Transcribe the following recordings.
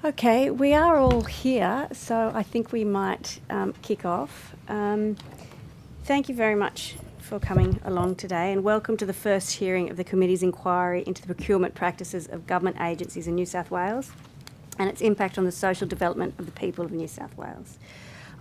Okay, we are all here, so I think we might kick off. Thank you very much for coming along today, and welcome to the first hearing of the Committee's inquiry into the procurement practices of government agencies in New South Wales and its impact on the social development of the people of New South Wales.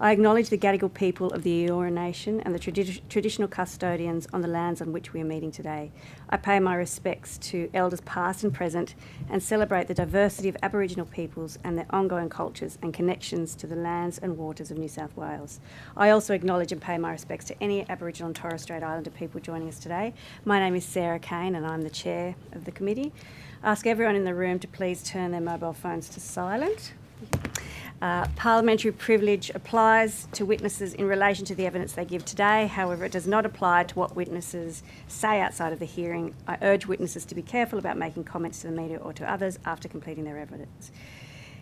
I acknowledge the Gadigal people of the Eora Nation and the traditional custodians on the lands on which we are meeting today. I pay my respects to elders past and present and celebrate the diversity of Aboriginal peoples and their ongoing cultures and connections to the lands and waters of New South Wales. I also acknowledge and pay my respects to any Aboriginal and Torres Strait Islander people joining us today. My name is Sarah Kane and I'm the chair of the committee. I ask everyone in the room to please turn their mobile phones to silent. Parliamentary privilege applies to witnesses in relation to the evidence they give today. However, it does not apply to what witnesses say outside of the hearing. I urge witnesses to be careful about making comments to the media or to others after completing their evidence.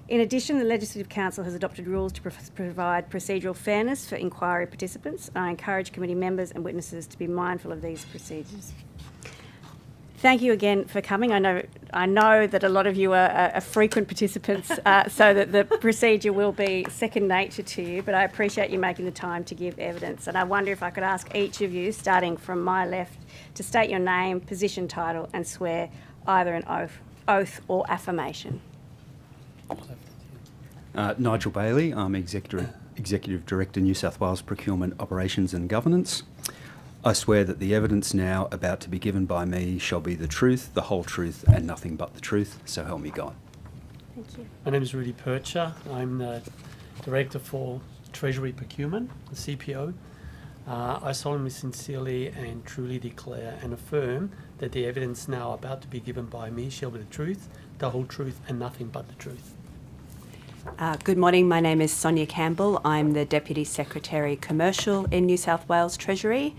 In addition, the Legislative Council has adopted rules to provide procedural fairness for inquiry participants. I encourage committee members and witnesses to be mindful of these procedures. Thank you again for coming. I know that a lot of you are frequent participants, so that the procedure will be second nature to you, but I appreciate you making the time to give evidence. And I wonder if I could ask each of you, starting from my left, to state your name, position, title, and swear either an oath or affirmation. Nigel Bailey, I'm Executive Director, New South Wales Procurement Operations and Governance. I swear that the evidence now about to be given by me shall be the truth, the whole truth, and nothing but the truth, so help me God. Thank you. My name is Rudy Percher. I'm the Director for Treasury Procurement, the CPO. I solemnly, sincerely and truly declare and affirm that the evidence now about to be given by me shall be the truth, the whole truth, and nothing but the truth. Good morning, my name is Sonia Campbell. I'm the Deputy Secretary Commercial in New South Wales Treasury.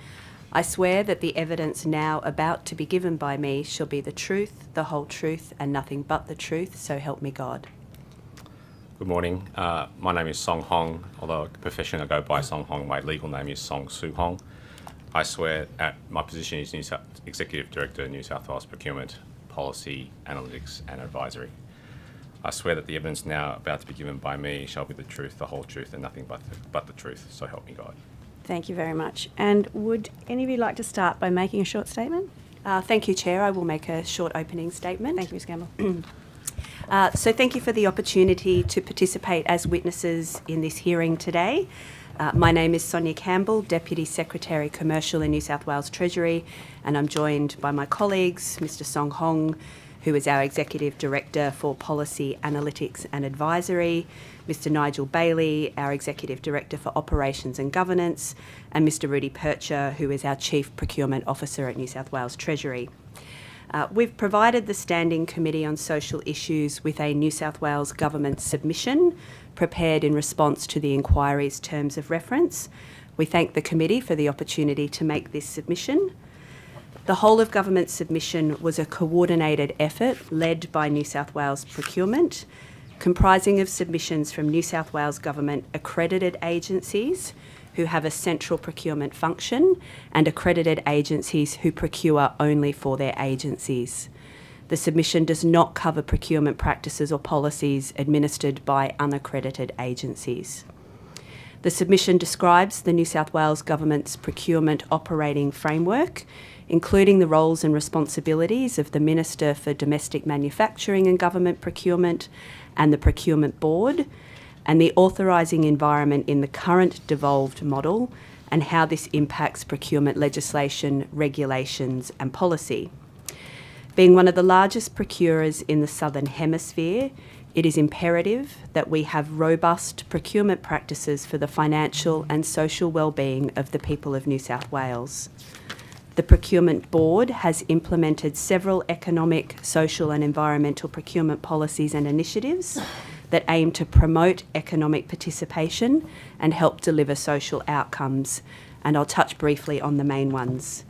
I swear that the evidence now about to be given by me shall be the truth, the whole truth, and nothing but the truth, so help me God. Good morning. My name is Song Hong. Although profession I go by Song Hong, my legal name is Song Soo Hong. I swear at my position is Executive Director, New South Wales Procurement, Policy, Analytics and Advisory. I swear that the evidence now about to be given by me shall be the truth, the whole truth, and nothing but the truth, so help me God. Thank you very much. And would any of you like to start by making a short statement? Thank you, Chair. I will make a short opening statement. Thank you, Ms Campbell. So thank you for the opportunity to participate as witnesses in this hearing today. My name is Sonia Campbell, Deputy Secretary Commercial in New South Wales Treasury, and I'm joined by my colleagues, Mr Song Hong, who is our Executive Director for Policy, Analytics and Advisory, Mr Nigel Bailey, our Executive Director for Operations and Governance, and Mr Rudy Percher, who is our Chief Procurement Officer at New South Wales Treasury. We've provided the Standing Committee on Social Issues with a New South Wales Government submission prepared in response to the inquiry's terms of reference. We thank the committee for the opportunity to make this submission. The whole of government submission was a coordinated effort led by New South Wales Procurement, comprising of submissions from New South Wales Government accredited agencies who have a central procurement function and accredited agencies who procure only for their agencies. The submission does not cover procurement practices or policies administered by unaccredited agencies. The submission describes the New South Wales Government's procurement operating framework, including the roles and responsibilities of the Minister for Domestic Manufacturing and Government Procurement and the Procurement Board, and the authorising environment in the current devolved model and how this impacts procurement legislation, regulations and policy. Being one of the largest procurers in the Southern Hemisphere, it is imperative that we have robust procurement practices for the financial and social well-being of the people of New South Wales. The Procurement Board has implemented several economic, social and environmental procurement policies and initiatives that aim to promote economic participation and help deliver social outcomes, and I'll touch briefly on the main ones.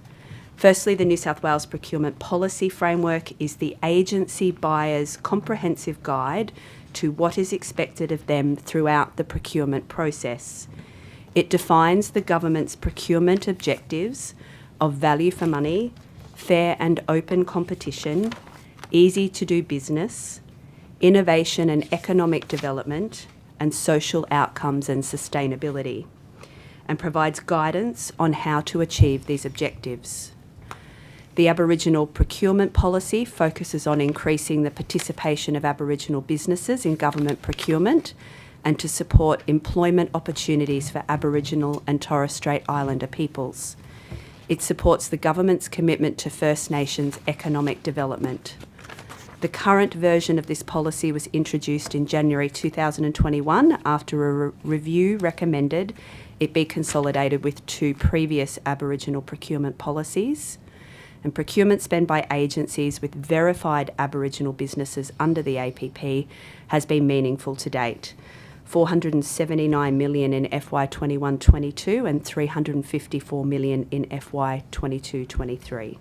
Firstly, the New South Wales Procurement Policy Framework is the agency buyer's comprehensive guide to what is expected of them throughout the procurement process. It defines the government's procurement objectives of value for money, fair and open competition, easy to do business, innovation and economic development, and social outcomes and sustainability, and provides guidance on how to achieve these objectives. The Aboriginal Procurement Policy focuses on increasing the participation of Aboriginal businesses in government procurement and to support employment opportunities for Aboriginal and Torres Strait Islander peoples. It supports the government's commitment to First Nations economic development. The current version of this policy was introduced in January 2021 after a review recommended it be consolidated with 2 previous Aboriginal procurement policies. And procurement spend by agencies with verified Aboriginal businesses under the APP has been meaningful to date. $479 million in FY 21-22 and $354 million in FY 22-23.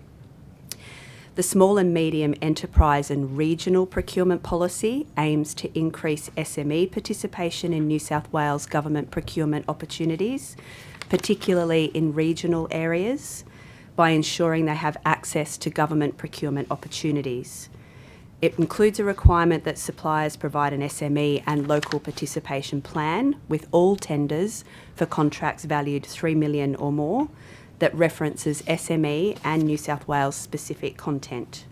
The Small and Medium Enterprise and Regional Procurement Policy aims to increase SME participation in New South Wales government procurement opportunities, particularly in regional areas, by ensuring they have access to government procurement opportunities. It includes a requirement that suppliers provide an SME and local participation plan with all tenders for contracts valued $3 million or more that references SME and New South Wales specific content.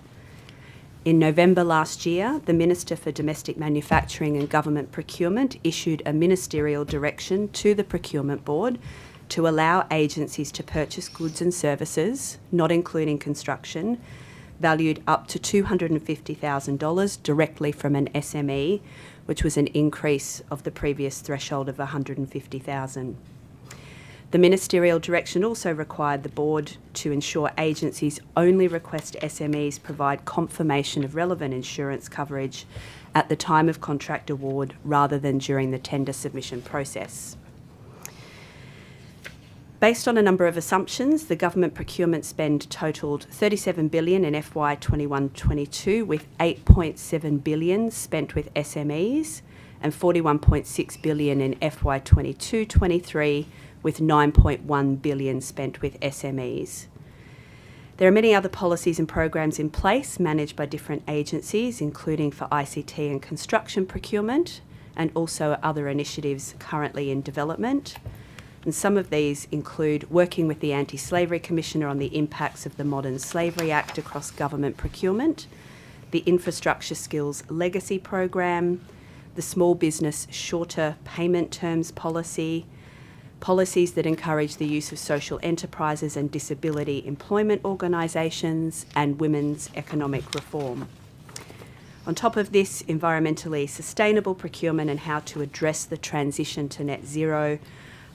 In November last year, the Minister for Domestic Manufacturing and Government Procurement issued a ministerial direction to the Procurement Board to allow agencies to purchase goods and services, not including construction, valued up to $250,000 directly from an SME, which was an increase of the previous threshold of $150,000. The ministerial direction also required the board to ensure agencies only request SMEs provide confirmation of relevant insurance coverage at the time of contract award rather than during the tender submission process. Based on a number of assumptions, the government procurement spend totalled $37 billion in FY 21-22, with $8.7 billion spent with SMEs and $41.6 billion in FY 22-23, with $9.1 billion spent with SMEs. There are many other policies and programs in place managed by different agencies, including for ICT and construction procurement, and also other initiatives currently in development. And some of these include working with the Anti-Slavery Commissioner on the impacts of the Modern Slavery Act across government procurement, the Infrastructure Skills Legacy Program, the Small Business Shorter Payment Terms Policy, policies that encourage the use of social enterprises and disability employment organisations, and women's economic reform. On top of this, environmentally sustainable procurement and how to address the transition to net zero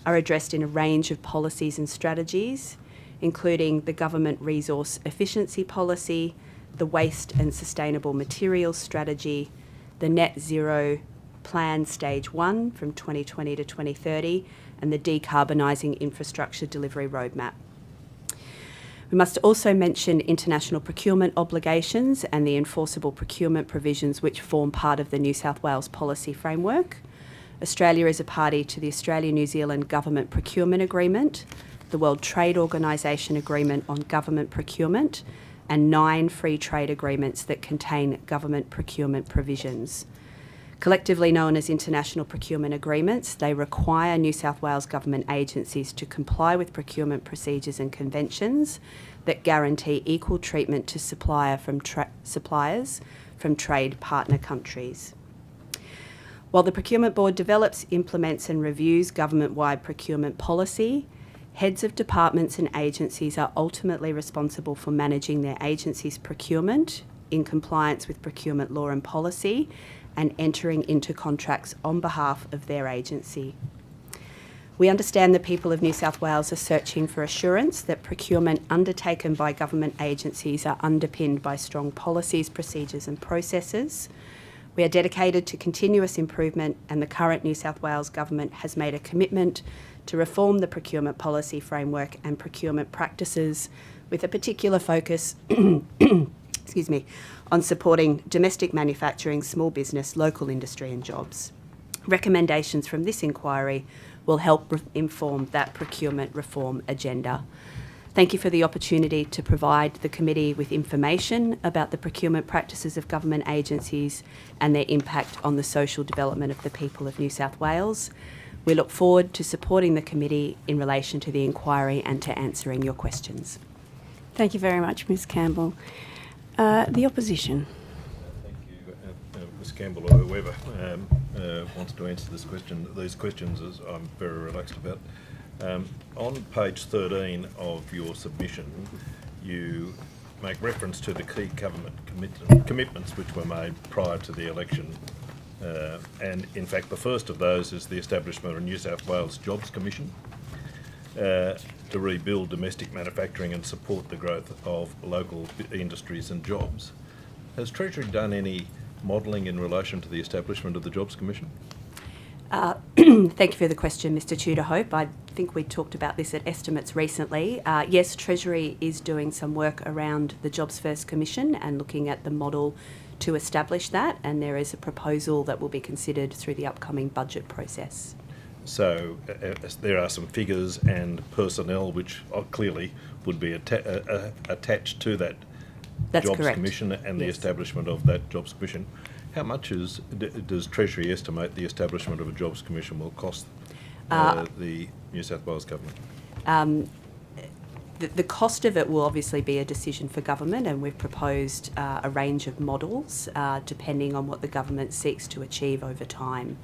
are addressed in a range of policies and strategies, including the Government Resource Efficiency Policy, the Waste and Sustainable Materials Strategy, the Net Zero Plan Stage 1 from 2020 to 2030, and the Decarbonising Infrastructure Delivery Roadmap. We must also mention international procurement obligations and the enforceable procurement provisions which form part of the New South Wales policy framework. Australia is a party to the Australia-New Zealand Government Procurement Agreement, the World Trade Organisation Agreement on Government Procurement, and 9 free trade agreements that contain government procurement provisions. Collectively known as international procurement agreements, they require New South Wales government agencies to comply with procurement procedures and conventions that guarantee equal treatment to suppliers from trade partner countries. While the Procurement Board develops, implements and reviews government-wide procurement policy, heads of departments and agencies are ultimately responsible for managing their agency's procurement in compliance with procurement law and policy and entering into contracts on behalf of their agency. We understand the people of New South Wales are searching for assurance that procurement undertaken by government agencies are underpinned by strong policies, procedures and processes. We are dedicated to continuous improvement, and the current New South Wales Government has made a commitment to reform the procurement policy framework and procurement practices with a particular focus on supporting domestic manufacturing, small business, local industry and jobs. Recommendations from this inquiry will help inform that procurement reform agenda. Thank you for the opportunity to provide the committee with information about the procurement practices of government agencies and their impact on the social development of the people of New South Wales. We look forward to supporting the committee in relation to the inquiry and to answering your questions. Thank you very much, Ms Campbell. The opposition. Thank you, Ms Campbell or whoever wants to answer these questions, as I'm very relaxed about. On page 13 of your submission, you make reference to the key government commitments which were made prior to the election. And in fact, the first of those is the establishment of a New South Wales Jobs Commission to rebuild domestic manufacturing and support the growth of local industries and jobs. Has Treasury done any modelling in relation to the establishment of the Jobs Commission? Thank you for the question, Mr Tudor-Hope. I think we talked about this at estimates recently. Yes, Treasury is doing some work around the Jobs First Commission and looking at the model to establish that, and there is a proposal that will be considered through the upcoming budget process. So there are some figures and personnel which clearly would be attached to that That's Jobs correct. Commission and the Yes. establishment of that Jobs Commission. How much does Treasury estimate the establishment of a Jobs Commission will cost the New South Wales government? The cost of it will obviously be a decision for government, and we've proposed a range of models depending on what the government seeks to achieve over time.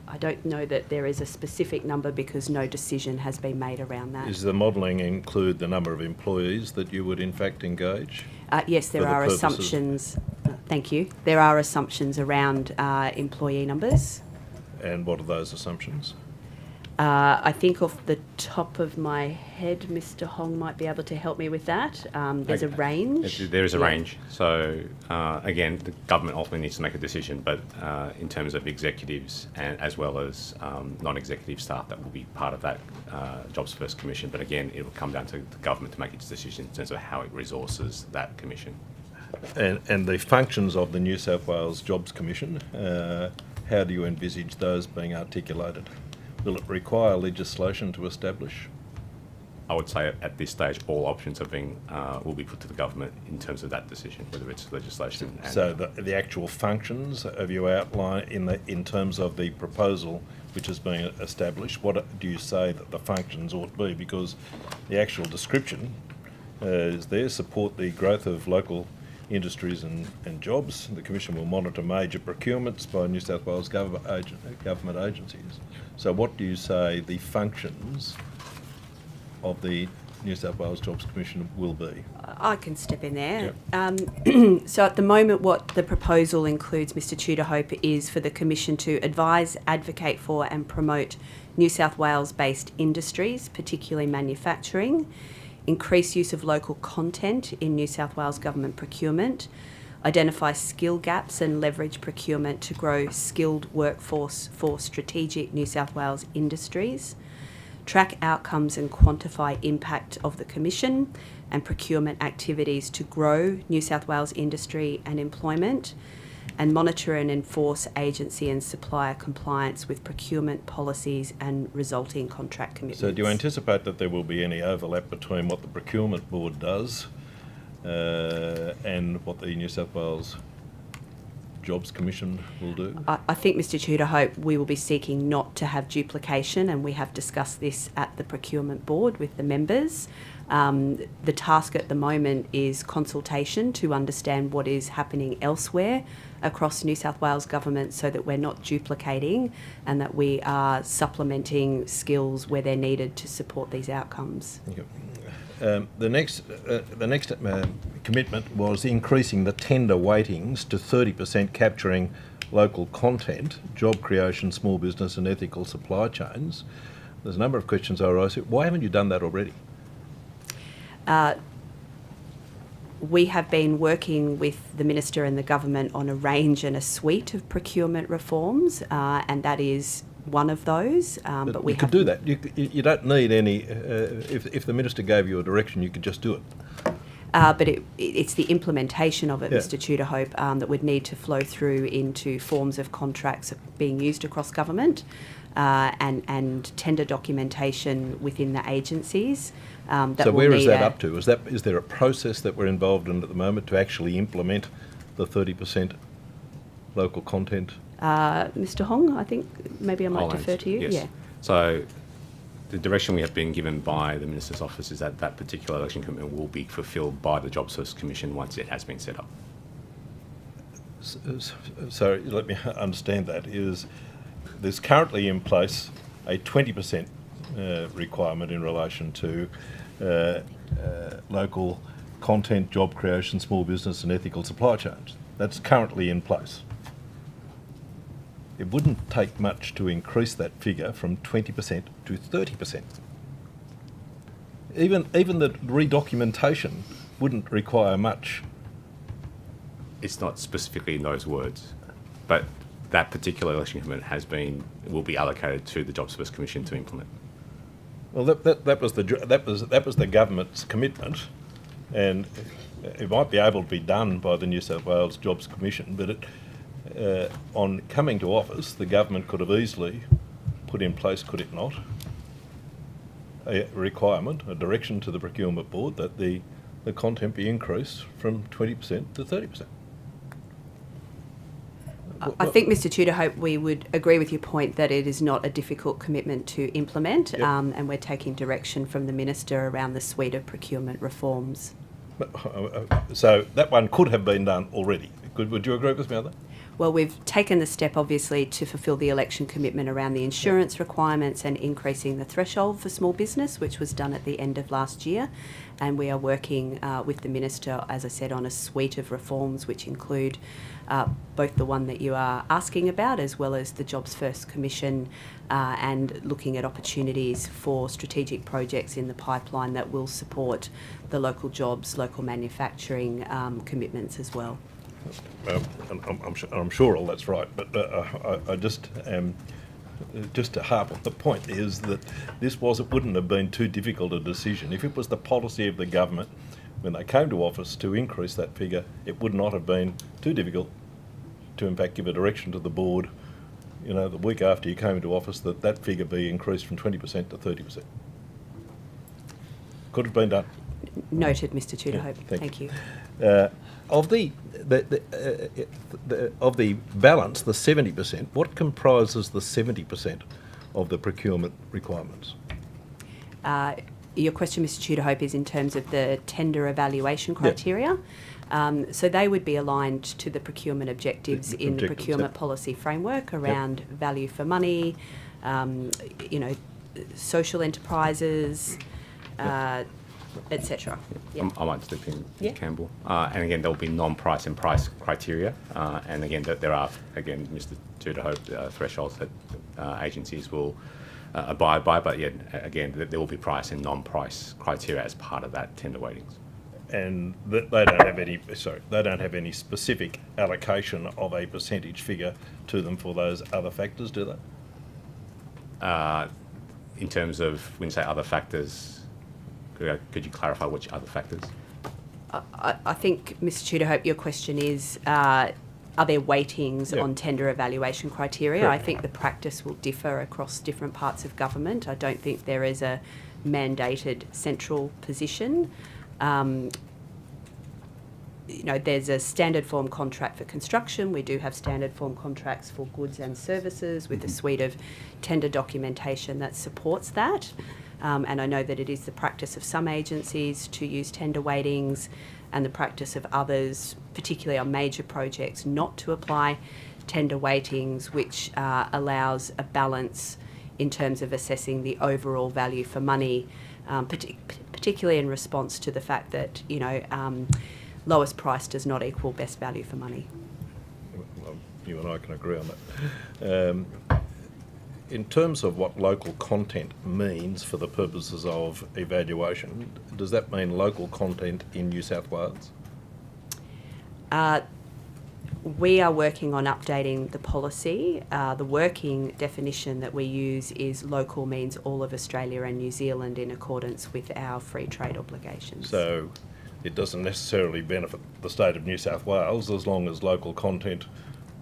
I don't know that there is a specific number because no decision has been made around that. Is the modelling include the number of employees that you would in fact engage? Yes, there for the are purposes- assumptions. Thank you. There are assumptions around employee numbers. And what are those assumptions? I think off the top of my head, Mr Hong might be able to help me with that. There's a range. There is a Yeah. range. So again, the government ultimately needs to make a decision, but in terms of executives and as well as non-executive staff that will be part of that Jobs First Commission. But again, it will come down to the government to make its decision in terms of how it resources that commission. And the functions of the New South Wales Jobs Commission, how do you envisage those being articulated? Will it require legislation to establish? I would say at this stage, all options will be put to the government in terms of that decision, whether it's legislation. And So the actual functions have you outlined in terms of the proposal which is being established? What do you say that the functions ought to be? Because the actual description is there: support the growth of local industries and jobs. The Commission will monitor major procurements by New South Wales government agencies. So what do you say the functions of the New South Wales Jobs Commission will be? I can step in there. So at the moment, what the proposal includes, Mr Tudor-Hope, is for the Commission to advise, advocate for and promote New South Wales-based industries, particularly manufacturing, increase use of local content in New South Wales government procurement, identify skill gaps and leverage procurement to grow skilled workforce for strategic New South Wales industries, track outcomes and quantify impact of the Commission and procurement activities to grow New South Wales industry and employment, and monitor and enforce agency and supplier compliance with procurement policies and resulting contract commitments. So do you anticipate that there will be any overlap between what the Procurement Board does and what the New South Wales Jobs Commission will do? I think, Mr Tudor-Hope, we will be seeking not to have duplication, and we have discussed this at the Procurement Board with the members. The task at the moment is consultation to understand what is happening elsewhere across New South Wales government so that we're not duplicating and that we are supplementing skills where they're needed to support these outcomes. Thank you. The next commitment was increasing the tender weightings to 30%, capturing local content, job creation, small business and ethical supply chains. There's a number of questions I raised. Why haven't you done that already? We have been working with the Minister and the Government on a range and a suite of procurement reforms, and that is one of those. But we you could do that. You don't need any... if the Minister gave you a direction, you could just do it. But it's the implementation of it, Yeah. Mr. Tudor-Hope, that would need to flow through into forms of contracts being used across government and tender documentation within the agencies. So where is that up to? Is there a process that we're involved in at the moment to actually implement the 30% local content? Mr. Hong, I think maybe I might I'll defer answer. to you. Yes. Yeah. So the direction we have been given by the Minister's Office is that that particular election commitment will be fulfilled by the Job Service Commission once it has been set up. So let me understand that. There's currently in place a 20% requirement in relation to local content, job creation, small business and ethical supply chains. That's currently in place. It wouldn't take much to increase that figure from 20% to 30%. Even the redocumentation wouldn't require much. It's not specifically in those words, but that particular election commitment will be allocated to the Job Service Commission to implement. Well, that was the government's commitment, and it might be able to be done by the New South Wales Jobs Commission, but on coming to office, the government could have easily put in place, could it not, a requirement, a direction to the Procurement Board that the content be increased from 20% to 30%. I think, Mr. Tudor-Hope, we would agree with your point that it is not a difficult commitment to implement, Yep. and we're taking direction from the Minister around the suite of procurement reforms. So that one could have been done already. Would you agree with me on that? Well, we've taken the step, obviously, to fulfil the election commitment around the insurance requirements and increasing the threshold for small business, which was done at the end of last year. And we are working with the Minister, as I said, on a suite of reforms, which include both the one that you are asking about, as well as the Jobs First Commission, and looking at opportunities for strategic projects in the pipeline that will support the local jobs, local manufacturing commitments as well. I'm sure all that's right, but I just to harp on the point is that it wouldn't have been too difficult a decision. If it was the policy of the government when they came to office to increase that figure, it would not have been too difficult to in fact give a direction to the board, the week after you came into office, that figure be increased from 20% to 30%. Could have been done. Noted, Mr. Tudor-Hope. Yeah, Thank you. Of the balance, the 70%, what comprises the 70% of the procurement requirements? Your question, Mr. Tudor-Hope, is in terms of the tender evaluation criteria. So they would be aligned to the procurement objectives in the procurement policy framework around value for money, social enterprises, etc. I might step in, Yeah. Campbell. And again, there will be non-price and price criteria. And again, there are, again, Mr. Tudor-Hope, thresholds that agencies will abide by. But yet, again, there will be price and non-price criteria as part of that tender weightings. And they don't have any specific allocation of a percentage figure to them for those other factors, do they? In terms of, when you say other factors, could you clarify which other factors? I think, Mr. Tudor-Hope, your question is, are there weightings on tender evaluation criteria? Correct. I think the practice will differ across different parts of government. I don't think there is a mandated central position. There's a standard form contract for construction. We do have standard form contracts for goods and services with a suite of tender documentation that supports that. And I know that it is the practice of some agencies to use tender weightings and the practice of others, particularly on major projects, not to apply tender weightings, which allows a balance in terms of assessing the overall value for money, particularly in response to the fact that, lowest price does not equal best value for money. Well, you and I can agree on that. In terms of what local content means for the purposes of evaluation, does that mean local content in New South Wales? We are working on updating the policy. The working definition that we use is local means all of Australia and New Zealand in accordance with our free trade obligations. So it doesn't necessarily benefit the state of New South Wales as long as local content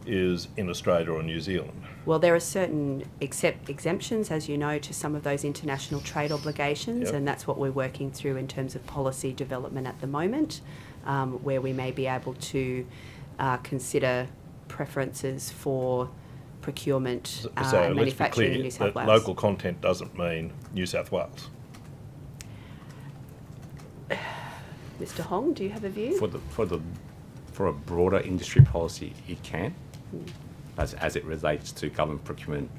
is in Australia or New Zealand. Well, there are certain exemptions, as you know, to some of those international trade obligations, Yep. and that's what we're working through in terms of policy development at the moment, where we may be able to consider preferences for procurement So and let's be manufacturing in clear New South that Wales. local content doesn't mean New South Wales. Mr. Hong, do you have a view? For a broader industry policy, it can, as it relates to government procurement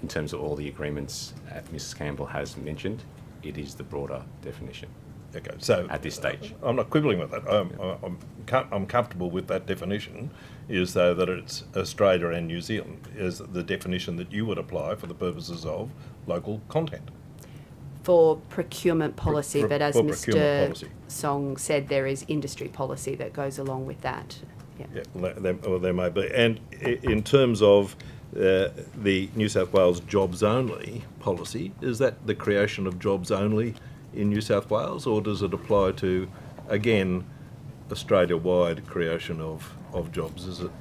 in terms of all the agreements Mrs. Campbell has mentioned. It is the broader definition. Okay, so At this stage. I'm not quibbling with that. I'm comfortable with that definition, is though that it's Australia and New Zealand is the definition that you would apply for the purposes of local content. For procurement policy, for- but as for procurement Mr. policy. Song said, there is industry policy that goes along with that. Yeah. Yeah, there may be. And in terms of the New South Wales jobs only policy, is that the creation of jobs only in New South Wales, or does it apply to, again, Australia-wide creation of jobs? Is it?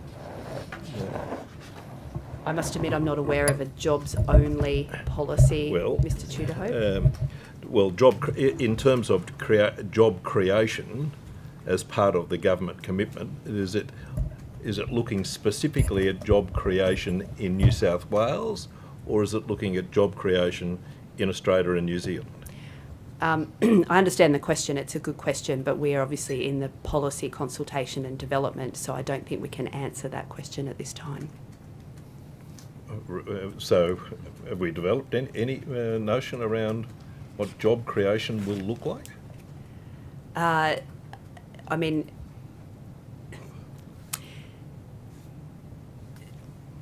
I must admit I'm not aware of a jobs-only policy, Well, Mr. Tudorhope. Well, in terms of job creation as part of the government commitment, is it looking specifically at job creation in New South Wales, or is it looking at job creation in Australia and New Zealand? I understand the question. It's a good question, but we are obviously in the policy consultation and development, so I don't think we can answer that question at this time. So, have we developed any notion around what job creation will look like? I mean,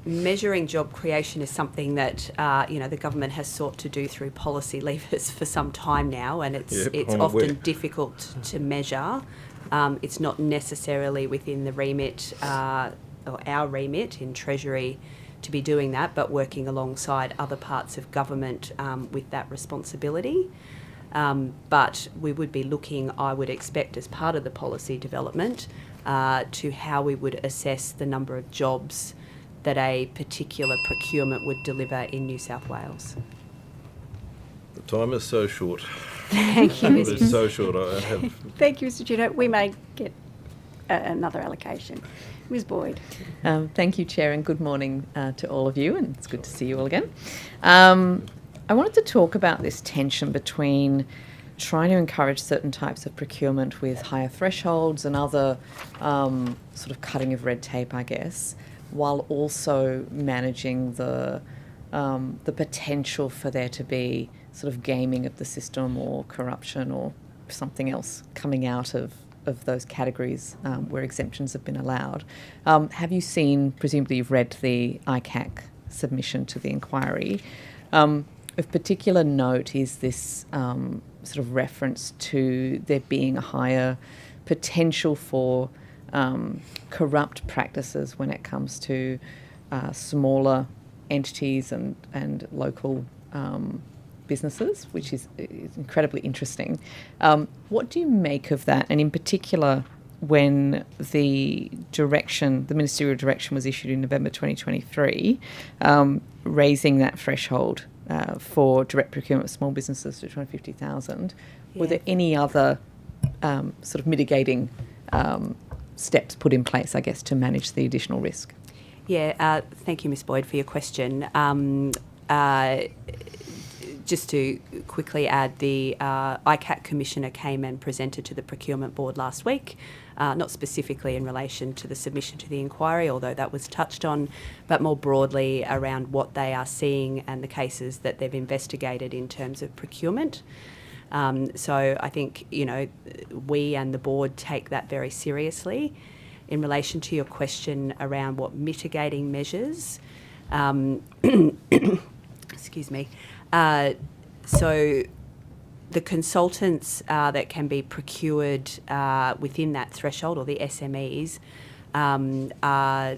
measuring job creation is something that the government has sought to do through policy levers for some time now, and it's Yep, it's I'm often aware. difficult to measure. It's not necessarily within the remit or our remit in Treasury to be doing that, but working alongside other parts of government with that responsibility. But we would be looking, I would expect, as part of the policy development, to how we would assess the number of jobs that a particular procurement would deliver in New South Wales. The time is so short. Thank you, It is so short. I have. Thank you, Mr. Tudor. We may get another allocation. Ms. Boyd. Thank you, Chair, and good morning to all of you, and it's good to see you all again. I wanted to talk about this tension between trying to encourage certain types of procurement with higher thresholds and other sort of cutting of red tape, I guess, while also managing the potential for there to be sort of gaming of the system or corruption or something else coming out of those categories where exemptions have been allowed. Have you seen, presumably you've read the ICAC submission to the inquiry. Of particular note is this sort of reference to there being a higher potential for corrupt practices when it comes to smaller entities and local businesses, which is incredibly interesting. What do you make of that? And in particular, when the ministerial direction was issued in November 2023, raising that threshold for direct procurement of small businesses to 250,000, were there any other sort of mitigating steps put in place, I guess, to manage the additional risk? Yeah, thank you, Ms. Boyd, for your question. Just to quickly add, the ICAC Commissioner came and presented to the Procurement Board last week, not specifically in relation to the submission to the inquiry, although that was touched on, but more broadly around what they are seeing and the cases that they've investigated in terms of procurement. So I think, we and the Board take that very seriously. In relation to your question around what mitigating measures, excuse me, so the consultants that can be procured within that threshold, or the SMEs, are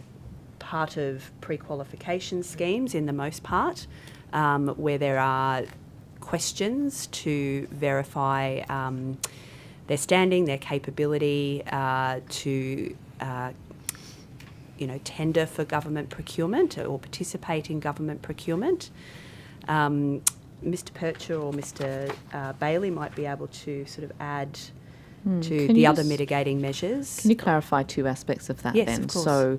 part of pre-qualification schemes in the most part, where there are questions to verify their standing, their capability to tender for government procurement or participate in government procurement. Mr. Percher or Mr. Bailey might be able to sort of add to Can the you other just- mitigating measures. Can you clarify two aspects of that Yes, then? of course. So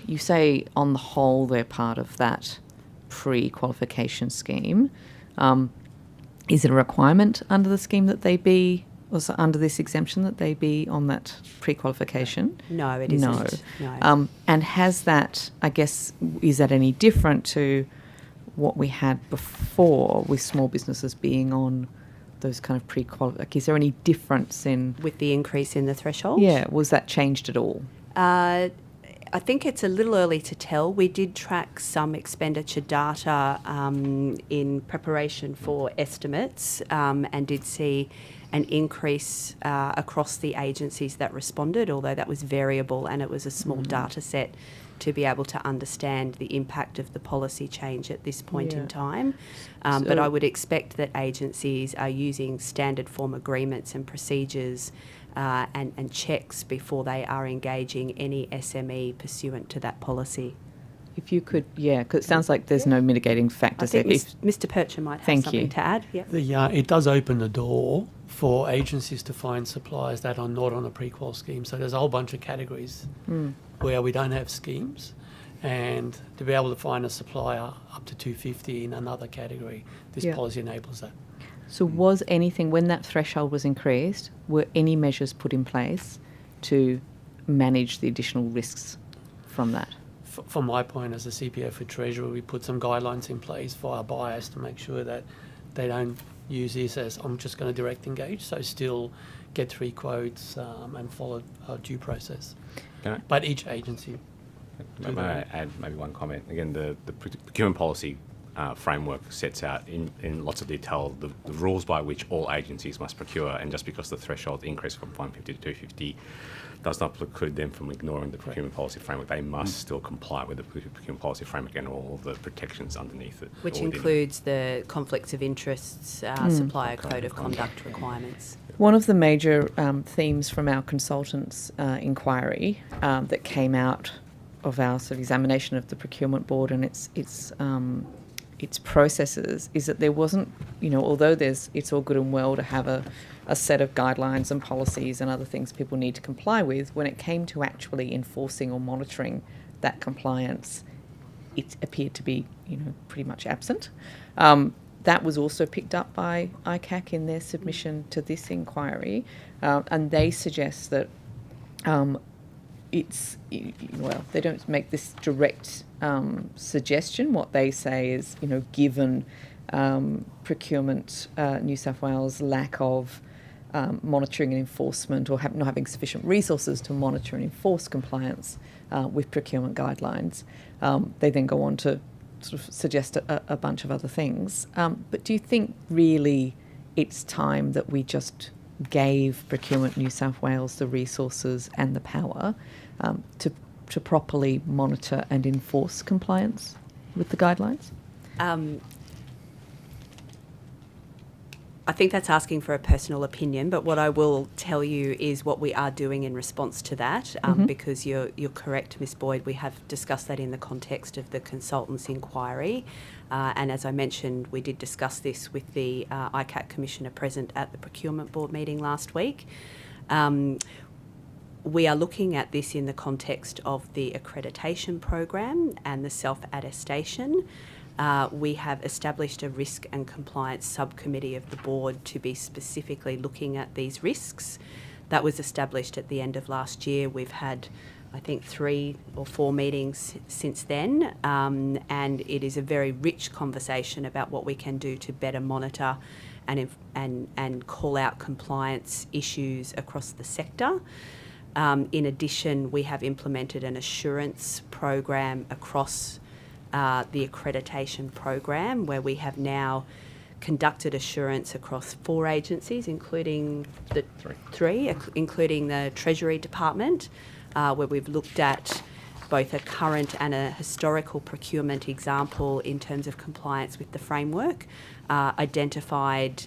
you say on the whole they're part of that pre-qualification scheme. Is it a requirement under the scheme that they be, or under this exemption, that they be on that pre-qualification? No, it isn't. No. And has that, I guess, is that any different to what we had before with small businesses being on those kind of pre-qualification? Like, is there any difference in... With the increase in the threshold? Yeah, was that changed at all? I think it's a little early to tell. We did track some expenditure data in preparation for estimates and did see an increase across the agencies that responded, although that was variable and it was a small data set to be able to understand the impact of the policy change at this point in time. But I would expect that agencies are using standard form agreements and procedures and checks before they are engaging any SME pursuant to that policy. If you could, because it sounds like there's no mitigating I factors. think there. Mr. Percher might have Thank something you. to add. Yeah. It does open the door for agencies to find suppliers that are not on a pre-qual scheme. So there's a whole bunch of categories where we don't have schemes, and to be able to find a supplier up to 250 in another category, this policy enables that. So was anything, when that threshold was increased, were any measures put in place to manage the additional risks from that? From my point as a CPO for Treasury, we put some guidelines in place for our buyers to make sure that they don't use this as I'm just going to direct engage, so still get 3 quotes and follow a due process. But each agency... May I add maybe one comment? Again, the procurement policy framework sets out in lots of detail the rules by which all agencies must procure, and just because the threshold increased from 150 to 250 does not preclude them from ignoring the procurement policy framework. They must still comply with the procurement policy framework and all the protections underneath it. Which includes the conflicts of interests, supplier code of conduct requirements. One of the major themes from our consultants' inquiry that came out of our sort of examination of the procurement board and its processes is that there wasn't, although it's all good and well to have a set of guidelines and policies and other things people need to comply with, when it came to actually enforcing or monitoring that compliance, it appeared to be, pretty much absent. That was also picked up by ICAC in their submission to this inquiry, and they suggest that they don't make this direct suggestion. What they say is, given Procurement New South Wales' lack of monitoring and enforcement, or not having sufficient resources to monitor and enforce compliance with procurement guidelines, they then go on to sort of suggest a bunch of other things. But do you think really it's time that we just gave Procurement New South Wales the resources and the power to properly monitor and enforce compliance with the guidelines? I think that's asking for a personal opinion, but what I will tell you is what we are doing in response to that, because you're correct, Ms. Boyd, we have discussed that in the context of the consultants' inquiry. And as I mentioned, we did discuss this with the ICAC Commissioner present at the Procurement Board meeting last week. We are looking at this in the context of the accreditation program and the self-attestation. We have established a risk and compliance subcommittee of the board to be specifically looking at these risks. That was established at the end of last year. We've had, I think, 3 or 4 meetings since then, and it is a very rich conversation about what we can do to better monitor and call out compliance issues across the sector. In addition, we have implemented an assurance program across the accreditation program, where we have now conducted assurance across 4 agencies, including the 3, including the Treasury Department, where we've looked at both a current and a historical procurement example in terms of compliance with the framework, identified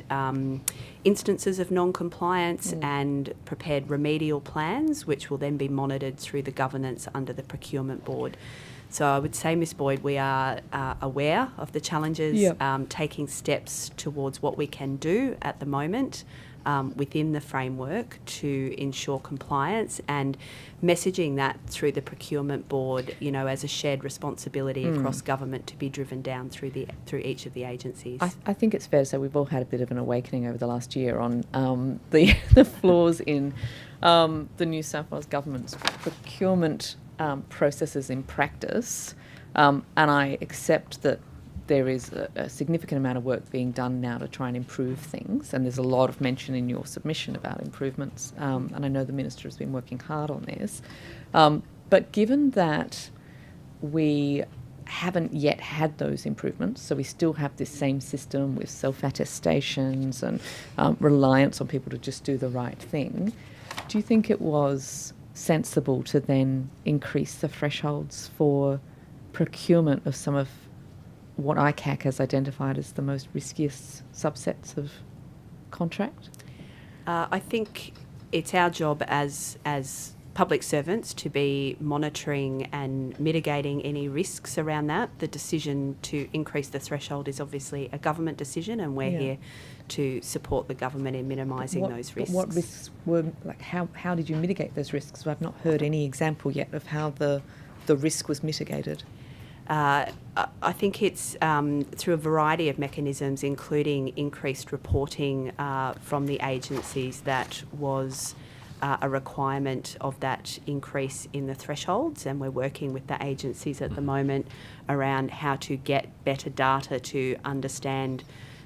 instances of non-compliance and prepared remedial plans, which will then be monitored through the governance under the Procurement Board. So I would say, Ms Boyd, we are aware of the challenges, taking steps towards what we can do at the moment within the framework to ensure compliance, and messaging that through the Procurement Board, you know, as a shared responsibility across government to be driven down through each of the agencies. I think it's fair to say we've all had a bit of an awakening over the last year on the flaws in the New South Wales government's procurement processes in practice, and I accept that there is a significant amount of work being done now to try and improve things, and there's a lot of mention in your submission about improvements, and I know the Minister has been working hard on this. But given that we haven't yet had those improvements, so we still have this same system with self-attestations and reliance on people to just do the right thing, do you think it was sensible to then increase the thresholds for procurement of some of what ICAC has identified as the most riskiest subsets of contract? I think it's our job as public servants to be monitoring and mitigating any risks around that. The decision to increase the threshold is obviously a government decision, and we're here to support the government in minimising those risks. What risks were, like, how did you mitigate those risks? I've not heard any example yet of how the risk was mitigated. I think it's through a variety of mechanisms, including increased reporting from the agencies. That was a requirement of that increase in the thresholds, and we're working with the agencies at the moment around how to get better data to understand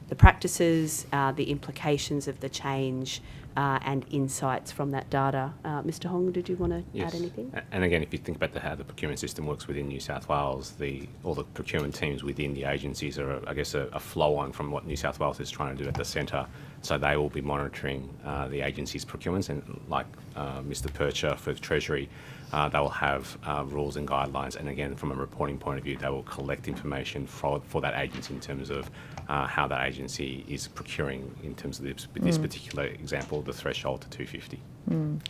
the practices, the implications of the change, and insights from that data. Mr Hong, did you want to add anything? And again, if you think about how the procurement system works within New South Wales, all the procurement teams within the agencies are, I guess, a flow-on from what New South Wales is trying to do at the centre. So they will be monitoring the agency's procurements, and like Mr Percher for Treasury, they will have rules and guidelines, and again, from a reporting point of view, they will collect information for that agency in terms of how that agency is procuring in terms of this particular example, the threshold to 250.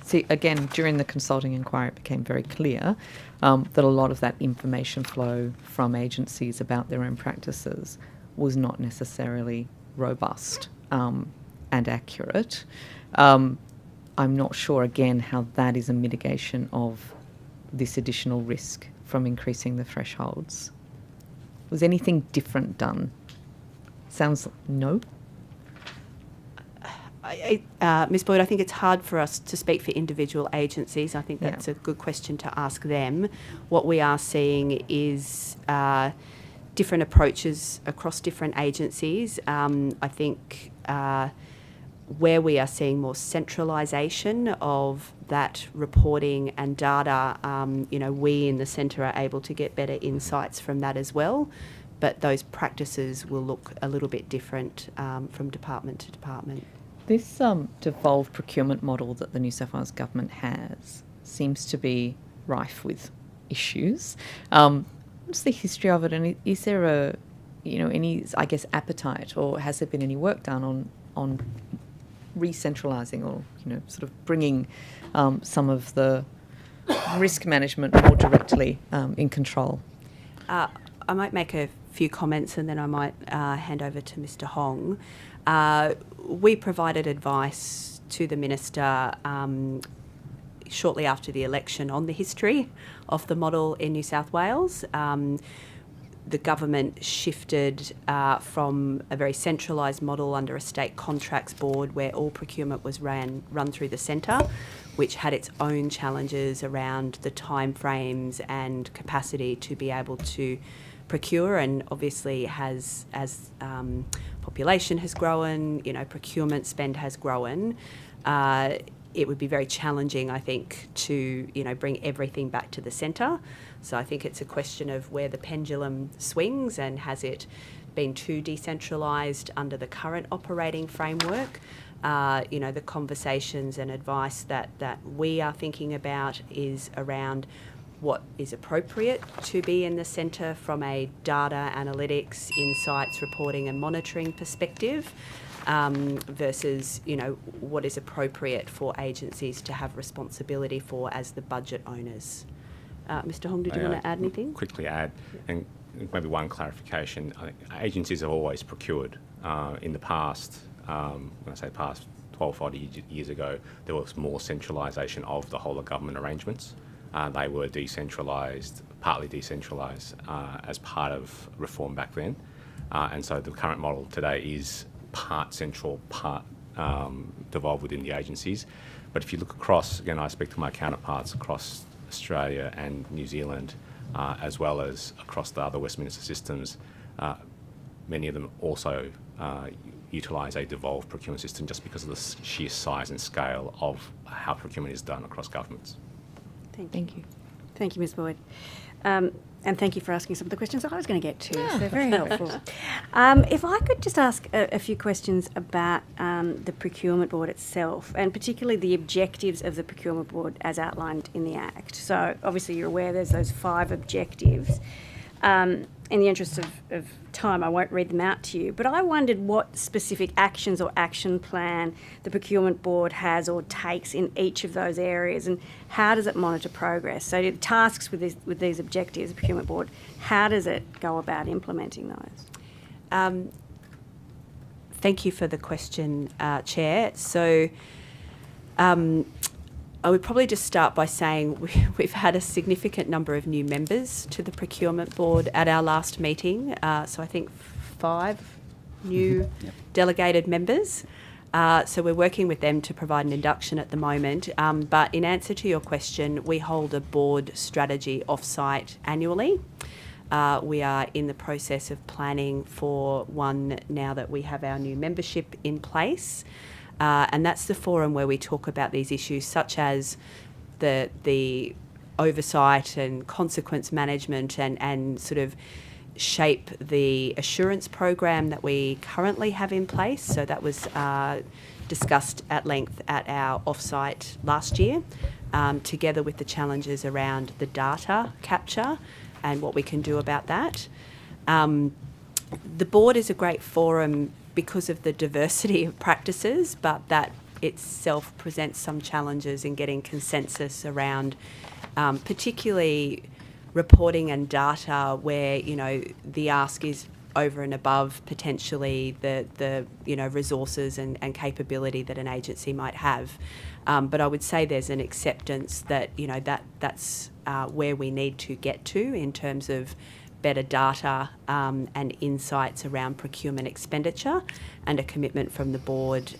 See, again, during the consulting inquiry, it became very clear that a lot of that information flow from agencies about their own practices was not necessarily robust and accurate. I'm not sure, again, how that is a mitigation of this additional risk from increasing the thresholds. Was anything different done? Sounds no. Ms Boyd, I think it's hard for us to speak for individual agencies. I think that's a good question to ask them. What we are seeing is different approaches across different agencies. I think where we are seeing more centralisation of that reporting and data, we in the centre are able to get better insights from that as well. But those practices will look a little bit different from department to department. This devolved procurement model that the New South Wales government has seems to be rife with issues. What's the history of it, and is there any, I guess, appetite, or has there been any work done on re-centralising, or sort of bringing some of the risk management more directly in control? I might make a few comments and then I might hand over to Mr Hong. We provided advice to the Minister shortly after the election on the history of the model in New South Wales. The government shifted from a very centralised model under a state contracts board where all procurement was run through the centre, which had its own challenges around the timeframes and capacity to be able to procure, and obviously as population has grown, procurement spend has grown. It would be very challenging, I think, to bring everything back to the centre. So I think it's a question of where the pendulum swings, and has it been too decentralised under the current operating framework? The conversations and advice that we are thinking about is around what is appropriate to be in the centre from a data analytics, insights, reporting and monitoring perspective, versus, what is appropriate for agencies to have responsibility for as the budget owners. Mr. Hong, did you want to add anything? Quickly add, and maybe one clarification. I think agencies have always procured in the past, when I say past, 12, 40 years ago, there was more centralisation of the whole of government arrangements. They were decentralised, partly decentralised as part of reform back then. And so the current model today is part central, part devolved within the agencies. But if you look across, again, I speak to my counterparts across Australia and New Zealand, as well as across the other Westminster systems, many of them also utilise a devolved procurement system just because of the sheer size and scale of how procurement is done across governments. Thank you. Thank you, Ms. Boyd. And thank you for asking some of the questions I was going to get to. So very helpful. If I could just ask a few questions about the Procurement Board itself, and particularly the objectives of the Procurement Board as outlined in the Act. So obviously you're aware there's those 5 objectives. In the interest of time, I won't read them out to you, but I wondered what specific actions or action plan the Procurement Board has or takes in each of those areas, and how does it monitor progress? So the tasks with these objectives, the Procurement Board, how does it go about implementing those? Thank you for the question, Chair. So I would probably just start by saying we've had a significant number of new members to the Procurement Board at our last meeting. So I think 5 new delegated members. So we're working with them to provide an induction at the moment. But in answer to your question, we hold a board strategy offsite annually. We are in the process of planning for one now that we have our new membership in place. And that's the forum where we talk about these issues such as the oversight and consequence management and sort of shape the assurance program that we currently have in place. So that was discussed at length at our offsite last year, together with the challenges around the data capture and what we can do about that. The board is a great forum because of the diversity of practices, but that itself presents some challenges in getting consensus around particularly reporting and data where, the ask is over and above potentially the resources and capability that an agency might have. But I would say there's an acceptance that, that's where we need to get to in terms of better data and insights around procurement expenditure, and a commitment from the board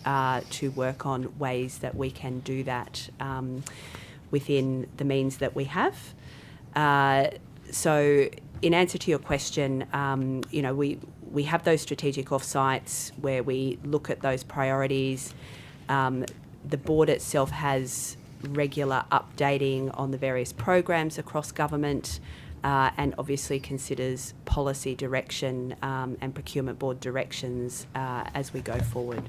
to work on ways that we can do that within the means that we have. So in answer to your question, we have those strategic offsites where we look at those priorities. The board itself has regular updating on the various programs across government, and obviously considers policy direction and Procurement Board directions as we go forward.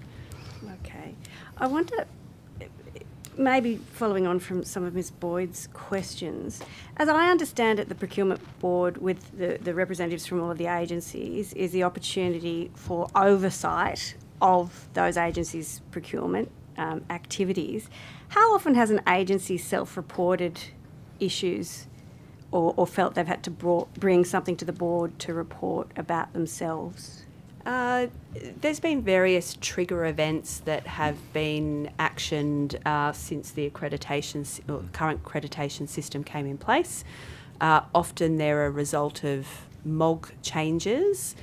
Okay. I wonder, maybe following on from some of Ms. Boyd's questions, as I understand it, the Procurement Board with the representatives from all of the agencies is the opportunity for oversight of those agencies' procurement activities. How often has an agency self-reported issues or felt they've had to bring something to the board to report about themselves? There's been various trigger events that have been actioned since the current accreditation system came in place. Often they're a result of MOG changes.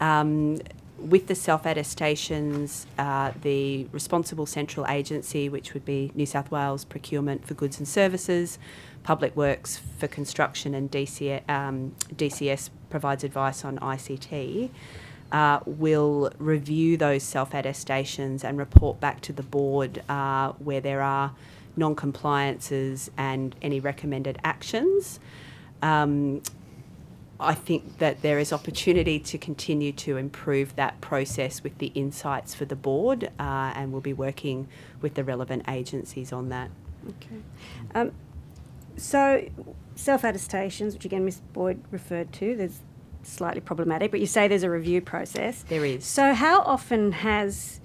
With the self-attestations, the responsible central agency, which would be New South Wales Procurement for Goods and Services, Public Works for Construction, and DCS provides advice on ICT, will review those self-attestations and report back to the board where there are non-compliances and any recommended actions. I think that there is opportunity to continue to improve that process with the insights for the board, and we'll be working with the relevant agencies on that. Okay. So self-attestations, which again Ms Boyd referred to, there's slightly problematic, but you say there's a review process. There is. So how often has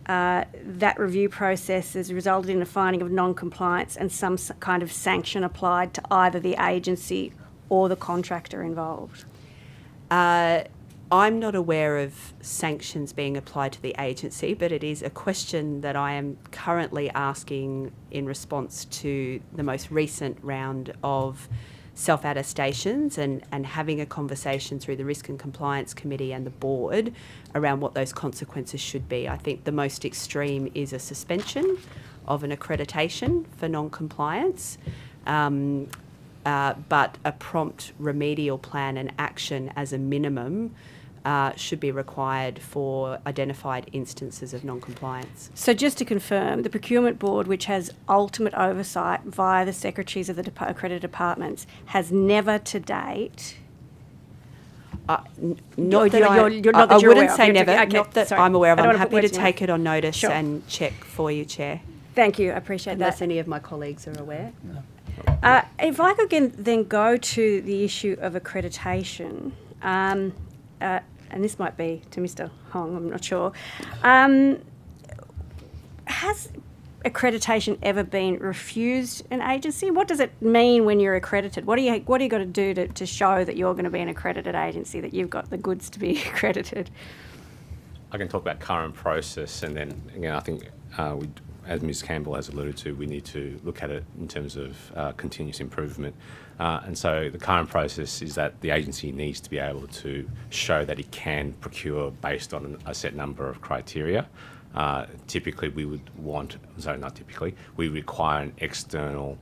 that review process has resulted in a finding of non-compliance and some kind of sanction applied to either the agency or the contractor involved? I'm not aware of sanctions being applied to the agency, but it is a question that I am currently asking in response to the most recent round of self-attestations and having a conversation through the Risk and Compliance Committee and the board around what those consequences should be. I think the most extreme is a suspension of an accreditation for non-compliance, but a prompt remedial plan and action as a minimum should be required for identified instances of non-compliance. So just to confirm, the Procurement Board, which has ultimate oversight via the secretaries of the accredited departments, has never to date... Not You're that not I that you're wouldn't aware say of. never, Okay, not that sorry. I'm aware of. I don't I'm wanna put happy to words in your take it on notice Sure. and check for you, Chair, Thank you, I appreciate unless that. any of my colleagues are aware. If I could then go to the issue of accreditation, and this might be to Mr Hong, I'm not sure. Has accreditation ever been refused an agency? What does it mean when you're accredited? What do you got to do to show that you're going to be an accredited agency, that you've got the goods to be accredited? I can talk about current process, and then again, I think as Ms Campbell has alluded to, we need to look at it in terms of continuous improvement. And so the current process is that the agency needs to be able to show that it can procure based on a set number of criteria. Typically, we require an external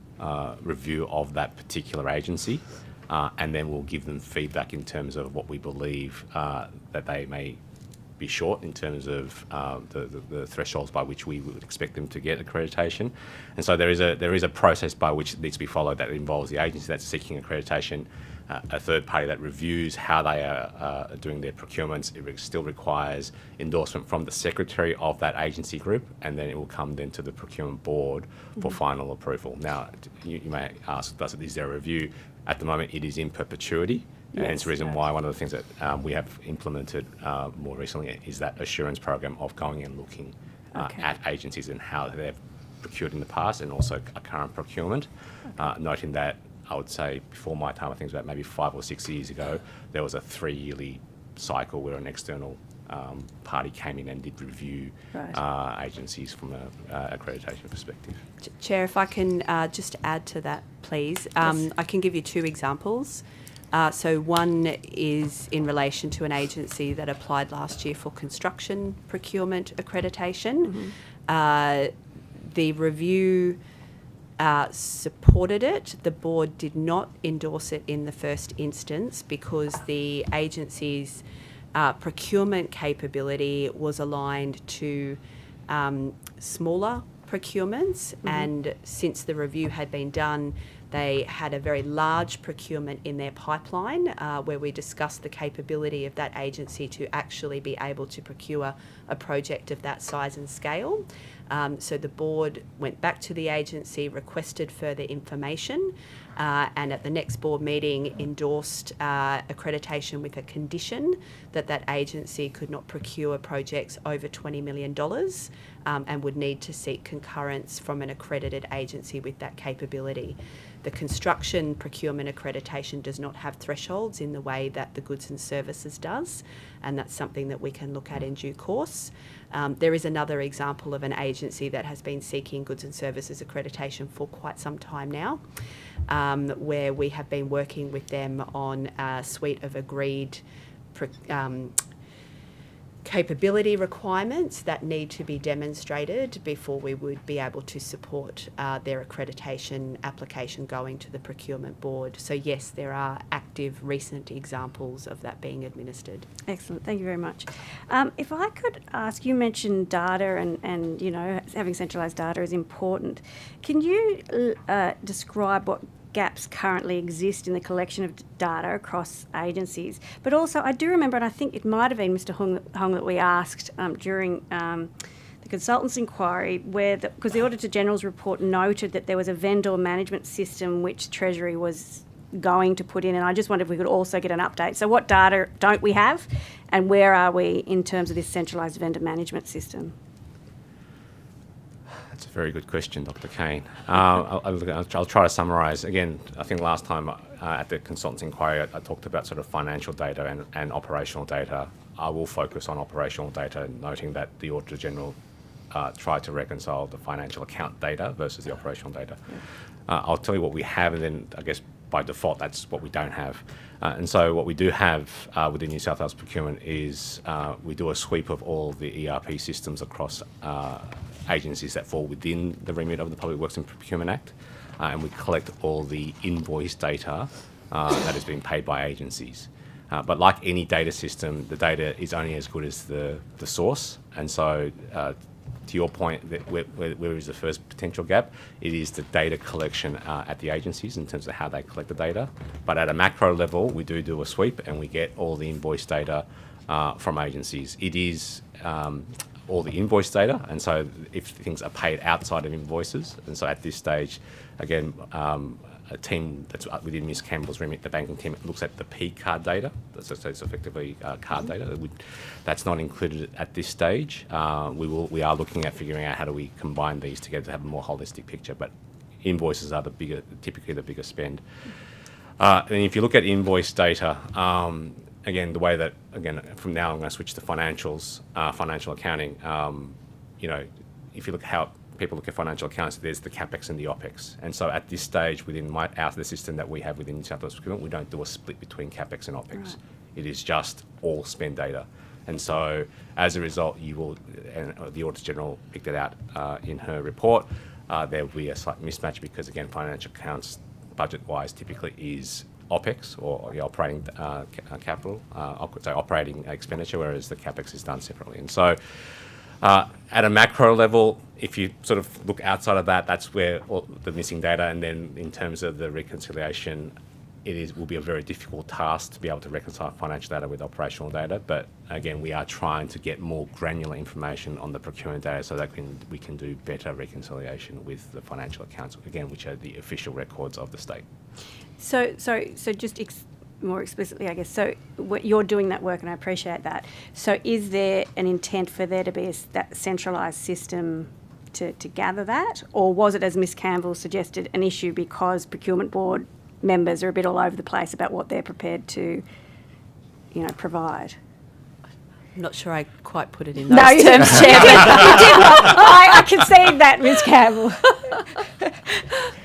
review of that particular agency, and then we'll give them feedback in terms of what we believe that they may be short in terms of the thresholds by which we would expect them to get accreditation. And so there is a process by which it needs to be followed that involves the agency that's seeking accreditation, a third party that reviews how they are doing their procurements. It still requires endorsement from the secretary of that agency group, and then it will come then to the procurement board for final approval. Now, you may ask, is there a review? At the moment, it is in perpetuity. And hence the reason why one of the things that we have implemented more recently is that assurance program of going and looking at agencies and how they've procured in the past, and also a current procurement. Noting that I would say before my time, I think it was about maybe 5 or 6 years ago, there was a 3-yearly cycle where an external party came in and did review agencies from an accreditation perspective. Chair, if I can just add to that, please. Yes. I can give you 2 examples. So one is in relation to an agency that applied last year for construction procurement accreditation. The review supported it. The board did not endorse it in the first instance because the agency's procurement capability was aligned to smaller procurements, and since the review had been done, they had a very large procurement in their pipeline where we discussed the capability of that agency to actually be able to procure a project of that size and scale. So the board went back to the agency, requested further information, and at the next board meeting endorsed accreditation with a condition that that agency could not procure projects over $20 million and would need to seek concurrence from an accredited agency with that capability. The construction procurement accreditation does not have thresholds in the way that the goods and services does, and that's something that we can look at in due course. There is another example of an agency that has been seeking goods and services accreditation for quite some time now, where we have been working with them on a suite of agreed capability requirements that need to be demonstrated before we would be able to support their accreditation application going to the procurement board. So yes, there are active recent examples of that being administered. Excellent, thank you very much. If I could ask, you mentioned data and you know, having centralised data is important. Can you describe what gaps currently exist in the collection of data across agencies? But also, I do remember, and I think it might have been Mr Hung that we asked during the consultant's inquiry, where because the Auditor General's report noted that there was a vendor management system which Treasury was going to put in, and I just wondered if we could also get an update. So what data don't we have, and where are we in terms of this centralised vendor management system? That's a very good question, Dr. Kane. I'll try to summarise. Again, I think last time at the consultant's inquiry, I talked about sort of financial data and operational data. I will focus on operational data, noting that the Auditor General tried to reconcile the financial account data versus the operational data. I'll tell you what we have, and then I guess by default that's what we don't have. And so what we do have within New South Wales Procurement is we do a sweep of all the ERP systems across agencies that fall within the remit of the Public Works and Procurement Act, and we collect all the invoice data that is being paid by agencies. But like any data system, the data is only as good as the source. And so to your point, that where is the first potential gap? It is the data collection at the agencies in terms of how they collect the data. But at a macro level, we do a sweep and we get all the invoice data from agencies. It is all the invoice data, and so if things are paid outside of invoices, and so at this stage, again, a team that's within Ms Campbell's remit, the banking team, looks at the P card data, so it's effectively card data. That's not included at this stage. We are looking at figuring out how do we combine these together to have a more holistic picture, but invoices are typically the bigger spend. And if you look at invoice data, again, the way that, again, from now I'm going to switch to financials, financial accounting. If you look how people look at financial accounts, there's the CapEx and the OpEx. And so at this stage, within the system that we have within New South Wales Procurement, we don't do a split between CapEx and OpEx. Right. It is just all spend data. And so as a result, you will, and the Auditor General picked it out in her report, there will be a slight mismatch because, again, financial accounts, budget-wise, typically is OpEx or the operating capital, so operating expenditure, whereas the CapEx is done separately. And so at a macro level, if you sort of look outside of that, that's where all the missing data, and then in terms of the reconciliation, will be a very difficult task to be able to reconcile financial data with operational data. But again, we are trying to get more granular information on the procurement data so that we can do better reconciliation with the financial accounts, again, which are the official records of the state. So just more explicitly, I guess, so you're doing that work, and I appreciate that. So is there an intent for there to be that centralised system to gather that? Or was it, as Ms Campbell suggested, an issue because Procurement Board members are a bit all over the place about what they're prepared to, provide? I'm not sure I quite put it in those terms, Chair. I concede that, Ms Campbell.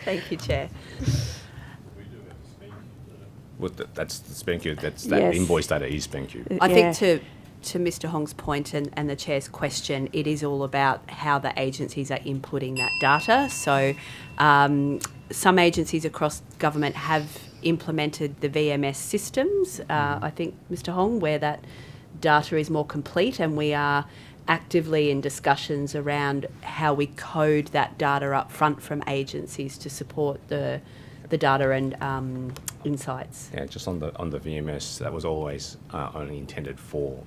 Thank you, Chair. Well, that's the SPENQ. That Yes. invoice data is SPENQ. I think to Mr Hong's point and the Chair's question, it is all about how the agencies are inputting that data. So some agencies across government have implemented the VMS systems, I think, Mr Hong, where that data is more complete, and we are actively in discussions around how we code that data up front from agencies to support the data and insights. Yeah, just on the VMS, that was always only intended for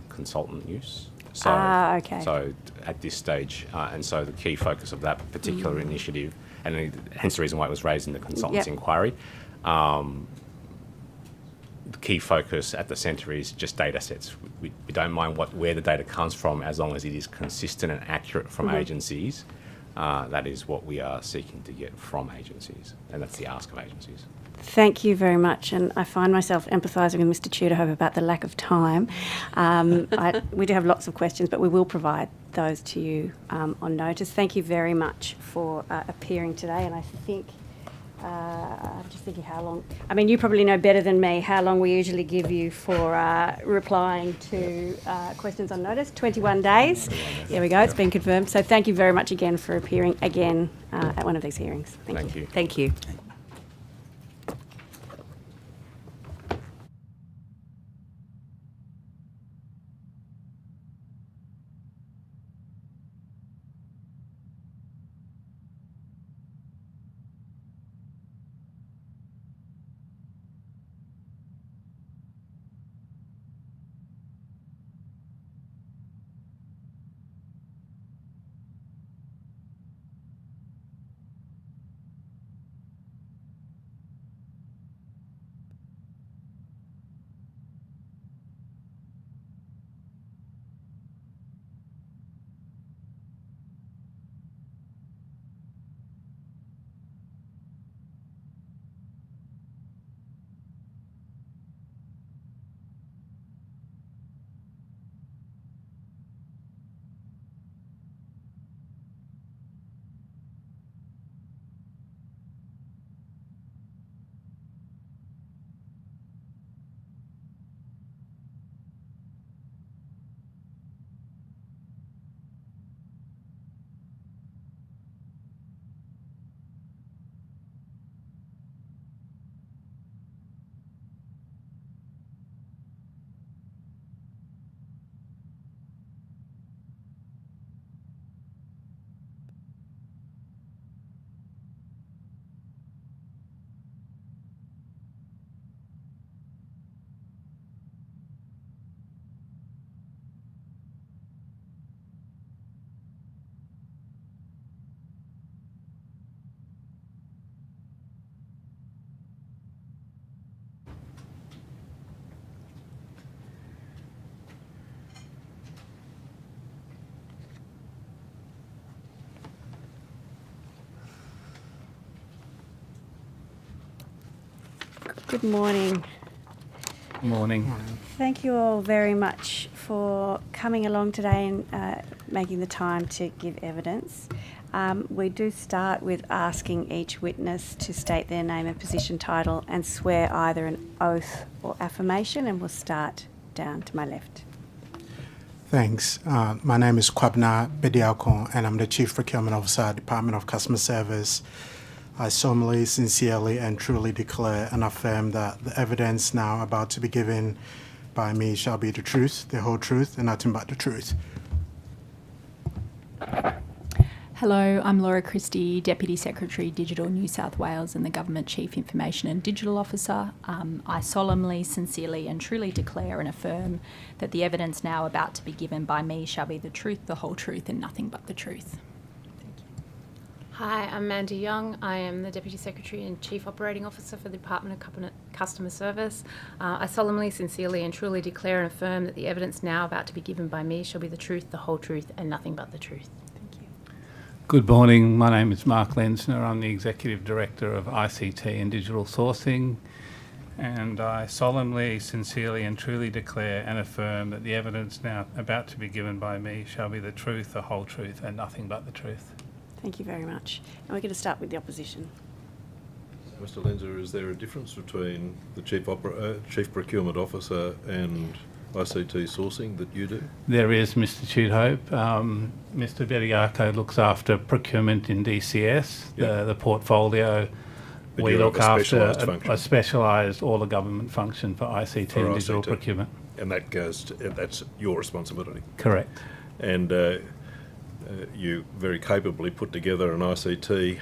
consultant use. So, okay. So at this stage, and so the key focus of that particular initiative, and hence the reason why it was raised in the consultant's inquiry, the key focus at the centre is just data sets. We don't mind where the data comes from as long as it is consistent and accurate from agencies. That is what we are seeking to get from agencies, and that's the ask of agencies. Thank you very much, and I find myself empathising with Mr Tudorhope about the lack of time. We do have lots of questions, but we will provide those to you on notice. Thank you very much for appearing today, and I think, I'm just thinking how long, you probably know better than me how long we usually give you for replying to questions on notice. 21 days. There we go, it's been confirmed. So thank you very much again for appearing again at one of these hearings. Thank you. Thank you. Good morning. Morning. Thank you all very much for coming along today and making the time to give evidence. We do start with asking each witness to state their name and position title and swear either an oath or affirmation, and we'll start down to my left. Thanks. My name is Kwabna Bediako, and I'm the Chief Procurement Officer, Department of Customer Service. I solemnly, sincerely, and truly declare and affirm that the evidence now about to be given by me shall be the truth, the whole truth, and nothing but the truth. Hello, I'm Laura Christie, Deputy Secretary, Digital New South Wales and the Government Chief Information and Digital Officer. I solemnly, sincerely and truly declare and affirm that the evidence now about to be given by me shall be the truth, the whole truth and nothing but the truth. Hi, I'm Mandy Young. I am the Deputy Secretary and Chief Operating Officer for the Department of Customer Service. I solemnly, sincerely and truly declare and affirm that the evidence now about to be given by me shall be the truth, the whole truth and nothing but the truth. Thank you. Good morning. My name is Mark Lenzner. I'm the Executive Director of ICT and Digital Sourcing. And I solemnly, sincerely and truly declare and affirm that the evidence now about to be given by me shall be the truth, the whole truth and nothing but the truth. Thank you very much. And we're going to start with the opposition. Mr. Lenzer, is there a difference between the Chief Procurement Officer and ICT sourcing that you do? There is, Mr. Tudhope. Mr. Bediako looks after procurement in DCS, Yep. the portfolio. But We you look have a after specialised function. a specialised all the government function for ICT For and digital ICT. procurement. And that that's your responsibility. Correct. And you very capably put together an ICT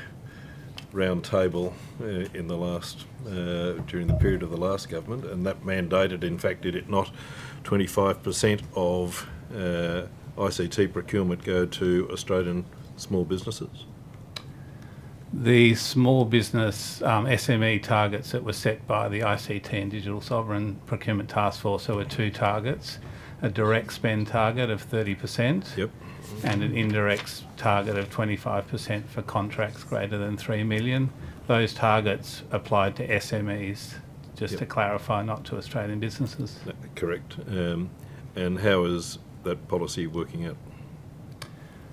round table in the last during the period of the last government, and that mandated, in fact, did it not, 25% of ICT procurement go to Australian small businesses? The small business SME targets that were set by the ICT and Digital Sovereign Procurement Task Force, there were two targets, a direct spend target of 30%. Yep. And an indirect target of 25% for contracts greater than 3 million. Those targets applied to SMEs, just Yep. to clarify, not to Australian businesses. Correct. And how is that policy working out?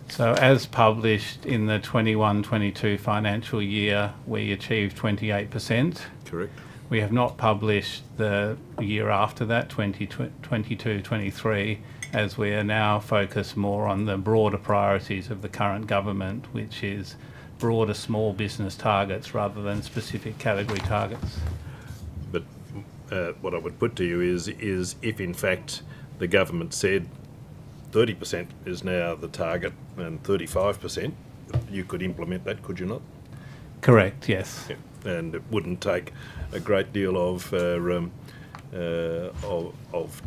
So as published in the 21-22 financial year, we achieved 28%. Correct. We have not published the year after that, 22-23, as we are now focused more on the broader priorities of the current government, which is broader small business targets rather than specific category targets. But what I would put to you is if in fact the government said 30% is now the target and 35%, you could implement that, could you not? Correct, yes. Yeah. And it wouldn't take a great deal of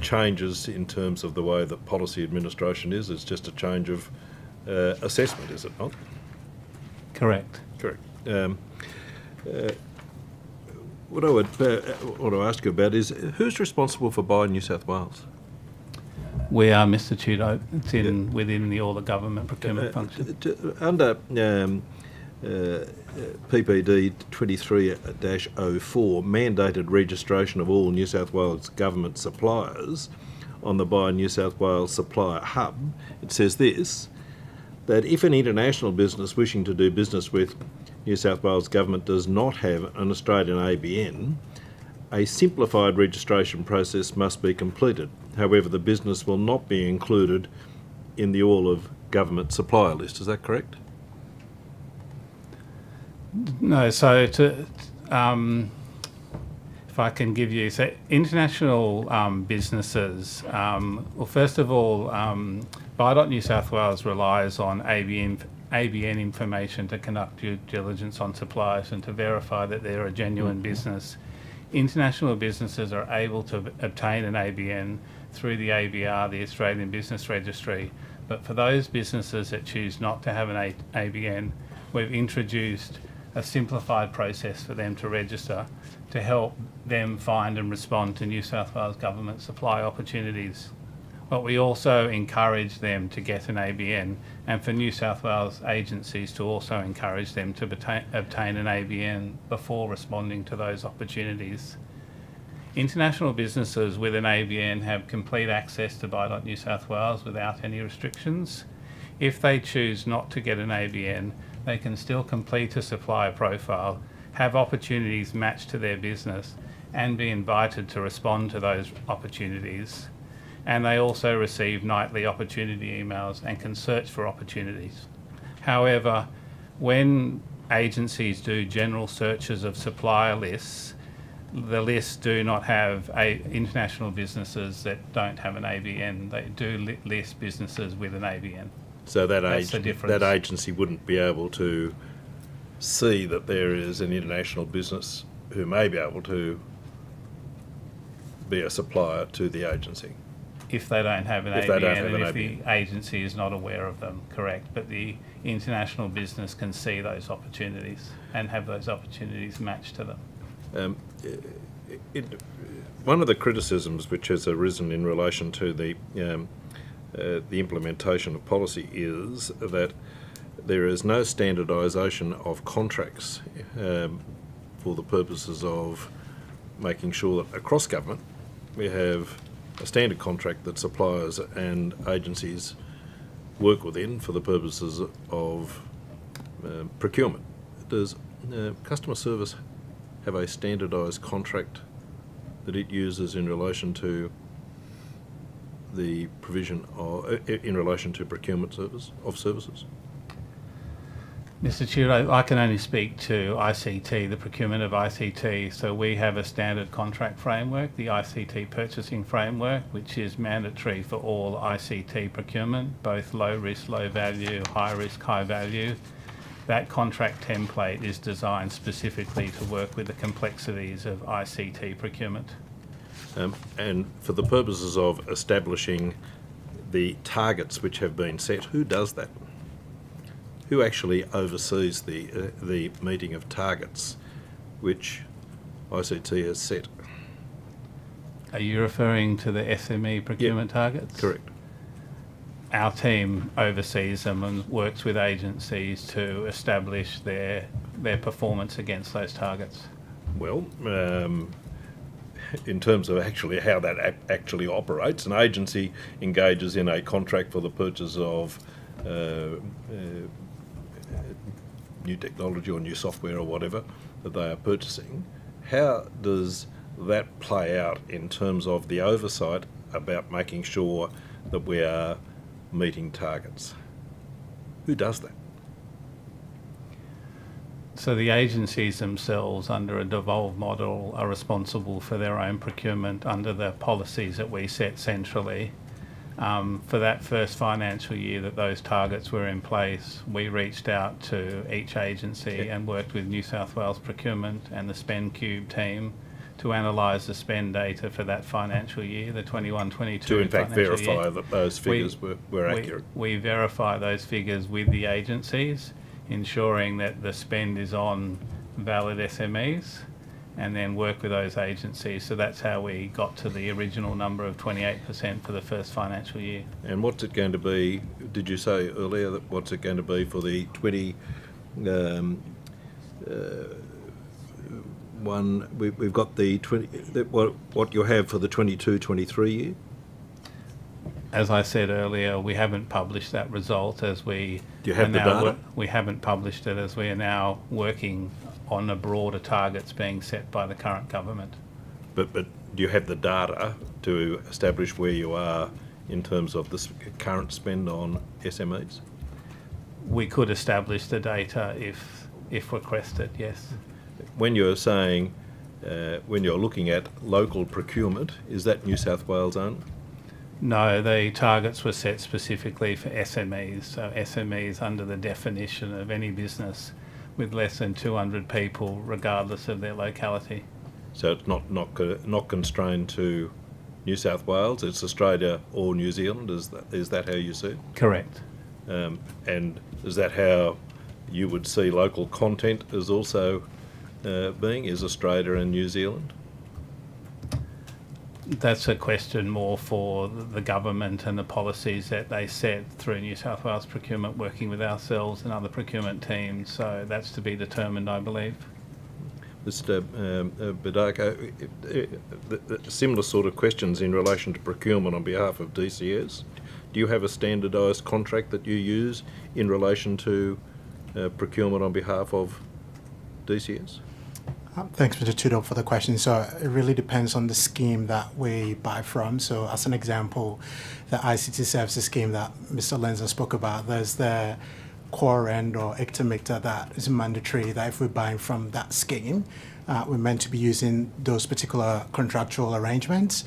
changes in terms of the way that policy administration is. It's just a change of assessment, is it not? Correct. Correct. What I would want to ask you about is who's responsible for Buy New South Wales? We are, Mr. Tudor. It's within the all the government procurement function. Under PPD 23-04, mandated registration of all New South Wales government suppliers on the Buy New South Wales Supplier Hub, it says this, that if an international business wishing to do business with New South Wales Government does not have an Australian ABN, a simplified registration process must be completed. However, the business will not be included in the all of government supplier list. Is that correct? No, so if I can give you, so international businesses, well, first of all, New South Wales relies on ABN information to conduct due diligence on suppliers and to verify that they're a genuine business. International businesses are able to obtain an ABN through the ABR, the Australian Business Registry, but for those businesses that choose not to have an ABN, we've introduced a simplified process for them to register to help them find and respond to New South Wales Government supply opportunities. But we also encourage them to get an ABN, and for New South Wales agencies to also encourage them to obtain an ABN before responding to those opportunities. International businesses with an ABN have complete access to Buy.New South Wales without any restrictions. If they choose not to get an ABN, they can still complete a supplier profile, have opportunities matched to their business, and be invited to respond to those opportunities. And they also receive nightly opportunity emails and can search for opportunities. However, when agencies do general searches of supplier lists, the lists do not have international businesses that don't have an ABN. They do list businesses with an ABN. So That's the difference. that agency wouldn't be able to see that there is an international business who may be able to be a supplier to the agency. If they don't have an If they ABN don't have and an if ABN. the agency is not aware of them, correct. But the international business can see those opportunities and have those opportunities matched to them. One of the criticisms which has arisen in relation to the implementation of policy is that there is no standardisation of contracts for the purposes of making sure that across government we have a standard contract that suppliers and agencies work within for the purposes of procurement. Does customer service have a standardised contract that it uses in relation to the provision of, in relation to procurement services? Mr. Chair, I can only speak to ICT, the procurement of ICT. So we have a standard contract framework, the ICT purchasing framework, which is mandatory for all ICT procurement, both low risk, low value, high risk, high value. That contract template is designed specifically to work with the complexities of ICT procurement. And for the purposes of establishing the targets which have been set, who does that? Who actually oversees the meeting of targets which ICT has set? Are you referring to the SME procurement targets? Correct. Our team oversees them and works with agencies to establish their performance against those targets. Well, in terms of actually how that actually operates, an agency engages in a contract for the purchase of new technology or new software or whatever that they are purchasing. How does that play out in terms of the oversight about making sure that we are meeting targets? Who does that? So the agencies themselves, under a devolved model, are responsible for their own procurement under the policies that we set centrally. For that first financial year that those targets were in place, we reached out to each agency and worked with New South Wales Procurement and the Spend Cube team to analyse the spend data for that financial year, the 21-22 To in fact financial verify year. that those figures were accurate. We verify those figures with the agencies, ensuring that the spend is on valid SMEs, and then work with those agencies. So that's how we got to the original number of 28% for the first financial year. And what's it going to be, did you say earlier, that what's it going to be for the 20, we've got the 20, what you have for the 22-23 year? As I said earlier, we haven't published that result as we... Do you have the data? We haven't published it as we are now working on the broader targets being set by the current government. But do you have the data to establish where you are in terms of the current spend on SMEs? We could establish the data if requested, yes. When you're saying, when you're looking at local procurement, is that New South Wales only? No, the targets were set specifically for SMEs. So SMEs under the definition of any business with less than 200 people, regardless of their locality. So it's not constrained to New South Wales. It's Australia or New Zealand. Is that how you see it? Correct. And is that how you would see local content as also being? Is Australia and New Zealand? That's a question more for the government and the policies that they set through New South Wales Procurement, working with ourselves and other procurement teams. So that's to be determined, I believe. Mr. Bedako, similar sort of questions in relation to procurement on behalf of DCS. Do you have a standardised contract that you use in relation to procurement on behalf of DCS? Thanks, Mr. Tudor, for the question. So it really depends on the scheme that we buy from. So as an example, the ICT services scheme that Mr. Lenza spoke about, there's the core end or ictamicta that is mandatory that if we're buying from that scheme, we're meant to be using those particular contractual arrangements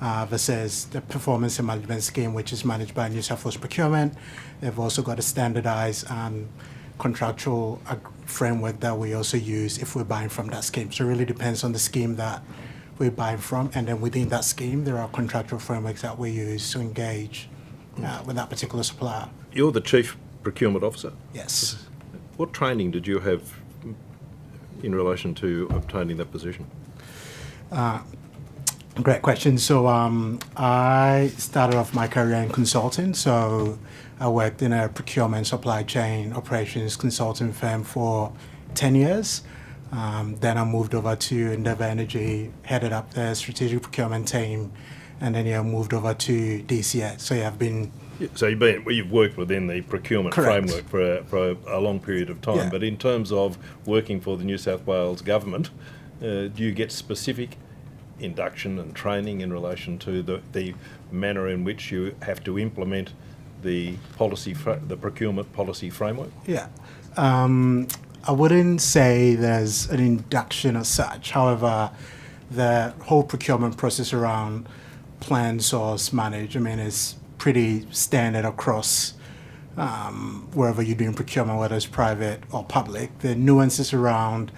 versus the performance and management scheme, which is managed by New South Wales Procurement. They've also got a standardized contractual framework that we also use if we're buying from that scheme. So it really depends on the scheme that we're buying from, and then within that scheme there are contractual frameworks that we use to engage with that particular supplier. You're the Chief Procurement Officer? Yes. What training did you have in relation to obtaining that position? Great question. So I started off my career in consulting. So I worked in a procurement supply chain operations consulting firm for 10 years. Then I moved over to Endeavour Energy, headed up the strategic procurement team, and then moved over to DCS. So I've been... So you've worked within the procurement Correct. framework for a long period of time. Yeah. But in terms of working for the New South Wales government, do you get specific induction and training in relation to the manner in which you have to implement the procurement policy framework? Yeah. I wouldn't say there's an induction as such. However, the whole procurement process around plan, source, manage, is pretty standard across wherever you're doing procurement, whether it's private or public. The nuances around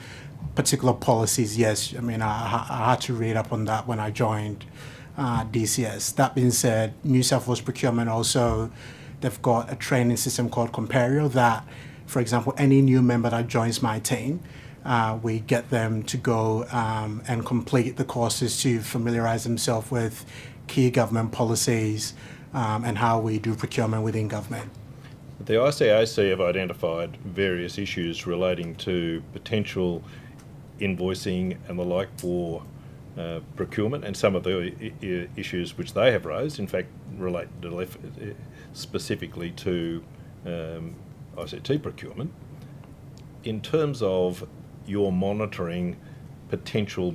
particular policies, yes, I had to read up on that when I joined DCS. That being said, New South Wales Procurement also, they've got a training system called Compario that, for example, any new member that joins my team, we get them to go and complete the courses to familiarize themselves with key government policies and how we do procurement within government. The ICAC have identified various issues relating to potential invoicing and the like for procurement, and some of the issues which they have raised, in fact, relate specifically to ICT procurement. In terms of your monitoring potential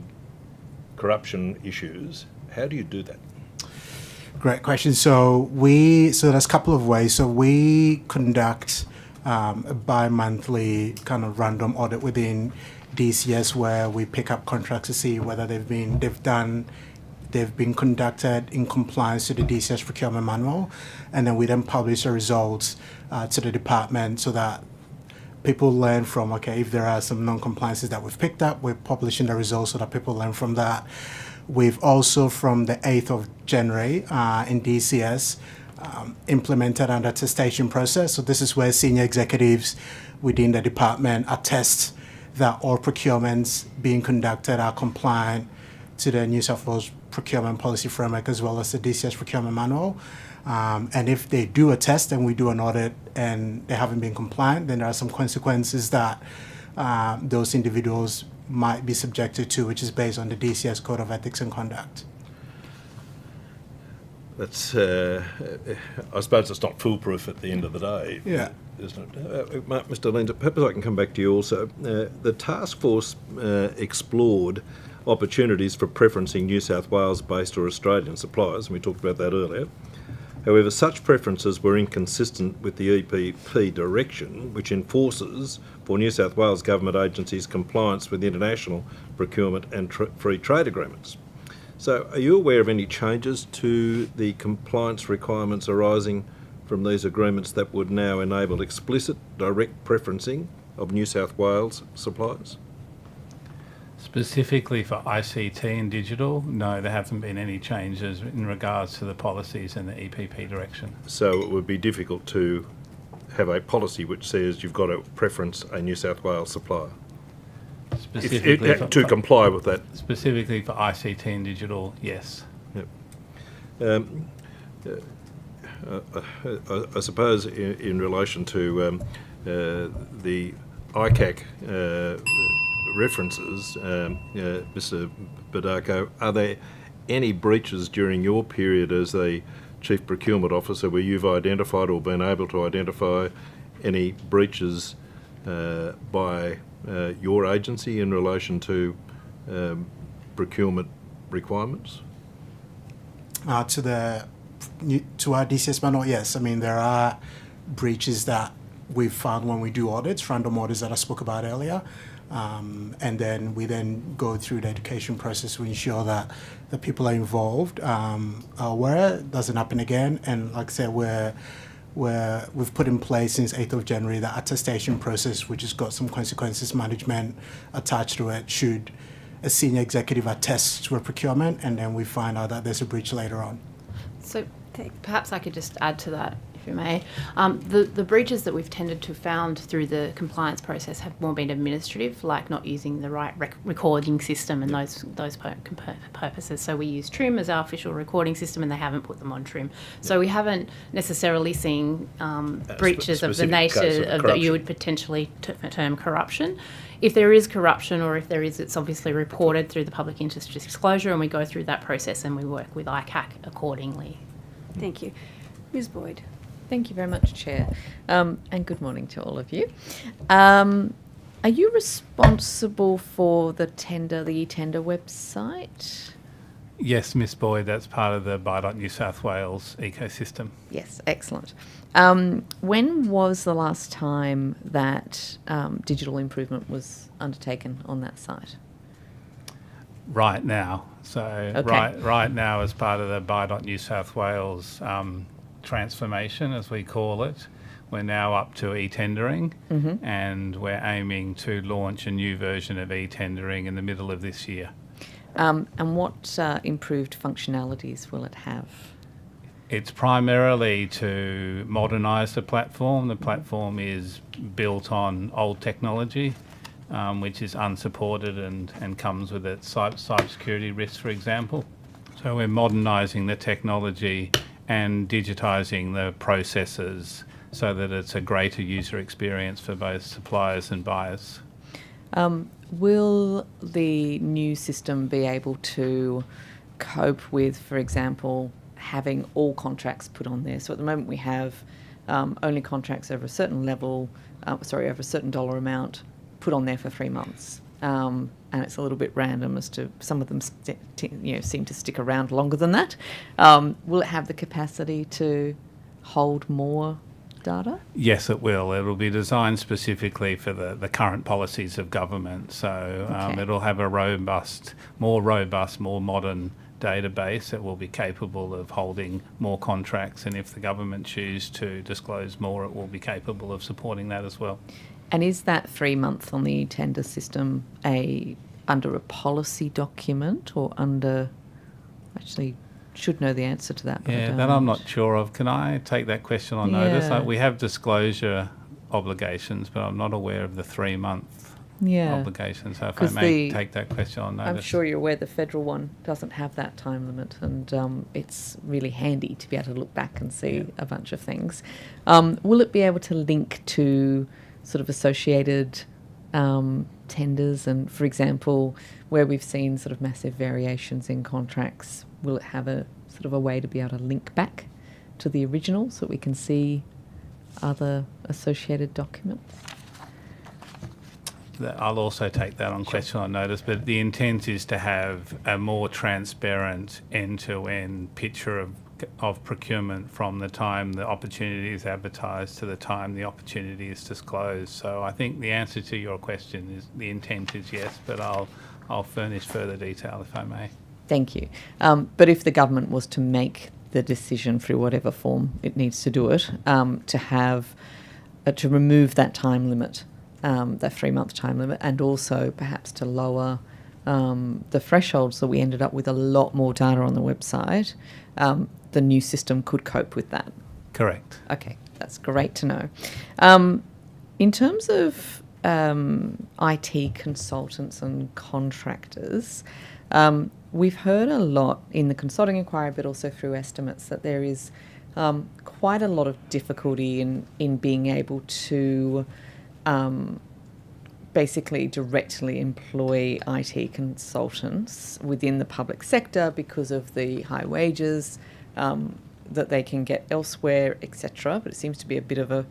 corruption issues, how do you do that? Great question. So there's a couple of ways. So we conduct a bi-monthly kind of random audit within DCS where we pick up contracts to see whether they've been conducted in compliance to the DCS procurement manual, and then we then publish the results to the department so that people learn from, okay, if there are some non-compliances that we've picked up, we're publishing the results so that people learn from that. We've also, from the 8th of January in DCS, implemented an attestation process. So this is where senior executives within the department attest that all procurements being conducted are compliant to the New South Wales procurement policy framework as well as the DCS procurement manual. And if they do a test and we do an audit and they haven't been compliant, then there are some consequences that those individuals might be subjected to, which is based on the DCS Code of Ethics and Conduct. That's, I suppose it's not foolproof at the end of the day. Yeah. Isn't it? Mr. Lenza, perhaps I can come back to you also. The task force explored opportunities for preferencing New South Wales-based or Australian suppliers, and we talked about that earlier. However, such preferences were inconsistent with the EPP direction, which enforces for New South Wales government agencies compliance with international procurement and free trade agreements. So are you aware of any changes to the compliance requirements arising from these agreements that would now enable explicit direct preferencing of New South Wales suppliers? Specifically for ICT and digital, no, there haven't been any changes in regards to the policies and the EPP direction. So it would be difficult to have a policy which says you've got to preference a New South Wales supplier Specifically to comply with that. Specifically for ICT and digital, yes. Yep. I suppose in relation to the ICAC references, Mr. Badako, are there any breaches during your period as the Chief Procurement Officer where you've identified or been able to identify any breaches by your agency in relation to procurement requirements? To our DCS manual, yes. I mean, there are breaches that we've found when we do audits, random audits that I spoke about earlier. And then we then go through the education process to ensure that the people are involved are aware it doesn't happen again. And like I said, we've put in place since 8th of January the attestation process, which has got some consequences management attached to it should a senior executive attest to a procurement, and then we find out that there's a breach later on. So perhaps I could just add to that, if you may. The breaches that we've tended to found through the compliance process have more been administrative, like not using the right recording system and those purposes. So we use TRIM as our official recording system, and they haven't put them on TRIM. So we haven't necessarily seen breaches of the nature of that you would potentially term corruption. If there is corruption, or if there is, it's obviously reported through the public interest disclosure, and we go through that process and we work with ICAC accordingly. Thank you. Ms. Boyd. Thank you very much, Chair. And good morning to all of you. Are you responsible for the e-tender website? Yes, Miss Boyd, that's part of the BIDOT New South Wales ecosystem. Yes, excellent. When was the last time that digital improvement was undertaken on that site? Right now. So Okay. right now, as part of the BIDOT New South Wales transformation, as we call it, we're now up to e-tendering, and we're aiming to launch a new version of e-tendering in the middle of this year. And what improved functionalities will it have? It's primarily to modernise the platform. The platform is built on old technology, which is unsupported and comes with its cybersecurity risks, for example. So we're modernising the technology and digitising the processes so that it's a greater user experience for both suppliers and buyers. Will the new system be able to cope with, for example, having all contracts put on there? So at the moment we have only contracts over a certain level, over a certain dollar amount put on there for 3 months. And it's a little bit random as to some of them seem to stick around longer than that. Will it have the capacity to hold more data? Yes, it will. It'll be designed specifically for the current policies of government. So Okay. it'll have a more robust, more modern database that will be capable of holding more contracts. And if the government choose to disclose more, it will be capable of supporting that as well. And is that 3 month on the tender system under a policy document or under? Actually, should know the answer to that. But I Yeah, don't. that I'm not sure of. Can I take that question on notice? Yeah. We have disclosure obligations, but I'm not aware of the 3 month obligations. So if I 'Cause may take that question on notice. I'm sure you're aware the federal one doesn't have that time limit, and it's really handy to be able to look back and see a bunch of things. Will it be able to link to sort of associated tenders? And, for example, where we've seen sort of massive variations in contracts, will it have a sort of a way to be able to link back to the original so that we can see other associated documents? I'll also take that on question on notice, but the intent is to have a more transparent end-to-end picture of procurement from the time the opportunity is advertised to the time the opportunity is disclosed. So I think the answer to your question is the intent is yes, but I'll furnish further detail if I may. Thank you. But if the government was to make the decision through whatever form it needs to do it, to have to remove that time limit, that 3 month time limit, and also perhaps to lower the threshold so we ended up with a lot more data on the website, the new system could cope with that. Correct. Okay, that's great to know. In terms of IT consultants and contractors, we've heard a lot in the consulting inquiry, but also through estimates, that there is quite a lot of difficulty in being able to basically directly employ IT consultants within the public sector because of the high wages that they can get elsewhere, etc. But it seems to be a bit of a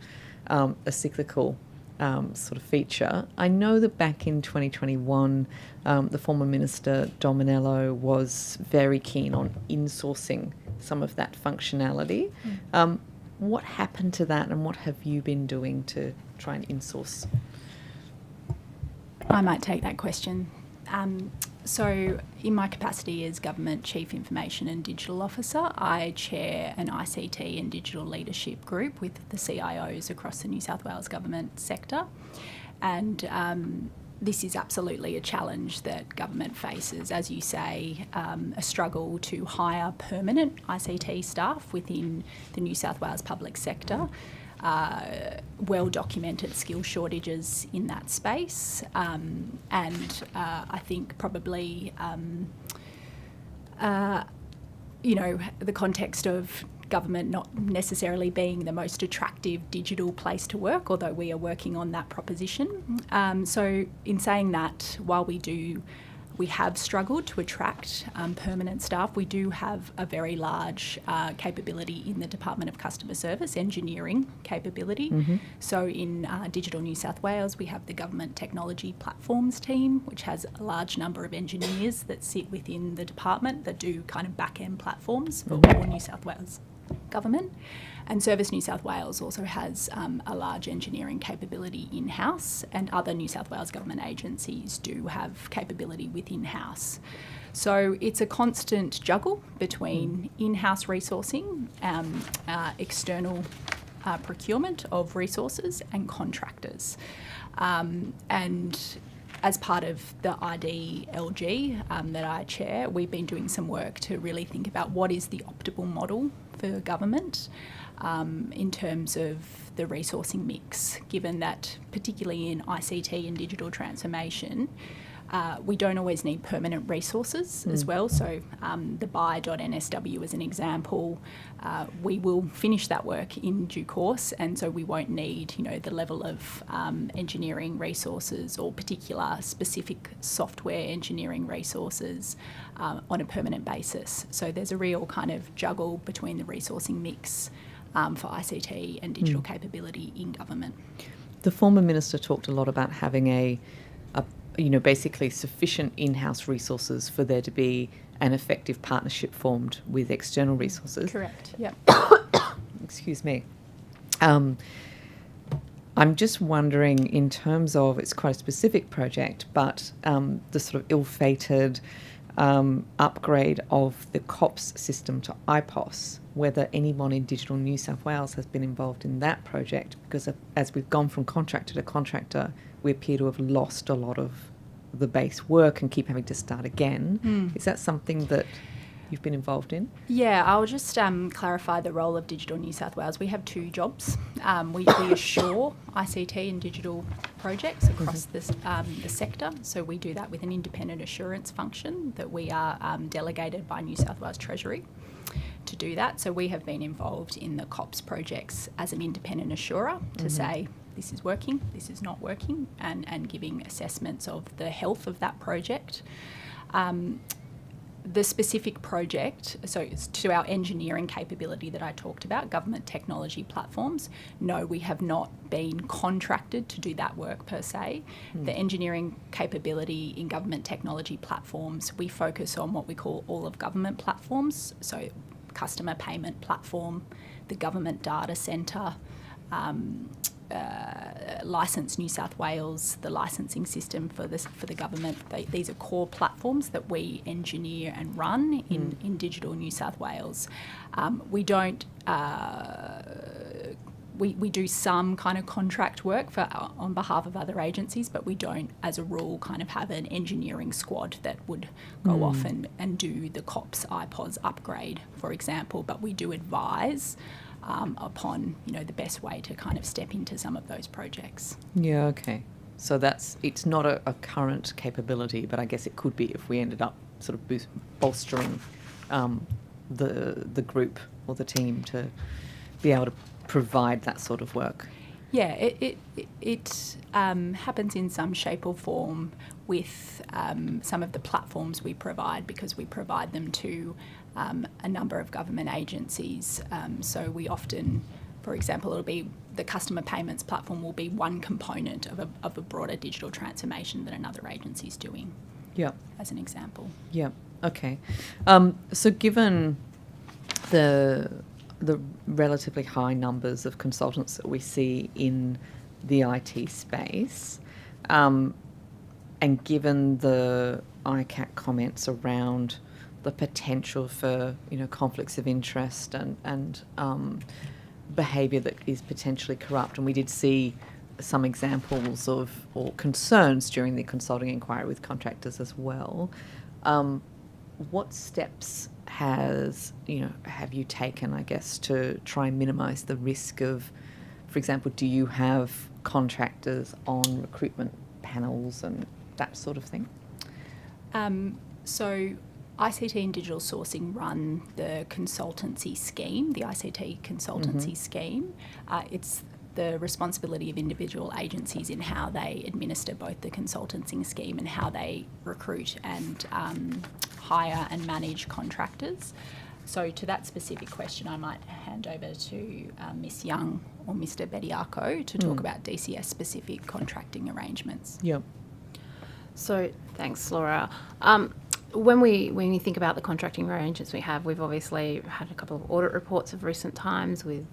cyclical sort of feature. I know that back in 2021, the former Minister Dominello was very keen on insourcing some of that functionality. What happened to that, and what have you been doing to try and insource? I might take that question. So in my capacity as Government Chief Information and Digital Officer, I chair an ICT and digital leadership group with the CIOs across the New South Wales government sector. And this is absolutely a challenge that government faces. As you say, a struggle to hire permanent ICT staff within the New South Wales public sector. Well-documented skill shortages in that space, and I think probably, the context of government not necessarily being the most attractive digital place to work, although we are working on that proposition. So in saying that, while we have struggled to attract permanent staff, we do have a very large capability in the Department of Customer Service, engineering capability. So in Digital New South Wales, we have the Government Technology Platforms team, which has a large number of engineers that sit within the department that do kind of back-end platforms for all New South Wales government. And Service New South Wales also has a large engineering capability in-house, and other New South Wales government agencies do have capability within-house. So it's a constant juggle between in-house resourcing, external procurement of resources, and contractors. And as part of the IDLG that I chair, we've been doing some work to really think about what is the optimal model for government in terms of the resourcing mix, given that particularly in ICT and digital transformation, we don't always need permanent resources as well. So the buy.nsw as an example, we will finish that work in due course, and so we won't need, the level of engineering resources or particular specific software engineering resources on a permanent basis. So there's a real kind of juggle between the resourcing mix for ICT and digital capability in government. The former minister talked a lot about having basically sufficient in-house resources for there to be an effective partnership formed with external resources. Correct, yep. Excuse me. I'm just wondering, in terms of, it's quite a specific project, but the sort of ill-fated upgrade of the COPS system to IPOS, whether anyone in Digital New South Wales has been involved in that project, because as we've gone from contractor to contractor, we appear to have lost a lot of the base work and keep having to start again. Is that something that you've been involved in? Yeah, I'll just clarify the role of Digital New South Wales. We have two jobs. We assure ICT and digital projects across the sector. So we do that with an independent assurance function that we are delegated by New South Wales Treasury to do that. So we have been involved in the COPS projects as an independent assurer to say, this is working, this is not working, and giving assessments of the health of that project. The specific project, so it's to our engineering capability that I talked about, government technology platforms, no, we have not been contracted to do that work per se. The engineering capability in government technology platforms, we focus on what we call all of government platforms, so customer payment platform, the government data centre, Licence New South Wales, the licensing system for the government. These are core platforms that we engineer and run in Digital New South Wales. We don't. We do some kind of contract work on behalf of other agencies, but we don't, as a rule, kind of have an engineering squad that would go off and do the COPS IPOS upgrade, for example. But we do advise upon, the best way to kind of step into some of those projects. Yeah, okay. So it's not a current capability, but I guess it could be if we ended up sort of bolstering the group or the team to be able to provide that sort of work. Yeah, it happens in some shape or form with some of the platforms we provide, because we provide them to a number of government agencies. So we often, for example, it'll be the customer payments platform will be one component of a broader digital transformation that another agency is doing. Yeah. As an example. Yeah. Okay. So given the relatively high numbers of consultants that we see in the IT space, and given the ICAC comments around the potential for conflicts of interest and behaviour that is potentially corrupt, and we did see some examples of or concerns during the consulting inquiry with contractors as well. What steps have you taken, I guess, to try and minimise the risk of, for example, do you have contractors on recruitment panels and that sort of thing? So ICT and digital sourcing run the consultancy scheme, the ICT consultancy scheme. It's the responsibility of individual agencies in how they administer both the consultancy scheme and how they recruit and hire and manage contractors. So to that specific question, I might hand over to Ms Young or Mr Bediako to talk about DCS-specific contracting arrangements. Yep. So thanks, Laura. When we think about the contracting arrangements we have, we've obviously had a couple of audit reports of recent times with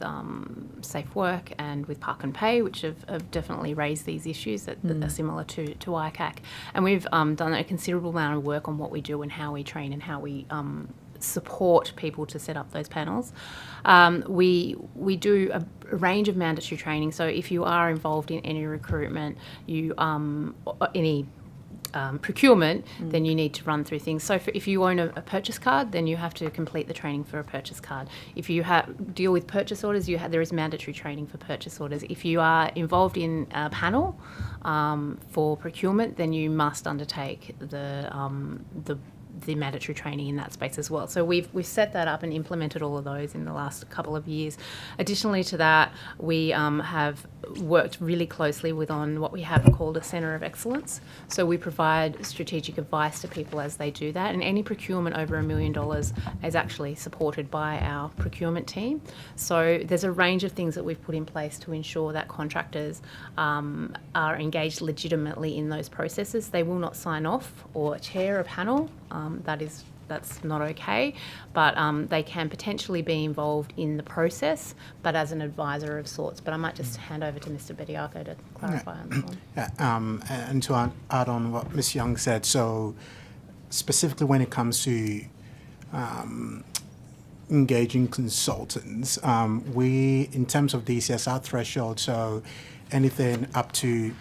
Safe Work and with Park and Pay, which have definitely raised these issues that are similar to ICAC. And we've done a considerable amount of work on what we do and how we train and how we support people to set up those panels. We do a range of mandatory training. So if you are involved in any recruitment, any procurement, then you need to run through things. So if you own a purchase card, then you have to complete the training for a purchase card. If you deal with purchase orders, there is mandatory training for purchase orders. If you are involved in a panel for procurement, then you must undertake the mandatory training in that space as well. So we've set that up and implemented all of those in the last couple of years. Additionally to that, we have worked really closely on what we have called a Centre of Excellence. So we provide strategic advice to people as they do that, and any procurement over $1 million is actually supported by our procurement team. So there's a range of things that we've put in place to ensure that contractors are engaged legitimately in those processes. They will not sign off or chair a panel. That's not okay, but they can potentially be involved in the process, but as an advisor of sorts. But I might just hand over to Mr Bediako to clarify on this one. Yeah, and to add on what Ms Young said, so specifically when it comes to engaging consultants, we, in terms of DCS, our threshold, so anything up to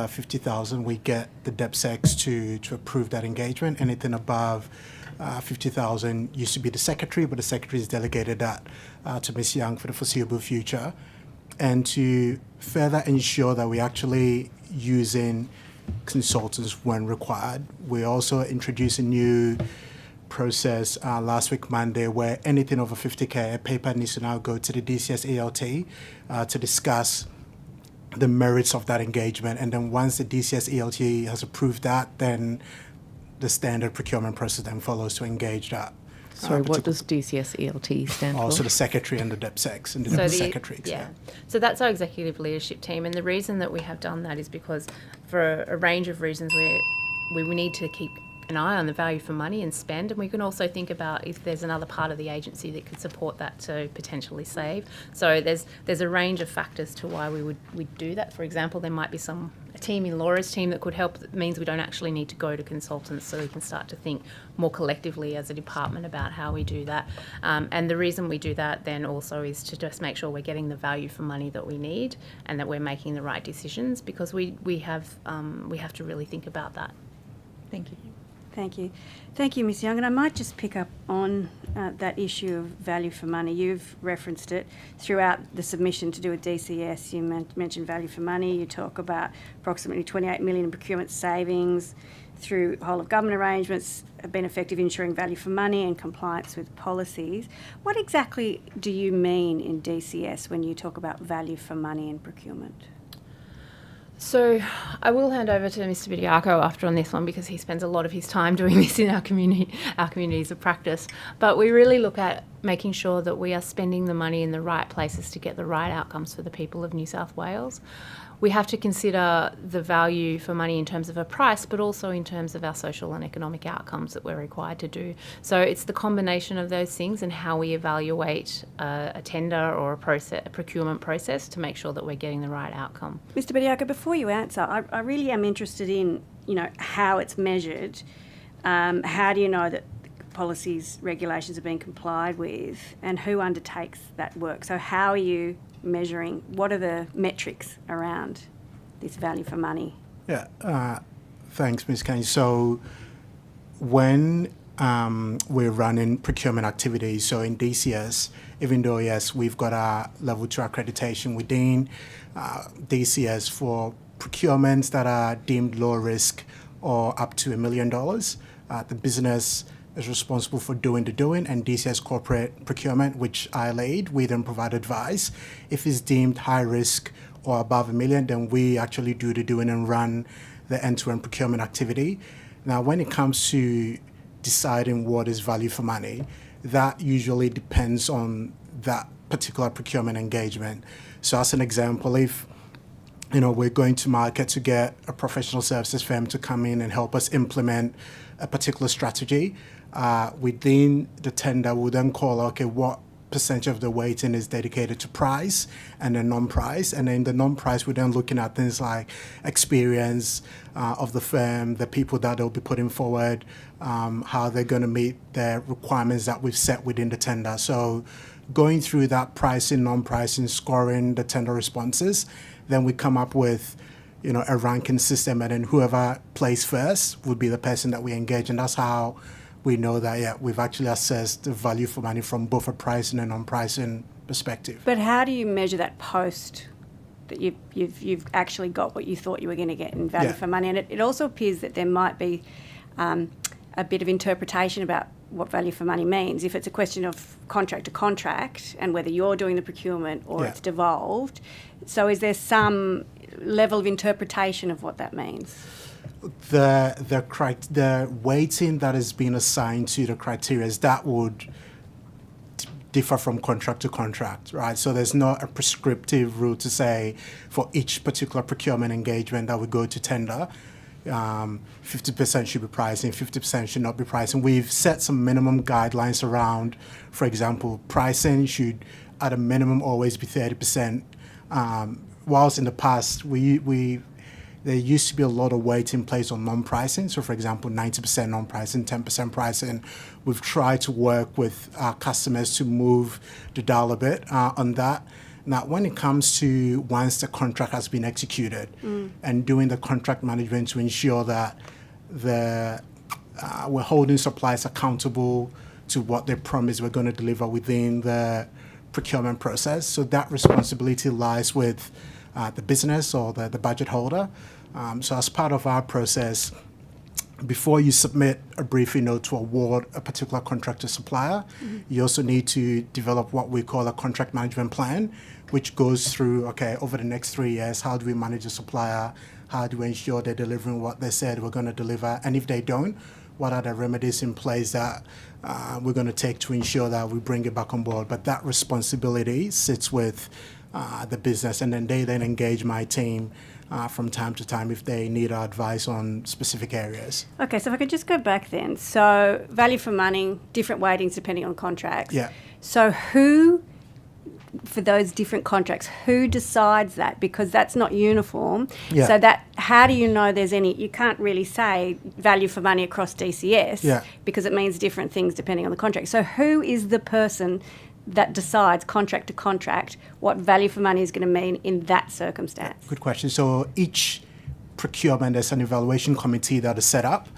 50,000, we get the DepSecs to approve that engagement. Anything above 50,000 used to be the secretary, but the secretary has delegated that to Ms Young for the foreseeable future. And to further ensure that we're actually using consultants when required, we also introduced a new process last week Monday where anything over 50k, a paper needs to now go to the DCS ELT to discuss the merits of that engagement, and then once the DCS ELT has approved that, then the standard procurement process then follows to engage that. Sorry, what does DCS ELT stand for? Also the secretary and the DepSecs and the deputy secretaries. Yeah. So that's our executive leadership team, and the reason that we have done that is because for a range of reasons we need to keep an eye on the value for money and spend, and we can also think about if there's another part of the agency that could support that to potentially save. So there's a range of factors to why we'd do that. For example, there might be a team in Laura's team that could help. That means we don't actually need to go to consultants, so we can start to think more collectively as a department about how we do that. And the reason we do that then also is to just make sure we're getting the value for money that we need and that we're making the right decisions, because we have to really think about that. Thank you. Thank you. Thank you, Ms Young. And I might just pick up on that issue of value for money. You've referenced it throughout the submission to do with DCS. You mentioned value for money. You talk about approximately 28 million in procurement savings, through whole of government arrangements have been effective in ensuring value for money and compliance with policies. What exactly do you mean in DCS when you talk about value for money in procurement? So I will hand over to Mr. Bediaco after on this one because he spends a lot of his time doing this in our communities of practice. But we really look at making sure that we are spending the money in the right places to get the right outcomes for the people of New South Wales. We have to consider the value for money in terms of a price, but also in terms of our social and economic outcomes that we're required to do. So it's the combination of those things and how we evaluate a tender or a procurement process to make sure that we're getting the right outcome. Mr. Bediaco, before you answer, I really am interested in, how it's measured. How do you know that policies, regulations are being complied with, and who undertakes that work? So how are you measuring? What are the metrics around this value for money? Yeah, thanks, Ms. Kane. So when we're running procurement activities, so in DCS, even though, yes, we've got our level 2 accreditation within DCS for procurements that are deemed low risk or up to $1 million, the business is responsible for doing the doing, and DCS corporate procurement, which I lead, we then provide advice. If it's deemed high risk or above $1 million, then we actually do the doing and run the end-to-end procurement activity. Now, when it comes to deciding what is value for money, that usually depends on that particular procurement engagement. So as an example, if we're going to market to get a professional services firm to come in and help us implement a particular strategy, within the tender, we'll then call, what percentage of the weighting is dedicated to price and then non-price. And then the non-price, we're then looking at things like experience of the firm, the people that they'll be putting forward, how they're going to meet the requirements that we've set within the tender. So going through that pricing, non-pricing, scoring the tender responses, then we come up with a ranking system, and then whoever plays first would be the person that we engage. And that's how we know that, we've actually assessed the value for money from both a pricing and non-pricing perspective. But how do you measure that post that you've actually got what you thought you were going to get in value for money? And it also appears that there might be a bit of interpretation about what value for money means. If it's a question of contract to contract and whether you're doing the procurement or it's devolved. So is there some level of interpretation of what that means? The weighting that is being assigned to the criteria, that would differ from contract to contract, right? So there's not a prescriptive rule to say for each particular procurement engagement that we go to tender, 50% should be pricing, 50% should not be pricing. We've set some minimum guidelines around, for example, pricing should at a minimum always be 30%. Whilst in the past, there used to be a lot of weight in place on non-pricing. So, for example, 90% non-pricing, 10% pricing. We've tried to work with our customers to move the dial a bit on that. Now, when it comes to once the contract has been executed and doing the contract management to ensure that we're holding suppliers accountable to what they promise we're going to deliver within the procurement process. So that responsibility lies with the business or the budget holder. So as part of our process, before you submit a briefing note to award a particular contract to supplier, you also need to develop what we call a contract management plan, which goes through, over the next 3 years, how do we manage the supplier? How do we ensure they're delivering what they said we're going to deliver? And if they don't, what are the remedies in place that we're going to take to ensure that we bring it back on board? But that responsibility sits with the business, and then they then engage my team from time to time if they need our advice on specific areas. Okay, so if I could just go back then. So value for money, different weightings depending on contracts. Yeah. So who, for those different contracts, who decides that? Because that's not uniform. Yeah. So that, how do you know there's any, you can't really say value for money across DCS because it means different things depending on the contract. So who is the person that decides contract to contract what value for money is going to mean in that circumstance? Good question. So each procurement, there's an evaluation committee that is set up.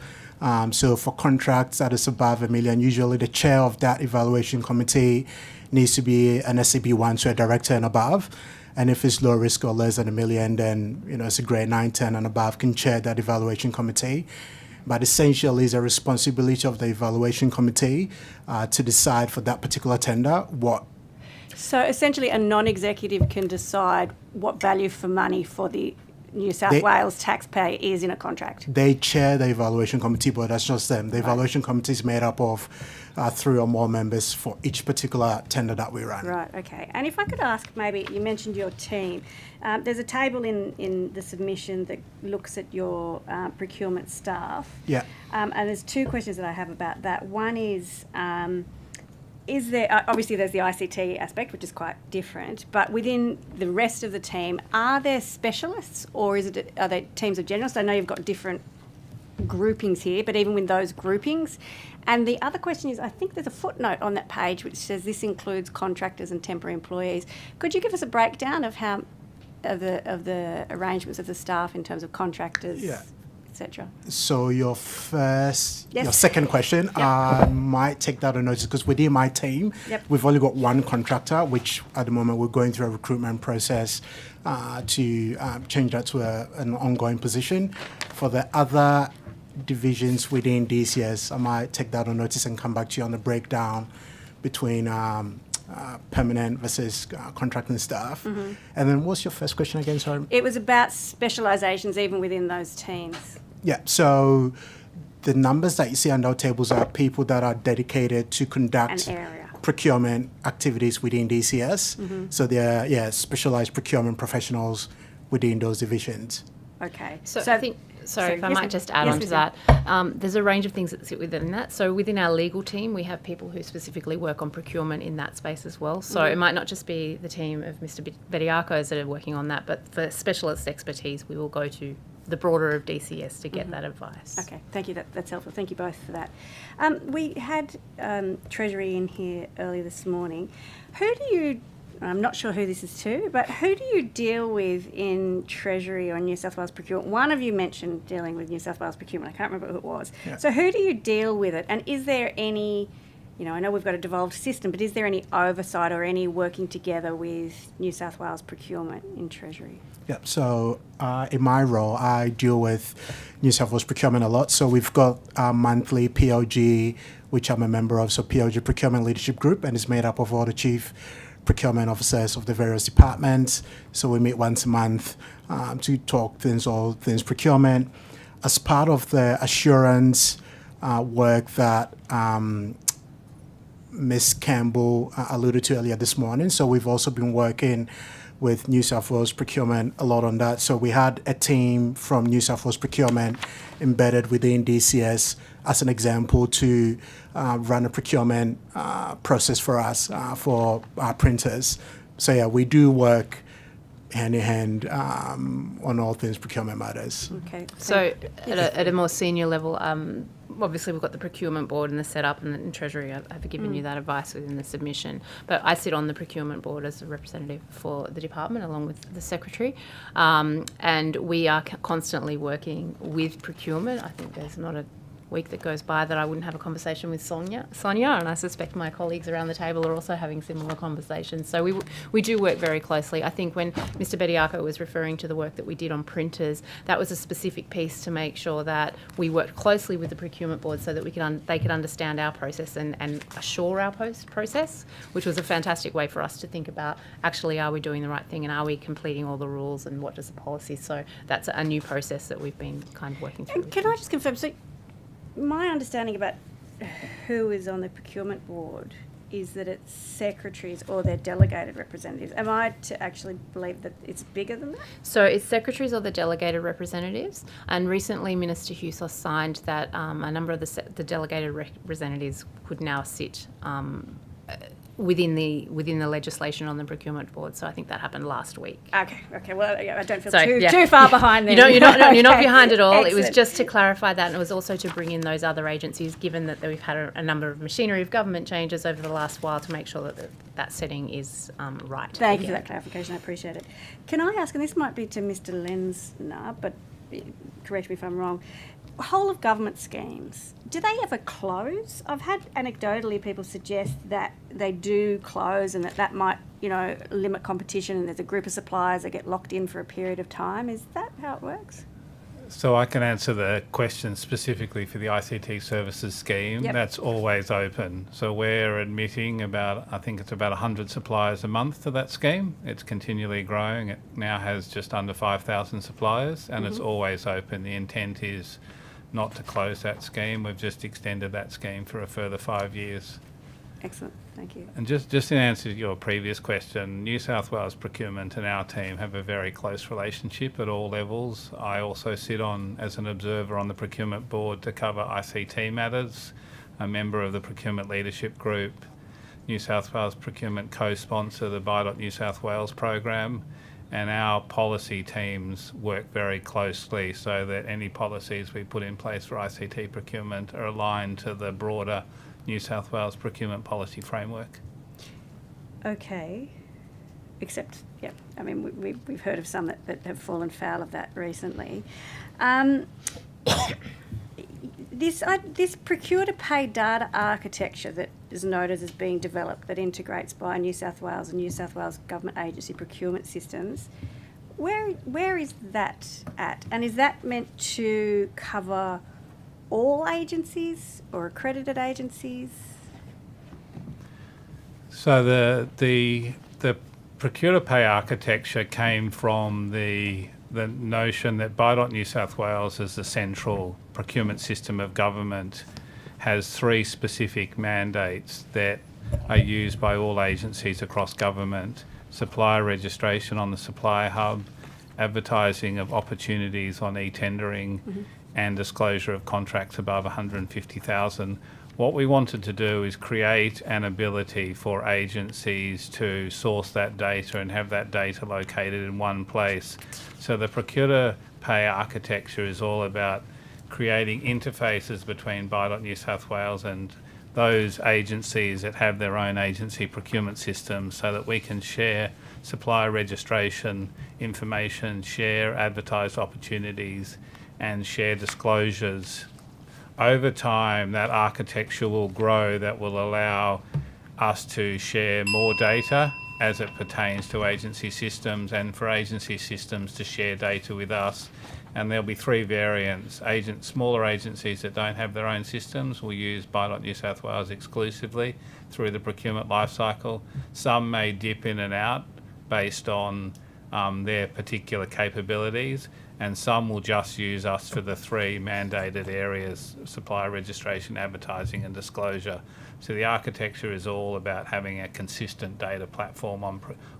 So for contracts that is above $1 million, usually the chair of that evaluation committee needs to be an SAB1, so a director and above. And if it's low risk or less than $1 million, then it's a grade 9, 10 and above can chair that evaluation committee. But essentially, it's a responsibility of the evaluation committee to decide for that particular tender what. So essentially, a non-executive can decide what value for money for the New South Wales taxpayer is in a contract. They chair the evaluation committee, but that's just them. The evaluation committee is made up of 3 or more members for each particular tender that we run. Right, okay. And if I could ask, maybe, you mentioned your team. There's a table in the submission that looks at your procurement staff. Yeah. And there's 2 questions that I have about that. One is there, obviously there's the ICT aspect, which is quite different, but within the rest of the team, are there specialists or are they teams of generalists? I know you've got different groupings here, but even with those groupings. And the other question is, I think there's a footnote on that page which says this includes contractors and temporary employees. Could you give us a breakdown of how of the arrangements of the staff in terms of contractors? Yeah. Etc. So your second question, Yep. I might take that on notice because within my team, we've only got 1 contractor, which at the moment we're going through a recruitment process to change that to an ongoing position. For the other divisions within DCS, I might take that on notice and come back to you on the breakdown between permanent versus contracting staff. Mm-hmm. And then what's your first question again, sorry? It was about specialisations even within those teams. Yeah, so the numbers that you see on our tables are people that are dedicated to conduct An area. procurement activities within DCS. Mm-hmm. So they're specialised procurement professionals within those divisions. Okay. So I think, sorry, if I yes, might just add yes, on to Ms. that, there's a range of things that sit within that. So within our legal team, we have people who specifically work on procurement in that space as well. So it might not just be the team of Mr. Bediakos that are working on that, but for specialist expertise, we will go to the broader of DCS to get that advice. Okay, thank you. That's helpful. Thank you both for that. We had Treasury in here early this morning. Who do you, I'm not sure who this is to, but who do you deal with in Treasury or New South Wales Procurement? One of you mentioned dealing with New South Wales Procurement. I can't remember who it was. Yeah. So who do you deal with it? And is there any, I know we've got a devolved system, but is there any oversight or any working together with New South Wales Procurement in Treasury? Yeah, so in my role, I deal with New South Wales Procurement a lot. So we've got our monthly POG, which I'm a member of, so POG Procurement Leadership Group, and it's made up of all the chief procurement officers of the various departments. So we meet once a month to talk all things procurement. As part of the assurance work that Ms. Campbell alluded to earlier this morning, so we've also been working with New South Wales Procurement a lot on that. So we had a team from New South Wales Procurement embedded within DCS as an example to run a procurement process for us for our printers. So yeah, we do work hand in hand on all things procurement matters. Okay. So at a more senior level, obviously we've got the procurement board and the setup, and in Treasury I've given you that advice within the submission. But I sit on the procurement board as a representative for the department along with the secretary, and we are constantly working with procurement. I think there's not a week that goes by that I wouldn't have a conversation with Sonia, and I suspect my colleagues around the table are also having similar conversations. So we do work very closely. I think when Mr. Bediako was referring to the work that we did on printers, that was a specific piece to make sure that we worked closely with the procurement board so that they could understand our process and assure our process, which was a fantastic way for us to think about actually are we doing the right thing and are we completing all the rules and what does the policy. So that's a new process that we've been kind of working through. And can I just confirm, so my understanding about who is on the procurement board is that it's secretaries or their delegated representatives. Am I to actually believe that it's bigger than that? So it's secretaries or the delegated representatives, and recently Minister Hughes signed that a number of the delegated representatives could now sit within the legislation on the procurement board. So I think that happened last week. Okay. Well, I don't feel So, too far behind then. You're not behind at all. Excellent. It was just to clarify that, and it was also to bring in those other agencies, given that we've had a number of machinery of government changes over the last while, to make sure that setting is right. Thank you for that clarification. I appreciate it. Can I ask, and this might be to Mr. Lenzner, but correct me if I'm wrong, whole of government schemes, do they ever close? I've had anecdotally people suggest that they do close and that might, limit competition, and there's a group of suppliers that get locked in for a period of time. Is that how it works? So I can answer the question specifically for the ICT services scheme. Yep. That's always open. So we're admitting I think it's about 100 suppliers a month to that scheme. It's continually growing. It now has just under 5,000 suppliers, and it's always open. The intent is not to close that scheme. We've just extended that scheme for a further 5 years. Excellent, thank you. And just in answer to your previous question, New South Wales Procurement and our team have a very close relationship at all levels. I also sit on as an observer on the procurement board to cover ICT matters, a member of the procurement leadership group. New South Wales Procurement co-sponsor the Buy New South Wales program, and our policy teams work very closely so that any policies we put in place for ICT procurement are aligned to the broader New South Wales procurement policy framework. Okay, except, yeah, I mean, we've heard of some that have fallen foul of that recently. This procure-to-pay data architecture that is noted as being developed that integrates by New South Wales and New South Wales government agency procurement systems, where is that at? And is that meant to cover all agencies or accredited agencies? So the procure-to-pay architecture came from the notion that Buy New South Wales as the central procurement system of government has 3 specific mandates that are used by all agencies across government: supplier registration on the Supply Hub, advertising of opportunities on e-tendering, and disclosure of contracts above 150,000. What we wanted to do is create an ability for agencies to source that data and have that data located in one place. So the procure-to-pay architecture is all about creating interfaces between Buy New South Wales and those agencies that have their own agency procurement systems, so that we can share supplier registration information, share advertised opportunities, and share disclosures. Over time, that architecture will grow, that will allow us to share more data as it pertains to agency systems, and for agency systems to share data with us. And there'll be 3 variants. Smaller agencies that don't have their own systems will use Buy New South Wales exclusively through the procurement lifecycle. Some may dip in and out based on their particular capabilities, and some will just use us for the 3 mandated areas: supplier registration, advertising and disclosure. So the architecture is all about having a consistent data platform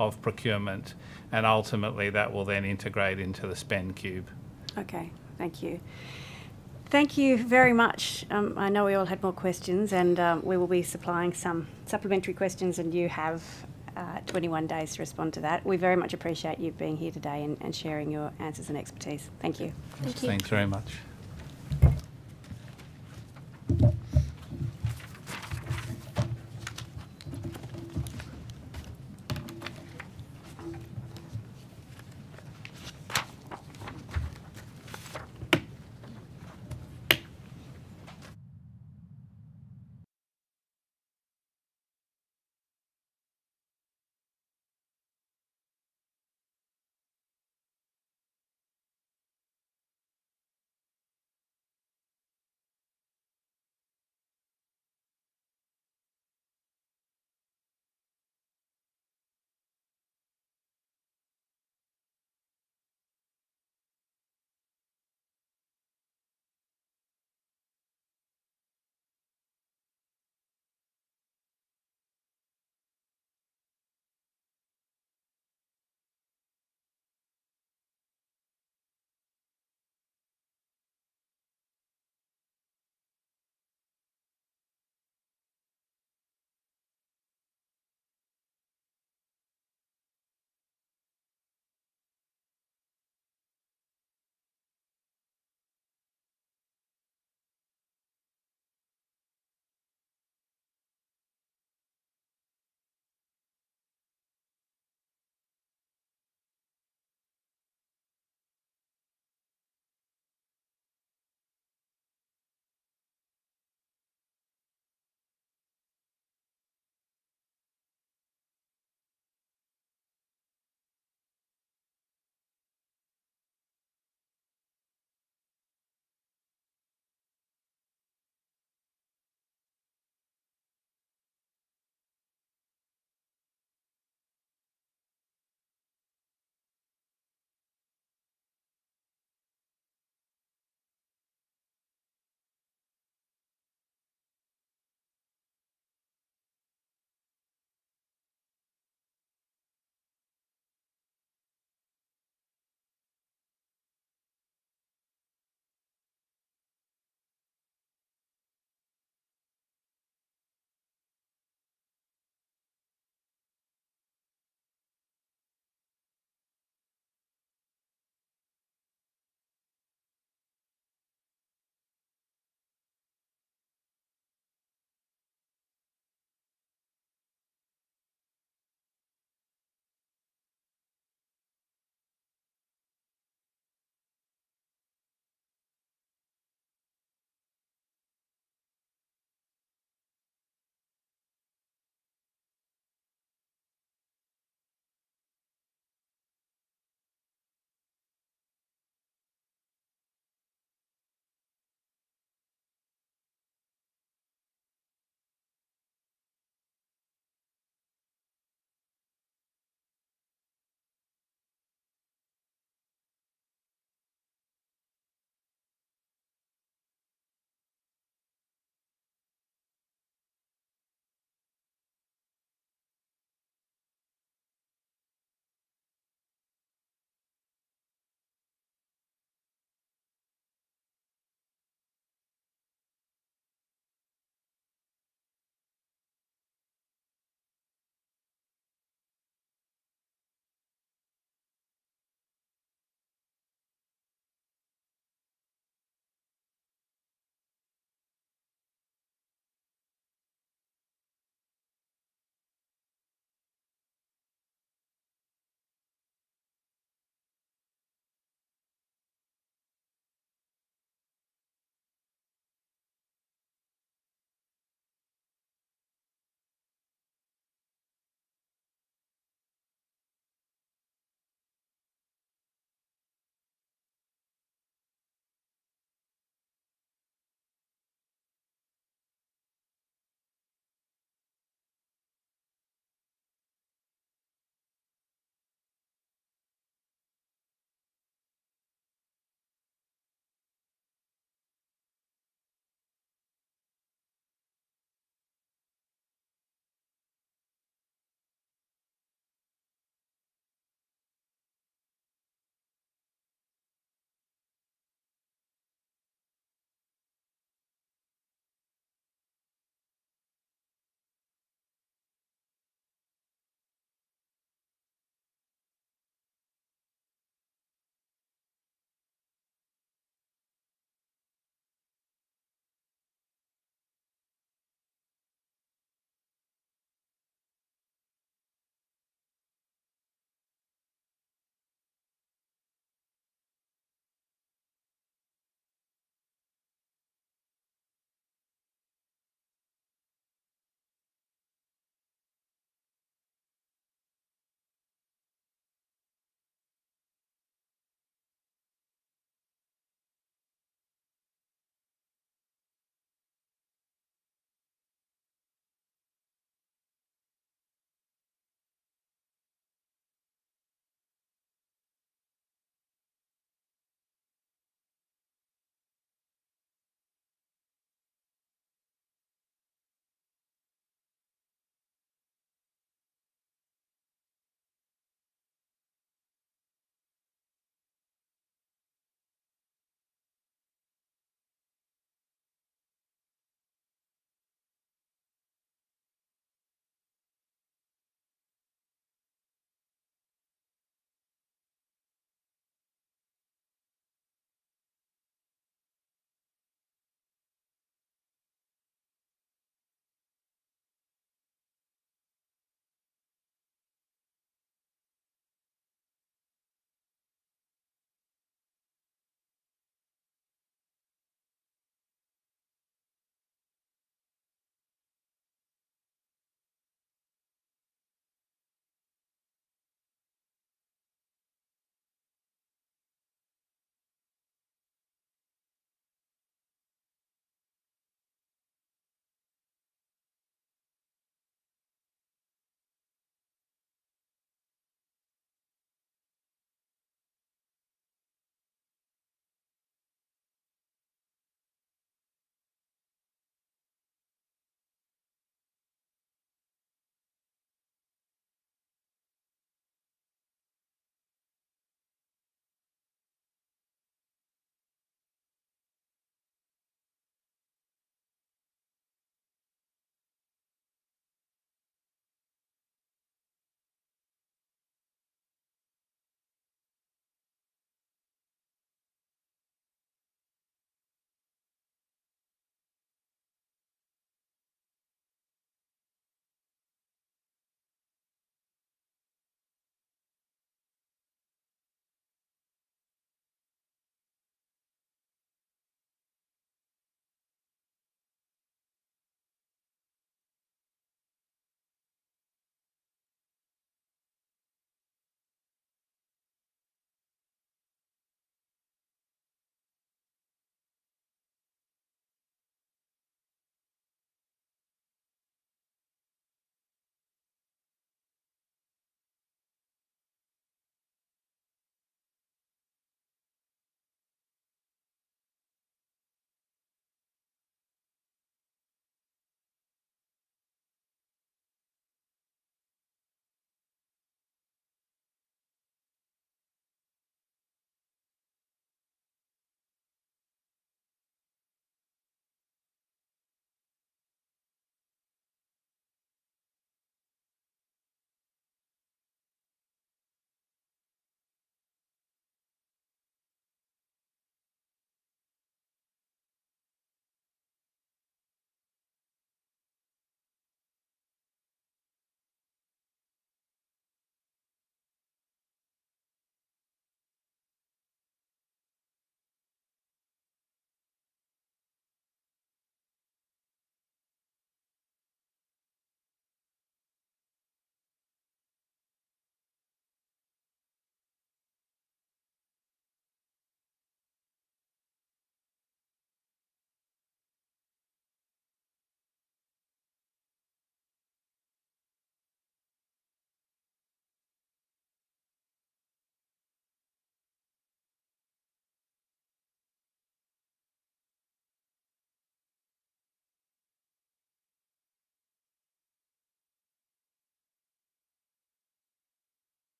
of procurement, and ultimately that will then integrate into the spend cube. Okay, thank you. Thank you very much. I know we all had more questions, and we will be supplying some supplementary questions, and you have 21 days to respond to that. We very much appreciate you being here today and sharing your answers and expertise. Thank you. Thank you. Thanks very much.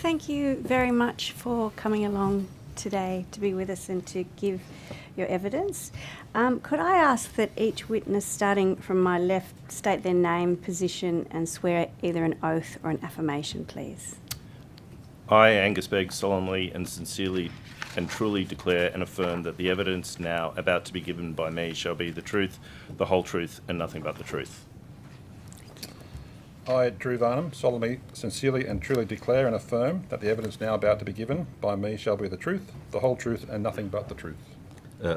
Thank you very much for coming along today to be with us and to give your evidence. Could I ask that each witness, starting from my left, state their name, position and swear either an oath or an affirmation, please? I, Angus Begg, solemnly and sincerely and truly declare and affirm that the evidence now about to be given by me shall be the truth, the whole truth, and nothing but the truth. I, Drew Varnum, solemnly, sincerely and truly declare and affirm that the evidence now about to be given by me shall be the truth, the whole truth, and nothing but the truth.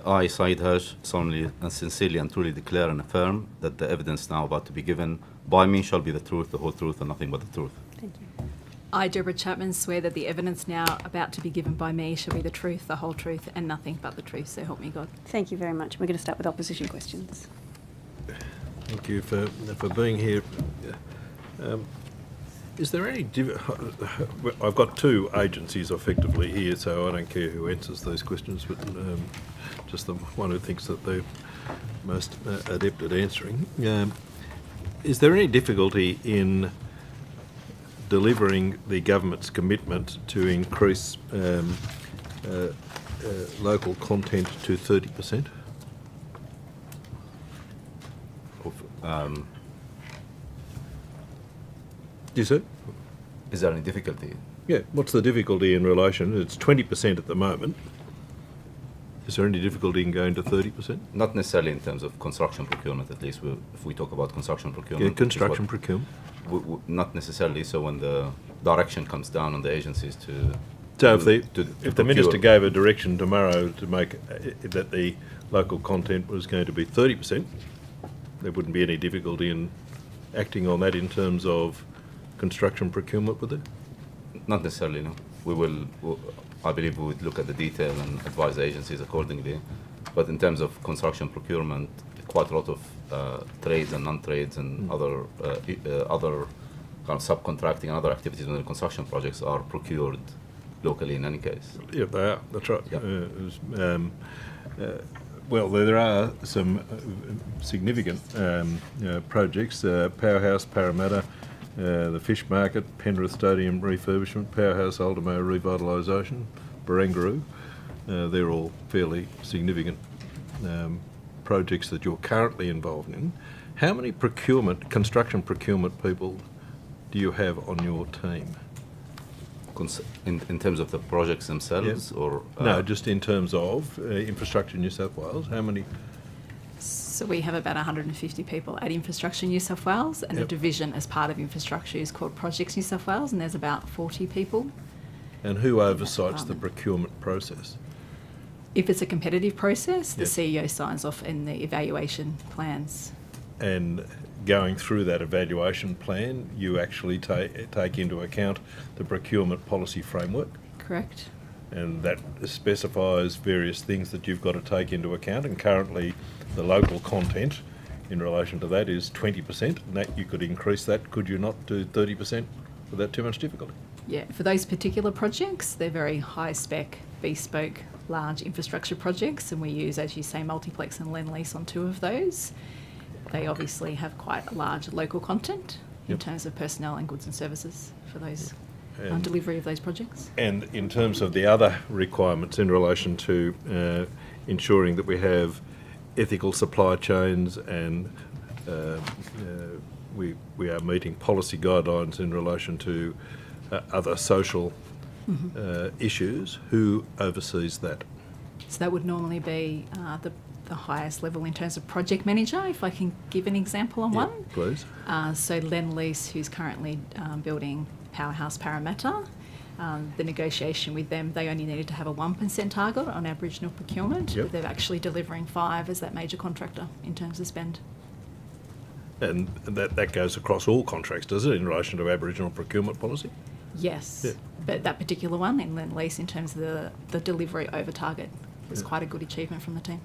I, Saeed Haj, solemnly and sincerely and truly declare and affirm that the evidence now about to be given by me shall be the truth, the whole truth, and nothing but the truth. Thank you. I, Deborah Chapman, swear that the evidence now about to be given by me shall be the truth, the whole truth, and nothing but the truth. So help me God. Thank you very much. We're going to start with opposition questions. Thank you for being here. Is there any... I've got two agencies effectively here, so I don't care who answers those questions, but just the one who thinks that they're most adept at answering. Is there any difficulty in delivering the government's commitment to increase local content to 30%? Is it? Is there any difficulty? Yeah, what's the difficulty in relation? It's 20% at the moment. Is there any difficulty in going to 30%? Not necessarily in terms of construction procurement, at least if we talk about construction procurement. Yeah, construction procurement. Not necessarily, so when the direction comes down on the agencies to... So if the procure. Minister gave a direction tomorrow to make that the local content was going to be 30%, there wouldn't be any difficulty in acting on that in terms of construction procurement, would there? Not necessarily, no. I believe we would look at the detail and advise the agencies accordingly. But in terms of construction procurement, quite a lot of trades and non-trades and other kind of subcontracting and other activities within construction projects are procured locally in any case. Yeah, they are. That's right. Yep. Well, there are some significant projects, Powerhouse, Parramatta, the Fish Market, Penrith Stadium refurbishment, Powerhouse Ultimo revitalisation, Barangaroo. They're all fairly significant projects that you're currently involved in. How many construction procurement people do you have on your team? In terms of the projects themselves, Yeah. or no, just in terms of Infrastructure New South Wales. How many? So we have about 150 people at Infrastructure New South Wales, and a Yep. division as part of Infrastructure is called Projects New South Wales, and there's about 40 people. And who oversights the procurement process? If it's a competitive process, the Yep. CEO signs off in the evaluation plans. And going through that evaluation plan, you actually take into account the procurement policy framework, Correct. and that specifies various things that you've got to take into account. And currently, the local content in relation to that is 20%, and that you could increase that, could you not, to 30% without too much difficulty? Yeah, for those particular projects, they're very high spec, bespoke, large infrastructure projects, and we use, as you say, multiplex and Lend-Lease on two of those. They obviously have quite a large local content in Yep. terms of personnel and goods and services for those And- delivery of those projects. And in terms of the other requirements in relation to ensuring that we have ethical supply chains and we are meeting policy guidelines in relation to other social issues, who oversees that? So that would normally be the highest level in terms of project manager, if I can give an example on one. Please. So Lend-Lease, who's currently building Powerhouse Parramatta, the negotiation with them, they only needed to have a 1% target on Aboriginal procurement, Yep. but they're actually delivering 5% as that major contractor in terms of spend. And that goes across all contracts, does it, in relation to Aboriginal procurement policy? Yes, Yeah. but that particular one in Lend-Lease, in terms of the delivery over target, was quite a good achievement from the team.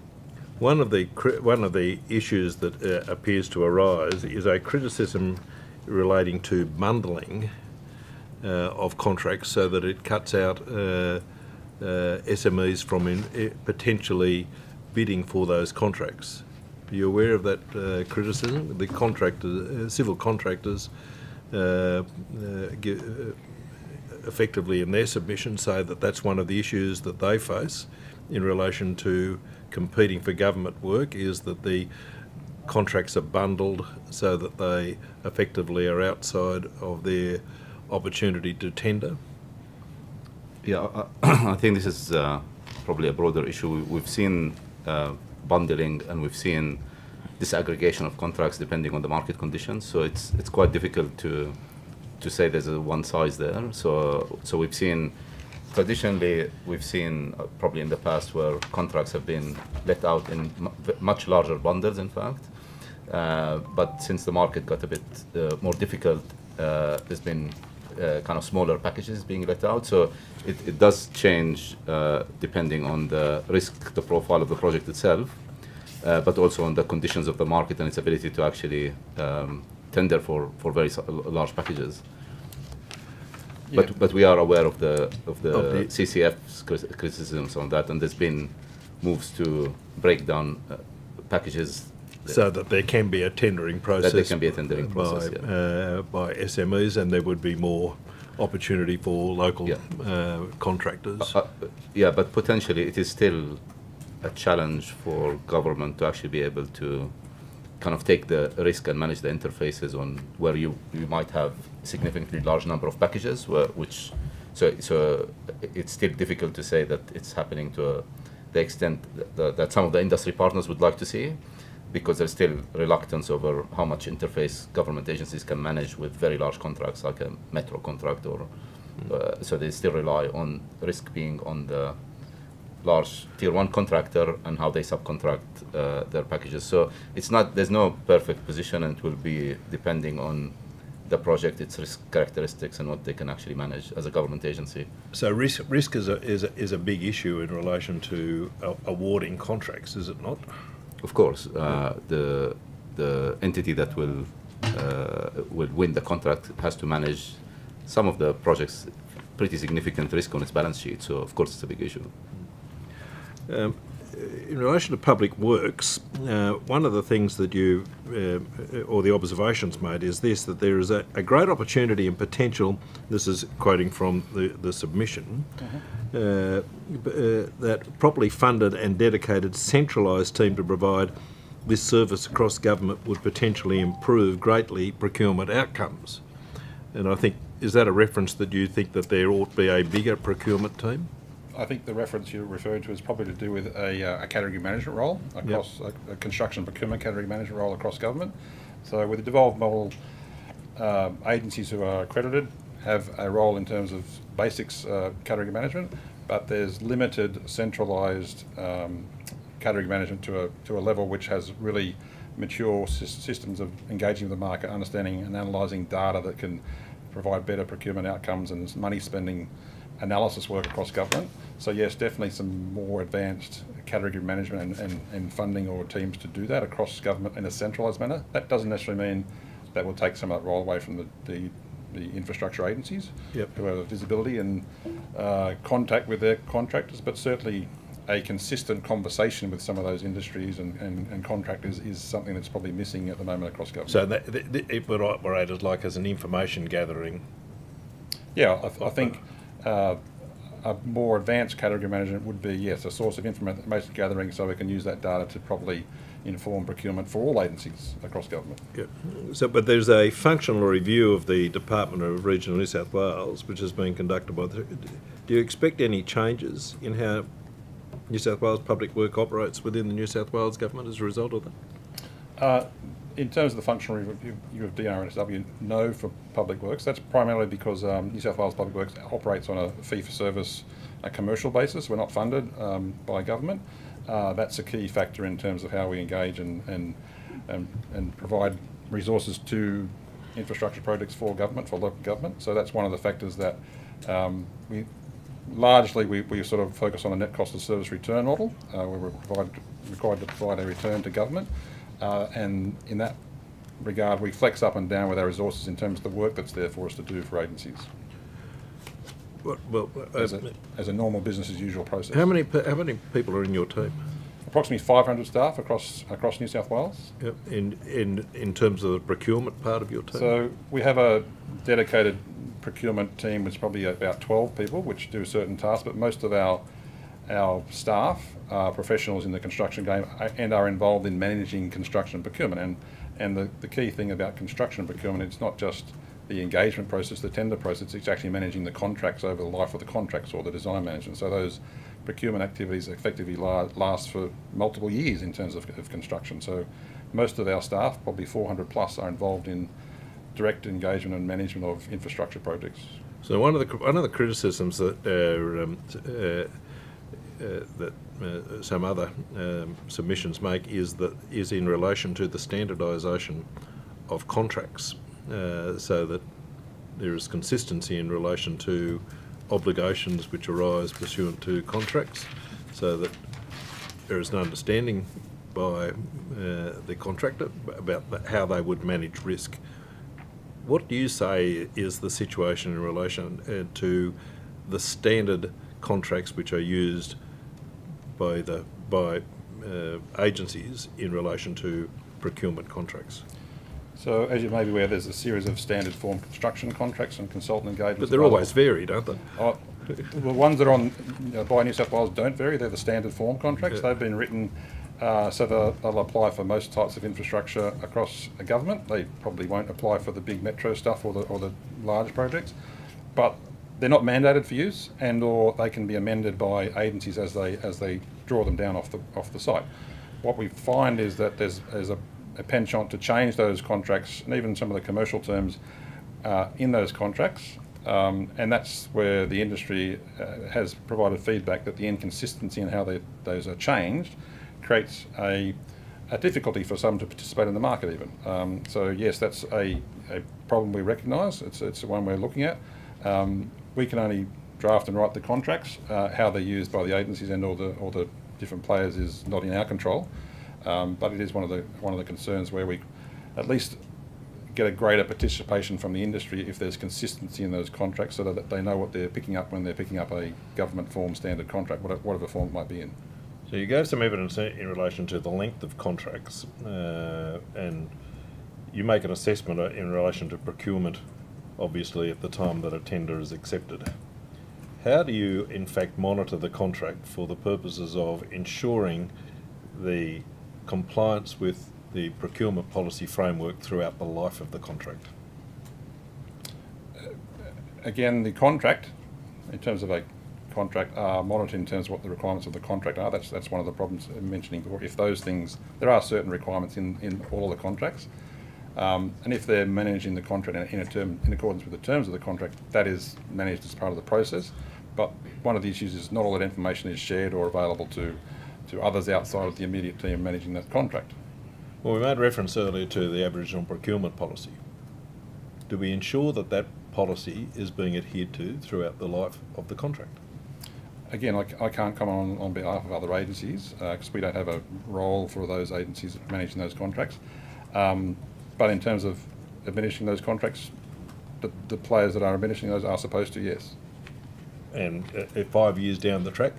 One of the issues that appears to arise is a criticism relating to bundling of contracts, so that it cuts out SMEs from potentially bidding for those contracts. Are you aware of that criticism? The contractors, civil contractors, effectively in their submission say that that's one of the issues that they face in relation to competing for government work, is that the contracts are bundled so that they effectively are outside of their opportunity to tender? Yeah, I think this is probably a broader issue. We've seen bundling, and we've seen disaggregation of contracts depending on the market conditions. So it's quite difficult to say there's a one size there. So we've seen traditionally, probably in the past, where contracts have been let out in much larger bundles, in fact. But since the market got a bit more difficult, there's been kind of smaller packages being let out. So it does change depending on the risk, the profile of the project itself, but also on the conditions of the market and its ability to actually tender for very large packages. Yeah. But we are aware of the CCF's criticisms on that, and there's been moves to break down packages so that there can be a tendering process. That there can be a tendering process, by SMEs, and there would be more opportunity for local contractors. Yeah, but potentially it is still a challenge for government to actually be able to kind of take the risk and manage the interfaces on where you might have significantly large number of packages, so it's still difficult to say that it's happening to the extent that some of the industry partners would like to see, because there's still reluctance over how much interface government agencies can manage with very large contracts like a metro contract, or so they still rely on risk being on the large tier 1 contractor and how they subcontract their packages. So there's no perfect position, and it will be depending on the project, its risk characteristics, and what they can actually manage as a government agency. So risk is a big issue in relation to awarding contracts, is it not? Of course, the entity that will win the contract has to manage some of the projects pretty significant risk on its balance sheet. So of course it's a big issue. In relation to public works, one of the things that you, or the observations made, is this, that there is a great opportunity and potential, this is quoting from the submission, that properly funded and dedicated centralised team to provide this service across government would potentially improve greatly procurement outcomes. And I think, is that a reference that you think that there ought to be a bigger procurement team? I think the reference you're referring to is probably to do with a category management role across a construction procurement category management role across government. So with the devolved model, agencies who are accredited have a role in terms of basics category management, but there's limited centralised category management to a level which has really mature systems of engaging with the market, understanding and analysing data that can provide better procurement outcomes and money spending analysis work across government. So yes, definitely some more advanced category management and funding or teams to do that across government in a centralised manner. That doesn't necessarily mean that will take some of that role away from the infrastructure agencies who have visibility and contact with their contractors, but certainly a consistent conversation with some of those industries and contractors is something that's probably missing at the moment across government. So it would operate as like as an information gathering? Yeah, I think a more advanced category management would be, yes, a source of information gathering so we can use that data to properly inform procurement for all agencies across government. Yeah. So, but there's a functional review of the Department of Regional New South Wales which has been conducted by do you expect any changes in how New South Wales Public Work operates within the New South Wales government as a result of that? In terms of the functional review of DRNSW, no for public works. That's primarily because New South Wales Public Works operates on a fee-for-service, a commercial basis. We're not funded by government. That's a key factor in terms of how we engage and provide resources to infrastructure projects for government, for local government. So that's one of the factors that we sort of focus on a net cost of service return model, where we're required to provide a return to government. And in that regard, we flex up and down with our resources in terms of the work that's there for us to do for agencies. Well, as a normal business as usual process. How many people are in your team? Approximately 500 staff across New South Wales. Yep. In terms of the procurement part of your team? So we have a dedicated procurement team was probably about 12 people, which do certain tasks, but most of our staff are professionals in the construction game and are involved in managing construction procurement. And the key thing about construction procurement, it's not just the engagement process, the tender process, it's actually managing the contracts over the life of the contracts or the design management. So those procurement activities effectively last for multiple years in terms of construction. So most of our staff, probably 400 plus, are involved in direct engagement and management of infrastructure projects. So one of the criticisms that some other submissions make is in relation to the standardisation of contracts, so that there is consistency in relation to obligations which arise pursuant to contracts, so that there is an understanding by the contractor about how they would manage risk. What do you say is the situation in relation to the standard contracts which are used by agencies in relation to procurement contracts? So, as you may be aware, there's a series of standard form construction contracts and consultant engagements. But they're always varied, aren't they? The ones that are on by New South Wales don't vary. They're the standard form contracts. They've been written so they'll apply for most types of infrastructure across a government. They probably won't apply for the big metro stuff or the large projects, but they're not mandated for use, or they can be amended by agencies as they draw them down off the site. What we find is that there's a penchant to change those contracts and even some of the commercial terms in those contracts, and that's where the industry has provided feedback that the inconsistency in how those are changed creates a difficulty for some to participate in the market even. So yes, that's a problem we recognise. It's one we're looking at. We can only draft and write the contracts. How they're used by the agencies and all the different players is not in our control. But it is one of the concerns where we at least get a greater participation from the industry if there's consistency in those contracts, so that they know what they're picking up when they're picking up a government form standard contract, whatever form it might be in. So you gave some evidence in relation to the length of contracts, and you make an assessment in relation to procurement, obviously at the time that a tender is accepted. How do you in fact monitor the contract for the purposes of ensuring the compliance with the procurement policy framework throughout the life of the contract? Again, the contract, in terms of a contract, are monitored in terms of what the requirements of the contract are. That's one of the problems I'm mentioning before. If those things, there are certain requirements in all of the contracts, and if they're managing the contract in accordance with the terms of the contract, that is managed as part of the process. But one of the issues is not all that information is shared or available to others outside of the immediate team managing that contract. Well, we made reference earlier to the Aboriginal procurement policy. Do we ensure that policy is being adhered to throughout the life of the contract? Again, I can't comment on behalf of other agencies because we don't have a role for those agencies managing those contracts. But in terms of administering those contracts, the players that are administering those are supposed to, yes. And 5 years down the track?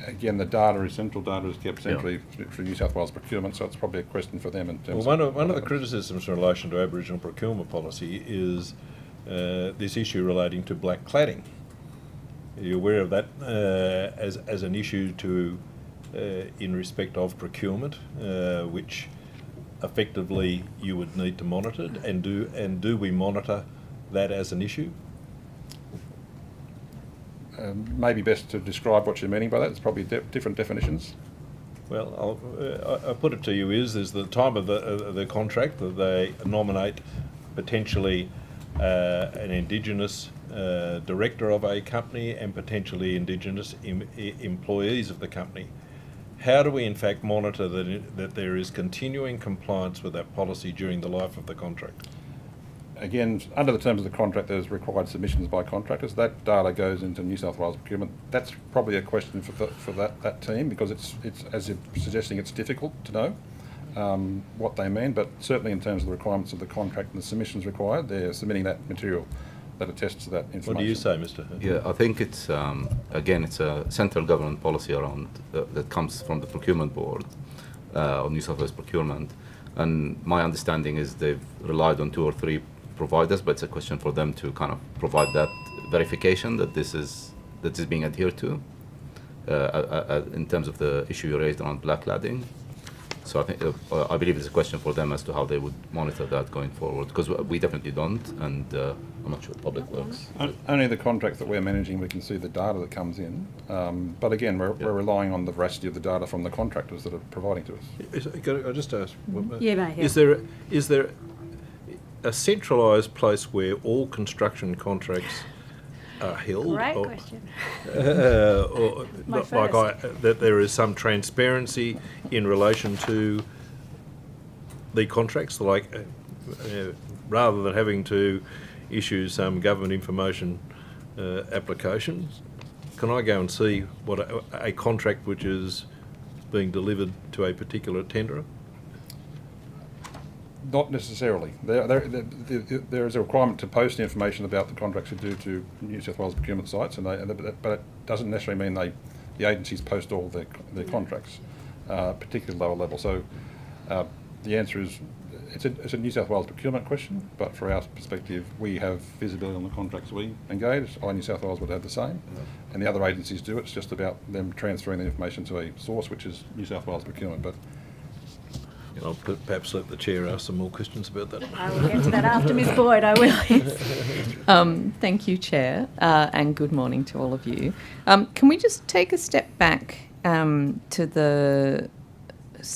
Again, the central data is kept centrally through New South Wales Procurement, so it's probably a question for them in terms of... One of the criticisms in relation to Aboriginal procurement policy is this issue relating to black cladding. Are you aware of that as an issue in respect of procurement, which effectively you would need to monitor, and do we monitor that as an issue? Maybe best to describe what you're meaning by that. It's probably different definitions. Well, I'll put it to you is the time of the contract that they nominate potentially an Indigenous director of a company and potentially Indigenous employees of the company. How do we in fact monitor that there is continuing compliance with that policy during the life of the contract? Again, under the terms of the contract, there's required submissions by contractors. That data goes into New South Wales Procurement. That's probably a question for that team, because it's as you're suggesting, it's difficult to know what they mean. But certainly in terms of the requirements of the contract and the submissions required, they're submitting that material that attests to that information. What do you say, Mr. Hearn? Yeah, I think it's again, it's a central government policy around that comes from the Procurement Board of New South Wales Procurement, and my understanding is they've relied on 2 or 3 provide us, but it's a question for them to kind of provide that verification that this is being adhered to in terms of the issue you raised around blackleading. So I think I believe it's a question for them as to how they would monitor that going forward, because we definitely don't, and I'm not sure Public Works. Only the contracts that we're managing, we can see the data that comes in. But again, we're relying on the veracity of the data from the contractors that are providing to us. Can I just ask? Yeah, mate, yeah. Is there a centralised place where all construction contracts are held? Great question. Or My that there is some transparency in relation to the contracts, like rather than having to issue some government information applications, can I go and see what a contract which is being delivered to a particular tenderer? Not necessarily. There is a requirement to post information about the contracts you do to New South Wales procurement sites, but it doesn't necessarily mean the agencies post all their contracts, particularly lower level. So the answer is it's a New South Wales procurement question, but for our perspective, we have visibility on the contracts we engage. New South Wales would have the same, and the other agencies do. It's just about them transferring the information to a source, which is New South Wales procurement. But I'll perhaps let the chair ask some more questions about that. I will get to that after Ms Boyd, I will, yes. Thank you, Chair, and good morning to all of you. Can we just take a step back to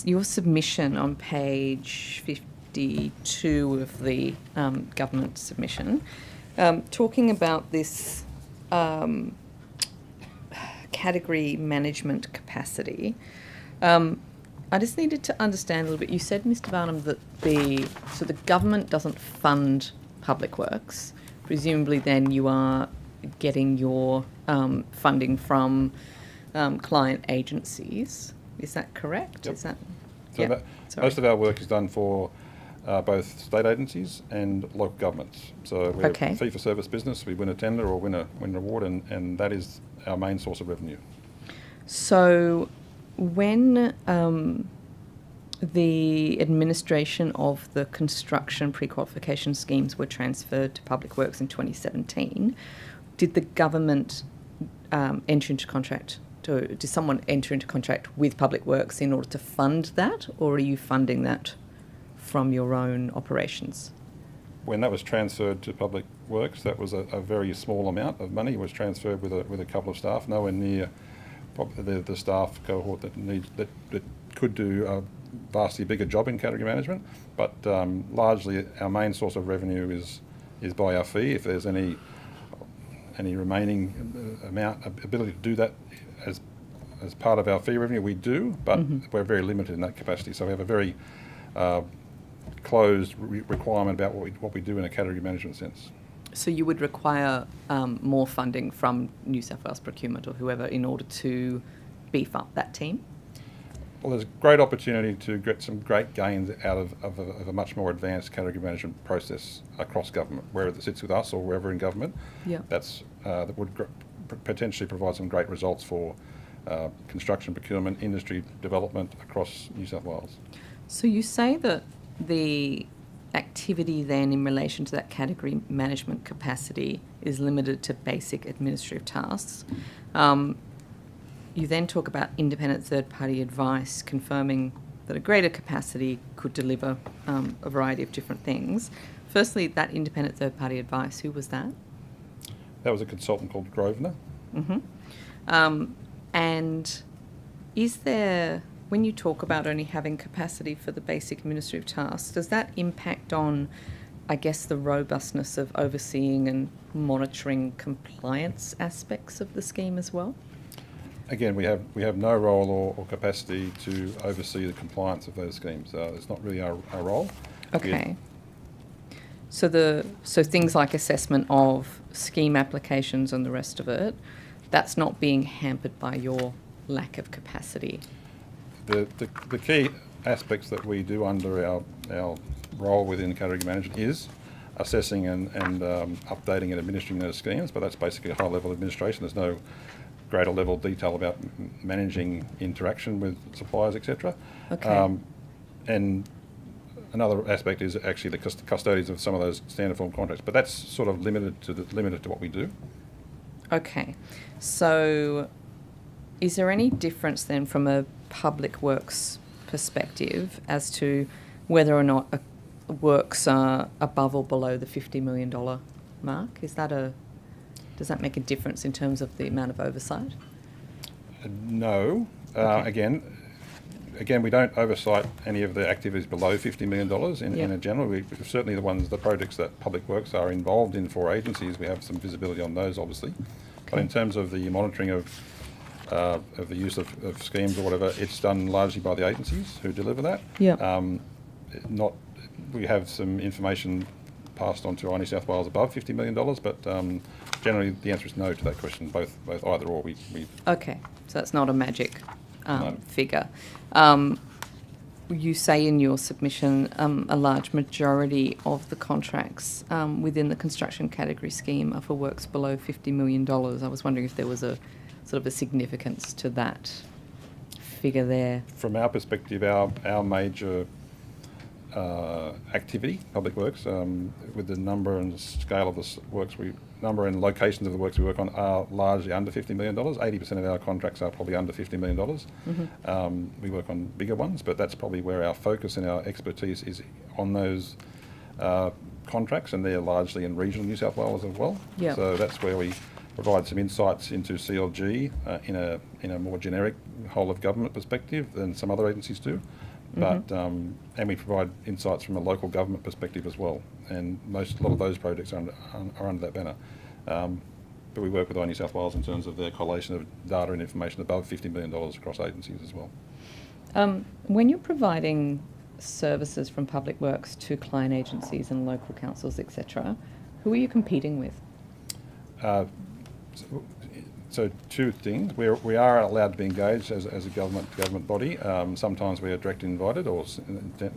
your submission on page 52 of the government submission, talking about this category management capacity. I just needed to understand a little bit. You said, Mr. Barnum, that the government doesn't fund public works. Presumably, then you are getting your funding from client agencies. Is that correct? Yep. Is that? So yeah. most of our work is done for both state agencies and local governments. So we're a fee-for-service business. We win a tender or win an award, and that is our main source of revenue. So when the administration of the construction pre-qualification schemes were transferred to Public Works in 2017, did the government enter into contract? Did someone enter into contract with Public Works in order to fund that, or are you funding that from your own operations? When that was transferred to Public Works, that was a very small amount of money. It was transferred with a couple of staff, nowhere near the staff cohort that could do a vastly bigger job in category management. But largely, our main source of revenue is by our fee. If there's any remaining ability to do that as part of our fee revenue, we do, but we're very limited in that capacity. So we have a very closed requirement about what we do in a category management sense. So you would require more funding from New South Wales Procurement or whoever in order to beef up that team? Well, there's great opportunity to get some great gains out of a much more advanced category management process across government, whether it sits with us or wherever in government. Yeah. That would potentially provide some great results for construction procurement, industry development across New South Wales. So you say that the activity then in relation to that category management capacity is limited to basic administrative tasks. You then talk about independent third-party advice confirming that a greater capacity could deliver a variety of different things. Firstly, that independent third-party advice, who was that? That was a consultant called Grosvenor. And is there, when you talk about only having capacity for the basic administrative tasks, does that impact on, I guess, the robustness of overseeing and monitoring compliance aspects of the scheme as well? Again, we have no role or capacity to oversee the compliance of those schemes. It's not really our role. Okay. So things like assessment of scheme applications and the rest of it, that's not being hampered by your lack of capacity. The key aspects that we do under our role within category management is assessing and updating and administering those schemes, but that's basically a high-level administration. There's no greater level of detail about managing interaction with suppliers, etc. Okay. And another aspect is actually the custodians of some of those standard form contracts, but that's sort of limited to what we do. Okay, so is there any difference then from a public works perspective as to whether or not works are above or below the $50 million mark? Does that make a difference in terms of the amount of oversight? No. Okay. Again, we don't oversight any of the activities below $50 million in a general. We certainly the projects that Public Works are involved in for agencies, we have some visibility on those, obviously. Okay. But in terms of the monitoring of the use of schemes or whatever, it's done largely by the agencies who deliver that. Yeah. We have some information passed on to New South Wales above $50 million, but generally the answer is no to that question, both either or. Okay, so that's not a magic No. figure. You say in your submission a large majority of the contracts within the construction category scheme are for works below $50 million. I was wondering if there was a sort of a significance to that figure there. From our perspective, our major activity, Public Works, with the number and scale of the number and locations of the works we work on are largely under $50 million. 80% of our contracts are probably under $50 million. Mm-hmm. We work on bigger ones, but that's probably where our focus and our expertise is on those contracts, and they're largely in regional New South Wales as well. Yep. So that's where we provide some insights into CLG in a more generic whole of government perspective than some other agencies do. But and we provide insights from a local government perspective as well, and a lot of those projects are under that banner. But we work with New South Wales in terms of their collation of data and information above $50 million across agencies as well. When you're providing services from Public Works to client agencies and local councils, etc., who are you competing with? So two things. We are allowed to be engaged as a government body. Sometimes we are direct invited or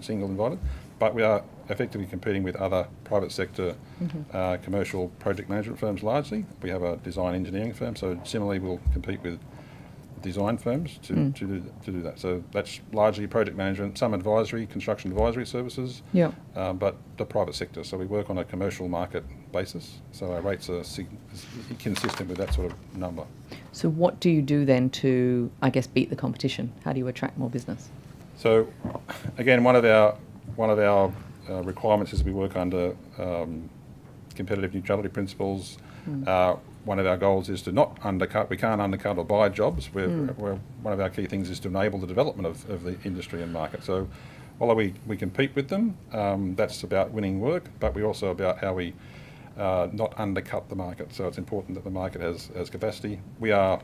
single invited, but we are effectively competing with other private sector commercial project management firms largely. We have a design engineering firm, so similarly we'll compete with design firms to do that. So that's largely project management, some advisory, construction advisory services, but the private sector. So we work on a commercial market basis, so our rates are consistent with that sort of number. So what do you do then to, I guess, beat the competition? How do you attract more business? So again, one of our requirements is we work under competitive neutrality principles. One of our goals is to not undercut. We can't undercut or buy jobs. One of our key things is to enable the development of the industry and market. So although we compete with them, that's about winning work, but we also about how we not undercut the market. So it's important that the market has capacity. We are,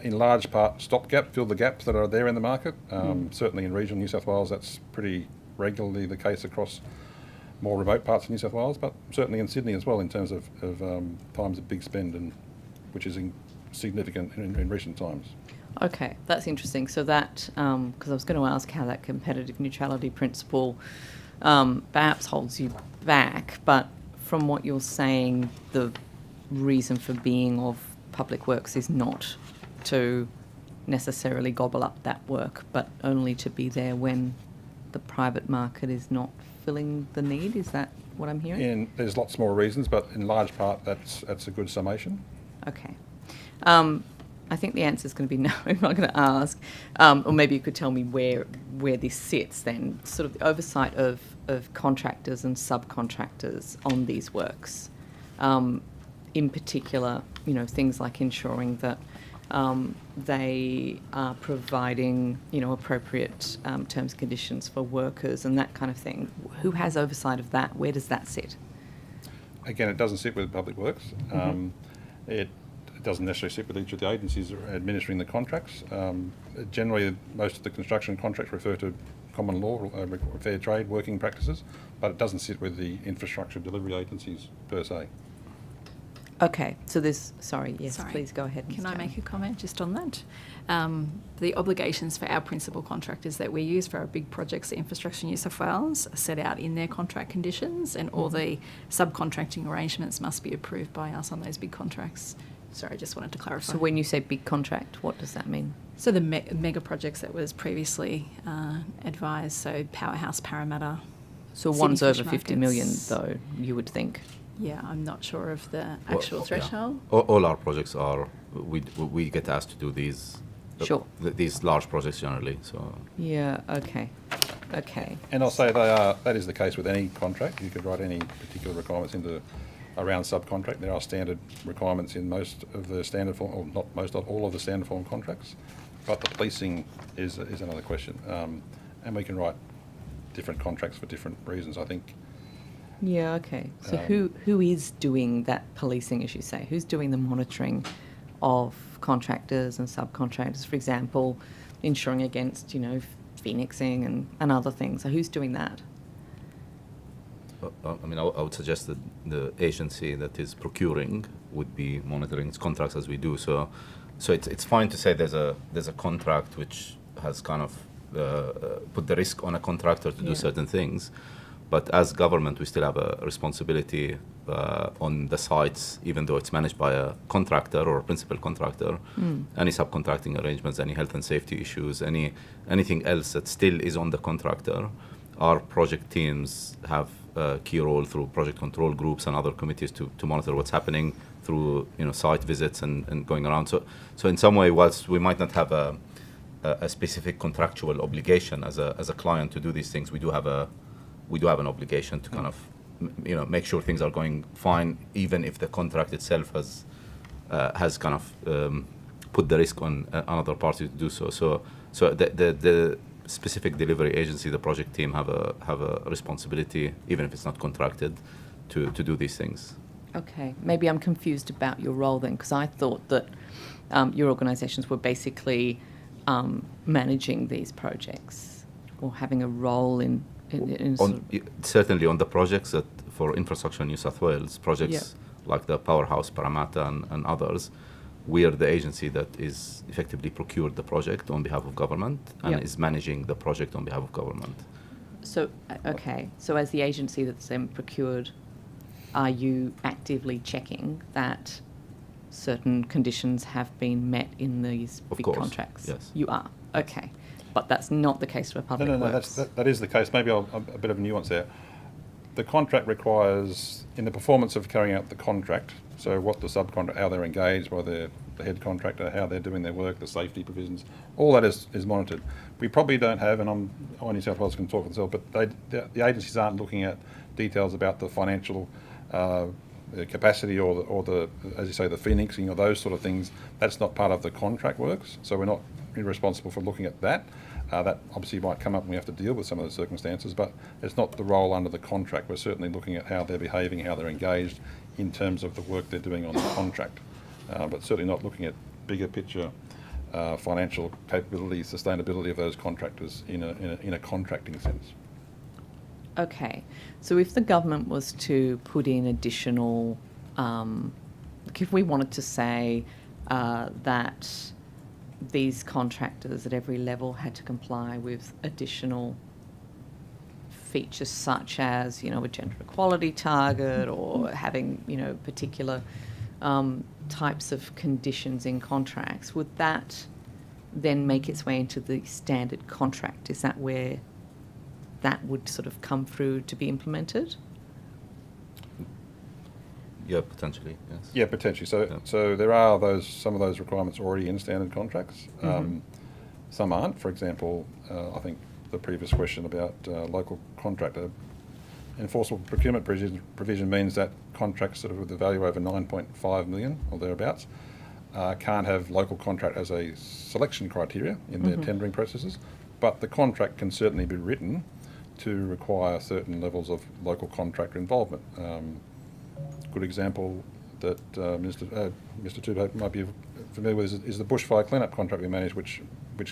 in large part, fill the gaps that are there in the market. Certainly in regional New South Wales, that's pretty regularly the case across more remote parts of New South Wales, but certainly in Sydney as well in terms of times of big spend, which is significant in recent times. Okay, that's interesting. So that, because I was going to ask how that competitive neutrality principle perhaps holds you back, but from what you're saying, the reason for being of Public Works is not to necessarily gobble up that work, but only to be there when the private market is not filling the need. Is that what I'm hearing? And there's lots more reasons, but in large part that's a good summation. Okay. I think the answer is going to be no. I'm not going to ask. Or maybe you could tell me where this sits then, sort of the oversight of contractors and subcontractors on these works. In particular, things like ensuring that they are providing, appropriate terms and conditions for workers and that kind of thing. Who has oversight of that? Where does that sit? Again, it doesn't sit with Public Works. It doesn't necessarily sit with each of the agencies administering the contracts. Generally, most of the construction contracts refer to common law, fair trade, working practices, but it doesn't sit with the infrastructure delivery agencies per se. Okay, so please go ahead. Can I make a comment just on that? The obligations for our principal contractors that we use for our big projects at Infrastructure New South Wales are set out in their contract conditions, and all the subcontracting arrangements must be approved by us on those big contracts. Sorry, I just wanted to clarify. So when you say big contract, what does that mean? So the mega projects that was previously advised, so Powerhouse, Parramatta. So City one's Fish over 50 million, Markets. though, you would think. Yeah, I'm not sure of the actual threshold. All our projects are, we get asked to do these. Sure. These large projects generally, so. Yeah, okay. Okay. And I'll say that is the case with any contract. You could write any particular requirements into around subcontract. There are standard requirements in most of the standard form, or not most of, all of the standard form contracts. But the policing is another question. And we can write different contracts for different reasons, I think. Yeah, okay. So who is doing that policing, as you say? Who's doing the monitoring of contractors and subcontractors, for example, ensuring against, phoenixing and other things? So who's doing that? I mean, I would suggest that the agency that is procuring would be monitoring its contracts as we do. So it's fine to say there's a contract which has kind of put the risk on a contractor to do certain things, but as government we still have a responsibility on the sites, even though it's managed by a contractor or a principal contractor. Any subcontracting arrangements, any health and safety issues, anything else that still is on the contractor, our project teams have a key role through project control groups and other committees to monitor what's happening through site visits and going around. So in some way, whilst we might not have a specific contractual obligation as a client to do these things, we do have an obligation to kind of make sure things are going fine, even if the contract itself has kind of put the risk on another party to do so. So the specific delivery agency, the project team, have a responsibility, even if it's not contracted, to do these things. Okay, maybe I'm confused about your role then, because I thought that your organisations were basically managing these projects or having a role in certainly on the projects that for infrastructure in New South Wales, projects like the Powerhouse, Parramatta and others, we are the agency that is effectively procured the project on behalf of government and is managing the project on behalf of government. So, okay, so as the agency that's then procured, are you actively checking that certain conditions have been met in these big contracts? Yes. You are? Okay. But that's not the case for public works. That is the case. Maybe a bit of nuance there. The contract requires, in the performance of carrying out the contract, so what the subcontract, how they're engaged by the head contractor, how they're doing their work, the safety provisions, all that is monitored. We probably don't have, and New South Wales can talk for themselves, but the agencies aren't looking at details about the financial capacity or the, as you say, the phoenixing or those sort of things. That's not part of the contract works, so we're not responsible for looking at that. That obviously might come up and we have to deal with some of the circumstances, but it's not the role under the contract. We're certainly looking at how they're behaving, how they're engaged in terms of the work they're doing on the contract, but certainly not looking at bigger picture financial capability, sustainability of those contractors in a contracting sense. Okay, so if the government was to put in additional, if we wanted to say that these contractors at every level had to comply with additional features such as, a gender equality target or having, particular types of conditions in contracts, would that then make its way into the standard contract? Is that where that would sort of come through to be implemented? Yeah, potentially, yes. Yeah, potentially. So there are some of those requirements already in standard contracts. Some aren't. For example, I think the previous question about local contractor enforceable procurement provision means that contracts that are with a value over 9.5 million or thereabouts can't have local contract as a selection criteria in their tendering processes, but the contract can certainly be written to require certain levels of local contractor involvement. Good example that Mr. Tubhope might be familiar with is the bushfire cleanup contract we managed, which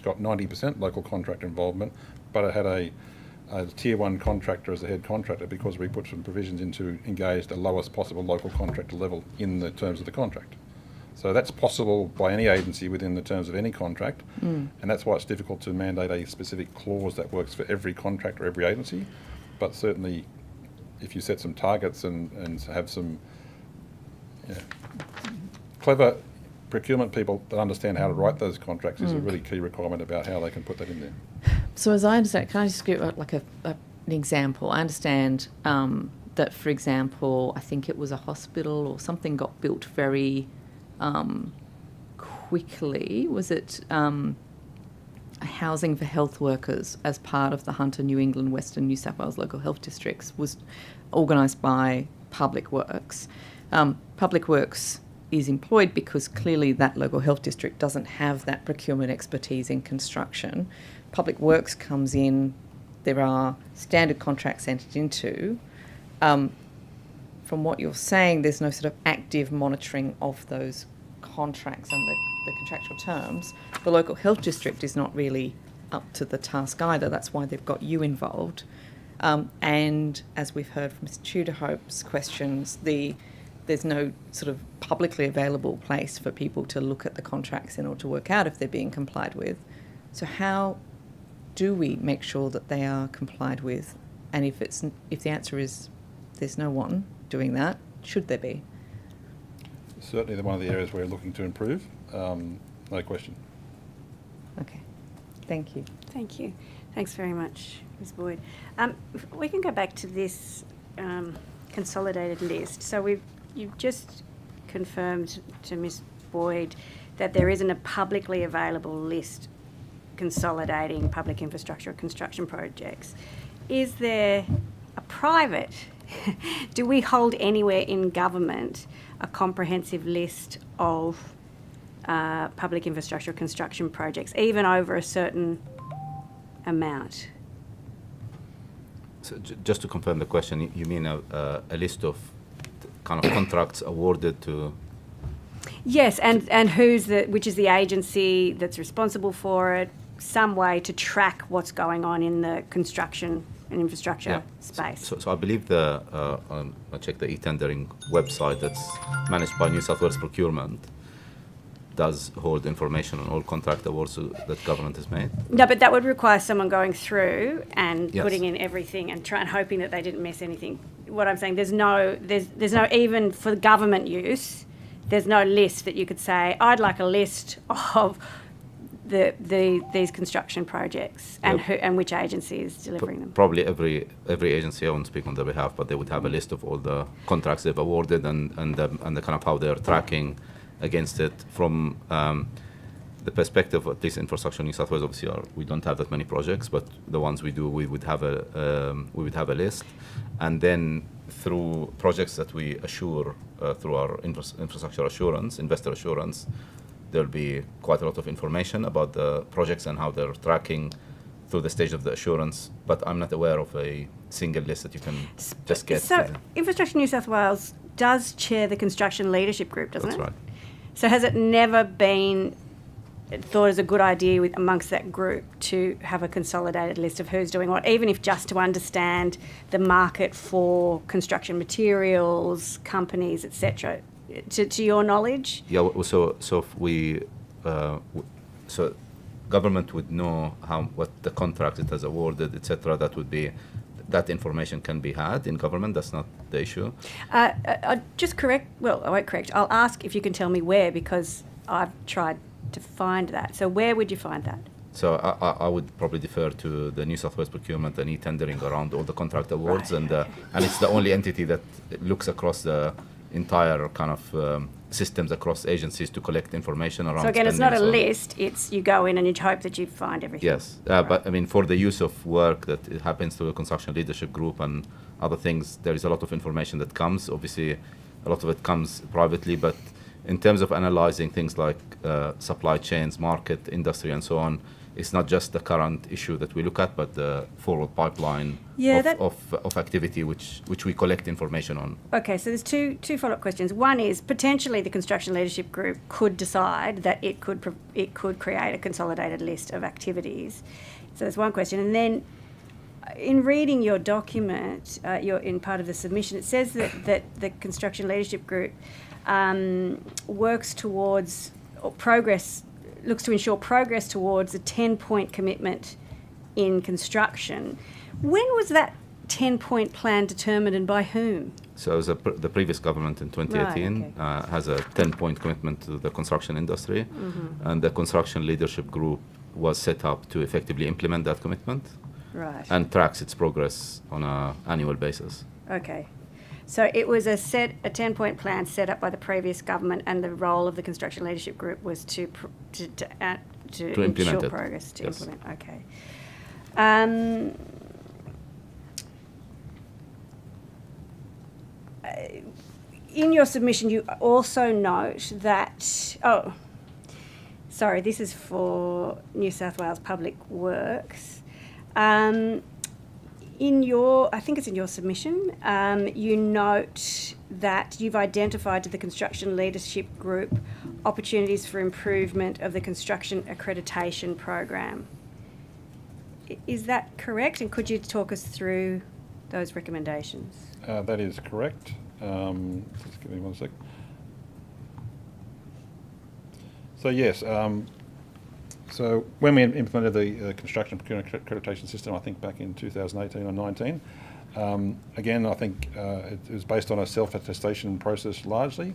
got 90% local contractor involvement, but it had a tier 1 contractor as the head contractor because we put some provisions in to engage the lowest possible local contractor level in the terms of the contract. So that's possible by any agency within the terms of any contract, and that's why it's difficult to mandate a specific clause that works for every contract or every agency. But certainly, if you set some targets and have some clever procurement people that understand how to write those contracts is a really key requirement about how they can put that in there. So as I understand, can I just give like an example? I understand that, for example, I think it was a hospital or something got built very quickly. Was it housing for health workers as part of the Hunter New England Western New South Wales local health districts was organised by Public Works. Public Works is employed because clearly that local health district doesn't have that procurement expertise in construction. Public Works comes in, there are standard contracts entered into. From what you're saying, there's no sort of active monitoring of those contracts and the contractual terms. The local health district is not really up to the task either. That's why they've got you involved. And as we've heard from Mr. Tudorhope's questions, there's no sort of publicly available place for people to look at the contracts in order to work out if they're being complied with. So how do we make sure that they are complied with? And if the answer is there's no one doing that, should there be? Certainly one of the areas we're looking to improve, no question. Okay, thank you. Thank you. Thanks very much, Ms. Boyd. We can go back to this consolidated list. So you've just confirmed to Ms. Boyd that there isn't a publicly available list consolidating public infrastructure construction projects. Is there a private, do we hold anywhere in government a comprehensive list of public infrastructure construction projects, even over a certain amount? So just to confirm the question, you mean a list of kind of contracts awarded to? Yes, and which is the agency that's responsible for it, some way to track what's going on in the construction and infrastructure space. So I believe I checked the e-tendering website that's managed by New South Wales Procurement does hold information on all contract awards that government has made. No, but that would require someone going through and putting in everything and hoping that they didn't miss anything. What I'm saying, there's no even for government use, there's no list that you could say, I'd like a list of these construction projects and which agency is delivering them. Probably every agency, I won't speak on their behalf, but they would have a list of all the contracts they've awarded and the kind of how they're tracking against it. From the perspective of this infrastructure in New South Wales, obviously we don't have that many projects, but the ones we do, we would have a list, and then through projects that we assure through our infrastructure assurance, investor assurance, there'll be quite a lot of information about the projects and how they're tracking through the stage of the assurance, but I'm not aware of a single list that you can just get. So Infrastructure New South Wales does chair the construction leadership group, doesn't it? That's right. So has it never been thought as a good idea amongst that group to have a consolidated list of who's doing what, even if just to understand the market for construction materials, companies, etc.? To your knowledge? Yeah. So if we, so government would know what the contract it has awarded, etc. That information can be had in government. That's not the issue. Just correct. Well, I won't correct. I'll ask if you can tell me where, because I've tried to find that. So where would you find that? So I would probably defer to the New South Wales Procurement and e-tendering around all the contract awards, and it's the only entity that looks across the entire kind of systems across agencies to collect information around. So again, it's not a list, it's you go in and you hope that you find everything. Yes, but I mean, for the use of work that it happens through a construction leadership group and other things, there is a lot of information that comes. Obviously, a lot of it comes privately, but in terms of analyzing things like supply chains, market, industry, and so on, it's not just the current issue that we look at, but the forward pipeline of activity which we collect information on. Okay, so there's two follow-up questions. One is potentially the construction leadership group could decide that it could create a consolidated list of activities. So that's one question. And then in reading your document, in part of the submission, it says that the construction leadership group works towards looks to ensure progress towards a 10-point commitment in construction. When was that 10-point plan determined and by whom? So the previous government in 2018 Right, has a 10-point commitment to the construction industry, Mm-hmm. and the construction leadership group was set up to effectively implement that commitment Right. and tracks its progress on an annual basis. Okay. So it was a 10-point plan set up by the previous government, and the role of the construction leadership group was to implement ensure it. progress, to Yes. implement. Okay. In your submission, you also note that, sorry, this is for New South Wales Public Works. I think it's in your submission, you note that you've identified to the construction leadership group opportunities for improvement of the construction accreditation program. Is that correct? And could you talk us through those recommendations? That is correct. Just give me 1 sec. So yes, so when we implemented the construction procurement accreditation system, I think back in 2018 or 19, again, I think it was based on a self-attestation process largely.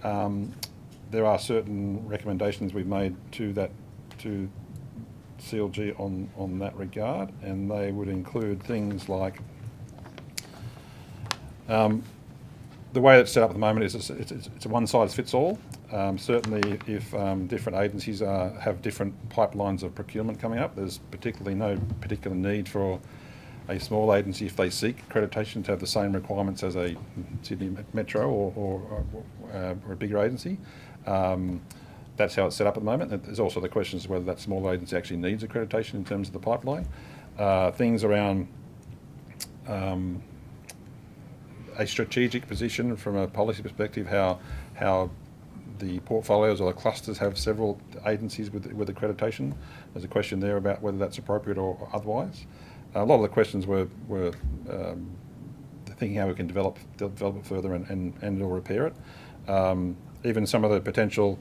There are certain recommendations we've made to CLG on that regard, and they would include things like the way it's set up at the moment is it's a one-size-fits-all. Certainly, if different agencies have different pipelines of procurement coming up, there's particularly no particular need for a small agency, if they seek accreditation, to have the same requirements as a Sydney Metro or a bigger agency. That's how it's set up at the moment. There's also the questions of whether that small agency actually needs accreditation in terms of the pipeline. Things around a strategic position from a policy perspective, how the portfolios or the clusters have several agencies with accreditation. There's a question there about whether that's appropriate or otherwise. A lot of the questions were thinking how we can develop it further and or repair it. Even some of the potential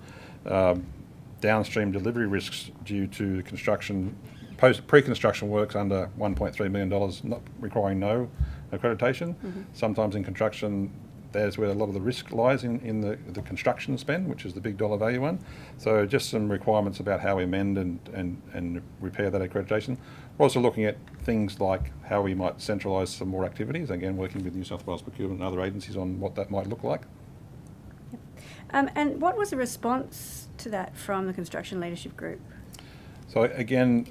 downstream delivery risks due to construction, pre-construction works under $1.3 million, not requiring no accreditation. Mm-hmm. Sometimes in construction, there's where a lot of the risk lies in the construction spend, which is the big dollar value one. So just some requirements about how we amend and repair that accreditation. We're also looking at things like how we might centralise some more activities, again working with New South Wales Procurement and other agencies on what that might look like. And what was the response to that from the construction leadership group? So again,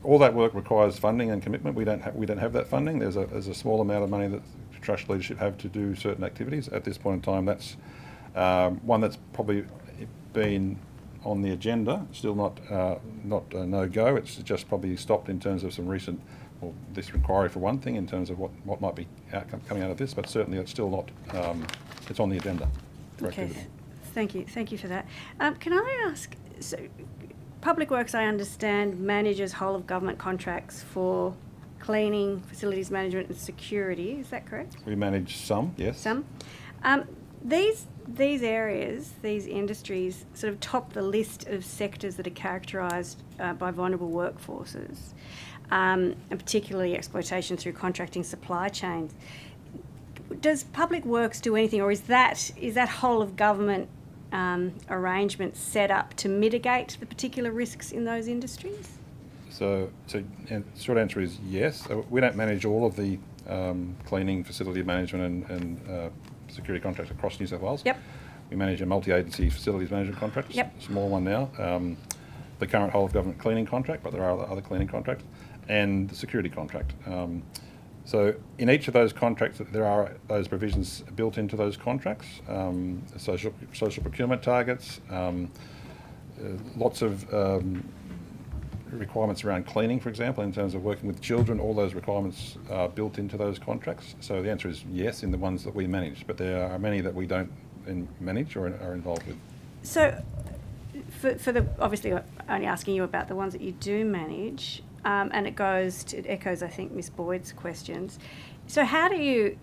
all that work requires funding and commitment. We don't have that funding. There's a small amount of money that construction leadership have to do certain activities. At this point in time, that's one that's probably been on the agenda. Still not a no-go. It's just probably stopped in terms of some recent, well, this inquiry for one thing, in terms of what might be coming out of this. But certainly, it's still not. It's on the agenda for activity. Thank you for that. Can I ask? So, Public Works, I understand, manages whole of government contracts for cleaning, facilities management and security. Is that correct? We manage some, yes. Some. These areas, these industries, sort of top the list of sectors that are characterised by vulnerable workforces, and particularly exploitation through contracting supply chains. Does Public Works do anything, or is that whole of government arrangement set up to mitigate the particular risks in those industries? So short answer is yes. We don't manage all of the cleaning, facility management and security contracts across New South Wales. Yep. We manage a multi-agency facilities management contract, Yep. small one now. The current whole of government cleaning contract, but there are other cleaning contracts, and the security contract. So in each of those contracts, there are those provisions built into those contracts, social procurement targets, lots of requirements around cleaning, for example, in terms of working with children. All those requirements are built into those contracts. So the answer is yes in the ones that we manage, but there are many that we don't manage or are involved with. So for the, obviously only asking you about the ones that you do manage, and it echoes, I think, Ms. Boyd's questions. So how do you,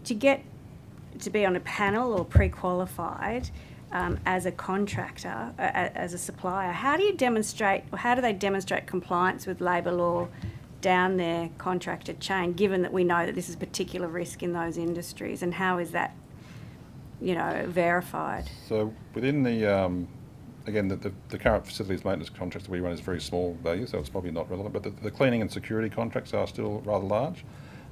to get to be on a panel or pre-qualified as a contractor, as a supplier, how do you demonstrate, or how do they demonstrate compliance with labour law down their contractor chain, given that we know that this is a particular risk in those industries? And how is that, verified? So within the, again, the current facilities maintenance contracts that we run is very small value, so it's probably not relevant, but the cleaning and security contracts are still rather large.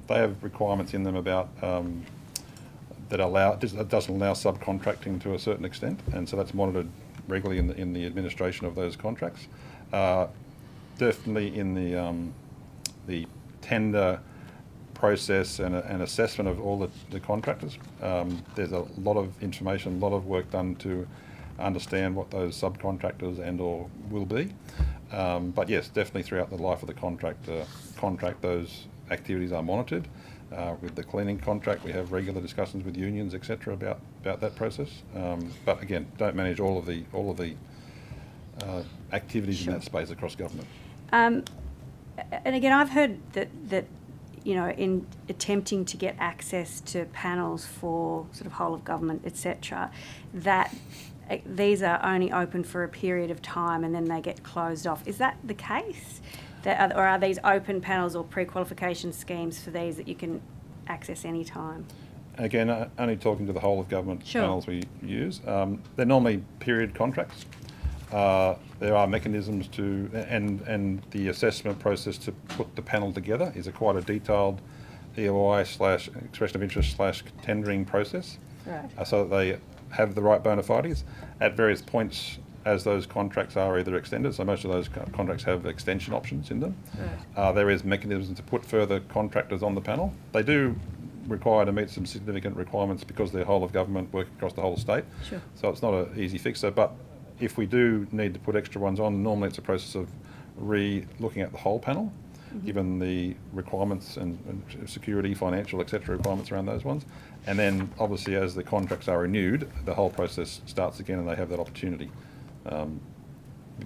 They have requirements in them about that doesn't allow subcontracting to a certain extent, and so that's monitored regularly in the administration of those contracts. Definitely in the tender process and assessment of all the contractors, there's a lot of information, a lot of work done to understand what those subcontractors and or will be. But yes, definitely throughout the life of the contract, those activities are monitored. With the cleaning contract, we have regular discussions with unions, etc., about that process. But again, don't manage all of the activities in that space across government. And again, I've heard that in attempting to get access to panels for sort of whole of government, etc., that these are only open for a period of time and then they get closed off. Is that the case? Or are these open panels or pre-qualification schemes for these that you can access any time? Again, only talking to the whole of government Sure. panels we use. They're normally period contracts. There are mechanisms to, and the assessment process to put the panel together is quite a detailed EOI/expression of interest/tendering process. Right. So that they have the right bona fides at various points as those contracts are either extended. So most of those contracts have extension options in them. Right. There is mechanisms to put further contractors on the panel. They do require to meet some significant requirements because they're whole of government working across the whole state. Sure. So it's not an easy fix. But if we do need to put extra ones on, normally it's a process of re-looking at the whole panel, given the requirements and security, financial, etc. requirements around those ones. And then obviously as the contracts are renewed, the whole process starts again and they have that opportunity.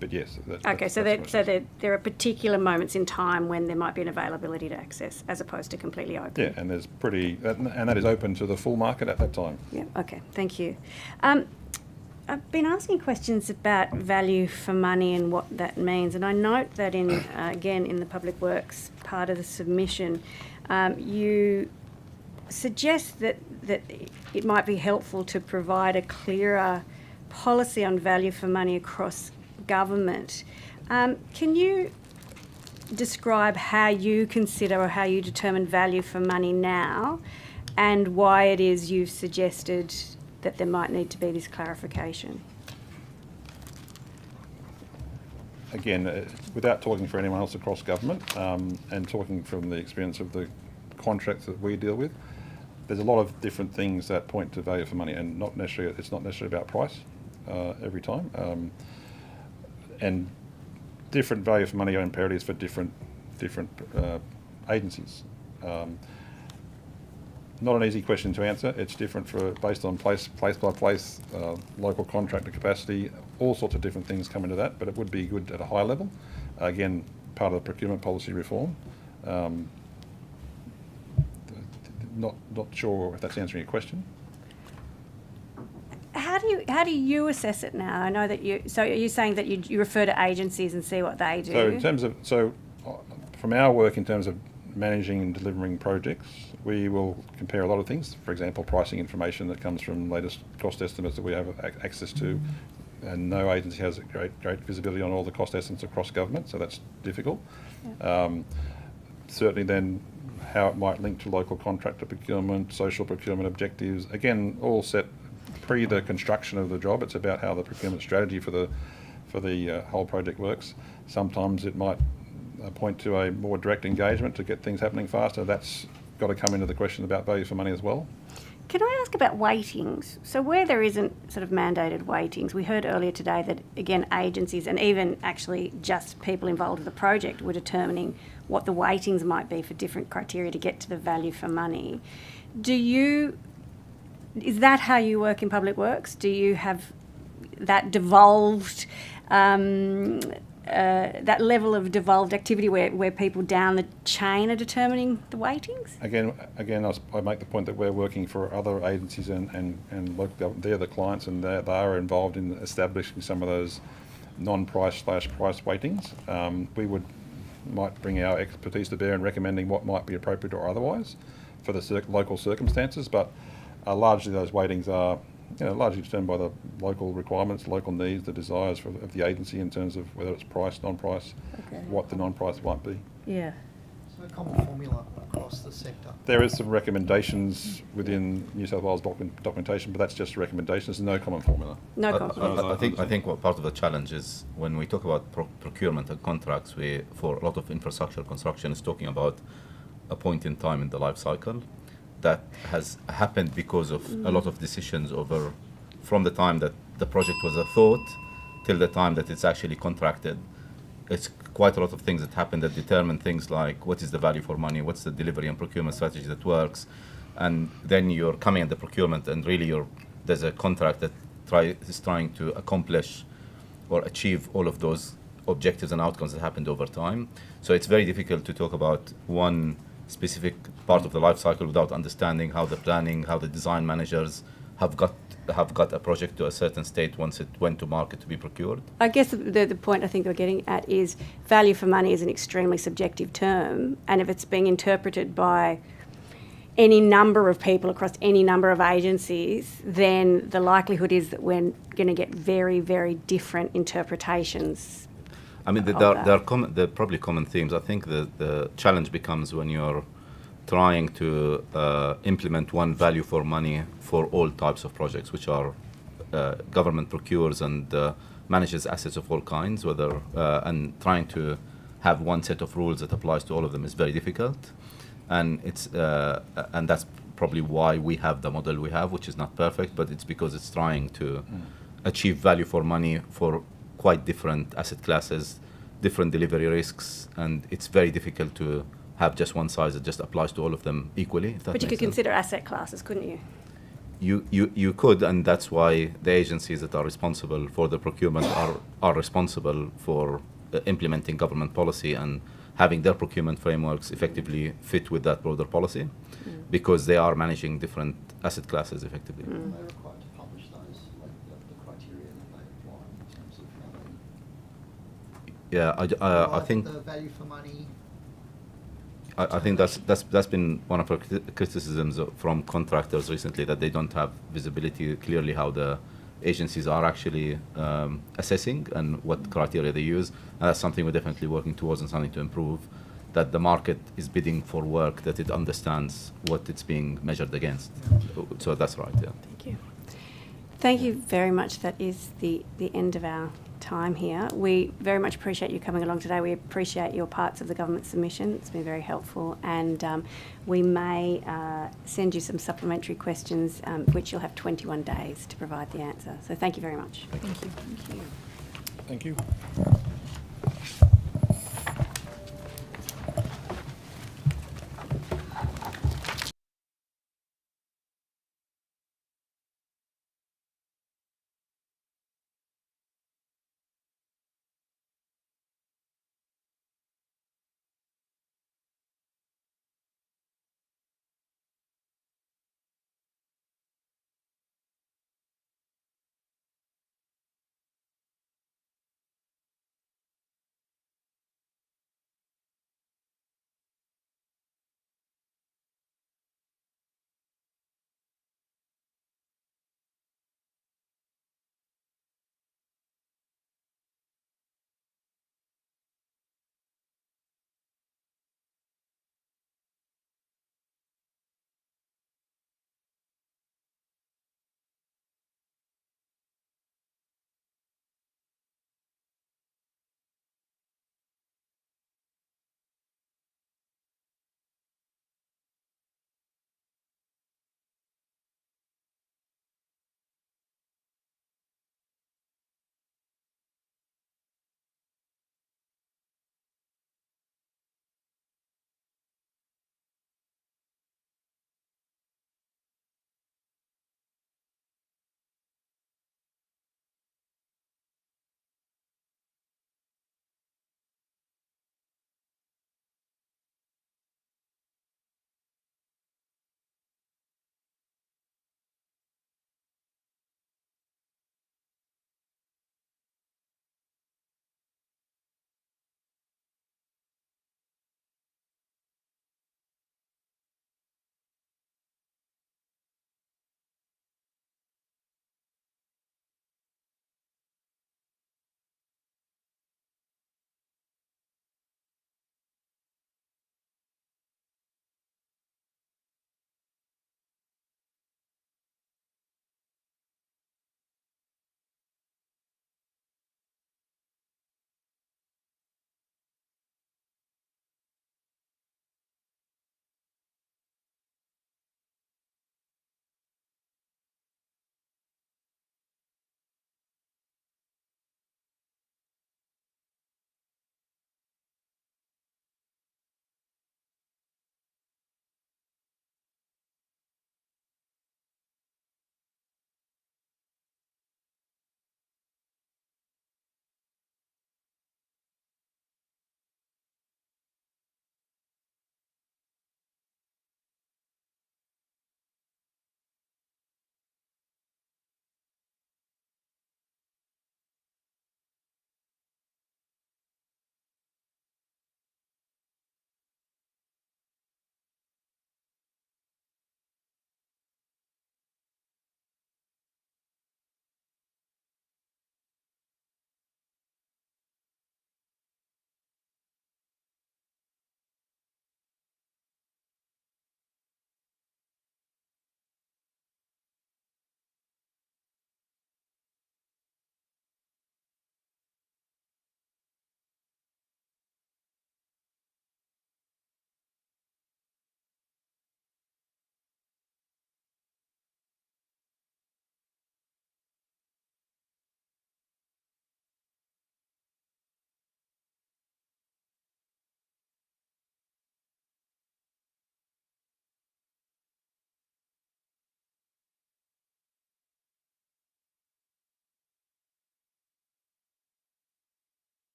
But yes. Okay, so there are particular moments in time when there might be an availability to access as opposed to completely open. Yeah, and there's and that is open to the full market at that time. Yeah, okay, thank you. I've been asking questions about value for money and what that means, and I note that again in the Public Works part of the submission, you suggest that it might be helpful to provide a clearer policy on value for money across government. Can you describe how you consider or how you determine value for money now, and why it is you've suggested that there might need to be this clarification? Again, without talking for anyone else across government, and talking from the experience of the contracts that we deal with, there's a lot of different things that point to value for money, and it's not necessarily about price every time. And different value for money imperatives for different agencies. Not an easy question to answer. It's different based on place by place, local contractor capacity, all sorts of different things come into that, but it would be good at a high level. Again, part of the procurement policy reform. Not sure if that's answering your question. How do you assess it now? I know that so are you saying that you refer to agencies and see what they do? So in terms of, from our work in terms of managing and delivering projects, we will compare a lot of things. For example, pricing information that comes from latest cost estimates that we have access to, and no agency has great visibility on all the cost estimates across government, so that's difficult. Yeah. Certainly then how it might link to local contractor procurement, social procurement objectives, again, all set pre the construction of the job. It's about how the procurement strategy for the whole project works. Sometimes it might point to a more direct engagement to get things happening faster. That's got to come into the question about value for money as well. Can I ask about weightings? So where there isn't sort of mandated weightings, we heard earlier today that, again, agencies and even actually just people involved with the project were determining what the weightings might be for different criteria to get to the value for money. Is that how you work in Public Works? Do you have that devolved, that level of devolved activity where people down the chain are determining the weightings? Again, I make the point that we're working for other agencies and local government. They're the clients, and they are involved in establishing some of those non-price /price weightings. We would might bring our expertise to bear in recommending what might be appropriate or otherwise for the local circumstances, but largely those weightings are largely determined by the local requirements, local needs, the desires of the agency in terms of whether it's price, non-price, what the non-price might be. Yeah. So a common formula across the sector. There is some recommendations within New South Wales documentation, but that's just recommendations. There's no common formula. No common. I think what part of the challenge is when we talk about procurement and contracts, we for a lot of infrastructure construction is talking about a point in time in the life cycle that has happened because of a lot of decisions over from the time that the project was a thought till the time that it's actually contracted. It's quite a lot of things that happen that determine things like what is the value for money, what's the delivery and procurement strategy that works, and then you're coming at the procurement and really there's a contract that is trying to accomplish or achieve all of those objectives and outcomes that happened over time. So it's very difficult to talk about one specific part of the life cycle without understanding how the planning, how the design managers have got a project to a certain state once it went to market to be procured. I guess the point I think we're getting at is value for money is an extremely subjective term, and if it's being interpreted by any number of people across any number of agencies, then the likelihood is that we're going to get very, very different interpretations. I mean, there are probably common themes. I think the challenge becomes when you're trying to implement one value for money for all types of projects, which are government procures and manages assets of all kinds, and trying to have one set of rules that applies to all of them is very difficult. And and that's probably why we have the model we have, which is not perfect, but it's because it's trying to achieve value for money for quite different asset classes, different delivery risks, and it's very difficult to have just one size that just applies to all of them equally. But you could consider asset classes, couldn't you? You could, and that's why the agencies that are responsible for the procurement are responsible for implementing government policy and having their procurement frameworks effectively fit with that broader policy, because they are managing different asset classes effectively. They're required to publish those, like the criteria that they apply in terms of how they I think the value for money. I think that's been one of our criticisms from contractors recently, that they don't have visibility clearly how the agencies are actually assessing and what criteria they use. And that's something we're definitely working towards and something to improve, that the market is bidding for work that it understands what it's being measured against. So that's right, yeah. Thank you. Thank you very much. That is the end of our time here. We very much appreciate you coming along today. We appreciate your parts of the government submission. It's been very helpful, and we may send you some supplementary questions, which you'll have 21 days to provide the answer. So thank you very much. Thank you. Thank you. Thank you.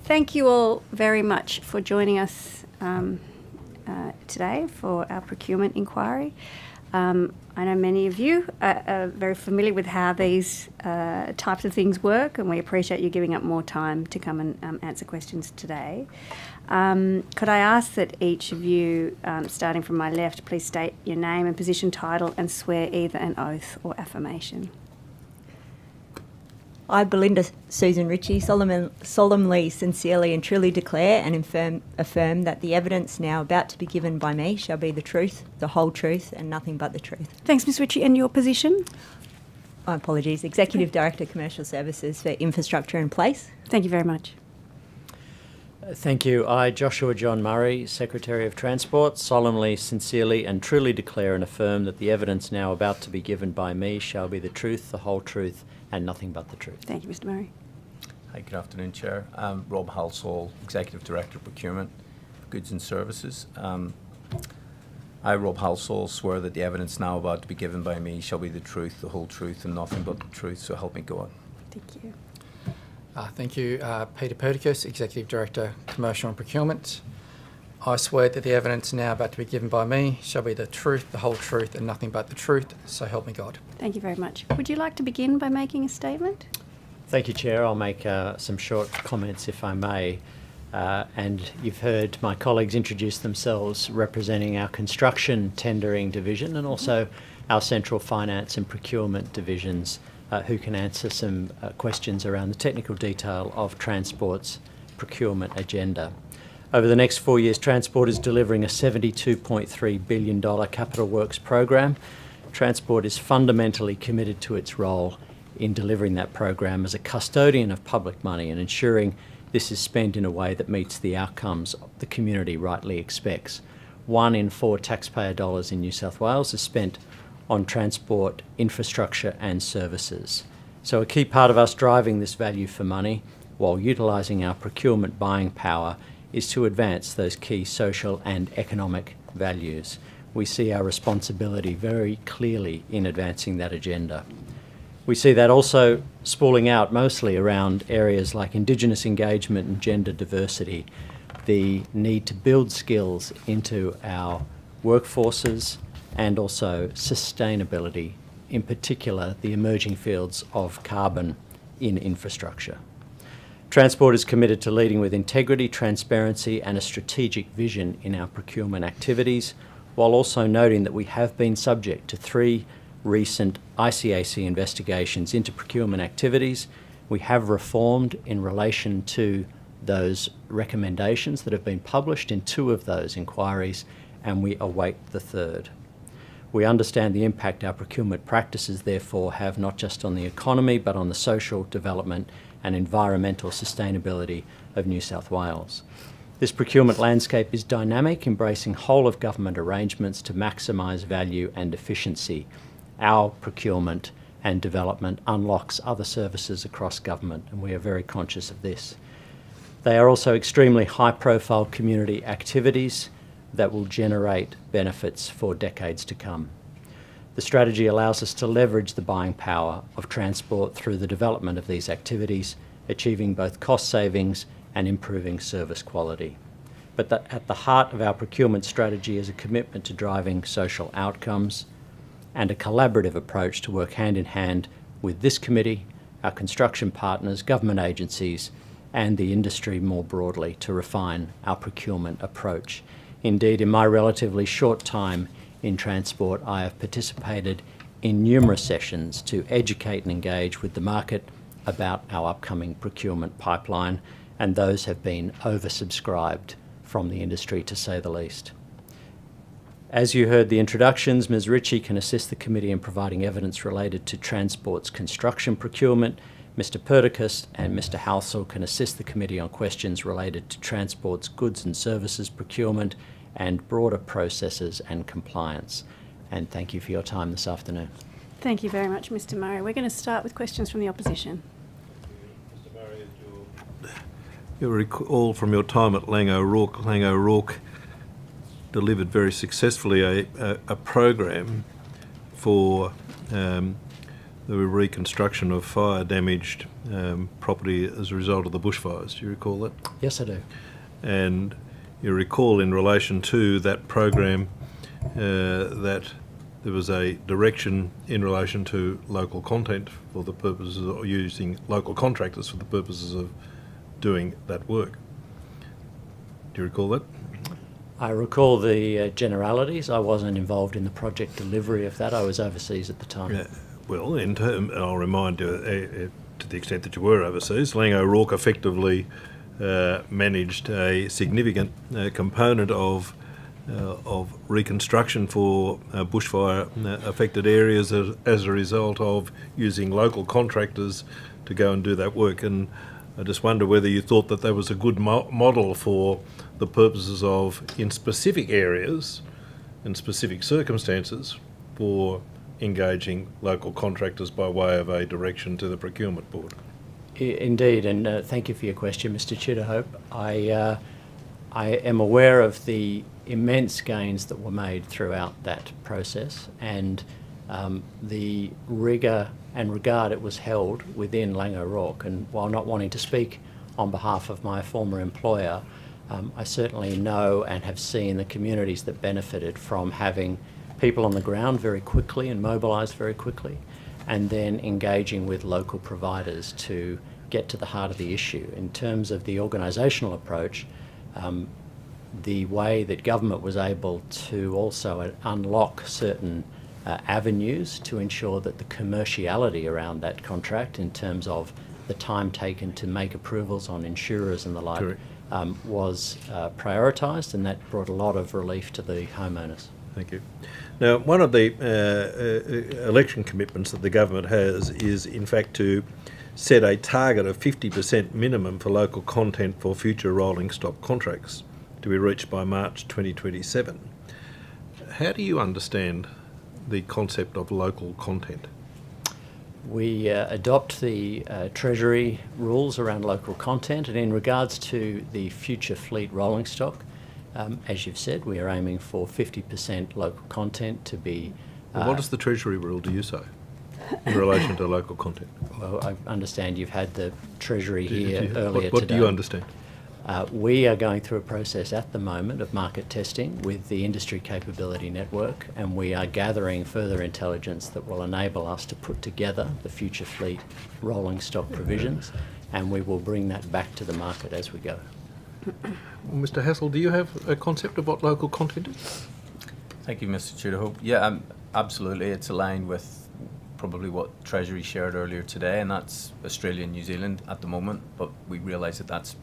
Thank you all very much for joining us today for our procurement inquiry. I know many of you are very familiar with how these types of things work, and we appreciate you giving up more time to come and answer questions today. Could I ask that each of you, starting from my left, please state your name and position title and swear either an oath or affirmation. I, Belinda Susan Ritchie, solemnly, sincerely and truly declare and affirm that the evidence now about to be given by me shall be the truth, the whole truth and nothing but the truth. Thanks, Ms Ritchie. And your position? My apologies. Executive Director, Commercial Services for Infrastructure and Place. Thank you very much. Thank you. I, Joshua John Murray, Secretary of Transport, solemnly, sincerely and truly declare and affirm that the evidence now about to be given by me shall be the truth, the whole truth and nothing but the truth. Thank you, Mr Murray. Hi, good afternoon, Chair. I'm Rob Halsall, Executive Director of Procurement, Goods and Services. I, Rob Halsall, swear that the evidence now about to be given by me shall be the truth, the whole truth and nothing but the truth, so help me God. Thank you. Thank you. Peter Perdiccas, Executive Director, Commercial and Procurement. I swear that the evidence now about to be given by me shall be the truth, the whole truth and nothing but the truth, so help me God. Thank you very much. Would you like to begin by making a statement? Thank you, Chair. I'll make some short comments, if I may. And you've heard my colleagues introduce themselves representing our construction tendering division and also our central finance and procurement divisions, who can answer some questions around the technical detail of Transport's procurement agenda. Over the next 4 years, Transport is delivering a $72.3 billion capital works program. Transport is fundamentally committed to its role in delivering that program as a custodian of public money and ensuring this is spent in a way that meets the outcomes the community rightly expects. 1 in 4 taxpayer dollars in New South Wales is spent on transport, infrastructure and services. So a key part of us driving this value for money while utilising our procurement buying power is to advance those key social and economic values. We see our responsibility very clearly in advancing that agenda. We see that also spooling out mostly around areas like Indigenous engagement and gender diversity, the need to build skills into our workforces and also sustainability, in particular the emerging fields of carbon in infrastructure. Transport is committed to leading with integrity, transparency and a strategic vision in our procurement activities, while also noting that we have been subject to 3 recent ICAC investigations into procurement activities. We have reformed in relation to those recommendations that have been published in 2 of those inquiries, and we await the 3rd. We understand the impact our procurement practices therefore have not just on the economy but on the social development and environmental sustainability of New South Wales. This procurement landscape is dynamic, embracing whole-of-government arrangements to maximise value and efficiency. Our procurement and development unlocks other services across government, and we are very conscious of this. They are also extremely high-profile community activities that will generate benefits for decades to come. The strategy allows us to leverage the buying power of Transport through the development of these activities, achieving both cost savings and improving service quality. But at the heart of our procurement strategy is a commitment to driving social outcomes and a collaborative approach to work hand in hand with this committee, our construction partners, government agencies and the industry more broadly to refine our procurement approach. Indeed, in my relatively short time in Transport, I have participated in numerous sessions to educate and engage with the market about our upcoming procurement pipeline, and those have been oversubscribed from the industry, to say the least. As you heard the introductions, Ms Ritchie can assist the committee in providing evidence related to Transport's construction procurement. Mr Perdiccas and Mr Halsall can assist the committee on questions related to Transport's goods and services procurement and broader processes and compliance. And thank you for your time this afternoon. Thank you very much, Mr Murray. We're going to start with questions from the opposition. Mr Murray, you'll recall from your time at Lang O'Rourke delivered very successfully a program for the reconstruction of fire-damaged property as a result of the bushfires. Do you recall that? Yes, I do. And you recall in relation to that program that there was a direction in relation to local content for the purposes of using local contractors for the purposes of doing that work. Do you recall that? I recall the generalities. I wasn't involved in the project delivery of that. I was overseas at the time. Well, I'll remind you, to the extent that you were overseas, Lang O'Rourke effectively managed a significant component of reconstruction for bushfire affected areas as a result of using local contractors to go and do that work. And I just wonder whether you thought that was a good model for the purposes of, in specific areas and specific circumstances, for engaging local contractors by way of a direction to the Procurement Board. Indeed, and thank you for your question, Mr. Chitterhope. I am aware of the immense gains that were made throughout that process, and the rigour and regard it was held within Lang O'Rourke. And while not wanting to speak on behalf of my former employer, I certainly know and have seen the communities that benefited from having people on the ground very quickly and mobilised very quickly, and then engaging with local providers to get to the heart of the issue. In terms of the organisational approach, the way that government was able to also unlock certain avenues to ensure that the commerciality around that contract, in terms of the time taken to make approvals on insurers and the like, was prioritised, and that brought a lot of relief to the homeowners. Thank you. Now, one of the election commitments that the government has is, in fact, to set a target of 50% minimum for local content for future rolling stock contracts to be reached by March 2027. How do you understand the concept of local content? We adopt the Treasury rules around local content, and in regards to the future fleet rolling stock, as you've said, we are aiming for 50% local content to be... Well, what does the Treasury rule do you say in relation to local content? Well, I understand you've had the Treasury here earlier today. What do you understand? We are going through a process at the moment of market testing with the Industry Capability Network, and we are gathering further intelligence that will enable us to put together the future fleet rolling stock provisions, and we will bring that back to the market as we go. Well, Mr. Hassel, do you have a concept of what local content is? Thank you, Mr. Chitterhope. Yeah, absolutely. It's aligned with probably what Treasury shared earlier today, and that's Australia and New Zealand at the moment, but we realise that that's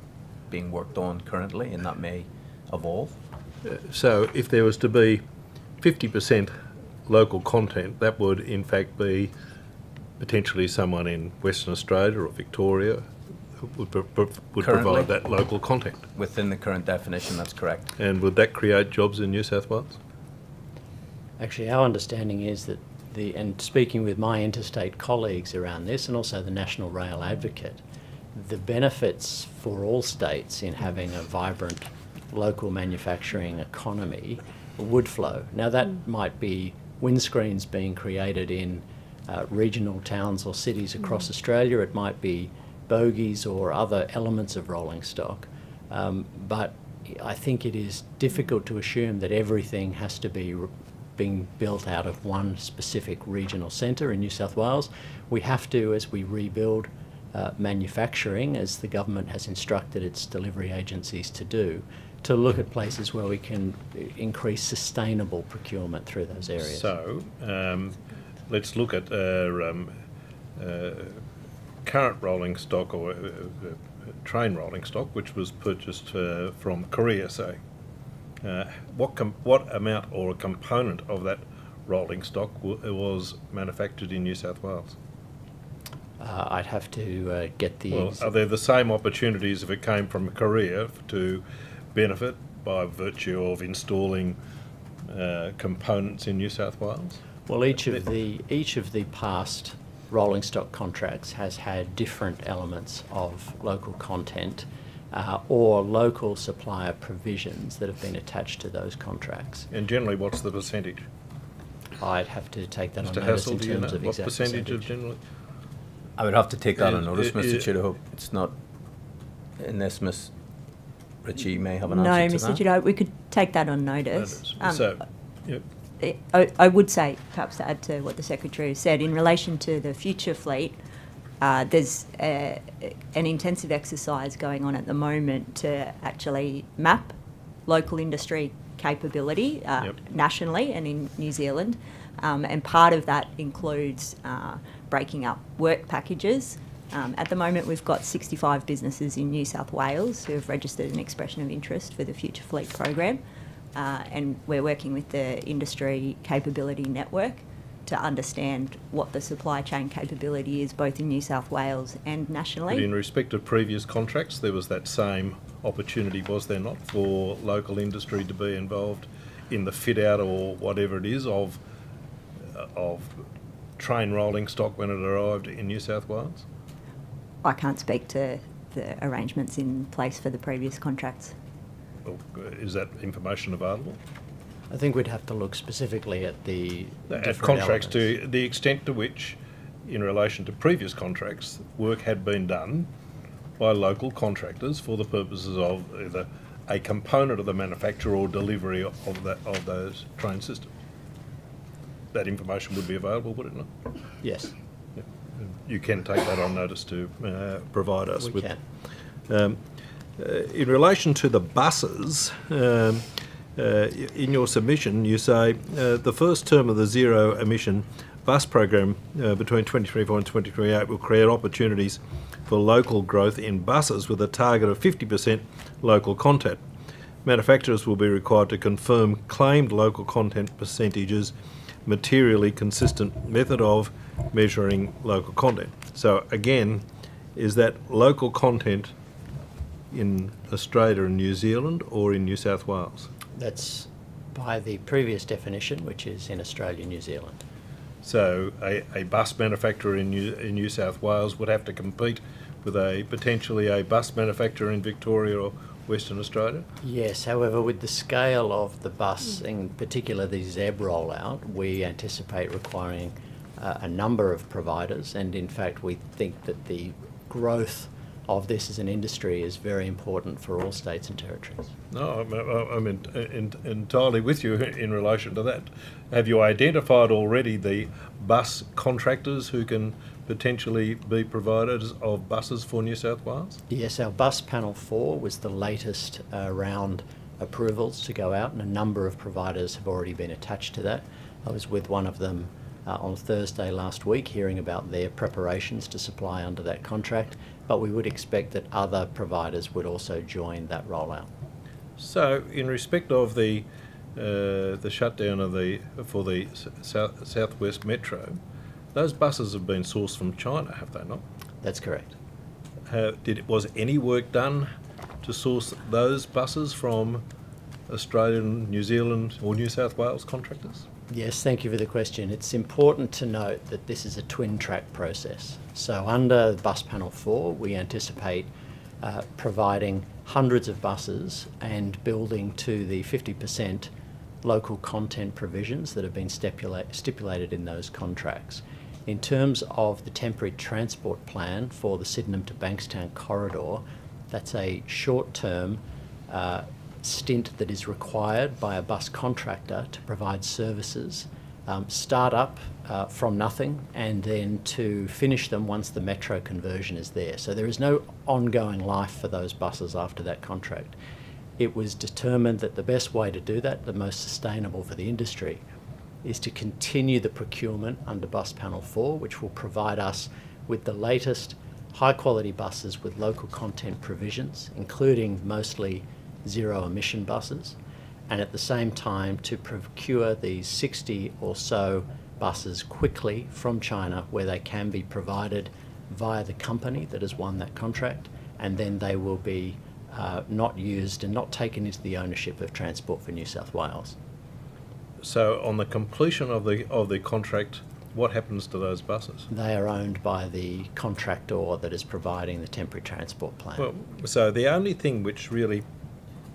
being worked on currently, and that may evolve. So if there was to be 50% local content, that would in fact be potentially someone in Western Australia or Victoria would provide that local content. Within the current definition, that's correct. And would that create jobs in New South Wales? Actually, our understanding is that and speaking with my interstate colleagues around this, and also the National Rail Advocate, the benefits for all states in having a vibrant local manufacturing economy would flow. Now, that might be windscreens being created in regional towns or cities across Australia. It might be bogies or other elements of rolling stock. But I think it is difficult to assume that everything has to be being built out of one specific regional centre in New South Wales. We have to, as we rebuild manufacturing, as the government has instructed its delivery agencies to do, to look at places where we can increase sustainable procurement through those areas. So let's look at current rolling stock, or train rolling stock, which was purchased from Korea, say. What amount or a component of that rolling stock was manufactured in New South Wales? I'd have to get the... Well, are there the same opportunities if it came from Korea to benefit by virtue of installing components in New South Wales? Well, each of the past rolling stock contracts has had different elements of local content or local supplier provisions that have been attached to those contracts. And generally, what's the percentage? I'd have to take that Mr. on notice Hassel, in do you know terms of what exact percentage of generally? I would have to take that on Is- notice, i- Mr. i- Chido. It's not, unless Miss Ritchie may have an No, answer to Mr. that. Judo, we could take that on notice. So, yep. I would say, perhaps to add to what the Secretary has said, in relation to the future fleet, there's an intensive exercise going on at the moment to actually map local industry capability nationally and in New Zealand. And part of that includes breaking up work packages. At the moment, we've got 65 businesses in New South Wales who have registered an expression of interest for the Future Fleet program. And we're working with the Industry Capability Network to understand what the supply chain capability is, both in New South Wales and nationally. But in respect of previous contracts, there was that same opportunity, was there not, for local industry to be involved in the fit-out or whatever it is of train rolling stock when it arrived in New South Wales? I can't speak to the arrangements in place for the previous contracts. Well, is that information available? I think we'd have to look specifically at the At different contracts, elements. to the extent to which, in relation to previous contracts, work had been done by local contractors for the purposes of either a component of the manufacture or delivery of those train systems. That information would be available, would it not? Yes. You can take that on notice to provide us We with. can. In relation to the buses, in your submission, you say the first term of the zero emission bus program between 2024 and 2028 will create opportunities for local growth in buses with a target of 50% local content. Manufacturers will be required to confirm claimed local content percentages, materially consistent method of measuring local content. So again, is that local content in Australia and New Zealand or in New South Wales? That's by the previous definition, which is in Australia and New Zealand. So a bus manufacturer in New South Wales would have to compete with potentially a bus manufacturer in Victoria or Western Australia? Yes, however, with the scale of the bus, in particular the ZEB rollout, we anticipate requiring a number of providers, and in fact we think that the growth of this as an industry is very important for all states and territories. No, I'm entirely with you in relation to that. Have you identified already the bus contractors who can potentially be providers of buses for New South Wales? Yes, our bus panel 4 was the latest round approvals to go out, and a number of providers have already been attached to that. I was with one of them on Thursday last week hearing about their preparations to supply under that contract, but we would expect that other providers would also join that rollout. So, in respect of the shutdown of for the Southwest Metro, those buses have been sourced from China, have they not? That's correct. Was any work done to source those buses from Australian, New Zealand or New South Wales contractors? Yes, thank you for the question. It's important to note that this is a twin-track process. So under Bus Panel 4, we anticipate providing hundreds of buses and building to the 50% local content provisions that have been stipulated in those contracts. In terms of the temporary transport plan for the Sydenham to Bankstown corridor, that's a short-term stint that is required by a bus contractor to provide services, start up from nothing, and then to finish them once the metro conversion is there. So there is no ongoing life for those buses after that contract. It was determined that the best way to do that, the most sustainable for the industry, is to continue the procurement under Bus Panel 4, which will provide us with the latest high-quality buses with local content provisions, including mostly zero-emission buses, and at the same time to procure these 60 or so buses quickly from China where they can be provided via the company that has won that contract, and then they will be not used and not taken into the ownership of Transport for New South Wales. So on the completion of the contract, what happens to those buses? They are owned by the contractor that is providing the temporary transport plan. Well, so the only thing which really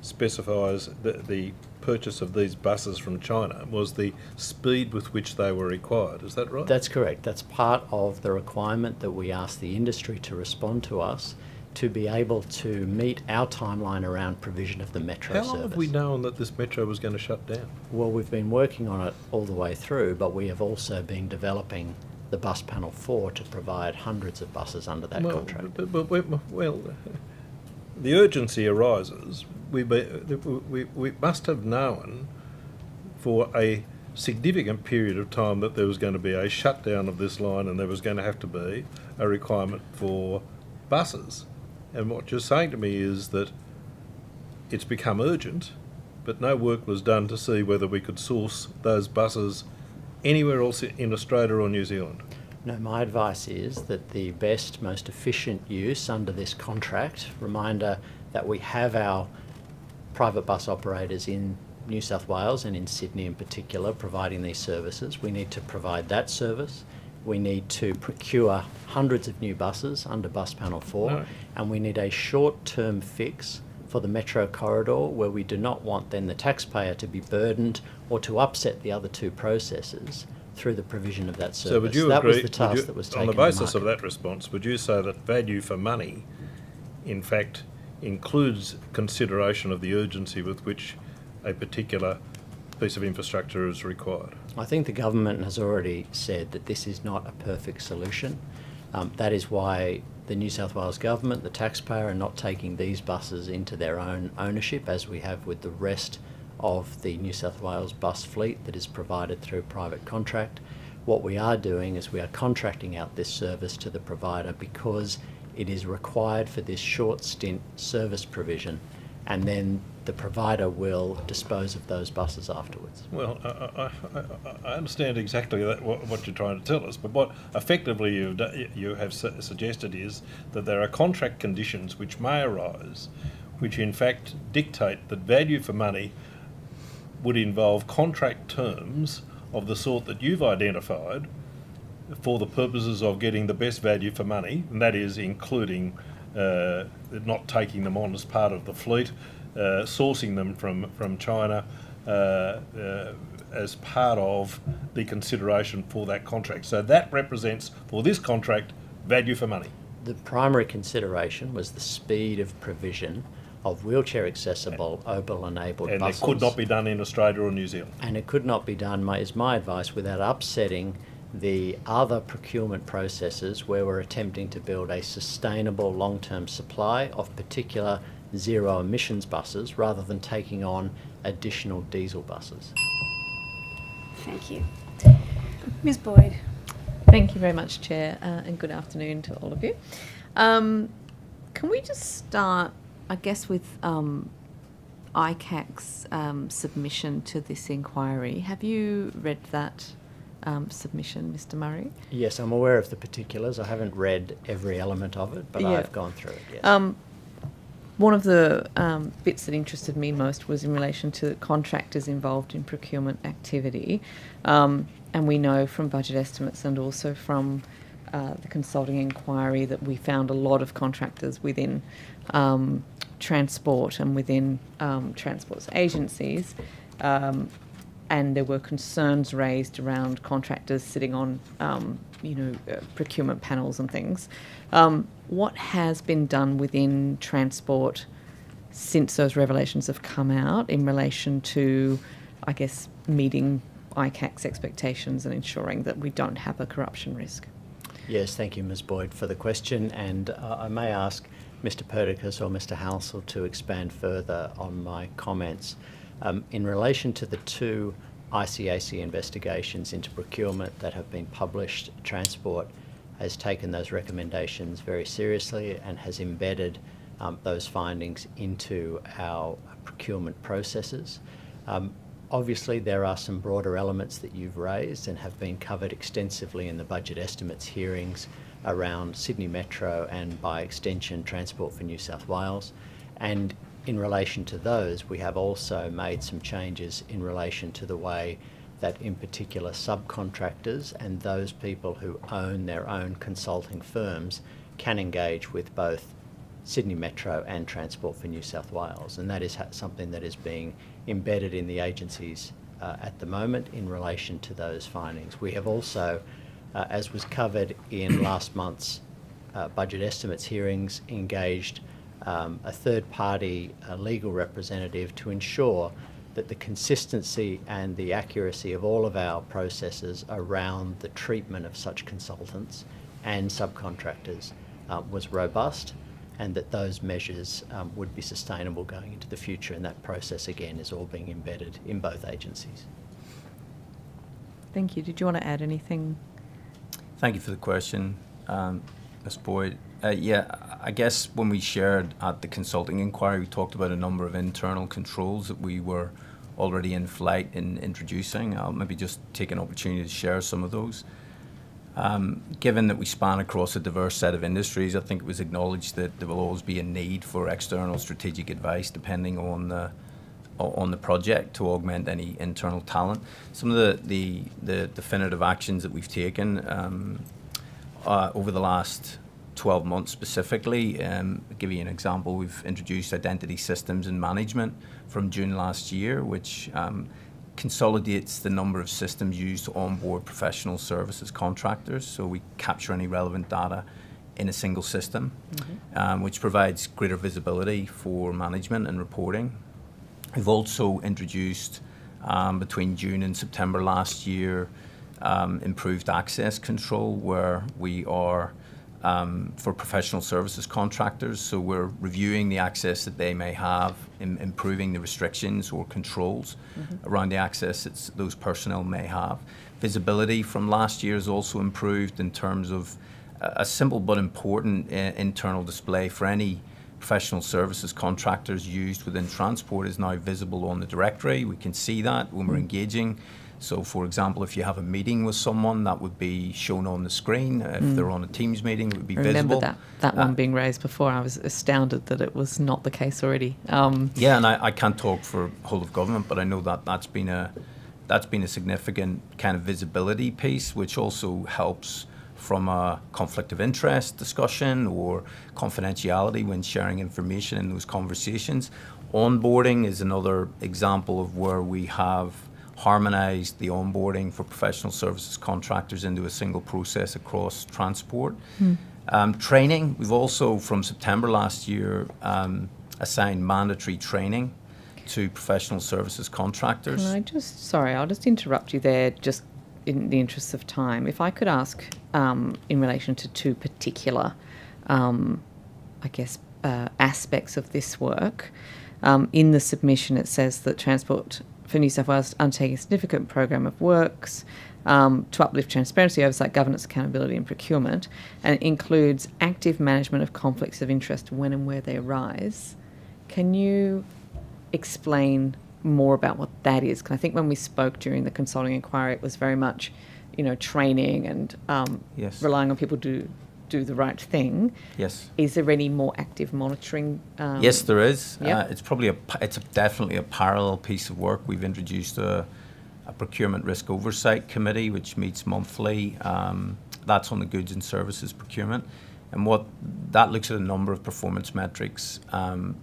specifies the purchase of these buses from China was the speed with which they were required. Is that right? That's correct. That's part of the requirement that we ask the industry to respond to us to be able to meet our timeline around provision of the metro service. How long have we known that this metro was going to shut down? Well, we've been working on it all the way through, but we have also been developing the bus panel 4 to provide hundreds of buses under that contract. Well, the urgency arises. We must have known for a significant period of time that there was going to be a shutdown of this line and there was going to have to be a requirement for buses. And what you're saying to me is that it's become urgent, but no work was done to see whether we could source those buses anywhere else in Australia or New Zealand. No, my advice is that the best, most efficient use under this contract, reminder that we have our private bus operators in New South Wales and in Sydney in particular providing these services. We need to provide that service. We need to procure hundreds of new buses under bus panel 4, No. and we need a short-term fix for the metro corridor where we do not want then the taxpayer to be burdened or to upset the other two processes through the provision of that service. So would you that agree, was the task that was taken on the to basis of market. that response, would you say that value for money, in fact, includes consideration of the urgency with which a particular piece of infrastructure is required? I think the government has already said that this is not a perfect solution. That is why the New South Wales government, the taxpayer, are not taking these buses into their own ownership as we have with the rest of the New South Wales bus fleet that is provided through private contract. What we are doing is we are contracting out this service to the provider because it is required for this short stint service provision, and then the provider will dispose of those buses afterwards. Well, I understand exactly what you're trying to tell us, but what effectively you have suggested is that there are contract conditions which may arise which in fact dictate that value for money would involve contract terms of the sort that you've identified for the purposes of getting the best value for money, and that is including not taking them on as part of the fleet, sourcing them from China as part of the consideration for that contract. So that represents, for this contract, value for money. The primary consideration was the speed of provision of wheelchair accessible, OBIL enabled buses. And it could not be done in Australia or New Zealand. And it could not be done, is my advice, without upsetting the other procurement processes where we're attempting to build a sustainable long-term supply of particular zero emissions buses rather than taking on additional diesel buses. Thank you. Ms. Boyd. Thank you very much, Chair, and good afternoon to all of you. Can we just start, I guess, with ICAC's submission to this inquiry? Have you read that submission, Mr. Murray? Yes, I'm aware of the particulars. I haven't read every element of it, but Yeah. I've gone through it, yes. One of the bits that interested me most was in relation to contractors involved in procurement activity. And we know from budget estimates and also from the consulting inquiry that we found a lot of contractors within transport and within transport's agencies. And there were concerns raised around contractors sitting on, procurement panels and things. What has been done within transport since those revelations have come out in relation to, I guess, meeting ICAC's expectations and ensuring that we don't have a corruption risk? Yes, thank you, Ms. Boyd, for the question. And I may ask Mr. Perdiccas or Mr. Halsell to expand further on my comments. In relation to the two ICAC investigations into procurement that have been published, Transport has taken those recommendations very seriously and has embedded those findings into our procurement processes. Obviously, there are some broader elements that you've raised and have been covered extensively in the budget estimates hearings around Sydney Metro and, by extension, Transport for New South Wales. And in relation to those, we have also made some changes in relation to the way that, in particular, subcontractors and those people who own their own consulting firms can engage with both Sydney Metro and Transport for New South Wales. And that is something that is being embedded in the agencies at the moment in relation to those findings. We have also, as was covered in last month's budget estimates hearings, engaged a third-party legal representative to ensure that the consistency and the accuracy of all of our processes around the treatment of such consultants and subcontractors was robust, and that those measures would be sustainable going into the future. And that process, again, is all being embedded in both agencies. Thank you. Did you want to add anything? Thank you for the question, Ms. Boyd. Yeah, I guess when we shared at the consulting inquiry, we talked about a number of internal controls that we were already in flight in introducing. I'll maybe just take an opportunity to share some of those. Given that we span across a diverse set of industries, I think it was acknowledged that there will always be a need for external strategic advice depending on the project to augment any internal talent. Some of the definitive actions that we've taken over the last 12 months specifically, I'll give you an example. We've introduced identity systems and management from June last year, which consolidates the number of systems used to onboard professional services contractors, so we capture any relevant data in a single system, which provides greater visibility for management and reporting. We've also introduced, between June and September last year, improved access control, where we are for professional services contractors, so we're reviewing the access that they may have, improving the restrictions or controls around the access that those personnel may have. Visibility from last year has also improved in terms of a simple but important internal display for any professional services contractors used within transport is now visible on the directory. We can see that when we're engaging. So, for example, if you have a meeting with someone, that would be shown on the screen. If they're on a Teams meeting, it would be Remember visible. that one being raised before. I was astounded that it was not the case already. Yeah, and I can't talk for whole of government, but I know that that's been a significant kind of visibility piece, which also helps from a conflict of interest discussion or confidentiality when sharing information in those conversations. Onboarding is another example of where we have harmonised the onboarding for professional services contractors into a single process across transport. Training, we've also, from September last year, assigned mandatory training to professional services contractors. I'll just interrupt you there, just in the interest of time. If I could ask, in relation to two particular, aspects of this work. In the submission, it says that Transport for New South Wales undertaking a significant program of works to uplift transparency, oversight, governance, accountability and procurement, and it includes active management of conflicts of interest when and where they arise. Can you explain more about what that is? Because I think when we spoke during the consulting inquiry, it was very much, training and relying on people to do the right thing. Yes. Is there any more active monitoring? Yes, there is. Yep. It's definitely a parallel piece of work. We've introduced a procurement risk oversight committee, which meets monthly. That's on the goods and services procurement. And what that looks at a number of performance metrics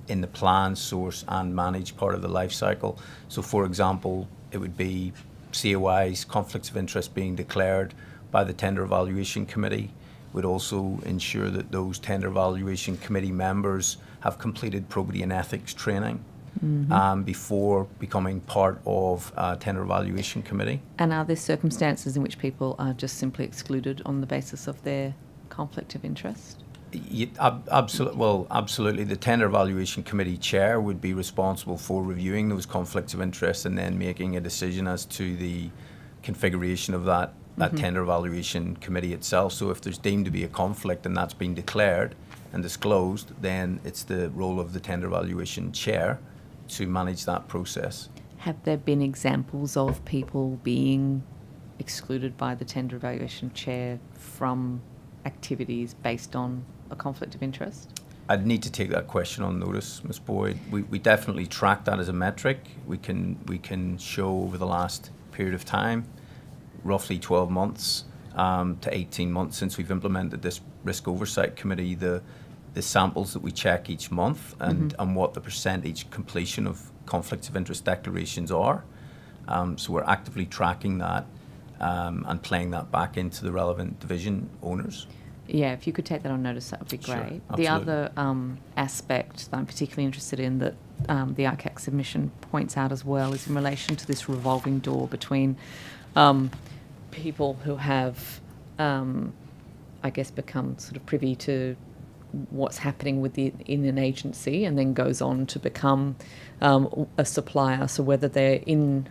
in the plan, source and manage part of the life cycle. So, for example, it would be COIs, conflicts of interest being declared by the Tender Evaluation Committee. Would also ensure that those Tender Evaluation Committee members have completed probity and ethics training before becoming part of a Tender Evaluation Committee. And are there circumstances in which people are just simply excluded on the basis of their conflict of interest? Absolutely. The Tender Evaluation Committee chair would be responsible for reviewing those conflicts of interest and then making a decision as to the configuration of that Tender Evaluation Committee itself. So if there's deemed to be a conflict and that's been declared and disclosed, then it's the role of the Tender Evaluation Chair to manage that process. Have there been examples of people being excluded by the Tender Evaluation Chair from activities based on a conflict of interest? I'd need to take that question on notice, Ms. Boyd. We definitely track that as a metric. We can show over the last period of time, roughly 12 months to 18 months since we've implemented this risk oversight committee, the samples that we check each month and what the percentage completion conflicts of interest declarations are. So we're actively tracking that and playing that back into the relevant division owners. Yeah, if you could take that on notice, that would be Sure, great. absolutely. The other aspect that I'm particularly interested in that the ICAC submission points out as well is in relation to this revolving door between people who have, I guess, become sort of privy to what's happening in an agency and then goes on to become a supplier. So whether they're in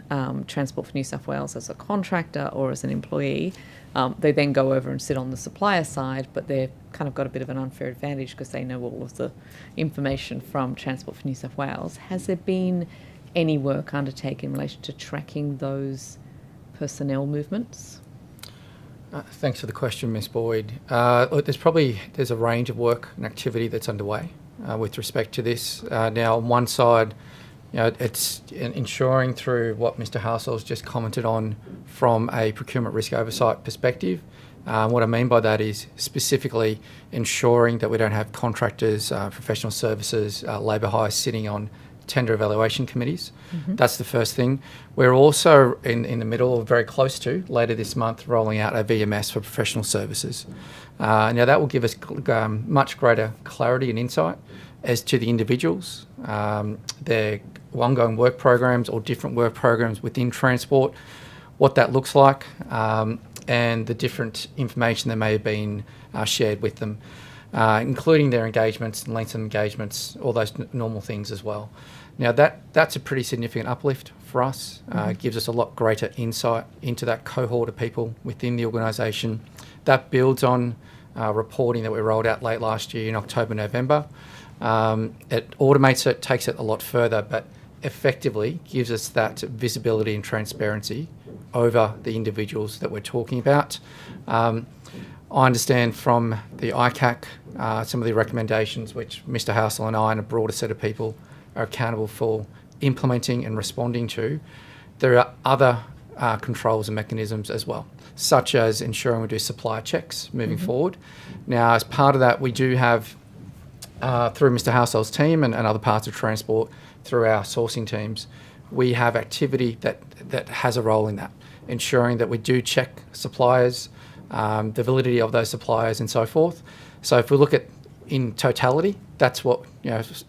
Transport for New South Wales as a contractor or as an employee, they then go over and sit on the supplier side, but they've kind of got a bit of an unfair advantage because they know all of the information from Transport for New South Wales. Has there been any work undertaken in relation to tracking those personnel movements? Thanks for the question, Ms. Boyd. Look, there's a range of work and activity that's underway with respect to this. Now, on one side, it's ensuring through what Mr. Halsall's just commented on from a procurement risk oversight perspective. What I mean by that is specifically ensuring that we don't have contractors, professional services, labour hire sitting on tender evaluation committees. That's the first thing. We're also in the middle, or very close to, later this month, rolling out a VMS for professional services. Now that will give us much greater clarity and insight as to the individuals, their ongoing work programs or different work programs within transport, what that looks like, and the different information that may have been shared with them, including their engagements and lengths of engagements, all those normal things as well. Now that's a pretty significant uplift for us. It gives us a lot greater insight into that cohort of people within the organisation. That builds on reporting that we rolled out late last year in October, November. It automates it, takes it a lot further, but effectively gives us that visibility and transparency over the individuals that we're talking about. I understand from the ICAC some of the recommendations which Mr. Halsall and I and a broader set of people are accountable for implementing and responding to. There are other controls and mechanisms as well, such as ensuring we do supplier checks moving forward. Now, as part of that, we do have, through Mr. Halsall's team and other parts of transport, through our sourcing teams, we have activity that has a role in that, ensuring that we do check suppliers, the validity of those suppliers and so forth. So if we look at in totality, that's what,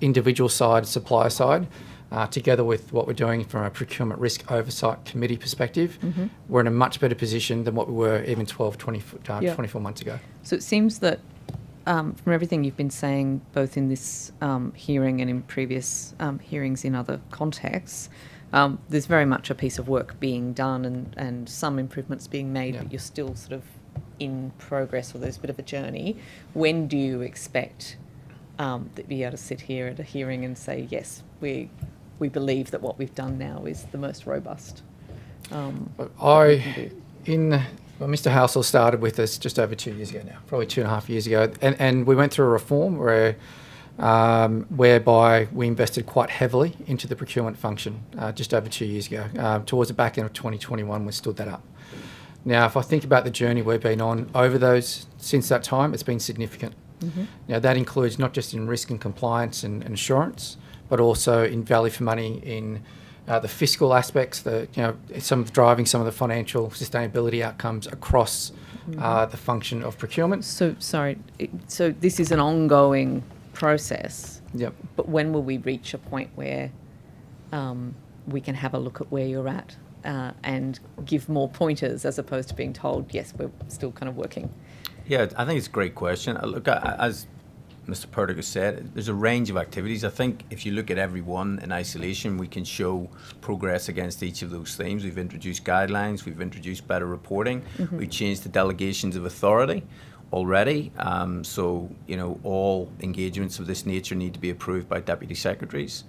individual side, supplier side, together with what we're doing from a procurement risk oversight committee perspective, we're in a much better position than what we were even 24 months ago. So it seems that from everything you've been saying, both in this hearing and in previous hearings in other contexts, there's very much a piece of work being done and some improvements being made, but you're still sort of in progress, or there's a bit of a journey. When do you expect to be able to sit here at a hearing and say, yes, we believe that what we've done now is the most robust? Well, Mr. Halsall started with us just over 2 years ago now, probably 2.5 years ago, and we went through a reform whereby we invested quite heavily into the procurement function just over 2 years ago. Towards the back end of 2021, we stood that up. Now, if I think about the journey we've been on since that time, it's been significant. Now, that includes not just in risk and compliance and assurance, but also in value for money in the fiscal aspects, driving some of the financial sustainability outcomes across the function of procurement. So this is an ongoing process. Yep. But when will we reach a point where we can have a look at where you're at and give more pointers as opposed to being told, yes, we're still kind of working? Yeah, I think it's a great question. Look, as Mr. Purdick said, there's a range of activities. I think if you look at every one in isolation, we can show progress against each of those themes. We've introduced guidelines, we've introduced better reporting, we've changed the delegations of authority already. So, all engagements of this nature need to be approved by deputy secretaries.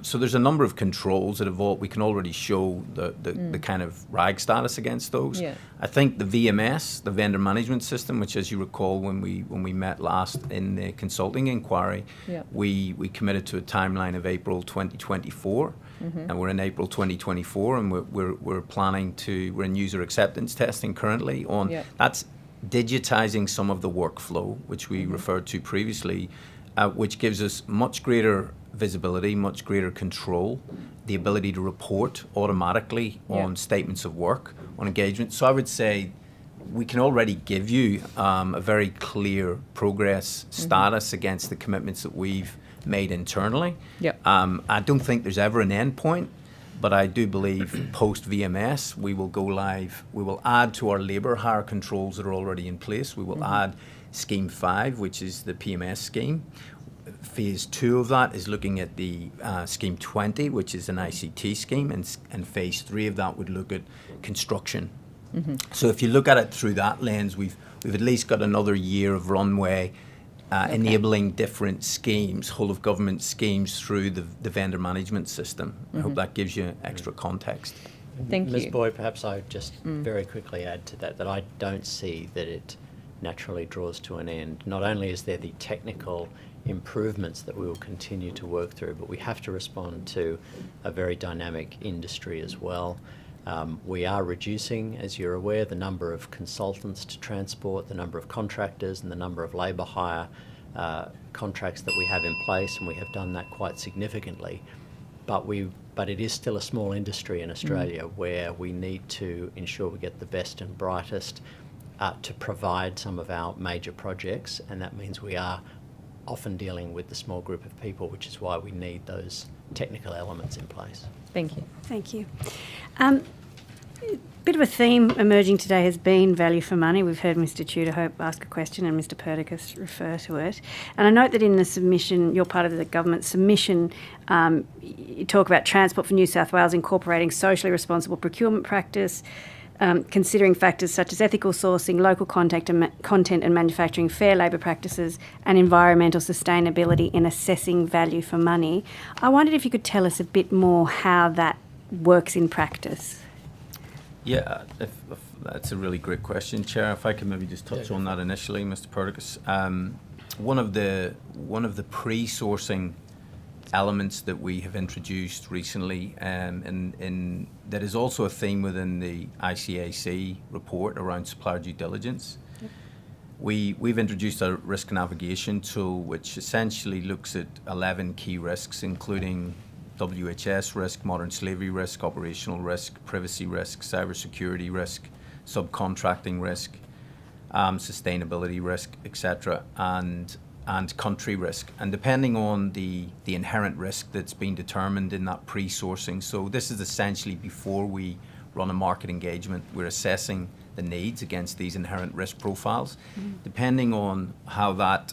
So there's a number of controls that we can already show the kind of RAG status against those. Yeah. I think the VMS, the vendor management system, which, as you recall, when we met last in the consulting inquiry, we committed to a timeline of April 2024, and we're in April 2024, and we're we're in user acceptance testing currently on that's digitizing some of the workflow which we referred to previously. which gives us much greater visibility, much greater control, the ability to report automatically on statements of work, on engagement. So I would say we can already give you a very clear progress status against the commitments that we've made internally. I don't think there's ever an end point, but I do believe post VMS we will go live. We will add to our labour hire controls that are already in place. We will add Scheme 5, which is the PMS scheme. Phase 2 of that is looking at the Scheme 20, which is an ICT scheme, and Phase 3 of that would look at construction. So if you look at it through that lens, we've at least got another year of runway enabling different schemes, whole of government schemes through the vendor management system. I hope that gives you extra context. Thank Ms. you. Boyd, perhaps I would just very quickly add to that I don't see that it naturally draws to an end. Not only is there the technical improvements that we will continue to work through, but we have to respond to a very dynamic industry as well. We are reducing, as you're aware, the number of consultants to transport, the number of contractors and the number of labour hire contracts that we have in place, and we have done that quite significantly. But it is still a small industry in Australia where we need to ensure we get the best and brightest to provide some of our major projects, and that means we are often dealing with the small group of people, which is why we need those technical elements in place. Thank you. Thank you. Bit of a theme emerging today has been value for money. We've heard Mr. Tudor-Hope ask a question and Mr. Perdiccas refer to it. And I note that in the submission, you're part of the government submission, you talk about Transport for New South Wales incorporating socially responsible procurement practice, considering factors such as ethical sourcing, local content and manufacturing, fair labour practices and environmental sustainability in assessing value for money. I wondered if you could tell us a bit more how that works in practice. Yeah, if that's a really great question, Chair. If I could maybe just touch on that initially, Mr. Perdiccas. One of the pre-sourcing elements that we have introduced recently, and that is also a theme within the ICAC report around supplier due diligence. We've introduced a risk navigation tool which essentially looks at 11 key risks, including WHS risk, modern slavery risk, operational risk, privacy risk, cybersecurity risk, subcontracting risk, sustainability risk, etc., and country risk. And depending on the inherent risk that's been determined in that pre-sourcing, so this is essentially before we run a market engagement, we're assessing the needs against these inherent risk profiles. Depending on how that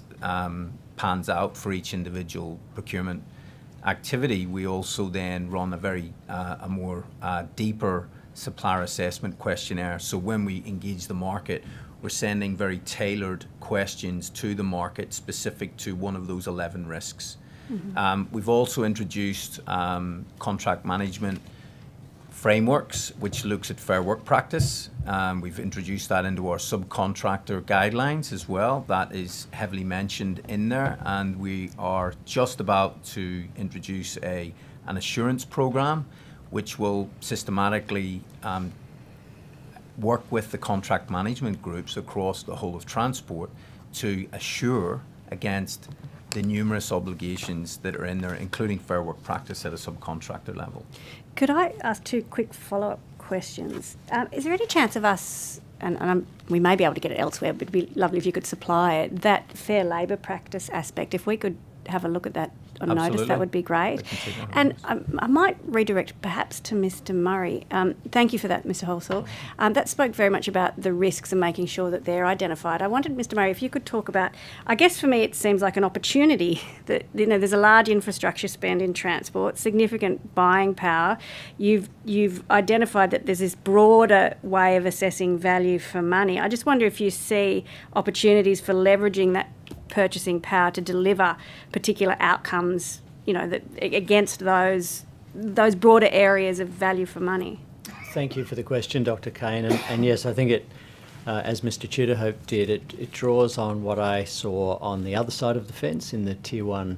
pans out for each individual procurement activity, we also then run a more deeper supplier assessment questionnaire. So when we engage the market, we're sending very tailored questions to the market specific to one of those 11 risks. We've also introduced contract management frameworks, which looks at fair work practice. We've introduced that into our subcontractor guidelines as well. That is heavily mentioned in there, and we are just about to introduce an assurance program, which will systematically work with the contract management groups across the whole of transport to assure against the numerous obligations that are in there, including fair work practice at a subcontractor level. Could I ask two quick follow-up questions? Is there any chance of us, and we may be able to get it elsewhere, but it'd be lovely if you could supply it, that fair labour practice aspect, if we could have a look at that on notice, that would be great. And I might redirect perhaps to Mr. Murray. Thank you for that, Mr. Halsall. That spoke very much about the risks and making sure that they're identified. I wanted, Mr. Murray, if you could talk about, I guess for me it seems like an opportunity that, you know, there's a large infrastructure spend in transport, significant buying power. You've identified that there's this broader way of assessing value for money. I just wonder if you see opportunities for leveraging that purchasing power to deliver particular outcomes, you know, that against those broader areas of value for money. Thank you for the question, Dr. Kane. And yes, I think it, as Mr. Tudor-Hope did, it draws on what I saw on the other side of the fence in the Tier 1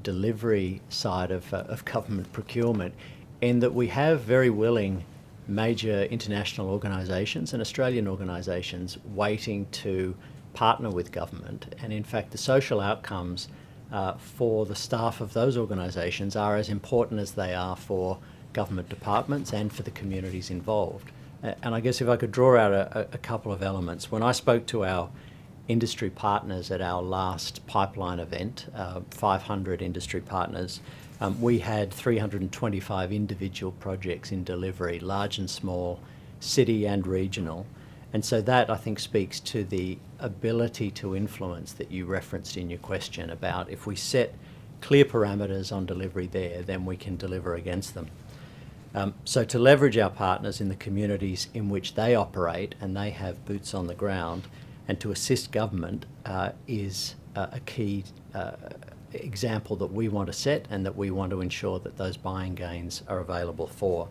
delivery side of government procurement, in that we have very willing major international organisations and Australian organisations waiting to partner with government, and in fact the social outcomes for the staff of those organisations are as important as they are for government departments and for the communities involved. And I guess if I could draw out a couple of elements. When I spoke to our industry partners at our last pipeline event, 500 industry partners, we had 325 individual projects in delivery, large and small, city and regional. And so that, I think, speaks to the ability to influence that you referenced in your question about if we set clear parameters on delivery there, then we can deliver against them. So to leverage our partners in the communities in which they operate and they have boots on the ground, and to assist government is a key example that we want to set and that we want to ensure that those buying gains are available for.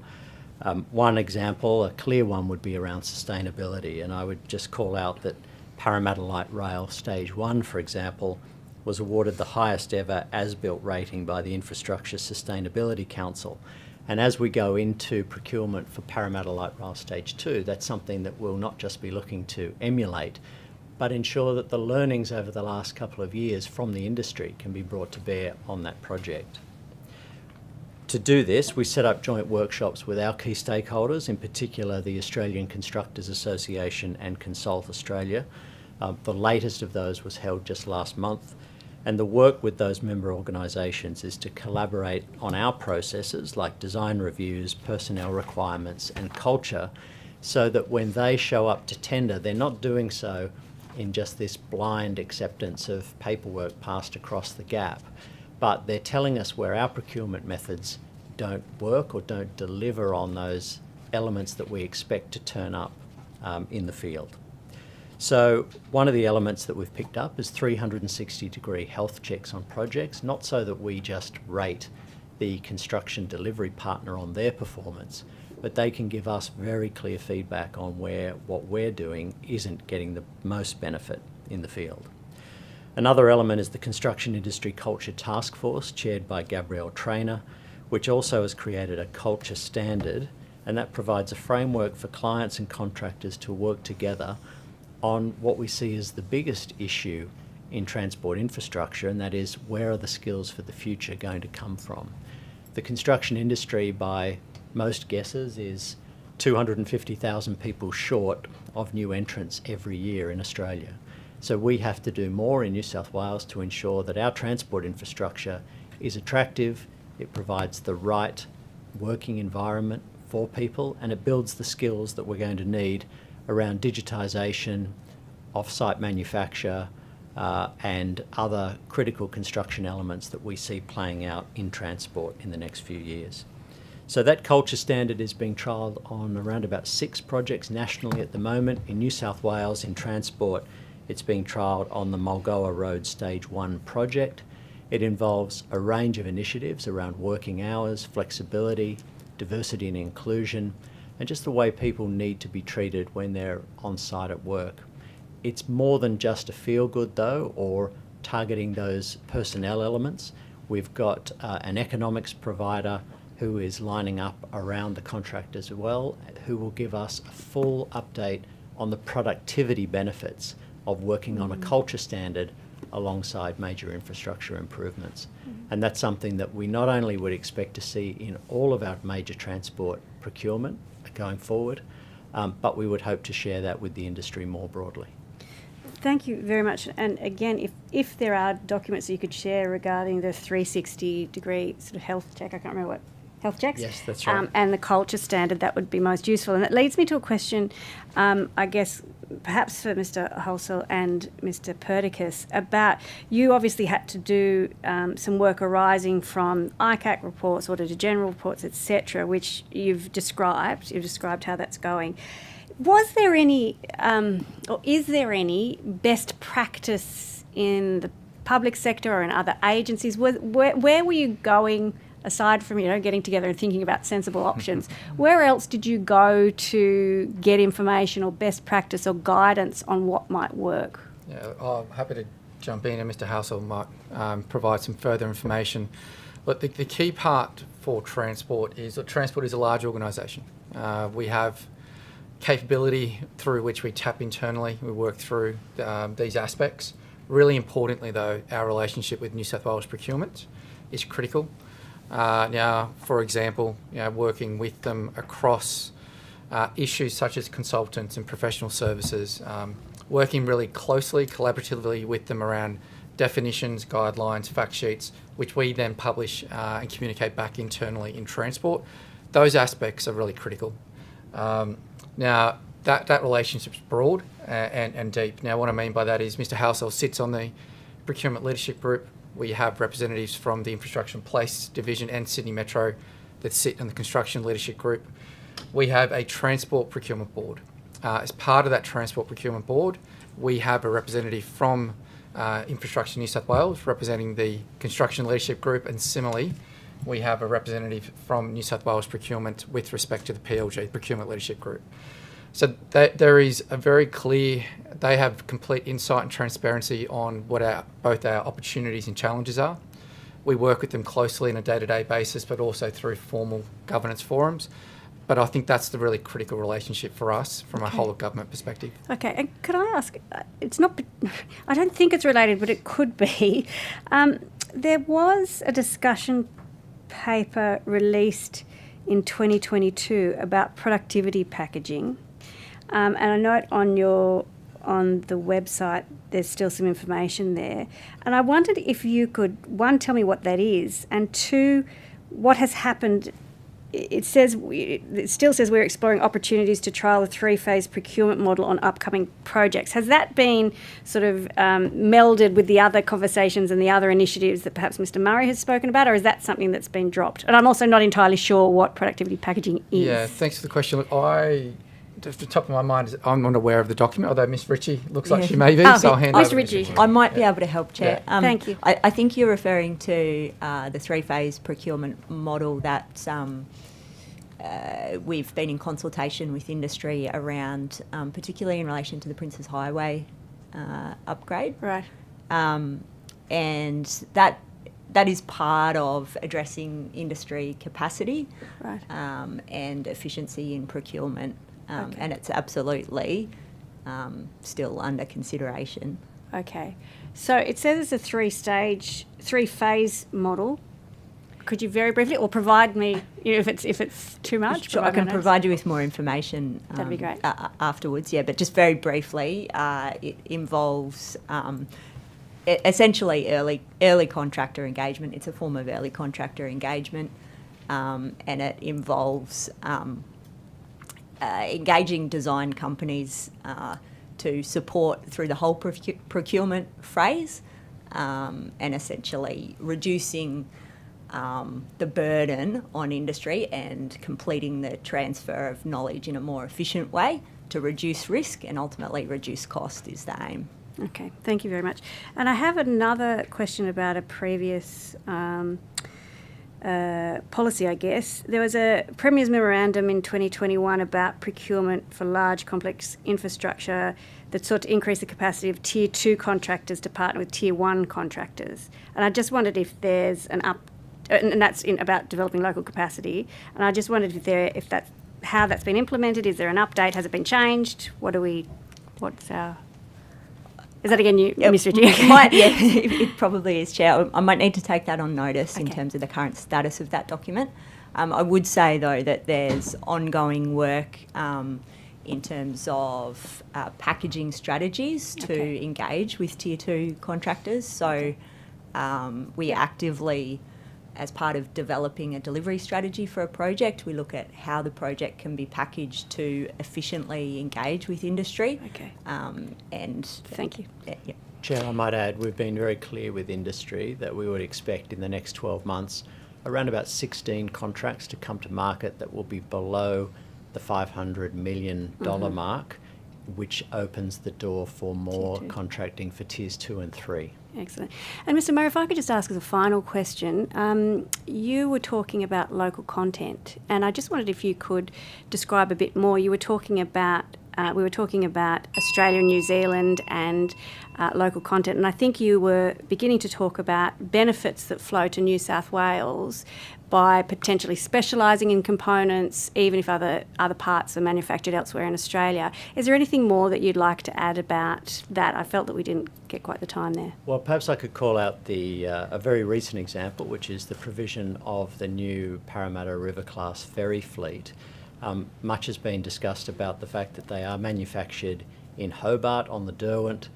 One example, a clear one, would be around sustainability, and I would just call out that Parramatta Light Rail Stage 1, for example, was awarded the highest ever as-built rating by the Infrastructure Sustainability Council. And as we go into procurement for Parramatta Light Rail Stage 2, that's something that we'll not just be looking to emulate, but ensure that the learnings over the last couple of years from the industry can be brought to bear on that project. To do this, we set up joint workshops with our key stakeholders, in particular the Australian Constructors Association and Consult Australia. The latest of those was held just last month. And the work with those member organisations is to collaborate on our processes like design reviews, personnel requirements and culture, so that when they show up to tender, they're not doing so in just this blind acceptance of paperwork passed across the gap, but they're telling us where our procurement methods don't work or don't deliver on those elements that we expect to turn up in the field. So one of the elements that we've picked up is 360-degree health checks on projects, not so that we just rate the construction delivery partner on their performance, but they can give us very clear feedback on where what we're doing isn't getting the most benefit in the field. Another element is the Construction Industry Culture Task Force, chaired by Gabrielle Traynor, which also has created a culture standard, and that provides a framework for clients and contractors to work together on what we see as the biggest issue in transport infrastructure, and that is, where are the skills for the future going to come from? The construction industry, by most guesses, is 250,000 people short of new entrants every year in Australia. So we have to do more in New South Wales to ensure that our transport infrastructure is attractive, it provides the right working environment for people, and it builds the skills that we're going to need around digitisation, off-site manufacture, and other critical construction elements that we see playing out in transport in the next few years. So that culture standard is being trialled on around about 6 projects nationally at the moment. In New South Wales, in transport, it's being trialled on the Mulgoa Road Stage 1 project. It involves a range of initiatives around working hours, flexibility, diversity and inclusion, and just the way people need to be treated when they're on site at work. It's more than just a feel-good, though, or targeting those personnel elements. We've got an economics provider who is lining up around the contract as well, who will give us a full update on the productivity benefits of working on a culture standard alongside major infrastructure improvements. And that's something that we not only would expect to see in all of our major transport procurement going forward, but we would hope to share that with the industry more broadly. Thank you very much. And again, if there are documents that you could share regarding the 360-degree sort of health check, I can't remember what, health checks? Yes, that's right. And the culture standard, that would be most useful. And that leads me to a question, I guess, perhaps for Mr. Halsall and Mr. Perdiccas, about, you obviously had to do some work arising from ICAC reports, Auditor General reports, etc., which you've described how that's going. Was there any, or is there any best practice in the public sector or in other agencies? Where were you going, aside from, getting together and thinking about sensible options? Where else did you go to get information or best practice or guidance on what might work? Yeah, I'm happy to jump in, and Mr. Halsall might provide some further information. But the key part for transport is that transport is a large organisation. We have capability through which we tap internally. We work through these aspects. Really importantly, though, our relationship with New South Wales Procurement is critical. Now, for example, working with them across issues such as consultants and professional services, working really closely, collaboratively with them around definitions, guidelines, fact sheets, which we then publish and communicate back internally in transport. Those aspects are really critical. Now, that relationship's broad and deep. Now, what I mean by that is Mr. Halsell sits on the Procurement Leadership Group. We have representatives from the Infrastructure and Place Division and Sydney Metro that sit in the Construction Leadership Group. We have a Transport Procurement Board. As part of that Transport Procurement Board, we have a representative from Infrastructure New South Wales representing the Construction Leadership Group, and similarly, we have a representative from New South Wales Procurement with respect to the PLG, Procurement Leadership Group. So there is a very clear, they have complete insight and transparency on what both our opportunities and challenges are. We work with them closely on a day-to-day basis, but also through formal governance forums. But I think that's the really critical relationship for us from a whole of government perspective. Okay, and could I ask, it's not, I don't think it's related, but it could be. There was a discussion paper released in 2022 about productivity packaging. And I note on the website there's still some information there. And I wondered if you could, one, tell me what that is, and two, what has happened. It still says we're exploring opportunities to trial a 3-phase procurement model on upcoming projects. Has that been sort of melded with the other conversations and the other initiatives that perhaps Mr. Murray has spoken about, or is that something that's been dropped? And I'm also not entirely sure what productivity packaging is. Yeah, thanks for the question. Look, just the top of my mind is I'm not aware of the document, although Miss Ritchie looks like she may be, so I'll hand over. Mr. Ritchie. I might be able to help, Chair. Yeah. Thank you. I think you're referring to the 3-phase procurement model that we've been in consultation with industry around, particularly in relation to the Princes Highway upgrade. Right. And that is part of addressing industry capacity, right, and efficiency in procurement. Okay. And it's absolutely still under consideration. Okay. So it says it's a 3-phase model. Could you very briefly, or provide me, if it's too much? Sure, I can provide you with more information. That'd be great. Afterwards, yeah. But just very briefly, it involves essentially early contractor engagement. It's a form of early contractor engagement, and it involves engaging design companies to support through the whole procurement phase, and essentially reducing the burden on industry and completing the transfer of knowledge in a more efficient way to reduce risk and ultimately reduce cost is the aim. Okay, thank you very much. And I have another question about a previous policy, I guess. There was a Premier's memorandum in 2021 about procurement for large complex infrastructure that sought to increase the capacity of Tier 2 contractors to partner with Tier 1 contractors. And I just wondered if there's and that's about developing local capacity. And I just wondered if that's how that's been implemented. Is there an update? Has it been changed? Is that again you, Ms. Ritchie? It probably is, Chair. I might need to take that on notice in terms of the current status of that document. I would say, though, that there's ongoing work in terms of packaging strategies to engage with Tier 2 contractors. So we actively, as part of developing a delivery strategy for a project, we look at how the project can be packaged to efficiently engage with industry. Okay. And thank you. Yeah. Chair, I might add, we've been very clear with industry that we would expect in the next 12 months around about 16 contracts to come to market that will be below the $500 million mark, which opens the door for more contracting for Tiers 2 and 3. Excellent. And Mr. Murray, if I could just ask as a final question, you were talking about local content, and I just wondered if you could describe a bit more. You were talking about we were talking about Australia and New Zealand and local content, and I think you were beginning to talk about benefits that flow to New South Wales by potentially specialising in components, even if other parts are manufactured elsewhere in Australia. Is there anything more that you'd like to add about that? I felt that we didn't get quite the time there. Well, perhaps I could call out a very recent example, which is the provision of the new Parramatta River-class ferry fleet. Much has been discussed about the fact that they are manufactured in Hobart on the Derwent,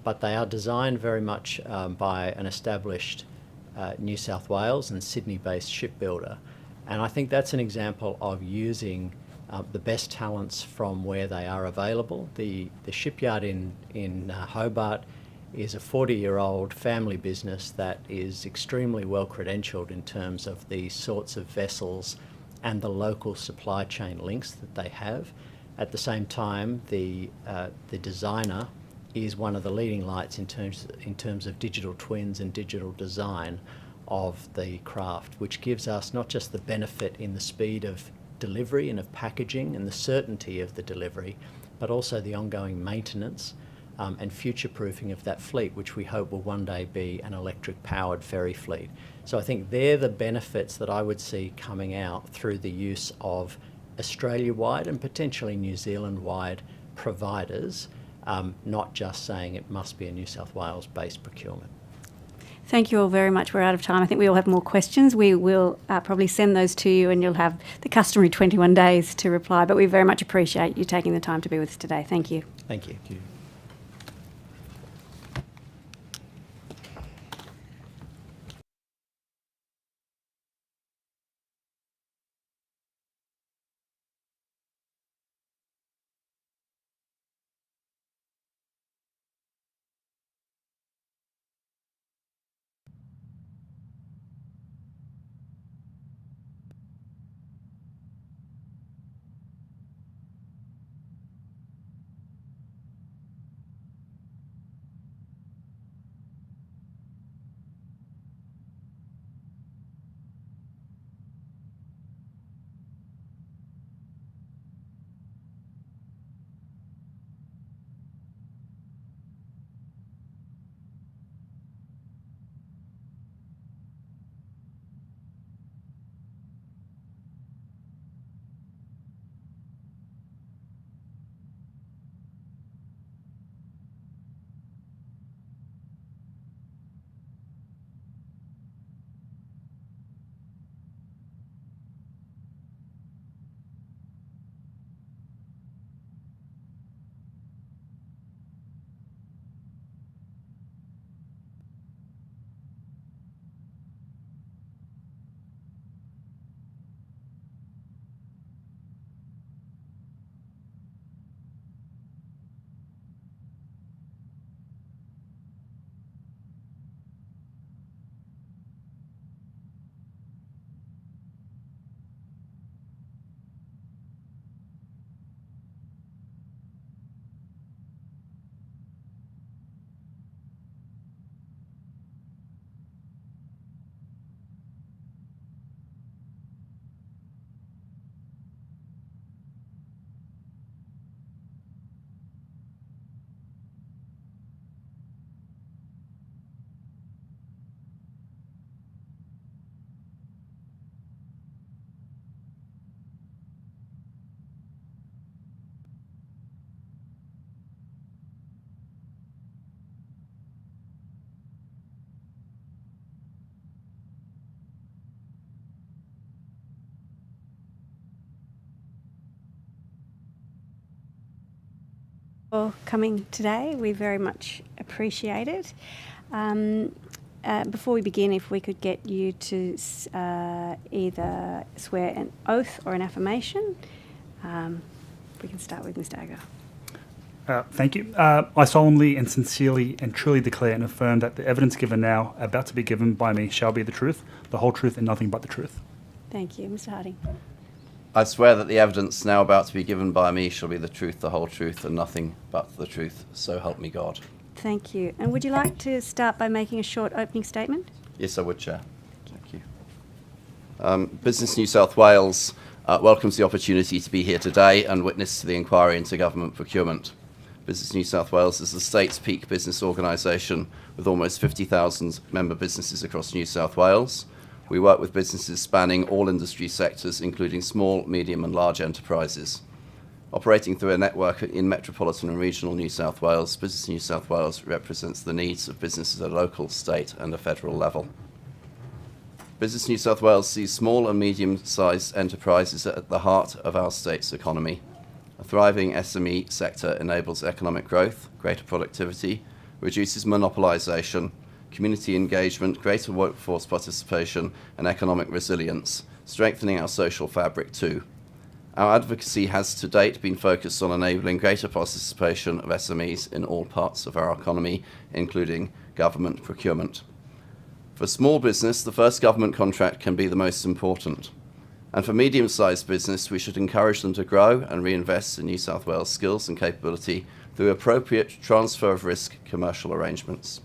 but they are designed very much by an established New South Wales and Sydney-based shipbuilder. And I think that's an example of using the best talents from where they are available. The shipyard in Hobart is a 40-year-old family business that is extremely well credentialed in terms of the sorts of vessels and the local supply chain links that they have. At the same time, the designer is one of the leading lights in terms of digital twins and digital design of the craft, which gives us not just the benefit in the speed of delivery and of packaging and the certainty of the delivery, but also the ongoing maintenance and future-proofing of that fleet, which we hope will one day be an electric-powered ferry fleet. So I think they're the benefits that I would see coming out through the use of Australia-wide and potentially New Zealand-wide providers, not just saying it must be a New South Wales-based procurement. Thank you all very much. We're out of time. I think we all have more questions. We will probably send those to you and you'll have the customary 21 days to reply, but we very much appreciate you taking the time to be with us today. Thank you. Thank you. Thank you. For coming today. We very much appreciate it. Before we begin, if we could get you to either swear an oath or an affirmation. We can start with Mr. Agar. Thank you. I solemnly and sincerely and truly declare and affirm that the evidence given now, about to be given by me, shall be the truth, the whole truth, and nothing but the truth. Thank you. Mr. Harding. I swear that the evidence now about to be given by me shall be the truth, the whole truth, and nothing but the truth. So help me God. Thank you. And would you like to start by making a short opening statement? Yes, I would, Chair. Thank you. Business New South Wales welcomes the opportunity to be here today and witness to the inquiry into government procurement. Business New South Wales is the state's peak business organisation with almost 50,000 member businesses across New South Wales. We work with businesses spanning all industry sectors, including small, medium and large enterprises. Operating through a network in metropolitan and regional New South Wales, Business New South Wales represents the needs of businesses at a local, state and a federal level. Business New South Wales sees small and medium-sized enterprises at the heart of our state's economy. A thriving SME sector enables economic growth, greater productivity, reduces monopolisation, community engagement, greater workforce participation and economic resilience, strengthening our social fabric too. Our advocacy has to date been focused on enabling greater participation of SMEs in all parts of our economy, including government procurement. For small business, the first government contract can be the most important. And for medium-sized business, we should encourage them to grow and reinvest in New South Wales skills and capability through appropriate transfer of risk commercial arrangements.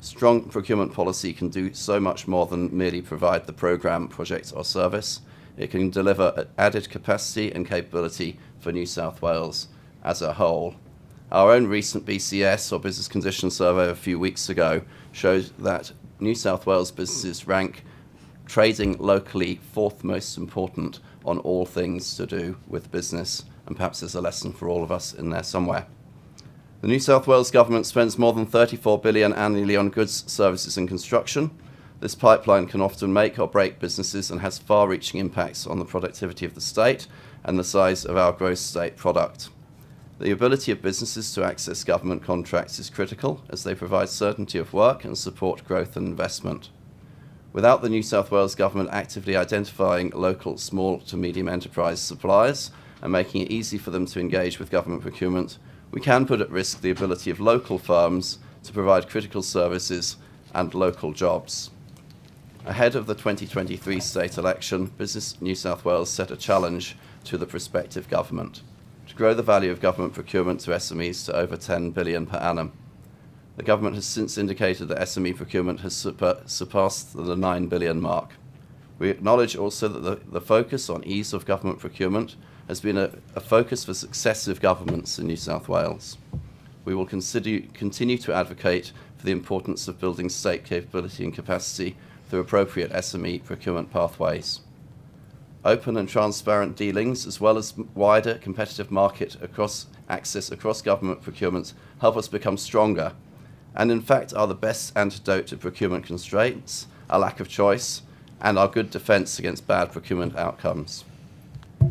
Strong procurement policy can do so much more than merely provide the programme, project or service. It can deliver added capacity and capability for New South Wales as a whole. Our own recent BCS, or Business Conditions Survey, a few weeks ago shows that New South Wales businesses rank trading locally fourth most important on all things to do with business, and perhaps there's a lesson for all of us in there somewhere. The New South Wales Government spends more than $34 billion annually on goods, services and construction. This pipeline can often make or break businesses and has far-reaching impacts on the productivity of the state and the size of our gross state product. The ability of businesses to access government contracts is critical as they provide certainty of work and support growth and investment. Without the New South Wales Government actively identifying local small to medium enterprise suppliers and making it easy for them to engage with government procurement, we can put at risk the ability of local firms to provide critical services and local jobs. Ahead of the 2023 state election, Business New South Wales set a challenge to the prospective government to grow the value of government procurement to SMEs to over $10 billion per annum. The government has since indicated that SME procurement has surpassed the $9 billion mark. We acknowledge also that the focus on ease of government procurement has been a focus for successive governments in New South Wales. We will continue to advocate for the importance of building state capability and capacity through appropriate SME procurement pathways. Open and transparent dealings, as well as wider competitive market access across government procurement, help us become stronger, and in fact are the best antidote to procurement constraints, a lack of choice, and our good defence against bad procurement outcomes.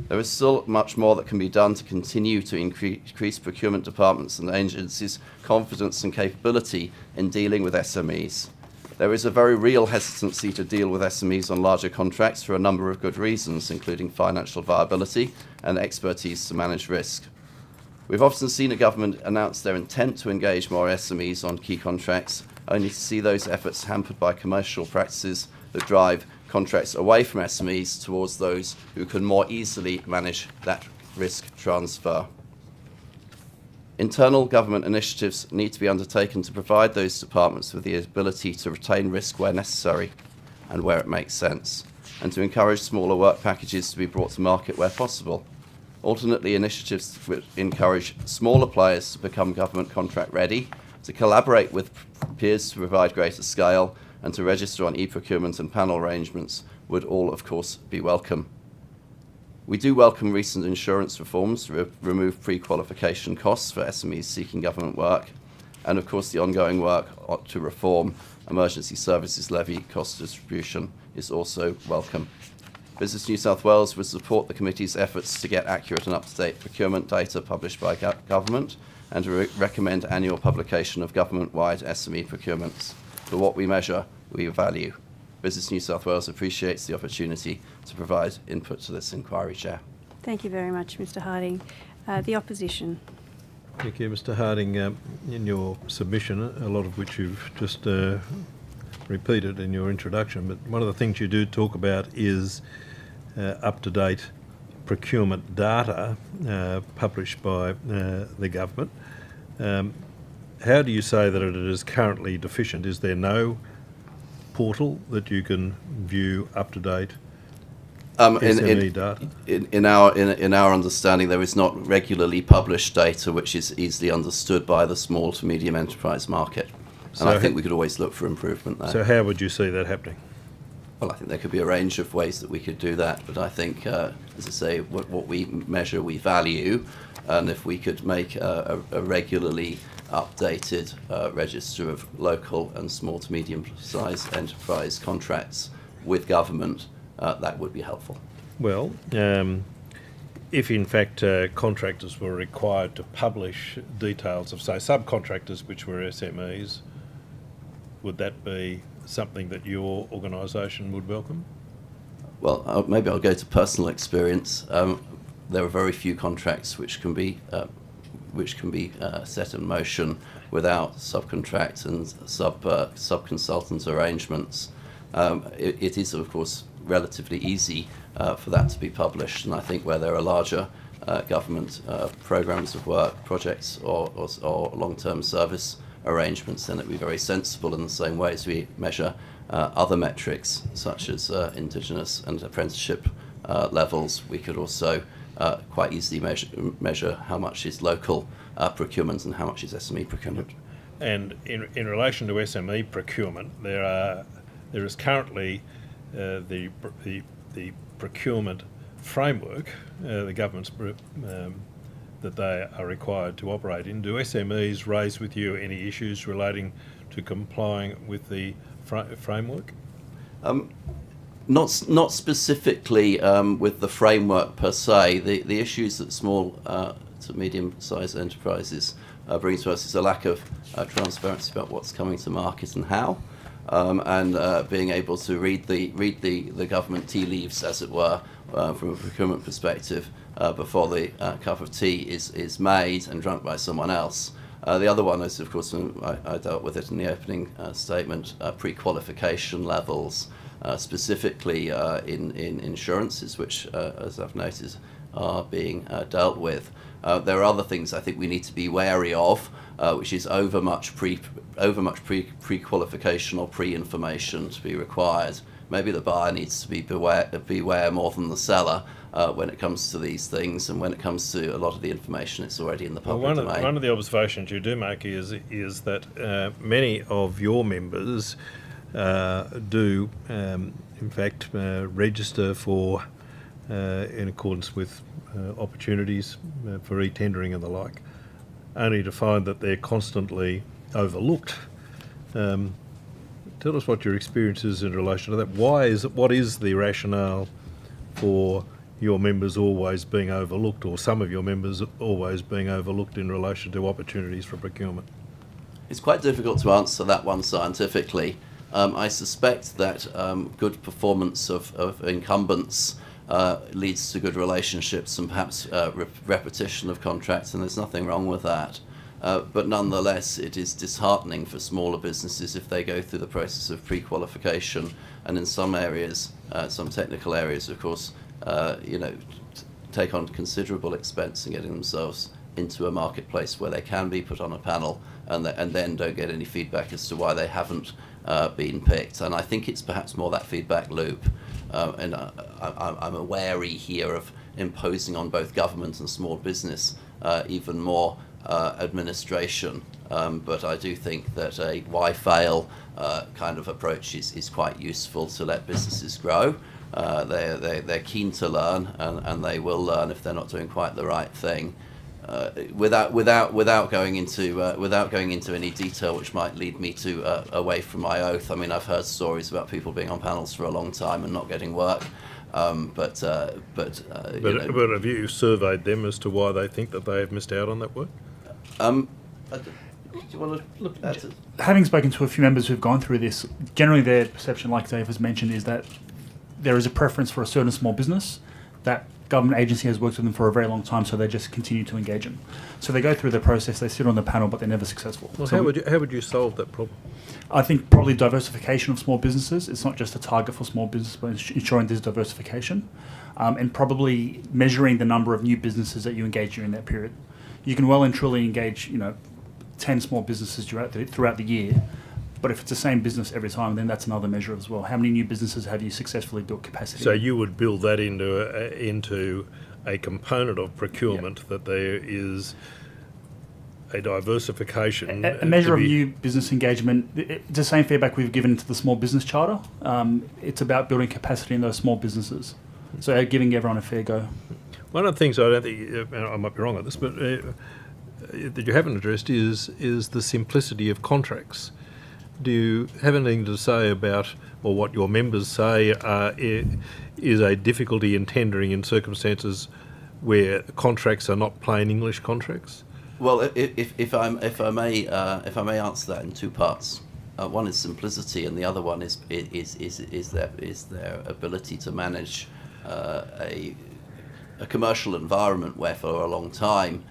There is still much more that can be done to continue to increase procurement departments and agencies' confidence and capability in dealing with SMEs. There is a very real hesitancy to deal with SMEs on larger contracts for a number of good reasons, including financial viability and expertise to manage risk. We've often seen a government announce their intent to engage more SMEs on key contracts, only to see those efforts hampered by commercial practices that drive contracts away from SMEs towards those who can more easily manage that risk transfer. Internal government initiatives need to be undertaken to provide those departments with the ability to retain risk where necessary and where it makes sense, and to encourage smaller work packages to be brought to market where possible. Alternately, initiatives would encourage smaller players to become government contract ready, to collaborate with peers to provide greater scale, and to register on e-procurement and panel arrangements would all, of course, be welcome. We do welcome recent insurance reforms to remove pre-qualification costs for SMEs seeking government work, and of course the ongoing work to reform emergency services levy cost distribution is also welcome. Business New South Wales would support the committee's efforts to get accurate and up-to-date procurement data published by government and to recommend annual publication of government-wide SME procurements. For what we measure, we value. Business New South Wales appreciates the opportunity to provide input to this inquiry, Chair. Thank you very much, Mr Harding. The opposition. Thank you, Mr Harding. In your submission, a lot of which you've just repeated in your introduction, but one of the things you do talk about is up-to-date procurement data published by the government. How do you say that it is currently deficient? Is there no portal that you can view up-to-date SME data? In our understanding, there is not regularly published data which is easily understood by the small to medium enterprise market. And I think we could always look for improvement there. So how would you see that happening? Well, I think there could be a range of ways that we could do that, but I think, as I say, what we measure, we value, and if we could make a regularly updated register of local and small to medium-sized enterprise contracts with government, that would be helpful. Well, if in fact contractors were required to publish details of, say, subcontractors which were SMEs, would that be something that your organisation would welcome? Well, maybe I'll go to personal experience. There are very few contracts which can be set in motion without subcontract and sub-consultant arrangements. It is, of course, relatively easy for that to be published, and I think where there are larger government programmes of work, projects or long-term service arrangements, then it would be very sensible in the same way as we measure other metrics such as Indigenous and apprenticeship levels. We could also quite easily measure how much is local procurement and how much is SME procurement. And in relation to SME procurement, there is currently the procurement framework, the government's that they are required to operate in. Do SMEs raise with you any issues relating to complying with the framework? Not specifically with the framework per se. The issues that small to medium-sized enterprises bring to us is a lack of transparency about what's coming to market and how, and being able to read the government tea leaves, as it were, from a procurement perspective before the cup of tea is made and drunk by someone else. The other one is, of course, I dealt with it in the opening statement, pre-qualification levels, specifically in insurances, which, as I've noted, are being dealt with. There are other things I think we need to be wary of, which is over much pre-qualification or pre-information to be required. Maybe the buyer needs to beware more than the seller when it comes to these things, and when it comes to a lot of the information, it's already in the public domain. One of the observations you do make is that many of your members do, in fact, register for, in accordance with opportunities for e-tendering and the like, only to find that they're constantly overlooked. Tell us what your experience is in relation to that. What is the rationale for your members always being overlooked, or some of your members always being overlooked in relation to opportunities for procurement? It's quite difficult to answer that one scientifically. I suspect that good performance of incumbents leads to good relationships and perhaps repetition of contracts, and there's nothing wrong with that. But nonetheless, it is disheartening for smaller businesses if they go through the process of pre-qualification, and in some areas, some technical areas, of course, take on considerable expense in getting themselves into a marketplace where they can be put on a panel, and then don't get any feedback as to why they haven't been picked. And I think it's perhaps more that feedback loop. And I'm wary here of imposing on both government and small business even more administration, but I do think that a why fail kind of approach is quite useful to let businesses grow. They're keen to learn, and they will learn if they're not doing quite the right thing. Without going into any detail which might lead me to away from my oath. I mean, I've heard stories about people being on panels for a long time and not getting work. But have you surveyed them as to why they think that they have missed out on that work? Do you want to look at it? Having spoken to a few members who've gone through this, generally their perception, like Dave has mentioned, is that there is a preference for a certain small business. That government agency has worked with them for a very long time, so they just continue to engage them. So they go through the process, they sit on the panel, but they're never successful. Well, so how would you solve that problem? I think probably diversification of small businesses. It's not just a target for small business, but ensuring there's diversification, and probably measuring the number of new businesses that you engage during that period. You can well and truly engage, 10 small businesses throughout the year, But if it's the same business every time, then that's another measure as well. How many new businesses have you successfully built capacity? So you would build that into a component of procurement, that there is a diversification. A measure of new business engagement. It's the same feedback we've given to the small business charter. It's about building capacity in those small businesses. So giving everyone a fair go. One of the things I don't think, I might be wrong on this, but that you haven't addressed is the simplicity of contracts. Do you have anything to say about, or what your members say is a difficulty in tendering in circumstances where contracts are not plain English contracts? Well, if I may answer that in two parts. One is simplicity, and the other one is their ability to manage a commercial environment where, for a long time,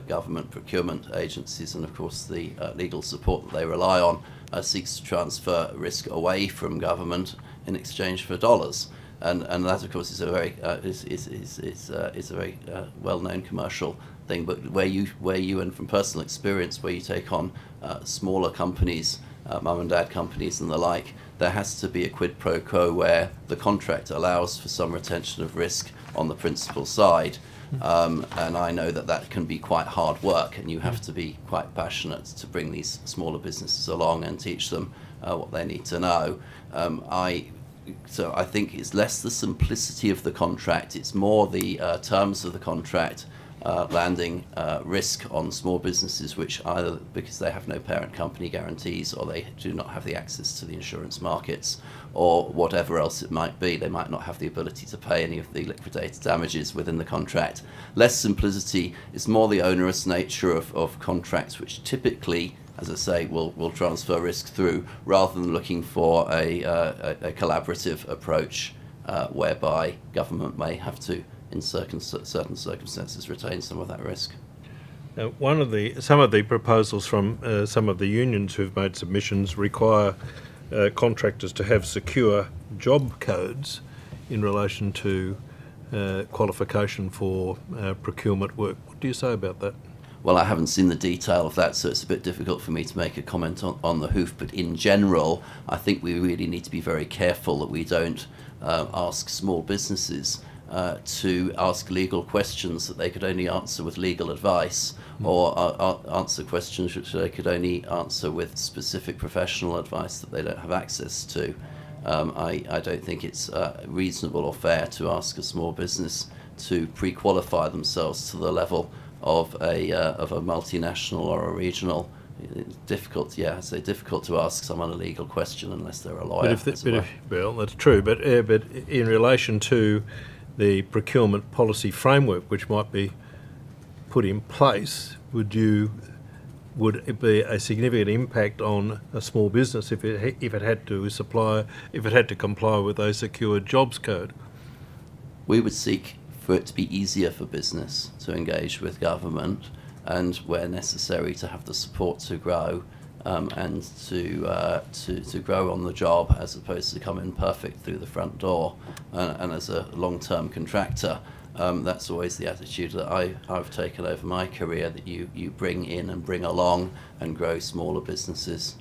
government procurement agencies and, of course, the legal support that they rely on seeks to transfer risk away from government in exchange for dollars, and that, of course, is a very well-known commercial thing. But where you and from personal experience, where you take on smaller companies, mum and dad companies and the like, there has to be a quid pro quo where the contract allows for some retention of risk on the principal side. And I know that can be quite hard work, and you have to be quite passionate to bring these smaller businesses along and teach them what they need to know. So I think it's less the simplicity of the contract, it's more the terms of the contract landing risk on small businesses, which either because they have no parent company guarantees, or they do not have the access to the insurance markets, or whatever else it might be. They might not have the ability to pay any of the liquidated damages within the contract. Less simplicity is more the onerous nature of contracts, which typically, as I say, will transfer risk through, rather than looking for a collaborative approach whereby government may have to, in certain circumstances, retain some of that risk. Some of the proposals from some of the unions who've made submissions require contractors to have secure job codes in relation to qualification for procurement work. What do you say about that? Well, I haven't seen the detail of that, so it's a bit difficult for me to make a comment on the hoof. But in general, I think we really need to be very careful that we don't ask small businesses to ask legal questions that they could only answer with legal advice, or answer questions which they could only answer with specific professional advice that they don't have access to. I don't think it's reasonable or fair to ask a small business to pre-qualify themselves to the level of a multinational or a regional. It's difficult to ask someone a legal question unless they're a lawyer. Well, that's true. But in relation to the procurement policy framework which might be put in place, would it be a significant impact on a small business if it had to comply with a secure jobs code? We would seek for it to be easier for business to engage with government, and where necessary to have the support to grow, and to grow on the job, as opposed to come in perfect through the front door. And as a long-term contractor, that's always the attitude that I've taken over my career, that you bring in and bring along and grow smaller businesses.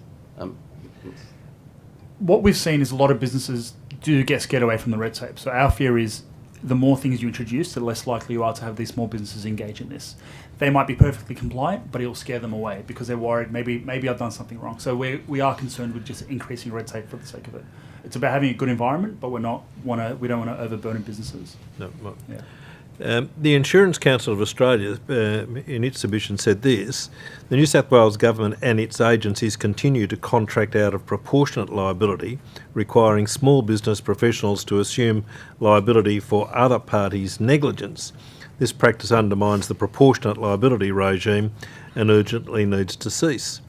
What we've seen is a lot of businesses do get scared away from the red tape. So our fear is the more things you introduce, the less likely you are to have these small businesses engage in this. They might be perfectly compliant, but it'll scare them away because they're worried maybe I've done something wrong. So we are concerned with just increasing red tape for the sake of it. It's about having a good environment, but we don't want to overburden businesses. No. Well, yeah. The Insurance Council of Australia, in its submission, said this: the New South Wales Government and its agencies continue to contract out of proportionate liability, requiring small business professionals to assume liability for other parties' negligence. This practice undermines the proportionate liability regime and urgently needs to cease.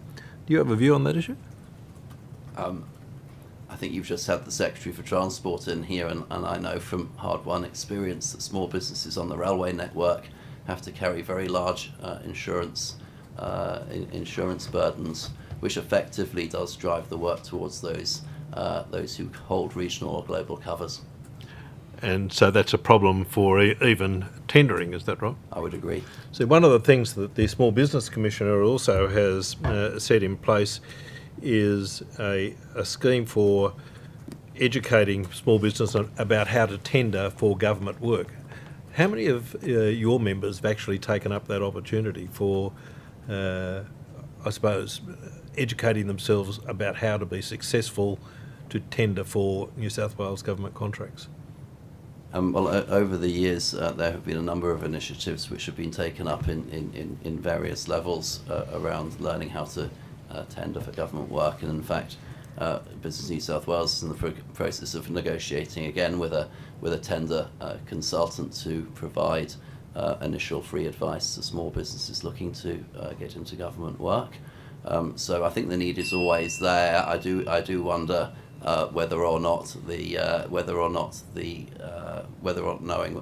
Do you have a view on that issue? I think you've just had the Secretary for Transport in here, and I know from hard-won experience that small businesses on the railway network have to carry very large insurance burdens, which effectively does drive the work towards those who hold regional or global covers. And so that's a problem for even tendering, is that right? I would agree. So one of the things that the Small Business Commissioner also has set in place is a scheme for educating small business about how to tender for government work. How many of your members have actually taken up that opportunity for, I suppose, educating themselves about how to be successful to tender for New South Wales government contracts? Well, over the years, there have been a number of initiatives which have been taken up in various levels around learning how to tender for government work. And in fact, Business New South Wales is in the process of negotiating again with a tender consultant to provide initial free advice to small businesses looking to get into government work. So I think the need is always there. I do wonder whether or not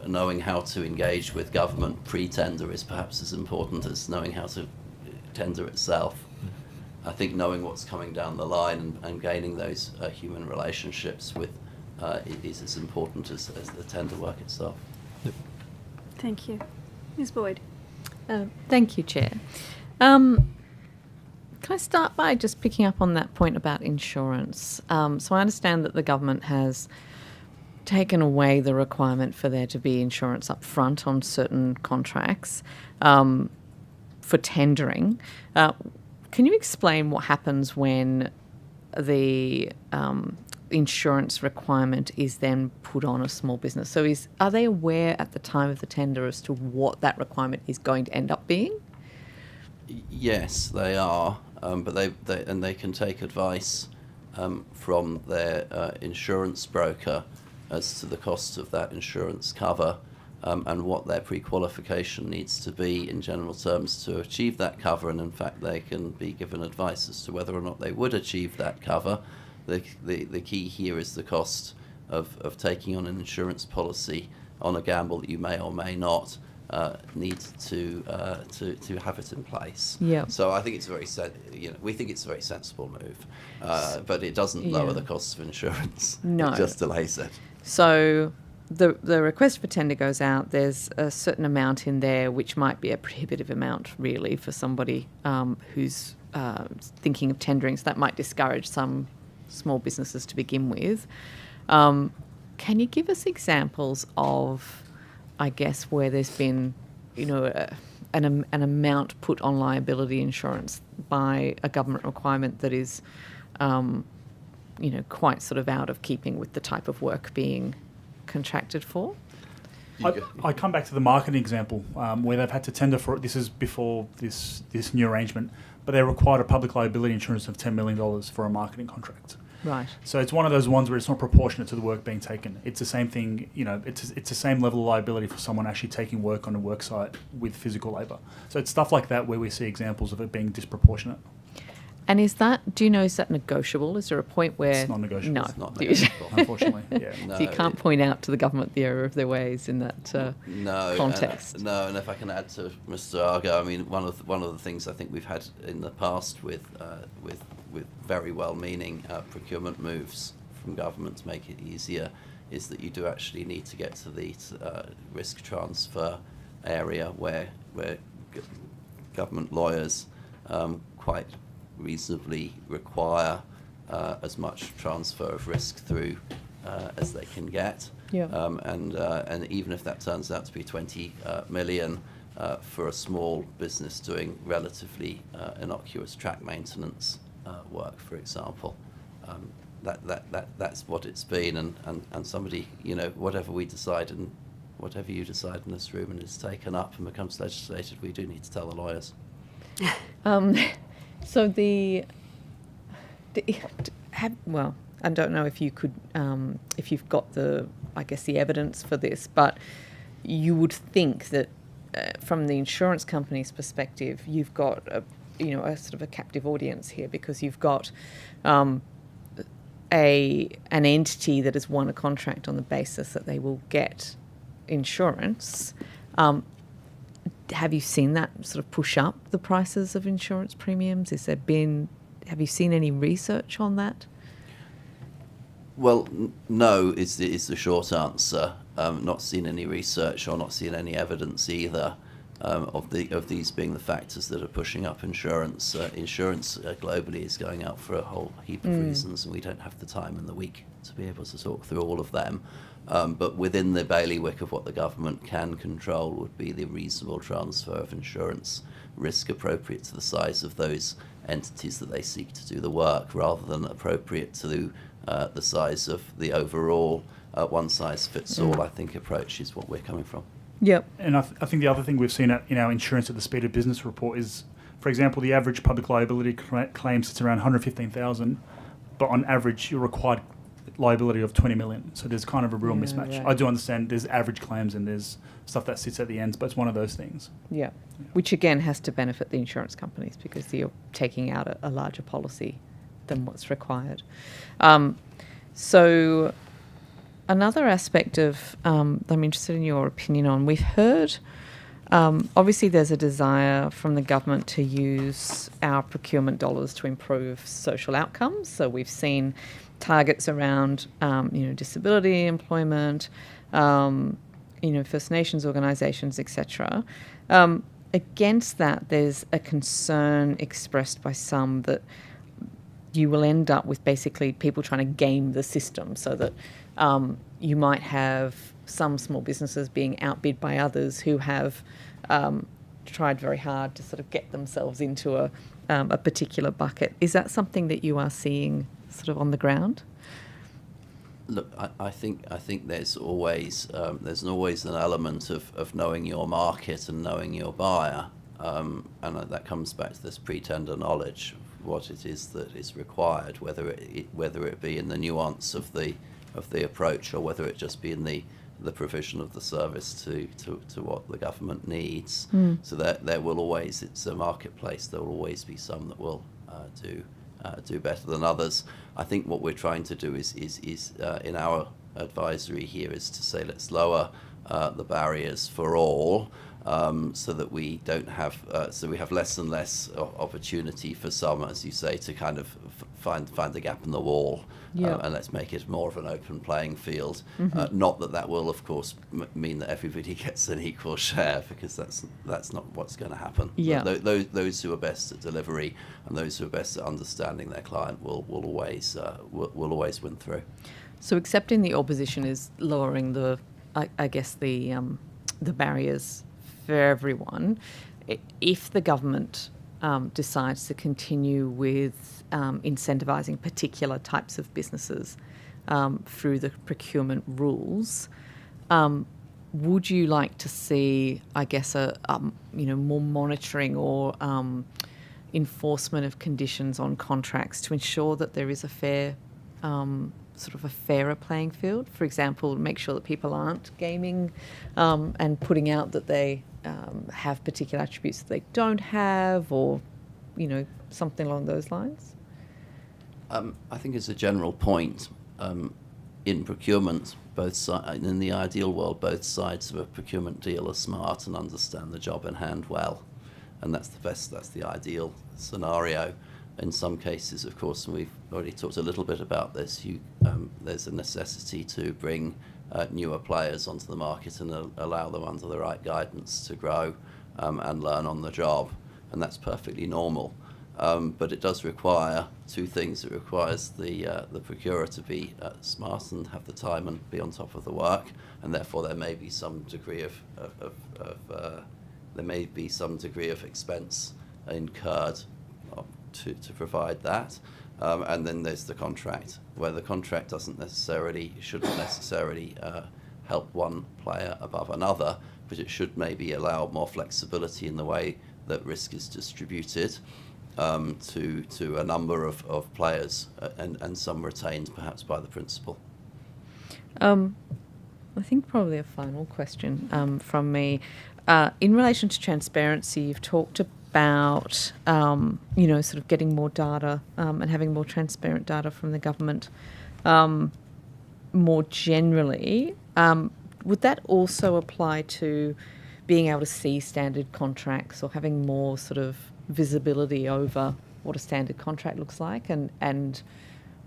knowing how to engage with government pre-tender is perhaps as important as knowing how to tender itself. I think knowing what's coming down the line and gaining those human relationships with is as important as the tender work itself. Thank you. Ms Boyd. Thank you, Chair. Can I start by just picking up on that point about insurance? So I understand that the government has taken away the requirement for there to be insurance up front on certain contracts for tendering. Can you explain what happens when the insurance requirement is then put on a small business? So are they aware at the time of the tender as to what that requirement is going to end up being? Yes, they are, but they can take advice from their insurance broker as to the cost of that insurance cover and what their pre-qualification needs to be in general terms to achieve that cover, and in fact they can be given advice as to whether or not they would achieve that cover. The key here is the cost of taking on an insurance policy on a gamble that you may or may not need to have it in place. Yeah. So I think it's we think it's a very sensible move, but it doesn't lower the costs of insurance. No. It just delays it. So the request for tender goes out. There's a certain amount in there which might be a prohibitive amount really for somebody who's thinking of tendering. So that might discourage some small businesses to begin with. Can you give us examples of, I guess, where there's been, an amount put on liability insurance by a government requirement that is, quite sort of out of keeping with the type of work being contracted for? I come back to the marketing example where they've had to tender for it. This is before this new arrangement, but they required a public liability insurance of $10 million for a marketing contract. Right. So it's one of those ones where it's not proportionate to the work being taken. It's the same thing, it's the same level of liability for someone actually taking work on a work site with physical labour. So it's stuff like that where we see examples of it being disproportionate. And is that negotiable? Is there a point where... It's not negotiable. No. It's not negotiable. Unfortunately, yeah. No, So you can't point out to the government the error of their ways in that context? And if I can add to Mr. Argo, I mean, one of the things I think we've had in the past with very well-meaning procurement moves from government to make it easier is that you do actually need to get to the risk transfer area where government lawyers quite reasonably require as much transfer of risk through as they can get. Yeah. And even if that turns out to be 20 million for a small business doing relatively innocuous track maintenance work, for example, that's what it's been. And somebody, whatever we decide and whatever you decide in this room and is taken up and becomes legislated, we do need to tell the lawyers. So I don't know if you could, if you've got the evidence for this, but you would think that from the insurance company's perspective, you've got a sort of a captive audience here because you've got an entity that has won a contract on the basis that they will get insurance. Have you seen that sort of push up the prices of insurance premiums? Have you seen any research on that? Well, no is the short answer. Not seen any research or not seen any evidence either. of these being the factors that are pushing up insurance. Insurance globally is going up for a whole heap of reasons, and we don't have the time in the week to be able to talk through all of them. But within the bailiwick of what the government can control would be the reasonable transfer of insurance risk appropriate to the size of those entities that they seek to do the work, rather than appropriate to the size of the overall one-size-fits-all, I think, approach is what we're coming from. Yep. And I think the other thing we've seen in our Insurance at the Speed of Business report is, for example, the average public liability claim sits around 115,000, but on average you're required liability of 20 million. So there's kind of a real mismatch. Right. I do understand there's average claims and there's stuff that sits at the ends, but it's one of those things. Yeah. Which again has to benefit the insurance companies because you're taking out a larger policy than what's required. So another aspect of I'm interested in your opinion on, we've heard obviously there's a desire from the government to use our procurement dollars to improve social outcomes. So we've seen targets around disability, employment, First Nations organisations, etc. Against that, there's a concern expressed by some that you will end up with basically people trying to game the system, so that you might have some small businesses being outbid by others who have tried very hard to sort of get themselves into a particular bucket. Is that something that you are seeing sort of on the ground? Look, I think there's always an element of knowing your market and knowing your buyer, and that comes back to this pretender knowledge of what it is that is required, whether it be in the nuance of the approach, or whether it just be in the provision of the service to what the government needs. So there will always, it's a marketplace. There will always be some that will do better than others. I think what we're trying to do is in our advisory here is to say, let's lower the barriers for all, so that we don't have so we have less and less opportunity for some, as you say, to kind of find the gap in the wall. And let's make it more of an open playing field. Not that will, of course, mean that everybody gets an equal share, because that's not what's going to happen. Those who are best at delivery and those who are best at understanding their client will always win through. So accepting the opposition is lowering the barriers for everyone. If the government decides to continue with incentivising particular types of businesses through the procurement rules, would you like to see, I guess, more monitoring or enforcement of conditions on contracts to ensure that there is a fair, sort of a fairer playing field? For example, make sure that people aren't gaming and putting out that they have particular attributes that they don't have, or something along those lines? I think as a general point, in procurement, in the ideal world, both sides of a procurement deal are smart and understand the job in hand well, and that's the ideal scenario. In some cases, of course, and we've already talked a little bit about this, there's a necessity to bring newer players onto the market and allow them, under the right guidance, to grow and learn on the job, and that's perfectly normal. But it does require two things. It requires the procurer to be smart and have the time and be on top of the work, and therefore there may be some degree of expense incurred to provide that. And then there's the contract, where the contract shouldn't necessarily help one player above another, but it should maybe allow more flexibility in the way that risk is distributed to a number of players, and some retained perhaps by the principal. I think probably a final question from me. In relation to transparency, you've talked about sort of getting more data and having more transparent data from the government. More generally, would that also apply to being able to see standard contracts, or having more sort of visibility over what a standard contract looks like, and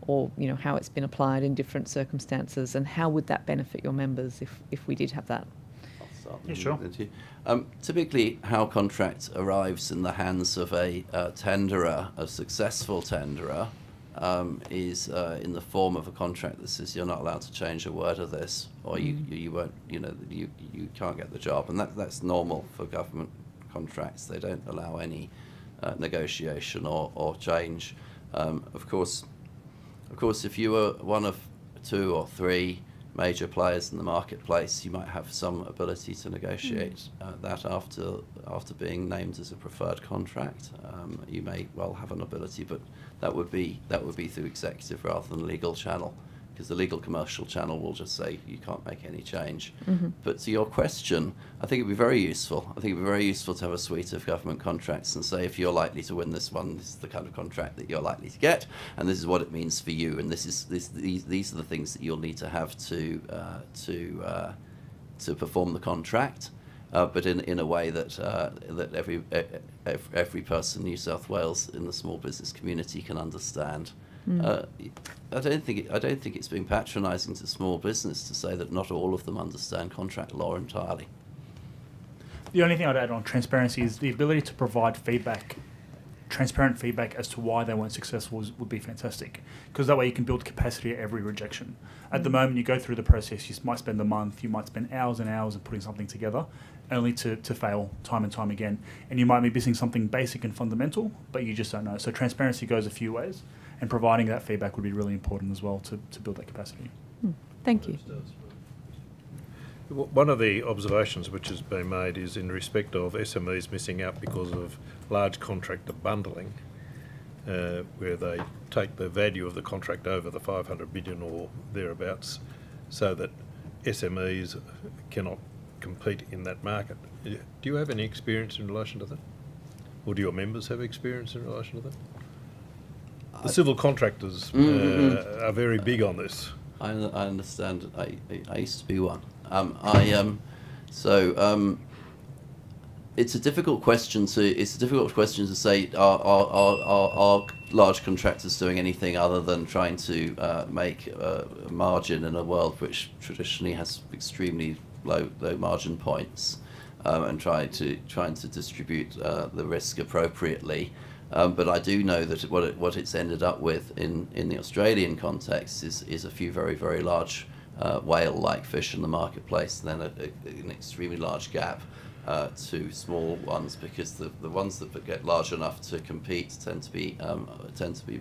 how it's been applied in different circumstances, and how would that benefit your members if we did have that? start? Yeah, sure. Typically, how contract arrives in the hands of a tenderer, a successful tenderer, is in the form of a contract that says you're not allowed to change a word of this, or you won't, you can't get the job, and that's normal for government contracts. They don't allow any negotiation or change. Of course, if you were one of 2 or 3 major players in the marketplace, you might have some ability to negotiate that after being named as a preferred contract. You may well have an ability, but that would be through executive rather than legal channel, because the legal commercial channel will just say you can't make any change. But to your question, I think it'd be very useful. I think it'd be very useful to have a suite of government contracts and say, if you're likely to win this one, this is the kind of contract that you're likely to get, and this is what it means for you, and these are the things that you'll need to have to perform the contract. But in a way that every person in New South Wales in the small business community can understand. I don't think it's been patronising to small business to say that not all of them understand contract law entirely. The only thing I'd add on transparency is the ability to provide feedback, transparent feedback as to why they weren't successful would be fantastic, because that way you can build capacity at every rejection. At the moment, you go through the process, you might spend a month, you might spend hours and hours of putting something together, only to fail time and time again. And you might be missing something basic and fundamental, but you just don't know. So transparency goes a few ways, and providing that feedback would be really important as well to build that capacity. Thank you. One of the observations which has been made is in respect of SMEs missing out because of large contractor bundling, where they take the value of the contract over the 500 million or thereabouts, so that SMEs cannot compete in that market. Do you have any experience in relation to that? Or do your members have experience in relation to that? The civil contractors are very big on this. I understand. I used to be one. It's a difficult question to say. Are large contractors doing anything other than trying to make a margin in a world which traditionally has extremely low margin points, and trying to distribute the risk appropriately? But I do know that what it's ended up with in the Australian context is a few very, very large whale-like fish in the marketplace, and then an extremely large gap to small ones, because the ones that get large enough to compete tend to be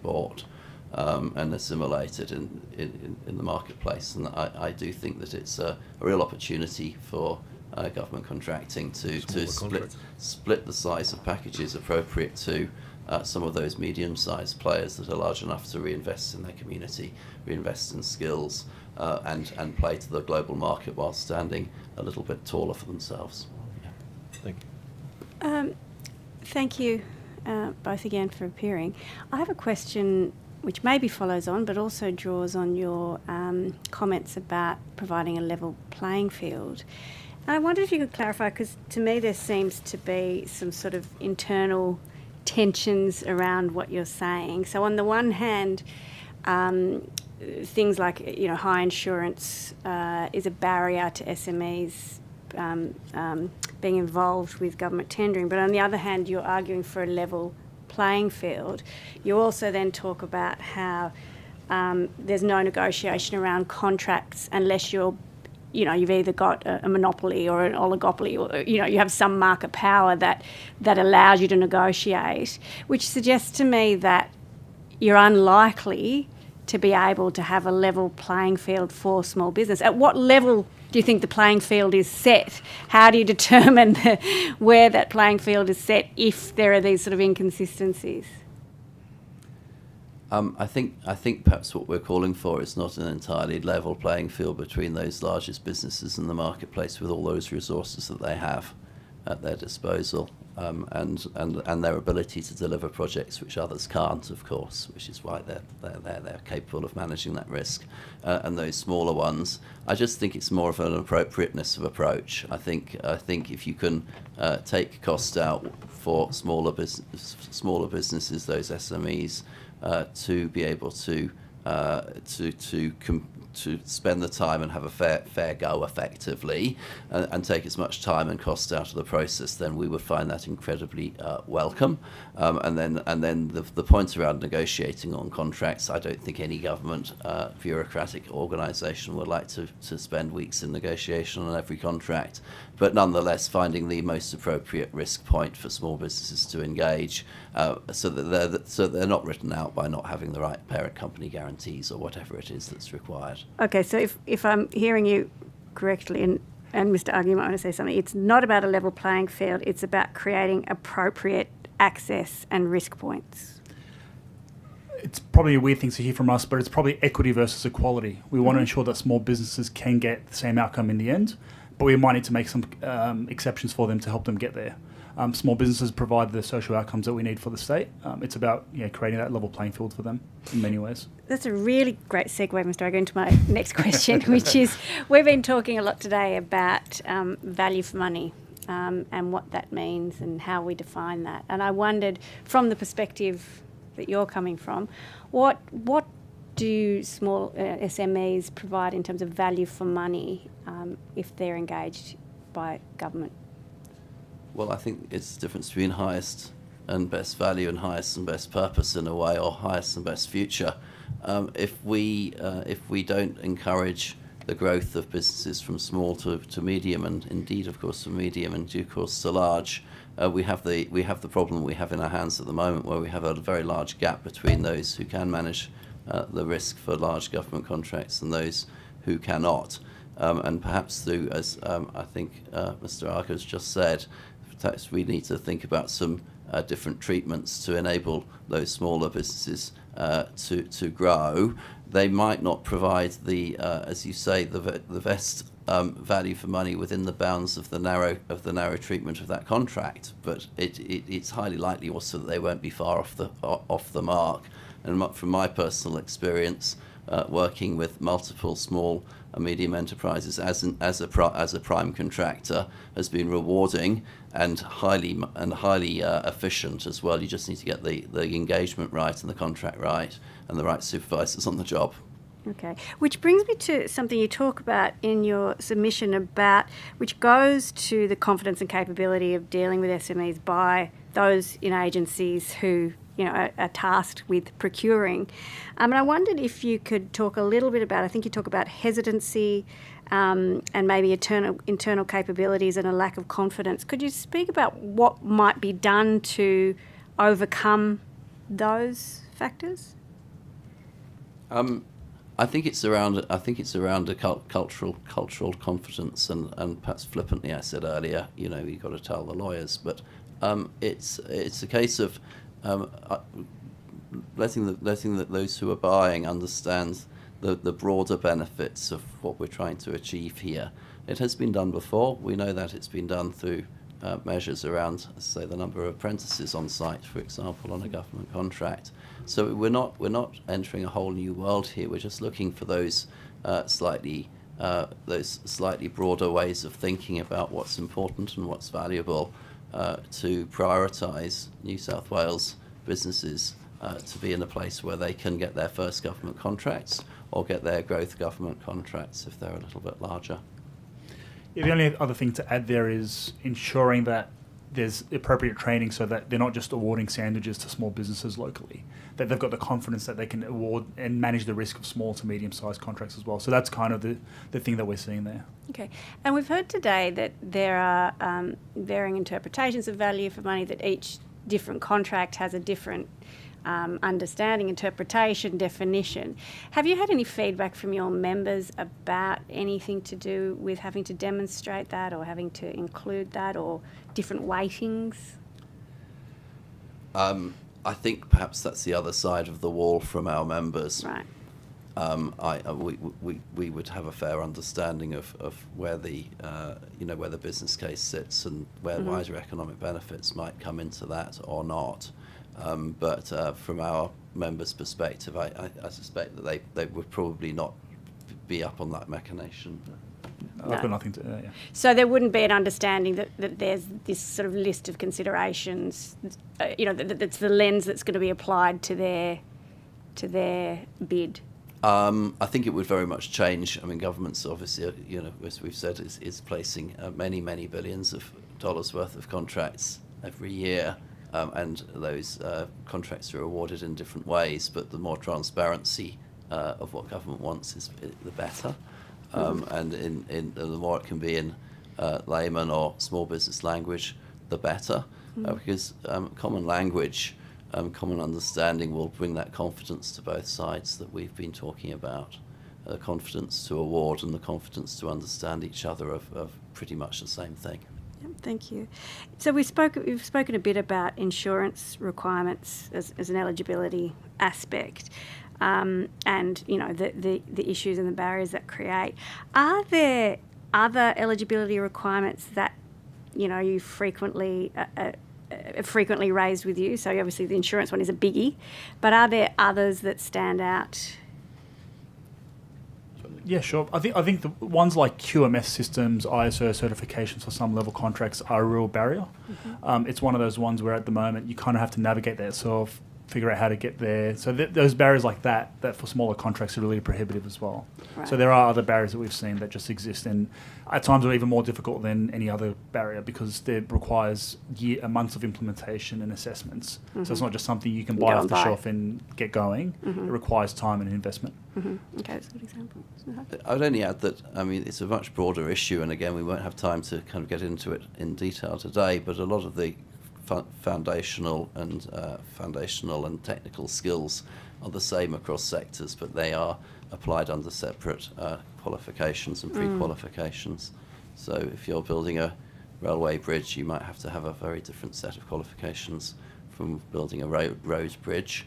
bought and assimilated in the marketplace. And I do think that it's a real opportunity for government contracting to split the size of packages appropriate to some of those medium-sized players that are large enough to reinvest in their community, reinvest in skills, and play to the global market while standing a little bit taller for themselves. Yeah. Thank you. Thank you both again for appearing. I have a question which maybe follows on, but also draws on your comments about providing a level playing field. And I wonder if you could clarify, because to me there seems to be some sort of internal tensions around what you're saying. So on the one hand, things like high insurance is a barrier to SMEs being involved with government tendering, but on the other hand, you're arguing for a level playing field. You also then talk about how there's no negotiation around contracts unless you've either got a monopoly or an oligopoly, or you have some market power that allows you to negotiate, which suggests to me that you're unlikely to be able to have a level playing field for small business. At what level do you think the playing field is set? How do you determine where that playing field is set if there are these sort of inconsistencies? I think perhaps what we're calling for is not an entirely level playing field between those largest businesses in the marketplace with all those resources that they have at their disposal, and their ability to deliver projects which others can't, of course, which is why they're capable of managing that risk. And those smaller ones, I just think it's more of an appropriateness of approach. I think if you can take cost out for smaller businesses, those SMEs, to be able to spend the time and have a fair go effectively, and take as much time and cost out of the process, then we would find that incredibly welcome. And then the point around negotiating on contracts, I don't think any government bureaucratic organisation would like to spend weeks in negotiation on every contract, but nonetheless finding the most appropriate risk point for small businesses to engage, so that they're not written out by not having the right parent company guarantees or whatever it is that's required. Okay, so if I'm hearing you correctly, and Mr. Agnew might want to say something, it's not about a level playing field, it's about creating appropriate access and risk points. It's probably a weird thing to hear from us, but it's probably equity versus equality. We want to ensure that small businesses can get the same outcome in the end, but we might need to make some exceptions for them to help them get there. Small businesses provide the social outcomes that we need for the state. It's about creating that level playing field for them in many ways. That's a really great segue, Mr. Agnew, into my next question, which is, we've been talking a lot today about value for money. And what that means and how we define that. And I wondered, from the perspective that you're coming from, what do small SMEs provide in terms of value for money if they're engaged by government? Well, I think it's the difference between highest and best value and highest and best purpose in a way, or highest and best future. If we don't encourage the growth of businesses from small to medium, and indeed, of course, from medium and due course to large, we have the problem we have in our hands at the moment, where we have a very large gap between those who can manage the risk for large government contracts and those who cannot. And perhaps through, as I think Mr. Arco has just said, perhaps we need to think about some different treatments to enable those smaller businesses to grow. They might not provide the, as you say, the best value for money within the bounds of the narrow treatment of that contract, but it's highly likely also that they won't be far off the mark. And from my personal experience, working with multiple small and medium enterprises as a prime contractor has been rewarding and highly efficient as well. You just need to get the engagement right and the contract right and the right supervisors on the job. Okay, which brings me to something you talk about in your submission about, which goes to the confidence and capability of dealing with SMEs by those in agencies who are tasked with procuring. And I wondered if you could talk a little bit about, I think you talk about hesitancy and maybe internal capabilities and a lack of confidence. Could you speak about what might be done to overcome those factors? I think it's around a cultural confidence, and perhaps flippantly I said earlier, you've got to tell the lawyers, but it's a case of letting those who are buying understand the broader benefits of what we're trying to achieve here. It has been done before. We know that it's been done through measures around, say, the number of apprentices on site, for example, on a government contract. So we're not entering a whole new world here. We're just looking for those slightly broader ways of thinking about what's important and what's valuable to prioritise New South Wales businesses to be in a place where they can get their first government contracts or get their growth government contracts if they're a little bit larger. Yeah, the only other thing to add there is ensuring that there's appropriate training so that they're not just awarding sandwiches to small businesses locally, that they've got the confidence that they can award and manage the risk of small to medium-sized contracts as well. So that's kind of the thing that we're seeing there. Okay. And we've heard today that there are varying interpretations of value for money, that each different contract has a different understanding, interpretation, definition. Have you had any feedback from your members about anything to do with having to demonstrate that or having to include that or different weightings? I think perhaps that's the other side of the wall from our members. Right. We would have a fair understanding of where the where the business case sits and where wider economic benefits might come into that or not. But from our members' perspective, I suspect that they would probably not be up on that machination. I've got nothing to. Yeah. So there wouldn't be an understanding that there's this sort of list of considerations, that's the lens that's going to be applied to their bid. I think it would very much change. I mean, governments obviously, as we've said, is placing many, many billions of dollars worth of contracts every year, and those contracts are awarded in different ways. But the more transparency of what government wants is the better, and the more it can be in layman or small business language, the better, because common language. Common understanding will bring that confidence to both sides that we've been talking about, the confidence to award and the confidence to understand each other of pretty much the same thing. Yep, thank you. So we've spoken a bit about insurance requirements as an eligibility aspect, and the issues and the barriers that create. Are there other eligibility requirements that you frequently raised with you? So obviously the insurance one is a biggie, but are there others that stand out? Yeah, sure. I think the ones like QMS systems, ISO certifications for some level contracts are a real barrier. It's one of those ones where at the moment you kind of have to navigate that yourself, figure out how to get there. So those barriers like that for smaller contracts are really prohibitive as well. Right. So there are other barriers that we've seen that just exist, and at times are even more difficult than any other barrier because it requires months of implementation and assessments. So it's not just something you can buy off the shelf and get going. It requires time and investment. Okay, that's a good example. I would only add that, I mean, it's a much broader issue, and again, we won't have time to kind of get into it in detail today, but a lot of the foundational and technical skills are the same across sectors, but they are applied under separate qualifications and pre-qualifications. So if you're building a railway bridge, you might have to have a very different set of qualifications from building a road bridge,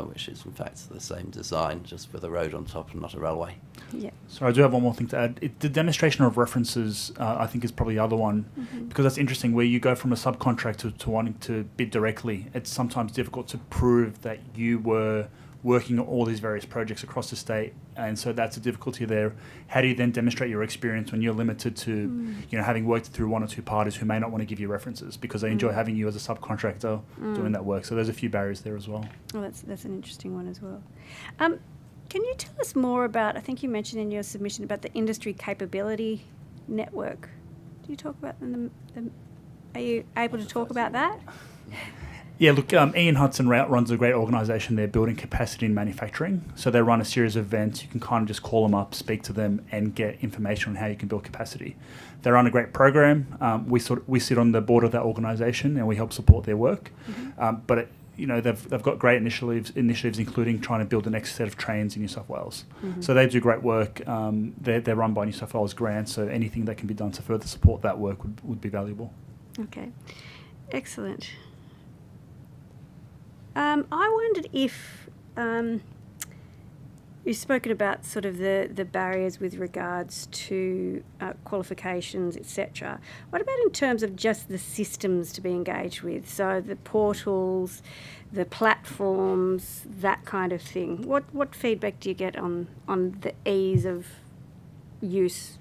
which is in fact the same design, just with a road on top and not a railway. Yeah. So I do have one more thing to add. The demonstration of references, I think, is probably the other one, because that's interesting. Where you go from a subcontractor to wanting to bid directly, it's sometimes difficult to prove that you were working on all these various projects across the state, and so that's a difficulty there. How do you then demonstrate your experience when you're limited to, having worked through one or two parties who may not want to give you references because they enjoy having you as a subcontractor doing that work? So there's a few barriers there as well. Well, that's an interesting one as well. Can you tell us more about, I think you mentioned in your submission about the industry capability network. Do you talk about are you able to talk about that? Yeah, look, Ian Hudson runs a great organisation. They're building capacity in manufacturing. So they run a series of events. You can kind of just call them up, speak to them, and get information on how you can build capacity. They run a great program. We sit on the board of that organisation and we help support their work. But they've got great initiatives, including trying to build the next set of trains in New South Wales. So they do great work. They're run by New South Wales grants, so anything that can be done to further support that work would be valuable. Okay, excellent. I wondered if you've spoken about sort of the barriers with regards to qualifications, etc. What about in terms of just the systems to be engaged with? So the portals, the platforms, that kind of thing. What feedback do you get on the ease of use?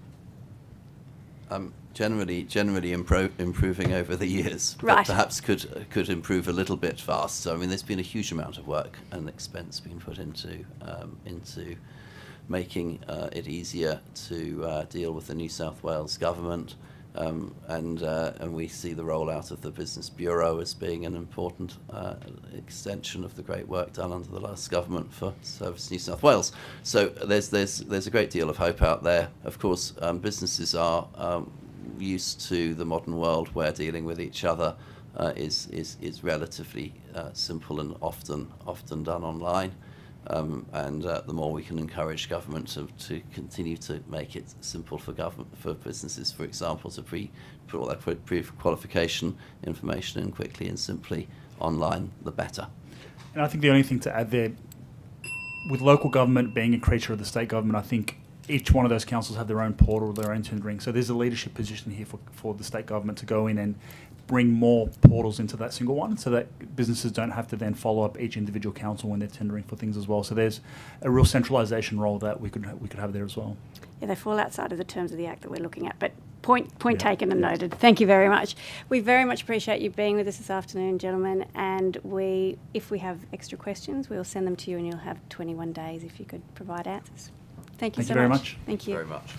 Generally improving over the years, but right. Perhaps could improve a little bit faster. I mean, there's been a huge amount of work and expense being put into making it easier to deal with the New South Wales government, and we see the rollout of the Business Bureau as being an important extension of the great work done under the last government for Service New South Wales. So there's a great deal of hope out there. Of course, businesses are used to the modern world where dealing with each other is relatively simple and often done online, and the more we can encourage government to continue to make it simple for businesses, for example, to put all that pre-qualification information in quickly and simply online, the better. And I think the only thing to add there, with local government being a creature of the state government, I think each one of those councils have their own portal, their own tendering. So there's a leadership position here for the state government to go in and bring more portals into that single one, so that businesses don't have to then follow up each individual council when they're tendering for things as well. So there's a real centralisation role that we could have there as well. Yeah, they fall outside of the terms of the Act that we're looking at, but Point taken and noted. Thank you very much. We very much appreciate you being with us this afternoon, gentlemen. And if we have extra questions, we'll send them to you, and you'll have 21 days if you could provide answers. Thank you so much. Thank you Very much.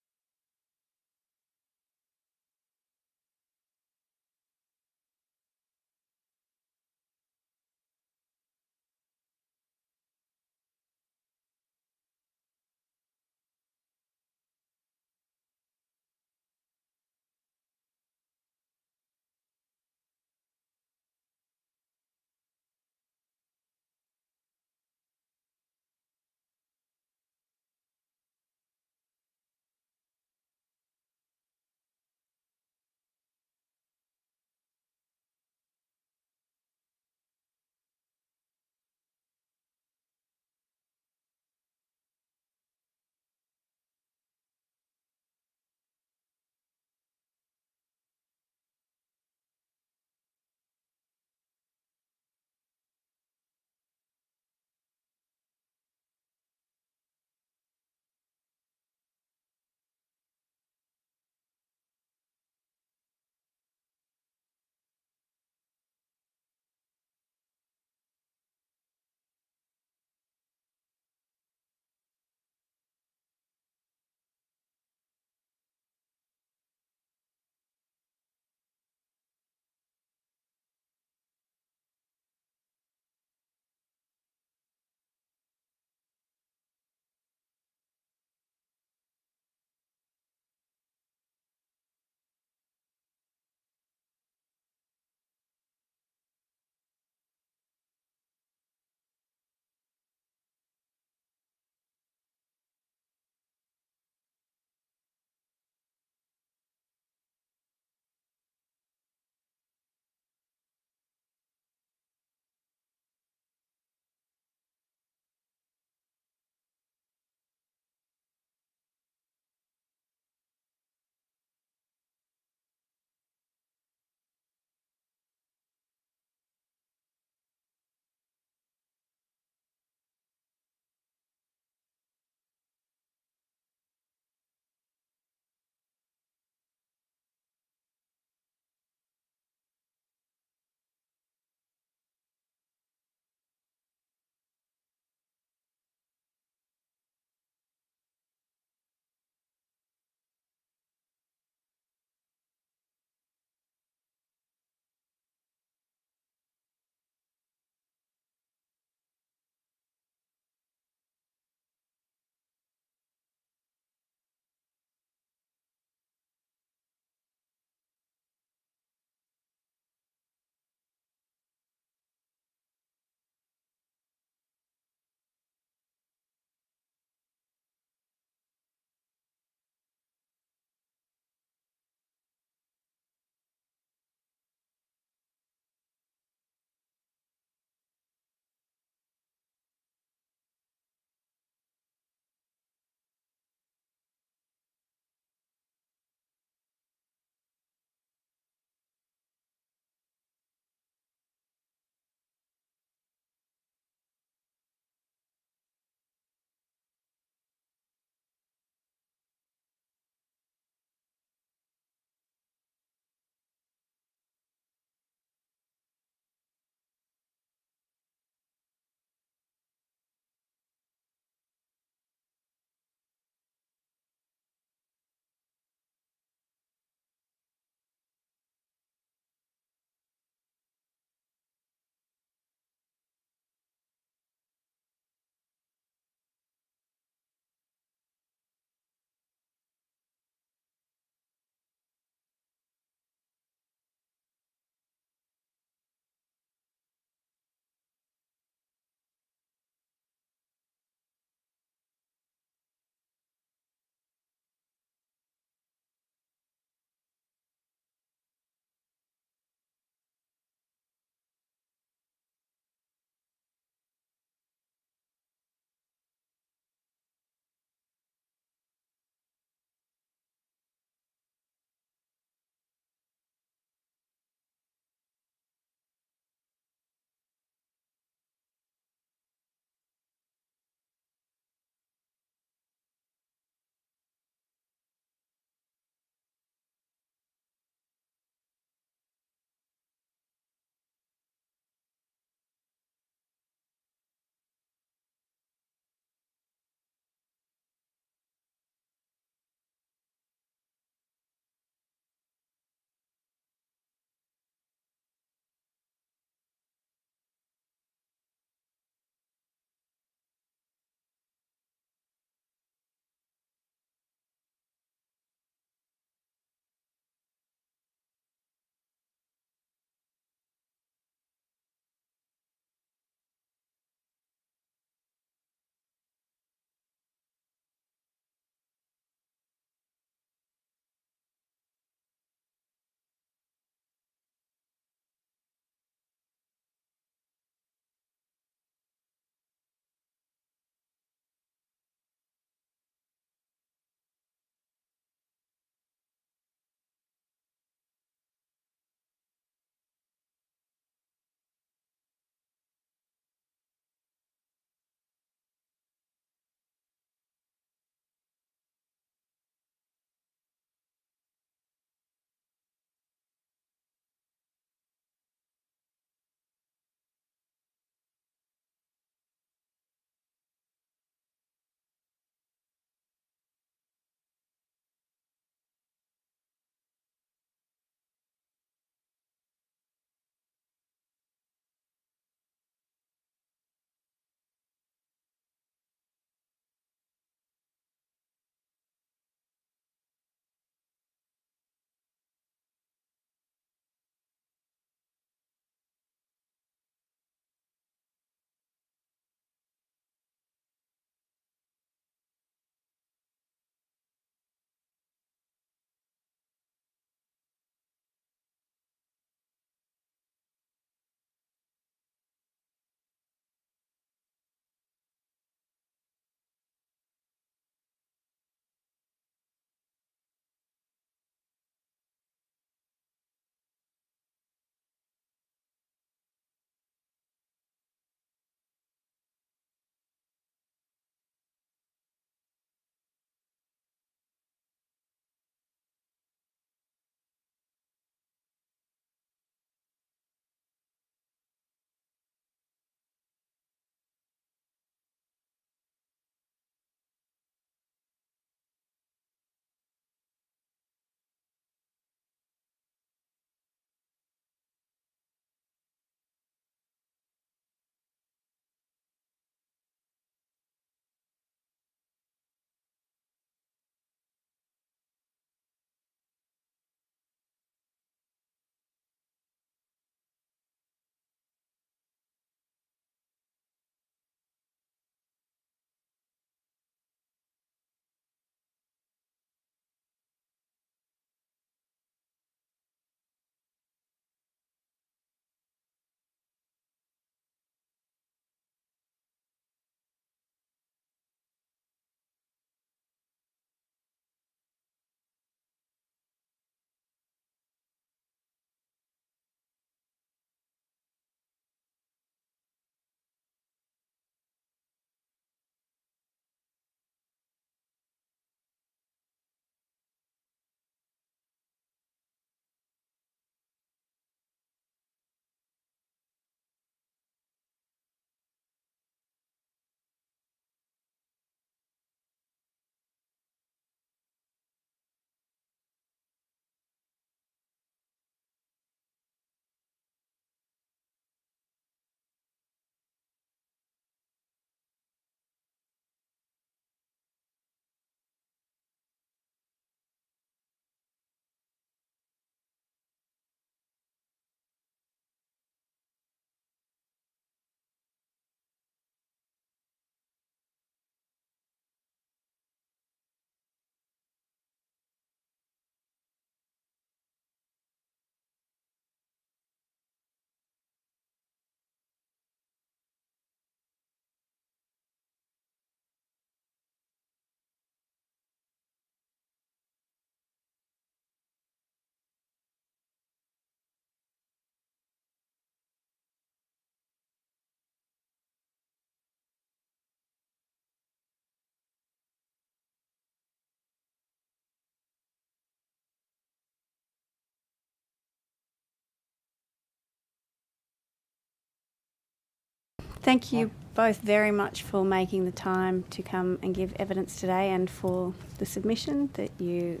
Thank you both very much for making the time to come and give evidence today, and for the submission that you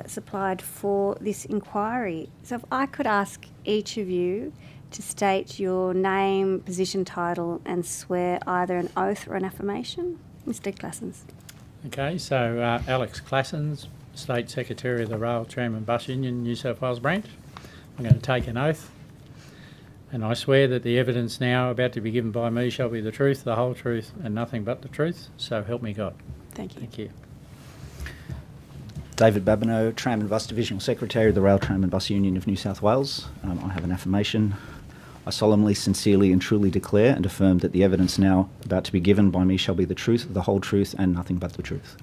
supplied for this inquiry. So if I could ask each of you to state your name, position, title, and swear either an oath or an affirmation. Mr. Classens. Okay, so Alex Classens, State Secretary of the Rail, Tram and Bus Union, New South Wales branch. I'm going to take an oath, and I swear that the evidence now about to be given by me shall be the truth, the whole truth, and nothing but the truth. So help me God. Thank you. Thank you. David Babineau, Tram and Bus Divisional Secretary of the Rail, Tram and Bus Union of New South Wales. I have an affirmation. I solemnly, sincerely and truly declare and affirm that the evidence now about to be given by me shall be the truth, the whole truth and nothing but the truth.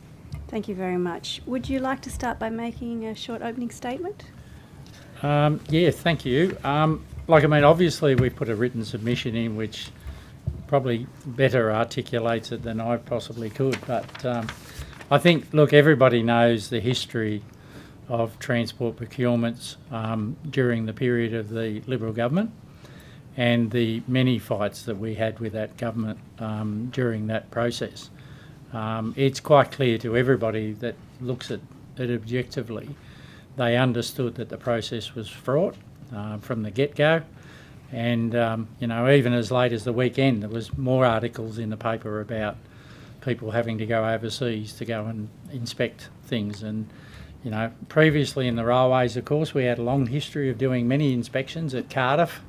Thank you very much. Would you like to start by making a short opening statement? Yeah, thank you. Obviously we've put a written submission in which probably better articulates it than I possibly could, but I think, look, everybody knows the history of transport procurements during the period of the Liberal government, and the many fights that we had with that government during that process. It's quite clear to everybody that looks at it objectively. They understood that the process was fraught from the get-go, and even as late as the weekend there was more articles in the paper about people having to go overseas to go and inspect things. And previously in the railways, of course, we had a long history of doing many inspections at Cardiff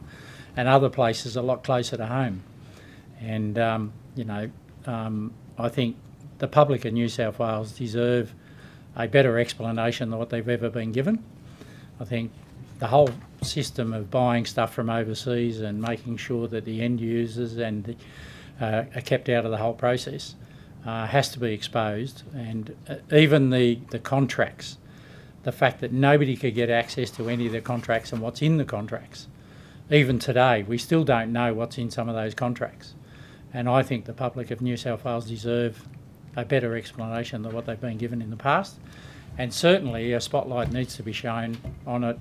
and other places a lot closer to home. And I think the public of New South Wales deserve a better explanation than what they've ever been given. I think the whole system of buying stuff from overseas and making sure that the end users and are kept out of the whole process has to be exposed. And even the contracts, the fact that nobody could get access to any of the contracts and what's in the contracts. Even today, we still don't know what's in some of those contracts. And I think the public of New South Wales deserve a better explanation than what they've been given in the past. And certainly a spotlight needs to be shone on it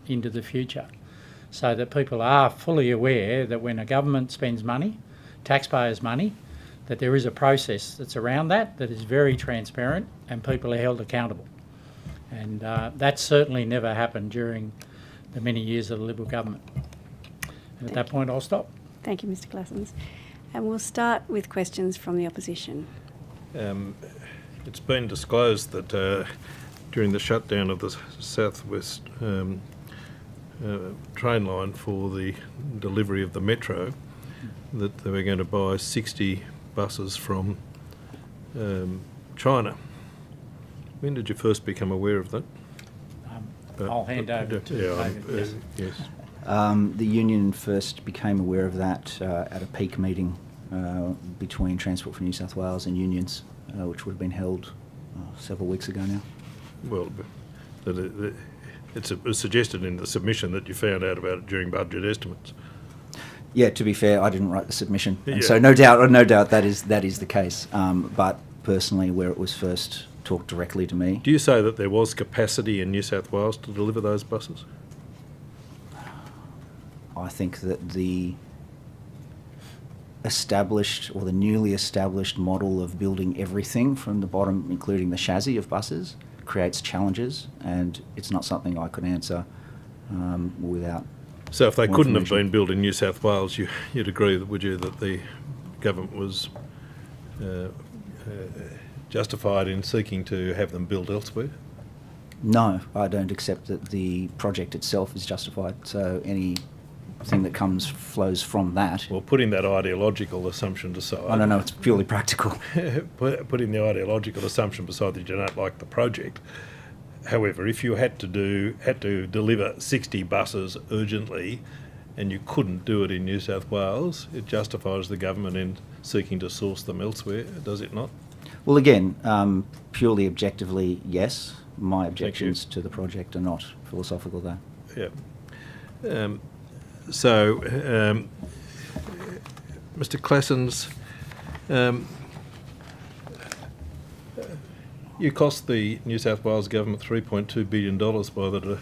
into the future, so that people are fully aware that when a government spends money, taxpayers' money, that there is a process that's around that is very transparent and people are held accountable. And that certainly never happened during the many years of the Liberal government. And at that point, I'll stop. Thank you, Mr. Classens. And we'll start with questions from the opposition. It's been disclosed that during the shutdown of the Southwest train line for the delivery of the metro, that they were going to buy 60 buses from China. When did you first become aware of that? I'll hand over to David. Yes. The union first became aware of that at a peak meeting between Transport for New South Wales and unions, which would have been held several weeks ago now. Well, it was suggested in the submission that you found out about it during budget estimates. Yeah, to be fair, I didn't write the submission, and Yeah. so no doubt that is the case. But personally, where it was first talked directly to me. Do you say that there was capacity in New South Wales to deliver those buses? I think that the established or the newly established model of building everything from the bottom, including the chassis of buses, creates challenges, and it's not something I could answer without. So if they couldn't have been built in New South Wales, you'd agree, would you, that the government was justified in seeking to have them built elsewhere? No, I don't accept that the project itself is justified. So anything that flows from that. Well, putting that ideological assumption aside. I don't know, it's purely practical. Putting the ideological assumption aside that you don't like the project. However, if you had to deliver 60 buses urgently and you couldn't do it in New South Wales, it justifies the government in seeking to source them elsewhere, does it not? Well, again, purely objectively, yes. My objections to the project are not philosophical, though. Yeah. Mr. Classens, you cost the New South Wales government $3.2 billion by the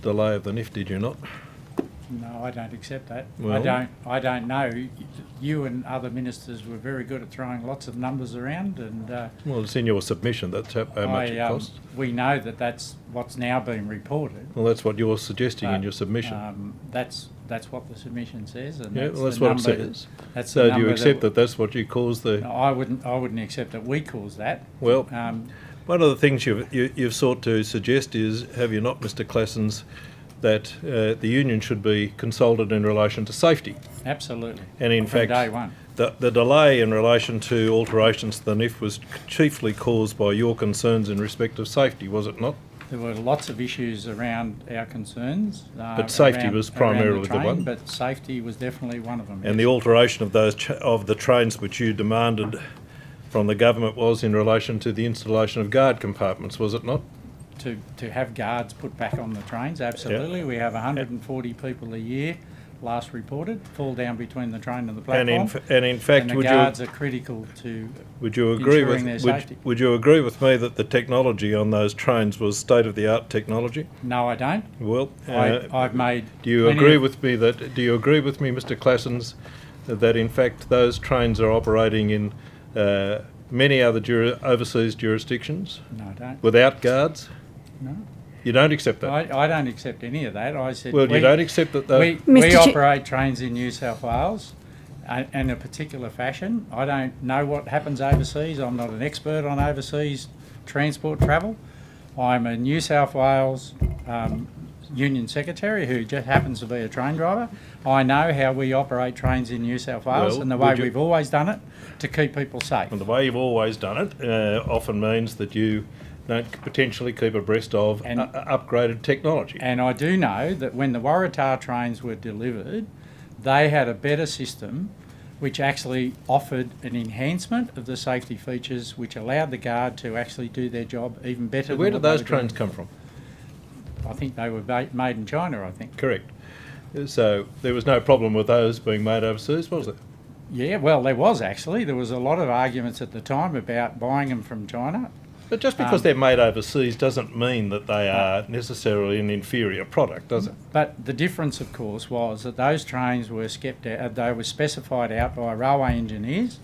delay of the NIF, did you not? No, I don't accept that. Well- I don't know. You and other ministers were very good at throwing lots of numbers around, and Well, it's in your submission. That's how much it costs. we know that that's what's now been reported. Well, that's what you're suggesting in your submission. That's what the submission says, and Yeah, that's well, that's the what it number. says. That's So the do you number accept that that's what you cause the... No, I wouldn't accept that we caused that. Well, one of the things you've sought to suggest is, have you not, Mr. Claessens, that the union should be consulted in relation to safety? Absolutely. And in From fact, day one. the delay in relation to alterations to the NIF was chiefly caused by your concerns in respect of safety, was it not? There were lots of issues around our concerns. But safety was primarily the one. But safety was definitely one of them. And the alteration of those of the trains which you demanded from the government was in relation to the installation of guard compartments, was it not? To have guards put back on the trains, absolutely. Yeah. We have 140 people a year, last reported, fall down between the train and the platform. And in fact, the would guards you are critical to would you agree ensuring their safety. would you agree with me that the technology on those trains was state of the art technology? No, I don't. Well, I've made. Do you agree with me, Mr. Claessens, that in fact those trains are operating in many other overseas jurisdictions? No, I don't. Without guards? No. You don't accept that? I don't accept any of that. I said. Well, you don't accept that though? We operate trains in New South Wales in a particular fashion. I don't know what happens overseas. I'm not an expert on overseas transport travel. I'm a New South Wales Union Secretary who just happens to be a train driver. I know how we operate trains in New South Wales and the way we've always done it to keep people safe. And the way you've always done it often means that you don't potentially keep abreast of upgraded technology. And I do know that when the Waratah trains were delivered, they had a better system which actually offered an enhancement of the safety features which allowed the guard to actually do their job even better. So where did those trains come from? I think they were made in China, I think. Correct. So there was no problem with those being made overseas, was there? Yeah, well, there was actually. There was a lot of arguments at the time about buying them from China. But just because they're made overseas doesn't mean that they are necessarily an inferior product, does it? But the difference, of course, was that those trains were they were specified out by railway engineers.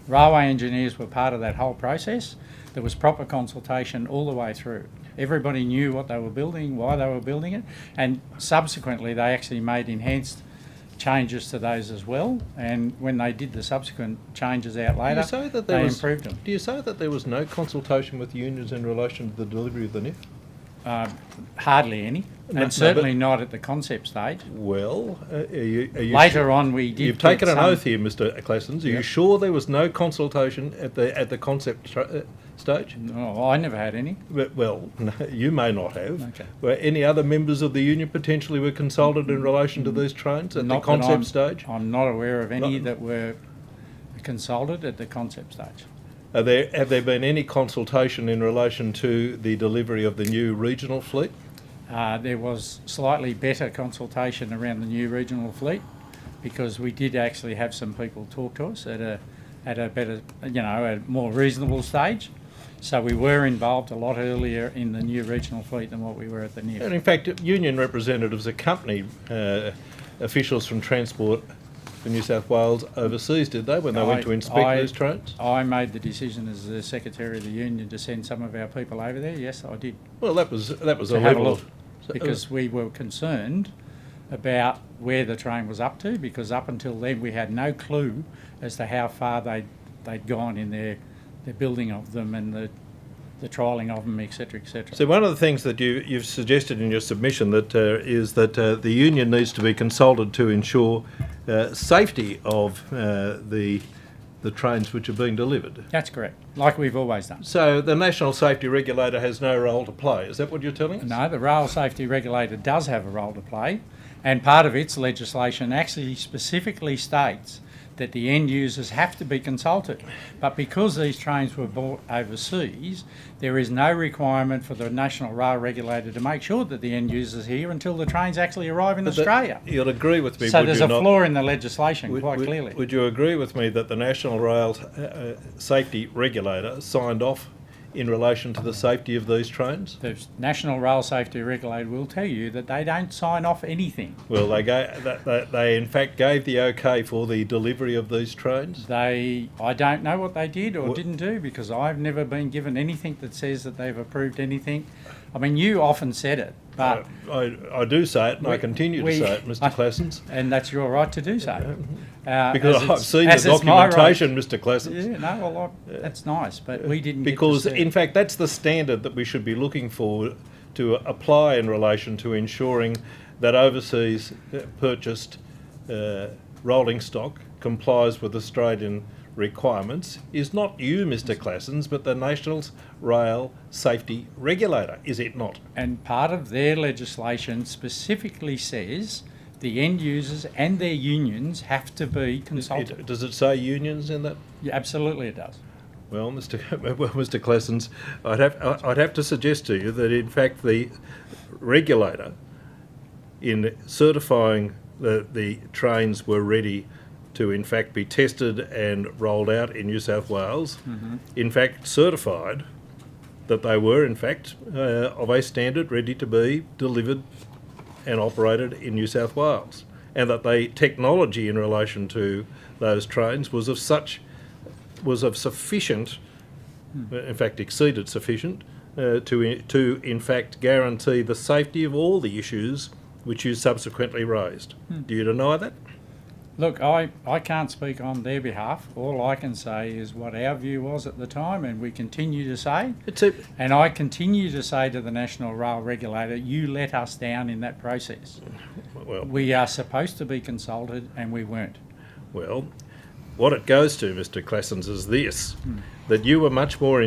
Railway engineers were part of that whole process. There was proper consultation all the way through. Everybody knew what they were building, why they were building it, and subsequently they actually made enhanced changes to those as well, and when they did the subsequent changes out later, they improved them. Do you say that there was no consultation with unions in relation to the delivery of the NIF? Hardly any, and certainly not at the concept stage. Well, are you later on we did. You've taken an oath here, Mr. Claessens. Are you sure there was no consultation at the concept stage? No, I never had any. Well, no, you may not have. Okay. Were any other members of the union potentially were consulted in relation to these trains at the concept stage? I'm not aware of any that were consulted at the concept stage. Have there been any consultation in relation to the delivery of the new regional fleet? There was slightly better consultation around the new regional fleet because we did actually have some people talk to us at a better, a more reasonable stage. So we were involved a lot earlier in the new regional fleet than what we were at the NIF. And in fact, union representatives accompanied officials from Transport for New South Wales overseas, did they, when they went to inspect these trains? I made the decision as the Secretary of the Union to send some of our people over there. Yes, I did. Well, that was a level of... Because we were concerned about where the train was up to, because up until then we had no clue as to how far they'd gone in their building of them and the trialling of them, etc., etc. So one of the things that you've suggested in your submission is that the union needs to be consulted to ensure safety of the trains which are being delivered. That's correct, like we've always done. So the National Safety Regulator has no role to play, is that what you're telling us? No, the Rail Safety Regulator does have a role to play, and part of its legislation actually specifically states that the end users have to be consulted. But because these trains were bought overseas, there is no requirement for the National Rail Regulator to make sure that the end users are here until the trains actually arrive in Australia. You'll agree with me, so there's a flaw in the legislation, quite clearly. Would you agree with me that the National Rail Safety Regulator signed off in relation to the safety of these trains? The National Rail Safety Regulator will tell you that they don't sign off anything. Well, they in fact gave the okay for the delivery of these trains? I don't know what they did or didn't do, because I've never been given anything that says that they've approved anything. I mean, you often said it, but... I do say it, and I continue to say it, Mr. Claessens. And that's your right to do so. Because I've seen the documentation, Mr. Claessens. Yeah, no, well, that's nice, but we didn't Because, get to see in fact, that's the standard that we should be looking for to apply in relation to ensuring that overseas purchased rolling stock complies with Australian requirements is not you, Mr. Claessens, but the National Rail Safety Regulator, is it not? And part of their legislation specifically says the end users and their unions have to be consulted. Does it say unions in that? Yeah, absolutely it does. Well, Mr. Claessens, I'd have to suggest to you that in fact the regulator, in certifying that the trains were ready to in fact be tested and rolled out in New South Wales, in fact certified that they were in fact of a standard ready to be delivered and operated in New South Wales, and that the technology in relation to those trains was of sufficient, in fact exceeded sufficient, to in fact guarantee the safety of all the issues which you subsequently raised. Do you deny that? Look, I can't speak on their behalf. All I can say is what our view was at the time, and we continue to say. And I continue to say to the National Rail Regulator, you let us down in that process. Well, we are supposed to be consulted, and we weren't. Well, what it goes to, Mr. Claessens, is this, that you were much more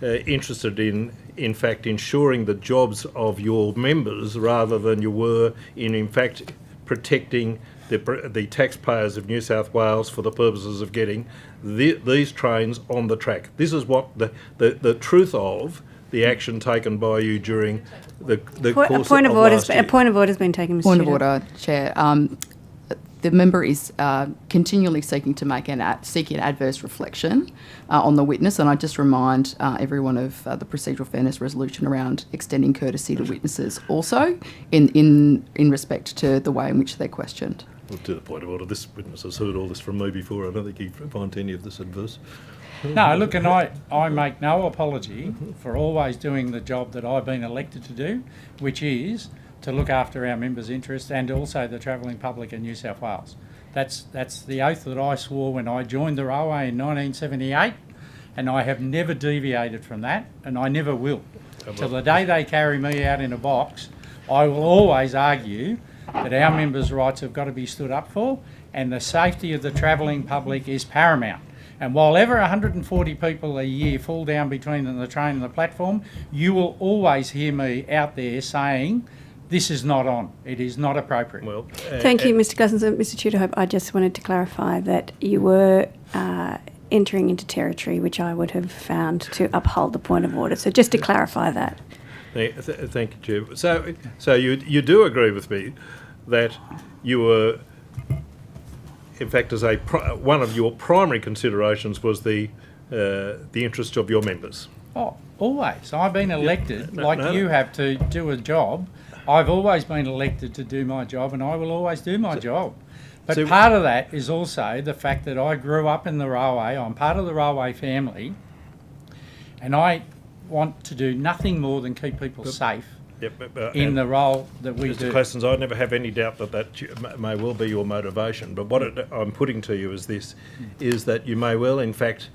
interested in fact, ensuring the jobs of your members rather than you were in fact, protecting the taxpayers of New South Wales for the purposes of getting these trains on the track. This is what the truth of the action taken by you during the course of last year. A point of order has been taken, Mr. Point of Chair. order, Chair. The member is continually seeking an adverse reflection on the witness, and I just remind everyone of the procedural fairness resolution around extending courtesy to witnesses also in respect to the way in which they're questioned. Well, to the point of order, this witness has heard all this from me before. I don't think he finds any of this adverse. No, look, and I make no apology for always doing the job that I've been elected to do, which is to look after our members' interests and also the travelling public in New South Wales. That's the oath that I swore when I joined the railway in 1978, and I have never deviated from that, and I never will. Till the day they carry me out in a box, I will always argue that our members' rights have got to be stood up for, and the safety of the travelling public is paramount. And while ever 140 people a year fall down between the train and the platform, you will always hear me out there saying, this is not on. It is not appropriate. Well, Thank you, Mr. Cousins. Mr. Tudorhope, I just wanted to clarify that you were entering into territory which I would have found to uphold the point of order. So just to clarify that. Thank you, Chair. So you do agree with me that you were, in fact, as one of your primary considerations was the interest of your members. Oh, always. I've been elected, No. you have, to do a job. I've always been elected to do my job, and I will always do my job. But part of that is also the fact that I grew up in the railway. I'm part of the railway family, and I want to do nothing more than keep people safe in the role that we do. Mr. Claessens, I never have any doubt that may well be your motivation, but what I'm putting to you is this, is that you may well, in fact,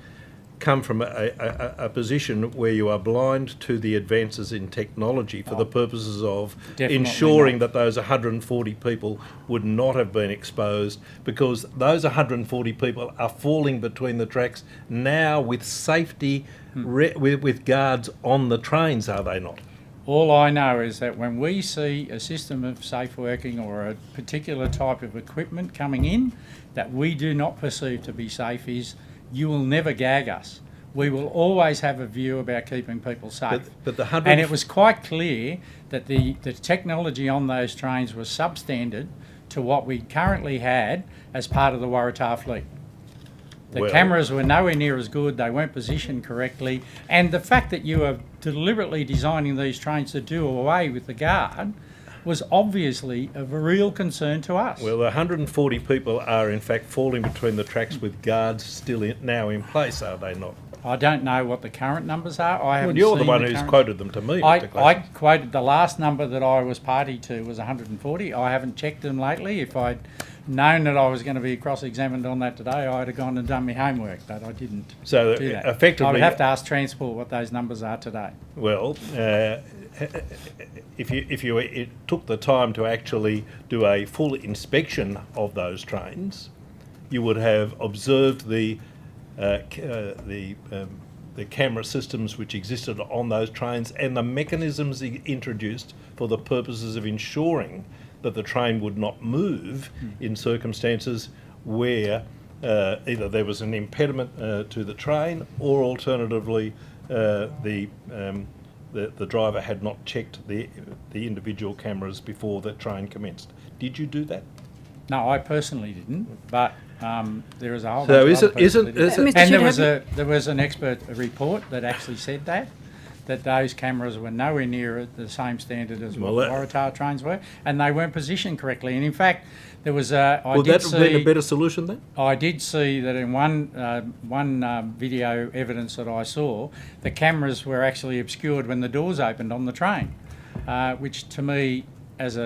come from a position where you are blind to the advances in technology for the purposes of ensuring that those 140 people would not have been exposed, because those 140 people are falling between the tracks now with safety, with guards on the trains, are they not? All I know is that when we see a system of safe working or a particular type of equipment coming in that we do not perceive to be safe, is you will never gag us. We will always have a view about keeping people safe. And it was quite clear that the technology on those trains was substandard to what we currently had as part of the Waratah fleet. The cameras were nowhere near as good, they weren't positioned correctly, and the fact that you are deliberately designing these trains to do away with the guard was obviously of a real concern to us. Well, 140 people are in fact falling between the tracks with guards still now in place, are they not? I don't know what the current numbers are. I haven't Well, you're the seen one the who's current- quoted them to me, I Mr. Glasson. quoted the last number that I was party to was 140. I haven't checked them lately. If I'd known that I was going to be cross-examined on that today, I'd have gone and done my homework, but I didn't So, do that. effectively- I would have to ask Transport what those numbers are today. Well, if you took the time to actually do a full inspection of those trains, you would have observed the camera systems which existed on those trains and the mechanisms introduced for the purposes of ensuring that the train would not move in circumstances where either there was an impediment to the train or alternatively the driver had not checked the individual cameras before the train commenced. Did you do that? No, I personally didn't, but there is a whole So bunch of other people isn't- that did isn't- that. Mr. And Chair, there was an expert report that actually said that those cameras were nowhere near at the same standard as what the Waratah trains were, and they weren't positioned correctly. And in fact, there was Would that have been a better solution then? I did see that in one video evidence that I saw, the cameras were actually obscured when the doors opened on the train, which to me, as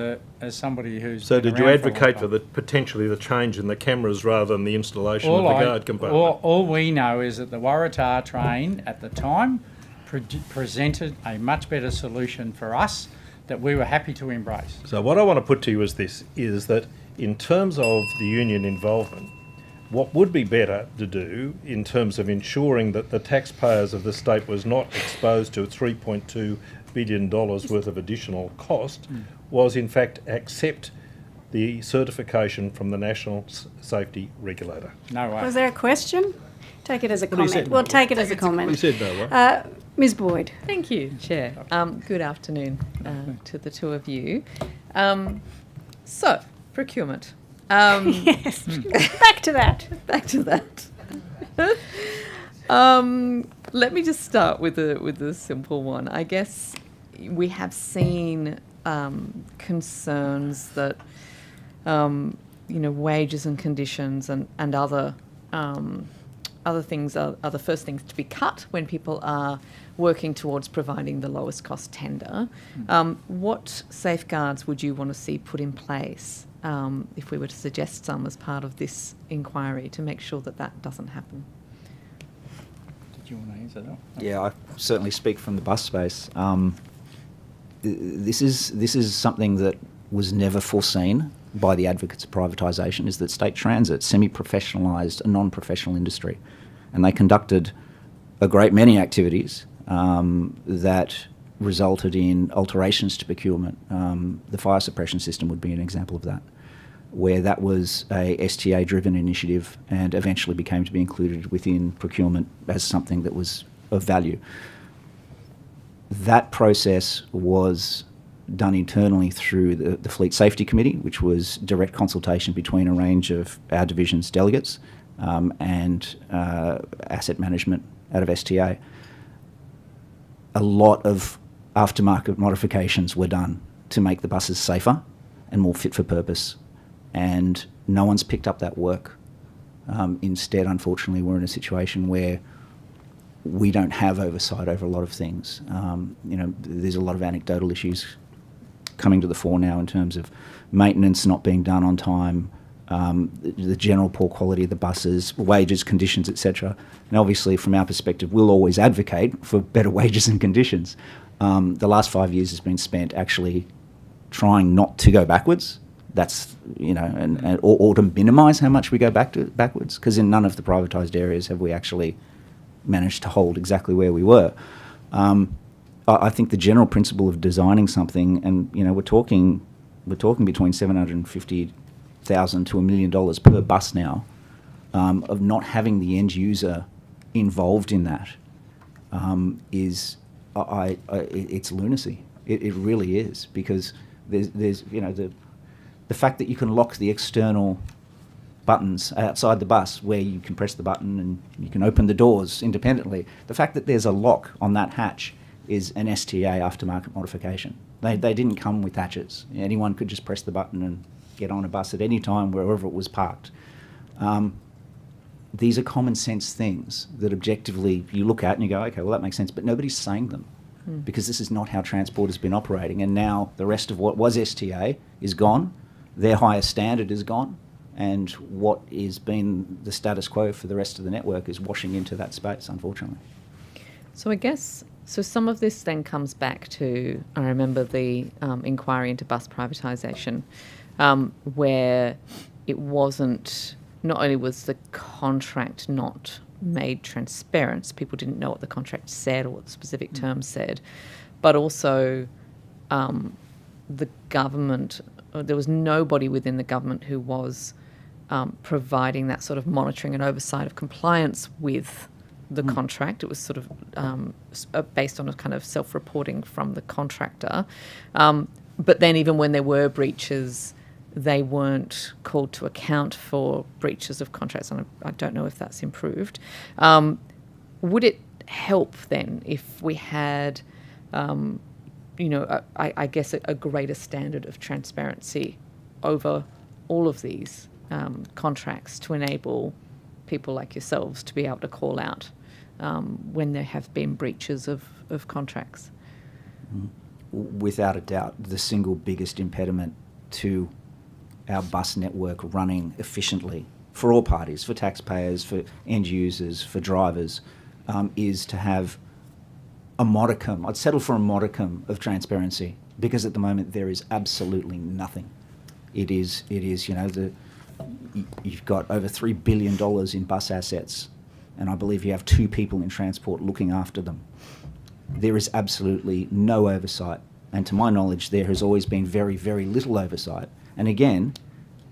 somebody who's So been did you around for a long advocate time- for potentially the change in the cameras rather than the installation of the guard compartment? All we know is that the Waratah train at the time presented a much better solution for us that we were happy to embrace. So what I want to put to you is this, is that in terms of the union involvement, what would be better to do in terms of ensuring that the taxpayers of the state was not exposed to $3.2 billion worth of additional cost was in fact accept the certification from the National Safety Regulator. No way. Was there a question? Take it as a Well, he comment. said We'll no. take it as a comment. He said no way. Ms. Boyd. Thank you, Chair. Good afternoon to the two of you. So, procurement. Yes, back to that. Back to that. Let me just start with a simple one. I guess we have seen concerns that wages and conditions and other things are the first things to be cut when people are working towards providing the lowest cost tender. What safeguards would you want to see put in place if we were to suggest some as part of this inquiry to make sure that that doesn't happen? Did you want to answer that? Yeah, I certainly speak from the bus space. This is something that was never foreseen by the advocates of privatisation, is that state transit semi-professionalised a non-professional industry, and they conducted a great many activities that resulted in alterations to procurement. The fire suppression system would be an example of that, where that was a STA-driven initiative and eventually became to be included within procurement as something that was of value. That process was done internally through the Fleet Safety Committee, which was direct consultation between a range of our division's delegates and asset management out of STA. A lot of aftermarket modifications were done to make the buses safer and more fit for purpose, and no one's picked up that work. Instead, unfortunately, we're in a situation where we don't have oversight over a lot of things. There's a lot of anecdotal issues coming to the fore now in terms of maintenance not being done on time, the general poor quality of the buses, wages, conditions, etc. And obviously, from our perspective, we'll always advocate for better wages and conditions. The last 5 years has been spent actually trying not to go backwards. That's, or to minimise how much we go backwards, because in none of the privatised areas have we actually managed to hold exactly where we were. I think the general principle of designing something, and we're talking between $750,000 to $1 million per bus now, of not having the end user involved in that, is it's lunacy. It really is, because there's the fact that you can lock the external buttons outside the bus where you can press the button and you can open the doors independently. The fact that there's a lock on that hatch is an STA aftermarket modification. They didn't come with hatches. Anyone could just press the button and get on a bus at any time wherever it was parked. These are common sense things that objectively you look at and you go, okay, well, that makes sense, but nobody's saying them because this is not how transport has been operating. And now the rest of what was STA is gone, their higher standard is gone, and what is been the status quo for the rest of the network is washing into that space, unfortunately. So I guess, so some of this then comes back to, I remember the inquiry into bus privatisation, where it wasn't, not only was the contract not made transparent, people didn't know what the contract said or what the specific terms said, but also the government, there was nobody within the government who was providing that sort of monitoring and oversight of compliance with the contract. It was sort of based on a kind of self-reporting from the contractor. But then even when there were breaches, they weren't called to account for breaches of contracts, and I don't know if that's improved. Would it help then if we had, I guess a greater standard of transparency over all of these contracts to enable people like yourselves to be able to call out when there have been breaches of contracts? Without a doubt, the single biggest impediment to our bus network running efficiently for all parties, for taxpayers, for end users, for drivers, is to have a modicum. I'd settle for a modicum of transparency, because at the moment there is absolutely nothing. It is, you've got over $3 billion in bus assets, and I believe you have 2 people in transport looking after them. There is absolutely no oversight, and to my knowledge there has always been very, very little oversight. And again,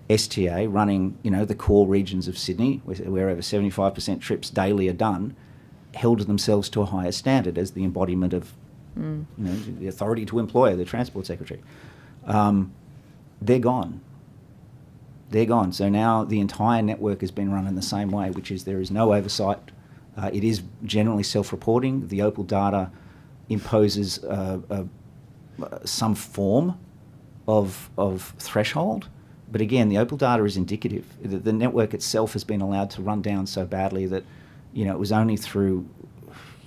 STA running, the core regions of Sydney, where over 75% trips daily are done, held themselves to a higher standard as the embodiment of the authority to employ, the Transport Secretary. They're gone. They're gone. So now the entire network has been run in the same way, which is there is no oversight. It is generally self-reporting. The Opal data imposes some form of threshold. But again, the Opal data is indicative. The network itself has been allowed to run down so badly that, it was only through,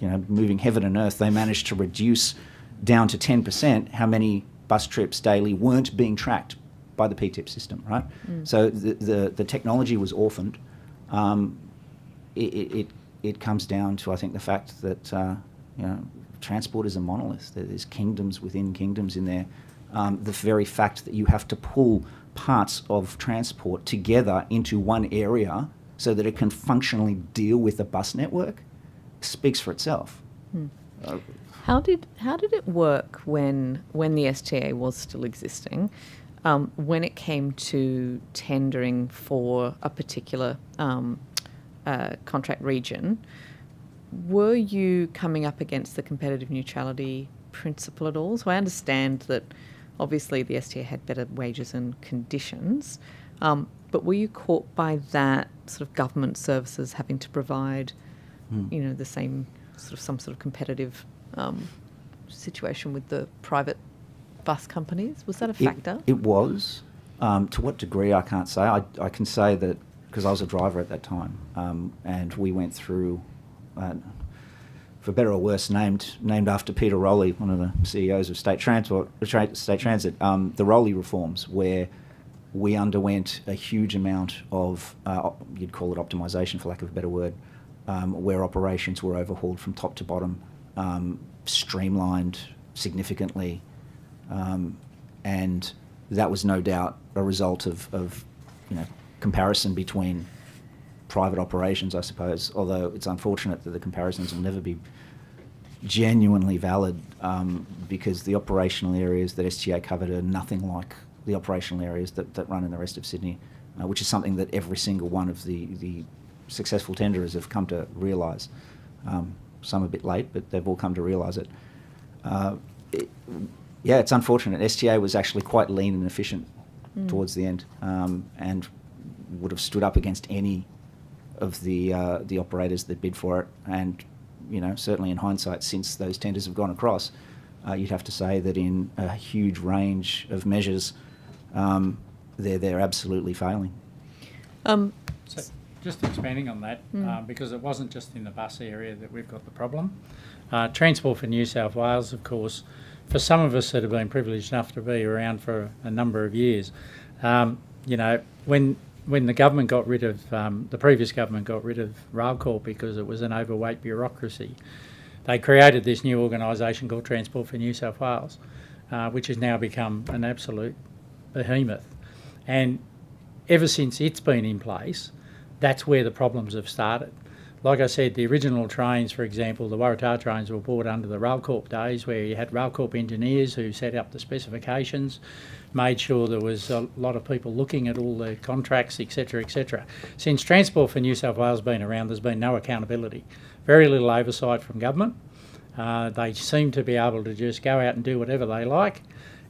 moving heaven and earth, they managed to reduce down to 10% how many bus trips daily weren't being tracked by the PTIP system, right? So the technology was orphaned. It comes down to, I think, the fact that, transport is a monolith. There's kingdoms within kingdoms in there. The very fact that you have to pull parts of transport together into one area so that it can functionally deal with a bus network speaks for itself. How did it work when the STA was still existing, when it came to tendering for a particular contract region? Were you coming up against the competitive neutrality principle at all? So I understand that obviously the STA had better wages and conditions, but were you caught by that sort of government services having to provide, the same some sort of competitive situation with the private bus companies? Was that a factor? It was. To what degree, I can't say. I can say that because I was a driver at that time, and we went through, for better or worse, named after Peter Rowley, one of the CEOs of State Transit, the Rowley reforms, where we underwent a huge amount of, you'd call it optimisation for lack of a better word, where operations were overhauled from top to bottom, streamlined significantly, and that was no doubt a result of comparison between private operations, I suppose, although it's unfortunate that the comparisons will never be genuinely valid, because the operational areas that STA covered are nothing like the operational areas that run in the rest of Sydney, which is something that every single one of the successful tenderers have come to realise. Some a bit late, but they've all come to realise it. It's unfortunate. STA was actually quite lean and efficient towards the end, and would have stood up against any of the operators that bid for it. And, you know, certainly in hindsight, since those tenders have gone across, you'd have to say that in a huge range of measures, they're absolutely failing. So just expanding on that, because it wasn't just in the bus area that we've got the problem. Transport for New South Wales, of course, for some of us that have been privileged enough to be around for a number of years, you know, when the government got rid of, the previous government got rid of RailCorp because it was an overweight bureaucracy, they created this new organisation called Transport for New South Wales, which has now become an absolute behemoth. And ever since it's been in place, that's where the problems have started. Like I said, the original trains, for example, the Waratah trains were bought under the RailCorp days, where you had RailCorp engineers who set up the specifications, made sure there was a lot of people looking at all the contracts, etc., etc. Since Transport for New South Wales has been around, there's been no accountability, very little oversight from government. They seem to be able to just go out and do whatever they like,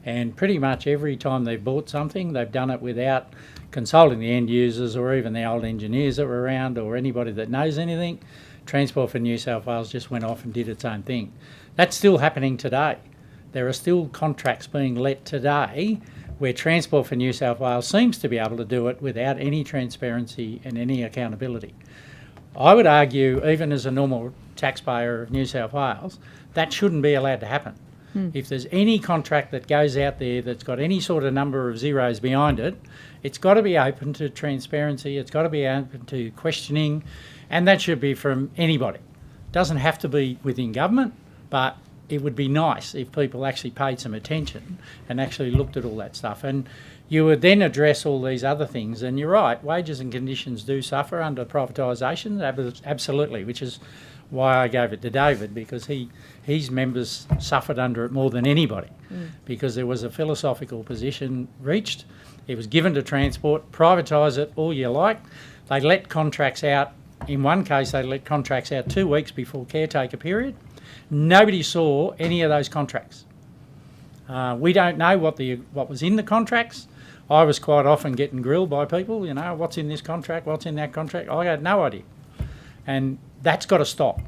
and pretty much every time they've bought something, they've done it without consulting the end users or even the old engineers that were around or anybody that knows anything. Transport for New South Wales just went off and did its own thing. That's still happening today. There are still contracts being let today where Transport for New South Wales seems to be able to do it without any transparency and any accountability. I would argue, even as a normal taxpayer of New South Wales, that shouldn't be allowed to happen. If there's any contract that goes out there that's got any sort of number of zeros behind it, it's got to be open to transparency, it's got to be open to questioning, and that should be from anybody. It doesn't have to be within government, but it would be nice if people actually paid some attention and actually looked at all that stuff. And you would then address all these other things, and you're right, wages and conditions do suffer under privatisation, absolutely, which is why I gave it to David, because his members suffered under it more than anybody, because there was a philosophical position reached. It was given to Transport, privatise it all you like. They let contracts out. In one case, they let contracts out 2 weeks before caretaker period. Nobody saw any of those contracts. We don't know what was in the contracts. I was quite often getting grilled by people, you know, what's in this contract, what's in that contract. I had no idea. And that's got to stop.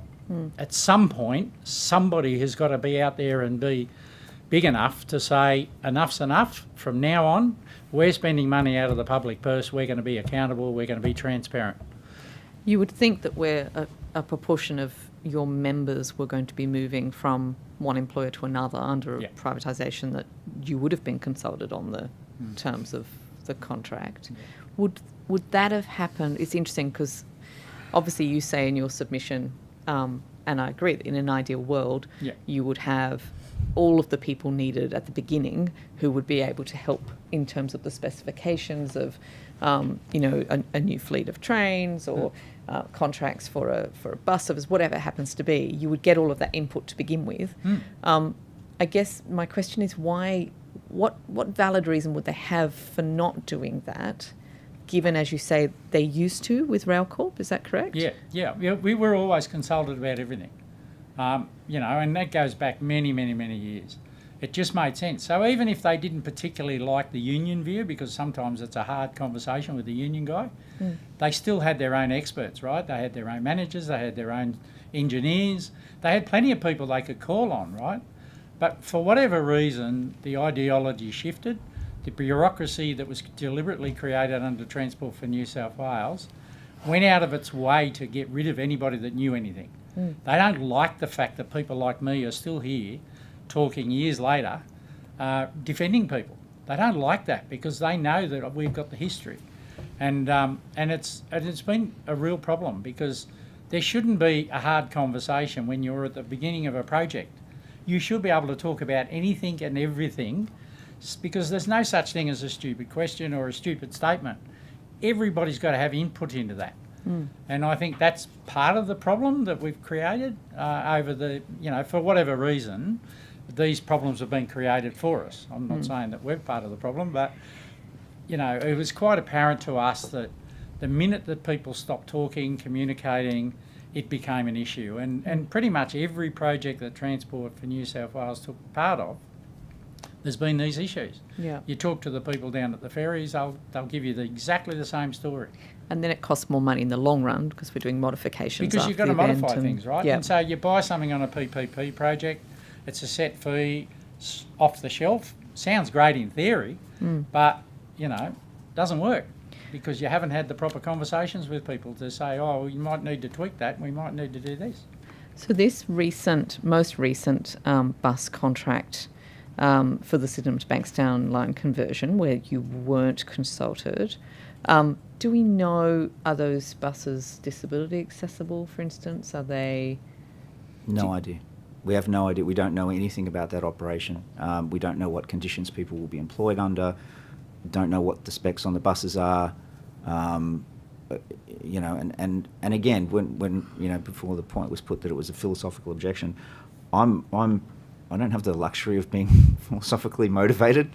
At some point, somebody has got to be out there and be big enough to say, enough's enough. From now on, we're spending money out of the public purse. We're going to be accountable. We're going to be transparent. You would think that where a proportion of your members were going to be moving from one employer to another under a privatisation, that you would have been consulted on the terms of the contract. Would that have happened? It's interesting because obviously you say in your submission, and I agree, that in an ideal world, you would have all of the people needed at the beginning who would be able to help in terms of the specifications of, you know, a new fleet of trains or contracts for a bus service, whatever it happens to be. You would get all of that input to begin with. I guess my question is why? What valid reason would they have for not doing that? Given, as you say, they used to with RailCorp, is that correct? Yeah. We were always consulted about everything, you know, and that goes back many, many, many years. It just made sense. So even if they didn't particularly like the union view, because sometimes it's a hard conversation with the union guy, they still had their own experts, right? They had their own managers, they had their own engineers, they had plenty of people they could call on, right? But for whatever reason, the ideology shifted. The bureaucracy that was deliberately created under Transport for New South Wales went out of its way to get rid of anybody that knew anything. They don't like the fact that people like me are still here talking years later, defending people. They don't like that because they know that we've got the history. And it's been a real problem because there shouldn't be a hard conversation when you're at the beginning of a project. You should be able to talk about anything and everything, because there's no such thing as a stupid question or a stupid statement. Everybody's got to have input into that. And I think that's part of the problem that we've created over the, you know, for whatever reason, these problems have been created for us. I'm not saying that we're part of the problem, but, you know, it was quite apparent to us that the minute that people stopped talking, communicating, it became an issue. And pretty much every project that Transport for New South Wales took part of, there's been these issues. Yeah. You talk to the people down at the ferries, they'll give you exactly the same story. And then it costs more money in the long run because we're doing modifications. Because you've got to modify things, right? Yeah. And so you buy something on a PPP project, it's a set fee, off the shelf. Sounds great in theory, but, doesn't work because you haven't had the proper conversations with people to say, oh, well, you might need to tweak that, we might need to do this. So this most recent bus contract for the Sydenham to Bankstown line conversion, where you weren't consulted, do we know, are those buses disability accessible, for instance? Are they... No idea. We have no idea. We don't know anything about that operation. We don't know what conditions people will be employed under. Don't know what the specs on the buses are. And again, when before the point was put that it was a philosophical objection, I don't have the luxury of being philosophically motivated.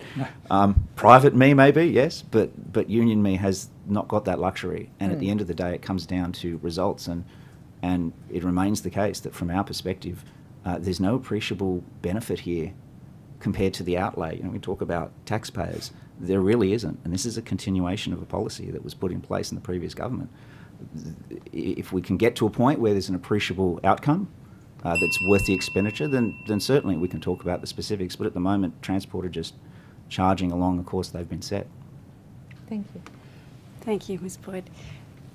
Private me, maybe, yes, but union me has not got that luxury. And at the end of the day, it comes down to results, and it remains the case that from our perspective, there's no appreciable benefit here compared to the outlay. We talk about taxpayers. There really isn't, and this is a continuation of a policy that was put in place in the previous government. If we can get to a point where there's an appreciable outcome that's worth the expenditure, then certainly we can talk about the specifics. But at the moment, Transport are just charging along the course they've been set. Thank you. Thank you, Ms Boyd.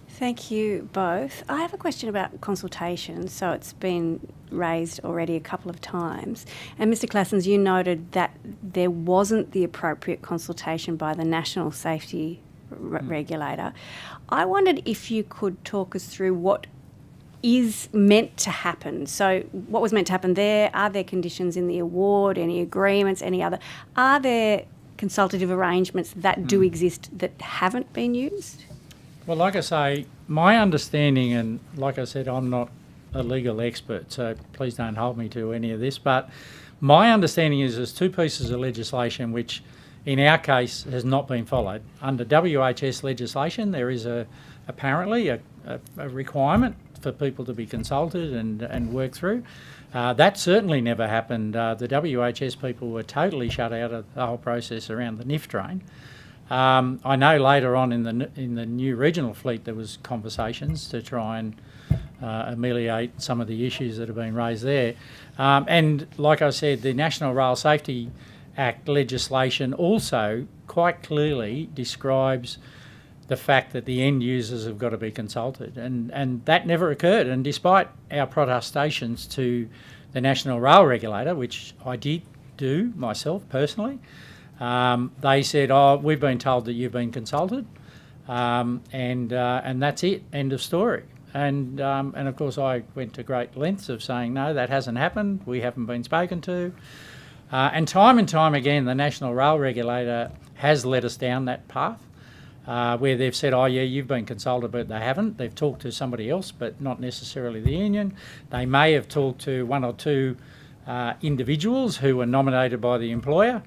Thank you both. I have a question about consultation. So it's been raised already a couple of times. And Mr Classens, you noted that there wasn't the appropriate consultation by the National Safety Regulator. I wondered if you could talk us through what is meant to happen. So what was meant to happen there? Are there conditions in the award, any agreements, any other? Are there consultative arrangements that do exist that haven't been used? Well, like I say, my understanding, and like I said, I'm not a legal expert, so please don't hold me to any of this, but my understanding is there's two pieces of legislation which, in our case, has not been followed. Under WHS legislation, there is apparently a requirement for people to be consulted and work through. That certainly never happened. The WHS people were totally shut out of the whole process around the NIF train. I know later on in the new regional fleet there was conversations to try and ameliorate some of the issues that have been raised there. And like I said, the National Rail Safety Act legislation also quite clearly describes the fact that the end users have got to be consulted, and that never occurred. And despite our protestations to the National Rail Regulator, which I did do myself personally, they said, "Oh, we've been told that you've been consulted, and that's it. End of story." And of course, I went to great lengths of saying, "No, that hasn't happened. We haven't been spoken to." And time again, the National Rail Regulator has led us down that path, where they've said, "Oh, yeah, you've been consulted," but they haven't. They've talked to somebody else, but not necessarily the union. They may have talked to one or two individuals who were nominated by the employer.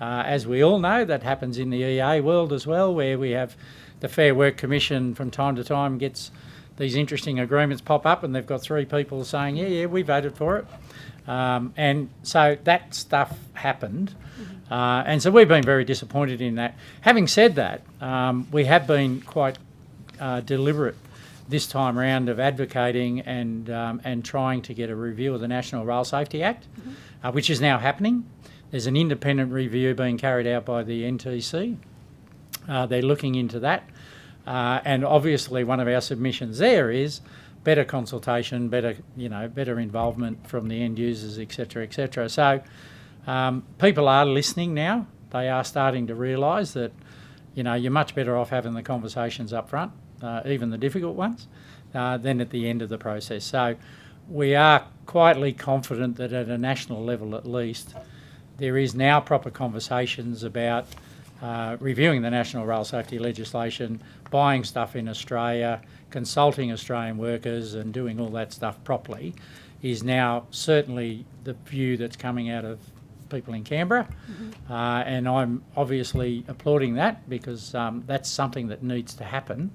As we all know, that happens in the EA world as well, where we have the Fair Work Commission from time to time gets these interesting agreements pop up and they've got three people saying, yeah, we voted for it. And so that stuff happened. And so we've been very disappointed in that. Having said that, we have been quite deliberate this time round of advocating and trying to get a review of the National Rail Safety Act, which is now happening. There's an independent review being carried out by the NTC. They're looking into that. And obviously one of our submissions there is better consultation, better involvement from the end users, etc., etc. So people are listening now. They are starting to realise that, you're much better off having the conversations up front, even the difficult ones, than at the end of the process. So we are quietly confident that at a national level at least, there is now proper conversations about reviewing the National Rail Safety legislation, buying stuff in Australia, consulting Australian workers and doing all that stuff properly is now certainly the view that's coming out of people in Canberra. And I'm obviously applauding that because that's something that needs to happen.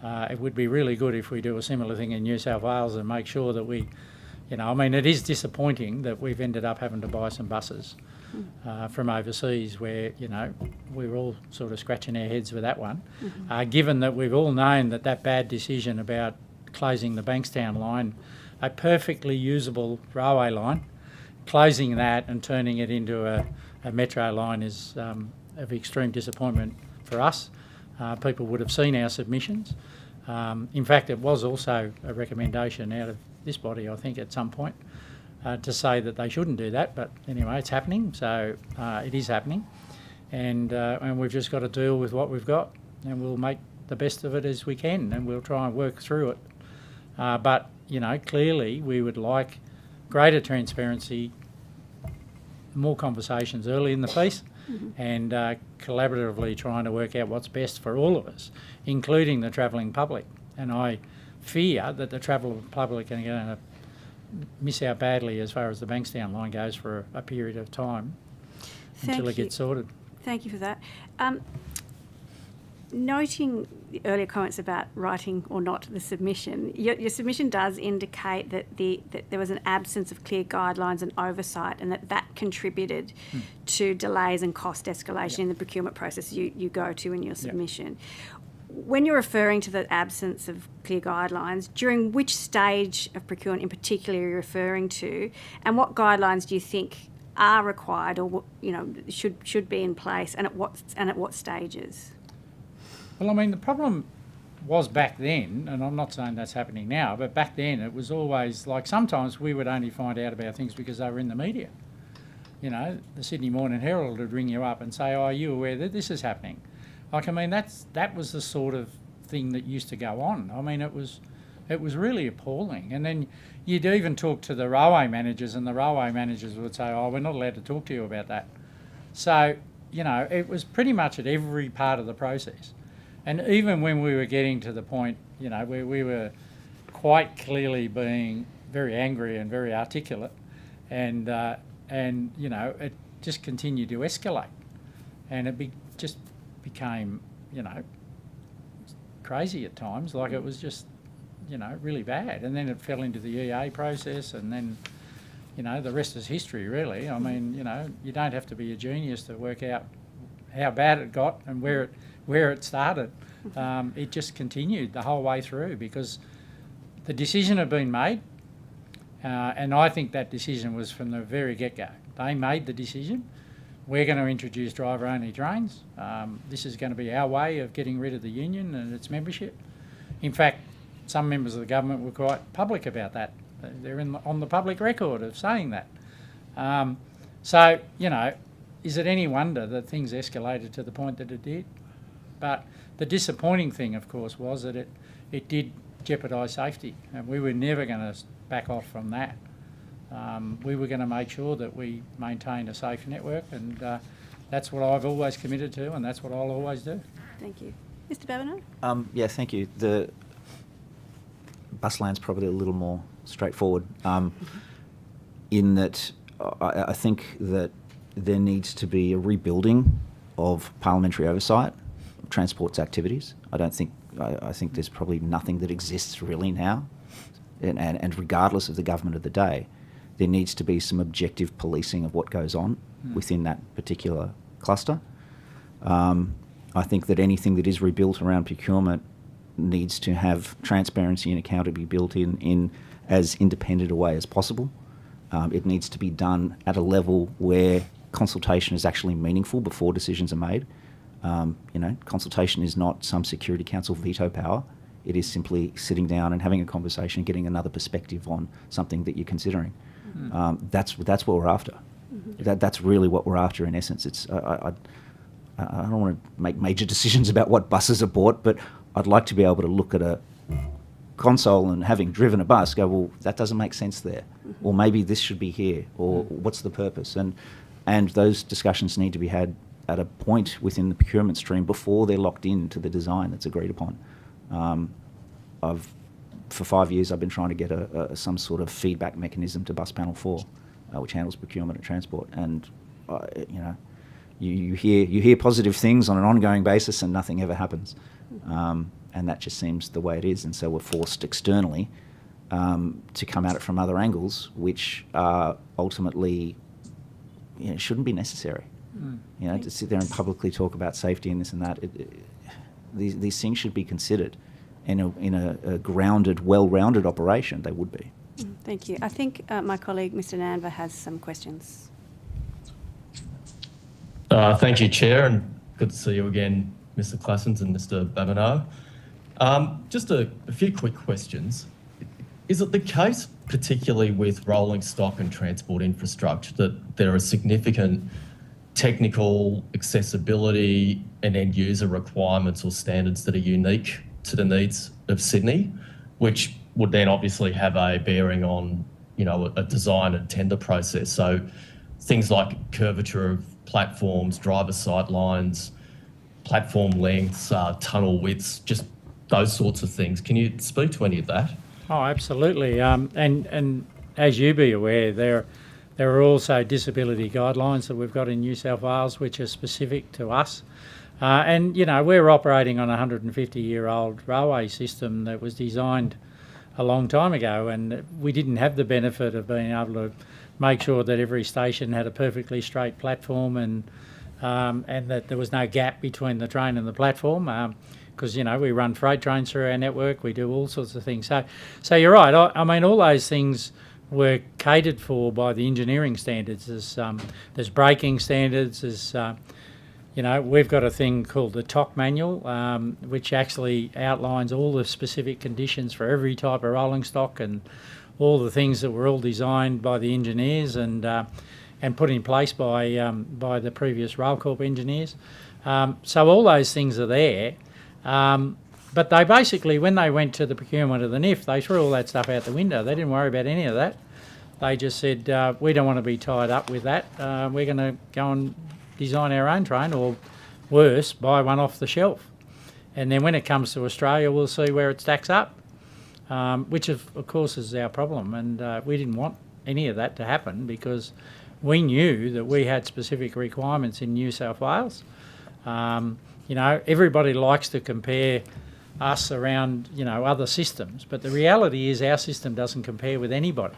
It would be really good if we do a similar thing in New South Wales and make sure that we, it is disappointing that we've ended up having to buy some buses. from overseas, where, you know, we were all sort of scratching our heads with that one. Given that we've all known that bad decision about closing the Bankstown line, a perfectly usable railway line, closing that and turning it into a metro line is of extreme disappointment for us. People would have seen our submissions. In fact, it was also a recommendation out of this body, I think, at some point, to say that they shouldn't do that. But anyway, it's happening, so it is happening. And we've just got to deal with what we've got, and we'll make the best of it as we can, and we'll try and work through it. But, you know, clearly we would like greater transparency, more conversations early in the piece, and collaboratively trying to work out what's best for all of us, including the travelling public. And I fear that the travelling public are going to miss out badly as far as the Bankstown line goes for a period of time until it gets sorted. Thank you for that. Noting the earlier comments about writing or not the submission, your submission does indicate that there was an absence of clear guidelines and oversight, and that contributed to delays and cost escalation in the procurement process you go to in your submission. When you're referring to the absence of clear guidelines, during which stage of procurement in particular are you referring to, and what guidelines do you think are required, or should be in place, and at what stages? Well, I mean, the problem was back then, and I'm not saying that's happening now, but back then it was always like sometimes we would only find out about things because they were in the media. You know, the Sydney Morning Herald would ring you up and say, "Oh, are you aware that this is happening?" Like, I mean, that was the sort of thing that used to go on. I mean, it was really appalling. And then you'd even talk to the railway managers, and the railway managers would say, "Oh, we're not allowed to talk to you about that." So, you know, it was pretty much at every part of the process. And even when we were getting to the point, you know, where we were quite clearly being very angry and very articulate, and you know, it just continued to escalate, and it just became, you know, crazy at times. Like, it was just, you know, really bad. And then it fell into the EA process, and then, you know, the rest is history, really. I mean, you know, you don't have to be a genius to work out how bad it got and where it started. It just continued the whole way through because the decision had been made, and I think that decision was from the very get-go. They made the decision. We're going to introduce driver-only trains. This is going to be our way of getting rid of the union and its membership. In fact, some members of the government were quite public about that. They're on the public record of saying that. So, you know, is it any wonder that things escalated to the point that it did? But the disappointing thing, of course, was that it did jeopardise safety, and we were never going to back off from that. We were going to make sure that we maintained a safe network, and that's what I've always committed to, and that's what I'll always do. Thank you. Mr. Babineau? Yeah, thank you. The bus lane's probably a little more straightforward in that I think that there needs to be a rebuilding of parliamentary oversight of Transport's activities. I think there's probably nothing that exists really now, and regardless of the government of the day, there needs to be some objective policing of what goes on within that particular cluster. I think that anything that is rebuilt around procurement needs to have transparency and accountability built in as independent a way as possible. It needs to be done at a level where consultation is actually meaningful before decisions are made. You know, consultation is not some Security Council veto power. It is simply sitting down and having a conversation, getting another perspective on something that you're considering. That's what we're after. That's really what we're after in essence. I don't want to make major decisions about what buses are bought, but I'd like to be able to look at a console and, having driven a bus, go, well, that doesn't make sense there, or maybe this should be here, or what's the purpose? And those discussions need to be had at a point within the procurement stream before they're locked into the design that's agreed upon. For 5 years, I've been trying to get some sort of feedback mechanism to Bus Panel 4, which handles procurement and transport. And you know, you hear positive things on an ongoing basis, and nothing ever happens. And that just seems the way it is. And so we're forced externally to come at it from other angles, which are ultimately it shouldn't be necessary. To sit there and publicly talk about safety and this and that. These things should be considered in a grounded, well-rounded operation. They would be. Thank you. I think my colleague, Mr. Nanva, has some questions. Thank you, Chair, and good to see you again, Mr. Classens and Mr. Babineau. Just a few quick questions. Is it the case, particularly with rolling stock and transport infrastructure, that there are significant technical, accessibility and end user requirements or standards that are unique to the needs of Sydney, which would then obviously have a bearing on, a design and tender process? So things like curvature of platforms, driver sight lines, platform lengths, tunnel widths, just those sorts of things. Can you speak to any of that? Oh, absolutely. And as you be aware, there are also disability guidelines that we've got in New South Wales which are specific to us. And we're operating on a 150-year-old railway system that was designed a long time ago, and we didn't have the benefit of being able to make sure that every station had a perfectly straight platform and that there was no gap between the train and the platform. Because we run freight trains through our network, we do all sorts of things. So you're right. I mean, all those things were catered for by the engineering standards. There's braking standards. There's we've got a thing called the TOC manual, which actually outlines all the specific conditions for every type of rolling stock and all the things that were all designed by the engineers and put in place by the previous RailCorp engineers. So all those things are there. But they basically, when they went to the procurement of the NIF, they threw all that stuff out the window. They didn't worry about any of that. They just said, we don't want to be tied up with that. We're going to go and design our own train, or worse, buy one off the shelf. And then when it comes to Australia, we'll see where it stacks up, which of course is our problem. And we didn't want any of that to happen because we knew that we had specific requirements in New South Wales. Everybody likes to compare us around, other systems, but the reality is our system doesn't compare with anybody.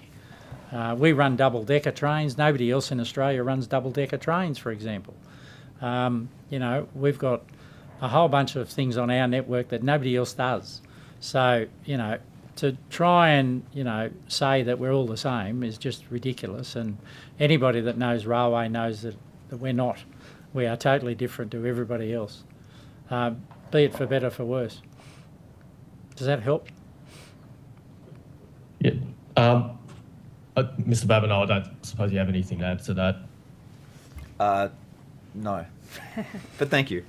We run double-decker trains. Nobody else in Australia runs double-decker trains, for example. We've got a whole bunch of things on our network that nobody else does. So, to try and, say that we're all the same is just ridiculous. And anybody that knows railway knows that we're not. We are totally different to everybody else, be it for better or for worse. Does that help? Yeah. Mr. Babineau, I don't suppose you have anything to add to that? No. But thank you.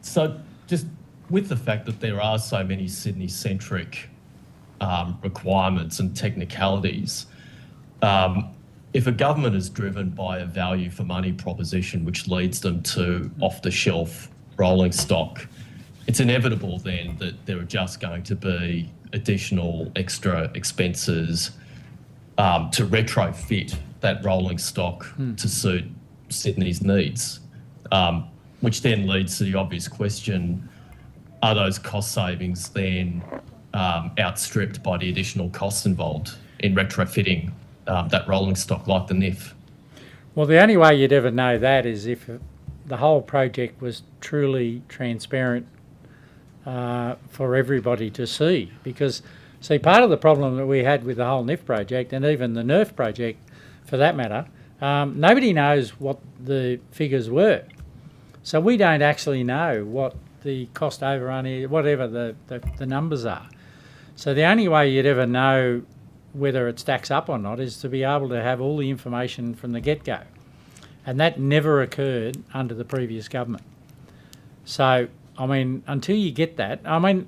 So just with the fact that there are so many Sydney-centric requirements and technicalities, if a government is driven by a value for money proposition which leads them to off-the-shelf rolling stock, it's inevitable then that there are just going to be additional extra expenses to retrofit that rolling stock to suit Sydney's needs, which then leads to the obvious question, are those cost savings then outstripped by the additional costs involved in retrofitting that rolling stock like the NIF? Well, the only way you'd ever know that is if the whole project was truly transparent for everybody to see. Because, see, part of the problem that we had with the whole NIF project, and even the NERF project for that matter, nobody knows what the figures were. So we don't actually know what the cost overrun is, whatever the numbers are. So the only way you'd ever know whether it stacks up or not is to be able to have all the information from the get-go. And that never occurred under the previous government. So, I mean, until you get that, I mean,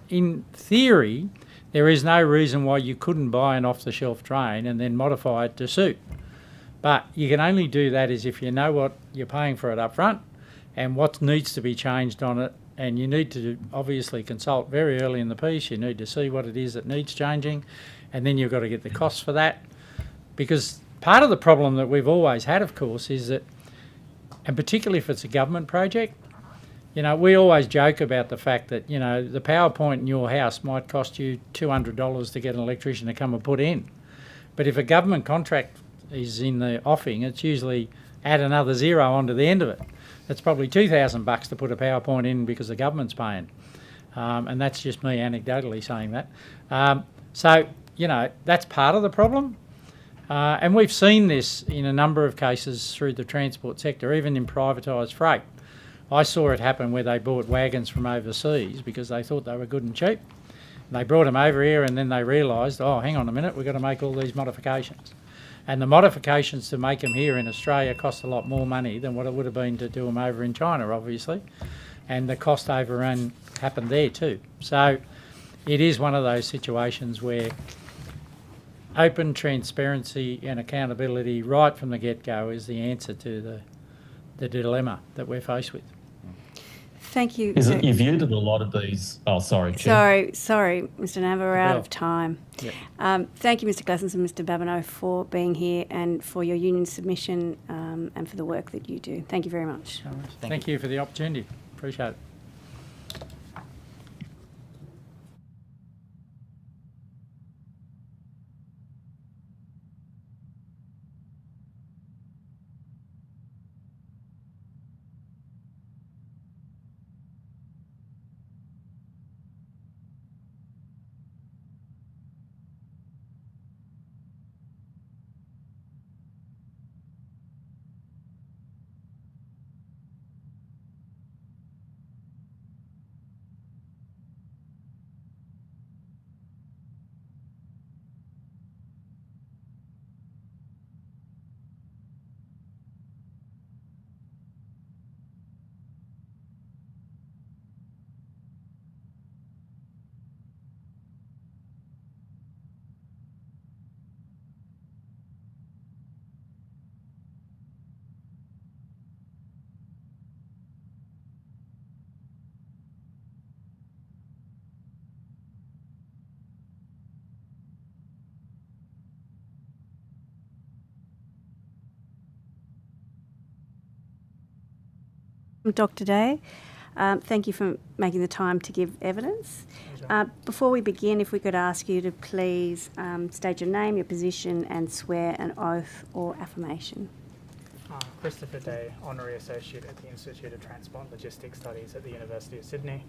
in theory, there is no reason why you couldn't buy an off-the-shelf train and then modify it to suit. But you can only do that is if you know what you're paying for it up front and what needs to be changed on it. And you need to obviously consult very early in the piece. You need to see what it is that needs changing, and then you've got to get the costs for that. Because part of the problem that we've always had, of course, is that, and particularly if it's a government project, we always joke about the fact that, the power point in your house might cost you $200 to get an electrician to come and put in. But if a government contract is in the offing, it's usually add another zero onto the end of it. It's probably $2,000 to put a PowerPoint in because the government's paying. And that's just me anecdotally saying that. So, you know, that's part of the problem. And we've seen this in a number of cases through the transport sector, even in privatised freight. I saw it happen where they bought wagons from overseas because they thought they were good and cheap. And they brought them over here and then they realised, oh, hang on a minute, we've got to make all these modifications. And the modifications to make them here in Australia cost a lot more money than what it would have been to do them over in China, obviously. And the cost overrun happened there too. So it is one of those situations where open transparency and accountability right from the get-go is the answer to the dilemma that we're faced with. Thank you. Is it your view that a lot of these... Oh, sorry, Chair. Sorry, Mr. Nava, we're out of time. Yep. Thank you, Mr. Glassons and Mr. Babineau, for being here and for your union submission and for the work that you do. Thank you very much. Thank you for the opportunity. Appreciate it. Dr. Day, thank you for making the time to give evidence. Before we begin, if we could ask you to please state your name, your position and swear an oath or affirmation. Christopher Day, Honorary Associate at the Institute of Transport and Logistics Studies at the University of Sydney.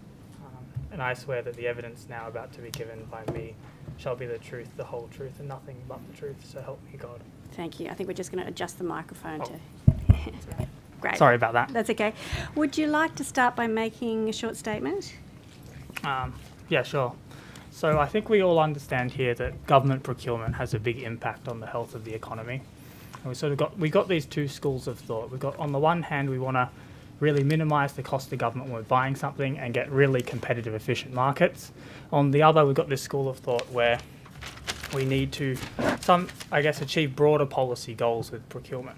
And I swear that the evidence now about to be given by me shall be the truth, the whole truth, and nothing but the truth, so help me God. Thank you. I think we're just going to adjust the microphone to... Great. Sorry about that. That's okay. Would you like to start by making a short statement? Yeah, sure. So I think we all understand here that government procurement has a big impact on the health of the economy. And we got these two schools of thought. We've got, on the one hand, we want to really minimise the cost of government when we're buying something and get really competitive, efficient markets. On the other, we've got this school of thought where we need to, achieve broader policy goals with procurement.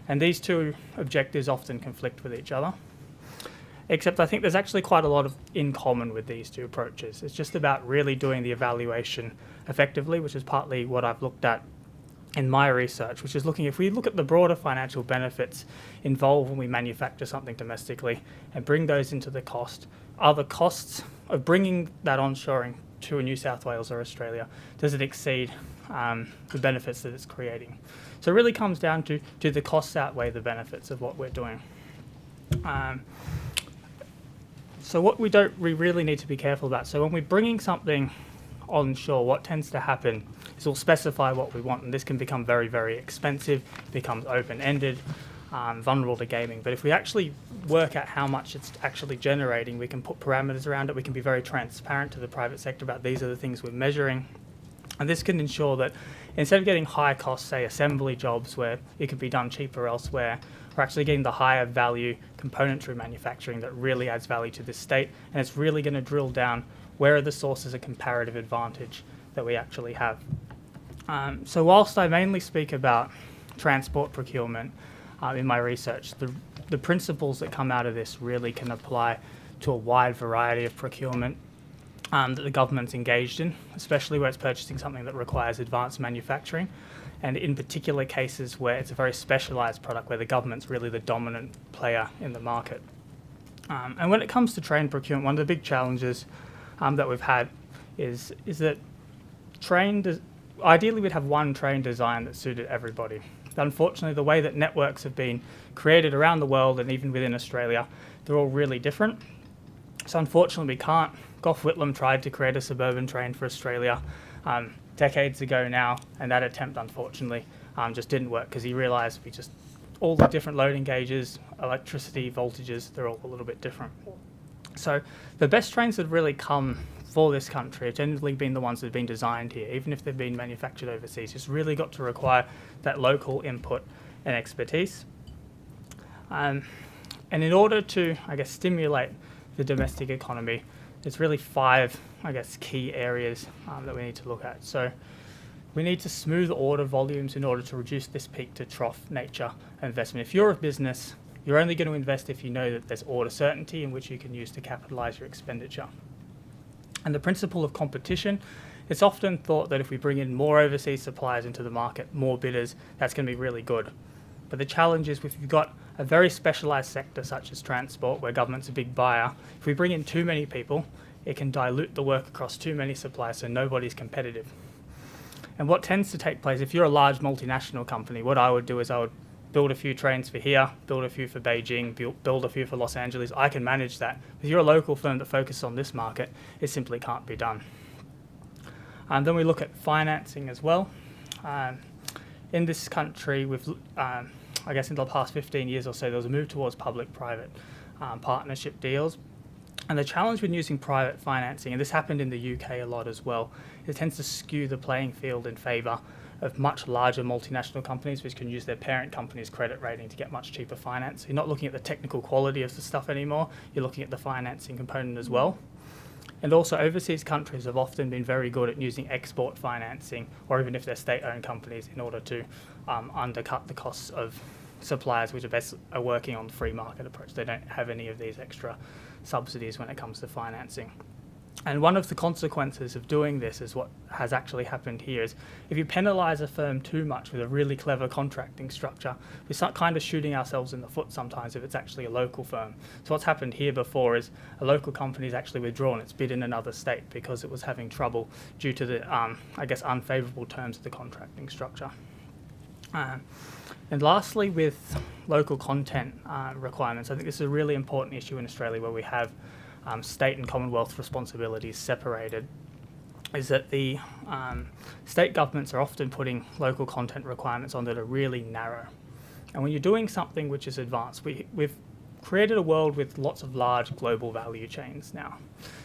And these two objectives often conflict with each other. Except I think there's actually quite a lot in common with these two approaches. It's just about really doing the evaluation effectively, which is partly what I've looked at in my research, which is if we look at the broader financial benefits involved when we manufacture something domestically and bring those into the cost, are the costs of bringing that onshoring to New South Wales or Australia, does it exceed the benefits that it's creating? So it really comes down to, do the costs outweigh the benefits of what we're doing? So what we really need to be careful about. So when we're bringing something onshore, what tends to happen is we'll specify what we want, and this can become very, very expensive, becomes open-ended, vulnerable to gaming. But if we actually work out how much it's actually generating, we can put parameters around it, we can be very transparent to the private sector about these are the things we're measuring. And this can ensure that instead of getting high cost, say, assembly jobs where it could be done cheaper elsewhere, we're actually getting the higher value componentry manufacturing that really adds value to this state, and it's really going to drill down where are the sources of comparative advantage that we actually have. So whilst I mainly speak about transport procurement in my research, the principles that come out of this really can apply to a wide variety of procurement that the government's engaged in, especially where it's purchasing something that requires advanced manufacturing, and in particular cases where it's a very specialised product where the government's really the dominant player in the market. And when it comes to train procurement, one of the big challenges that we've had is that ideally we'd have one train design that suited everybody. But unfortunately, the way that networks have been created around the world and even within Australia, they're all really different. So unfortunately, we can't. Gough Whitlam tried to create a suburban train for Australia decades ago now, and that attempt, unfortunately, just didn't work because he realised all the different loading gauges, electricity, voltages, they're all a little bit different. So the best trains that have really come for this country have generally been the ones that have been designed here, even if they've been manufactured overseas. It's really got to require that local input and expertise. And in order to, I guess, stimulate the domestic economy, there's really 5, I guess, key areas that we need to look at. So we need to smooth order volumes in order to reduce this peak to trough nature of investment. If you're a business, you're only going to invest if you know that there's order certainty in which you can use to capitalise your expenditure. And the principle of competition, it's often thought that if we bring in more overseas suppliers into the market, more bidders, that's going to be really good. But the challenge is if you've got a very specialised sector such as transport, where government's a big buyer, if we bring in too many people, it can dilute the work across too many suppliers, so nobody's competitive. And what tends to take place, if you're a large multinational company, what I would do is I would build a few trains for here, build a few for Beijing, build a few for Los Angeles. I can manage that. If you're a local firm that focuses on this market, it simply can't be done. And then we look at financing as well. In this country, I guess in the past 15 years or so, there was a move towards public-private partnership deals. And the challenge with using private financing, and this happened in the UK a lot as well, it tends to skew the playing field in favour of much larger multinational companies which can use their parent company's credit rating to get much cheaper finance. You're not looking at the technical quality of the stuff anymore, you're looking at the financing component as well. And also overseas countries have often been very good at using export financing, or even if they're state-owned companies, in order to undercut the costs of suppliers which are working on the free market approach. They don't have any of these extra subsidies when it comes to financing. And one of the consequences of doing this is what has actually happened here is if you penalise a firm too much with a really clever contracting structure, we start kind of shooting ourselves in the foot sometimes if it's actually a local firm. So what's happened here before is a local company has actually withdrawn its bid in another state because it was having trouble due to the, I guess, unfavourable terms of the contracting structure. And lastly, with local content requirements, I think this is a really important issue in Australia where we have state and Commonwealth responsibilities separated, is that the state governments are often putting local content requirements on that are really narrow. And when you're doing something which is advanced, we've created a world with lots of large global value chains now.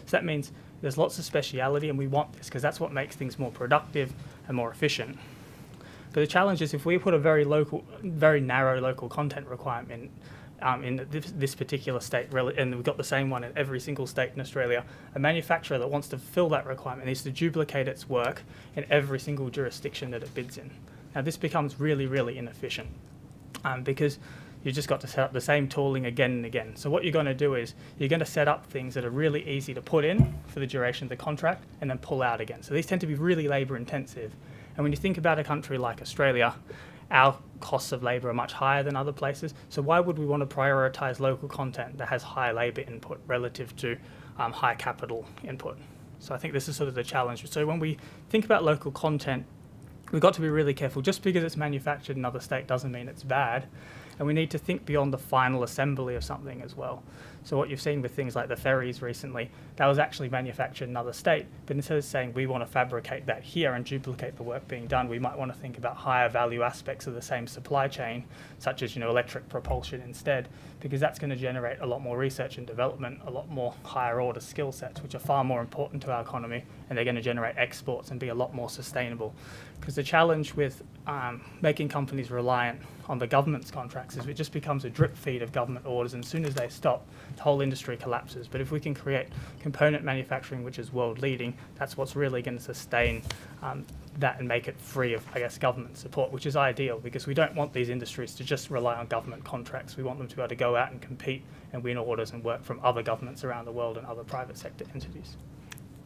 So that means there's lots of speciality, and we want this because that's what makes things more productive and more efficient. But the challenge is if we put a very narrow local content requirement in this particular state, and we've got the same one in every single state in Australia, a manufacturer that wants to fill that requirement needs to duplicate its work in every single jurisdiction that it bids in. Now this becomes really, really inefficient because you've just got to set up the same tooling again and again. So what you're going to do is you're going to set up things that are really easy to put in for the duration of the contract and then pull out again. So these tend to be really labour intensive. And when you think about a country like Australia, our costs of labour are much higher than other places. So why would we want to prioritise local content that has high labour input relative to high capital input? So I think this is sort of the challenge. So when we think about local content, we've got to be really careful. Just because it's manufactured in another state doesn't mean it's bad. And we need to think beyond the final assembly of something as well. So what you've seen with things like the ferries recently, that was actually manufactured in another state. But instead of saying we want to fabricate that here and duplicate the work being done, we might want to think about higher value aspects of the same supply chain, such as electric propulsion instead, because that's going to generate a lot more research and development, a lot more higher order skill sets, which are far more important to our economy, and they're going to generate exports and be a lot more sustainable. Because the challenge with making companies reliant on the government's contracts is it just becomes a drip feed of government orders, and as soon as they stop, the whole industry collapses. But if we can create component manufacturing which is world leading, that's what's really going to sustain that and make it free of, I guess, government support, which is ideal because we don't want these industries to just rely on government contracts. We want them to be able to go out and compete and win orders and work from other governments around the world and other private sector entities.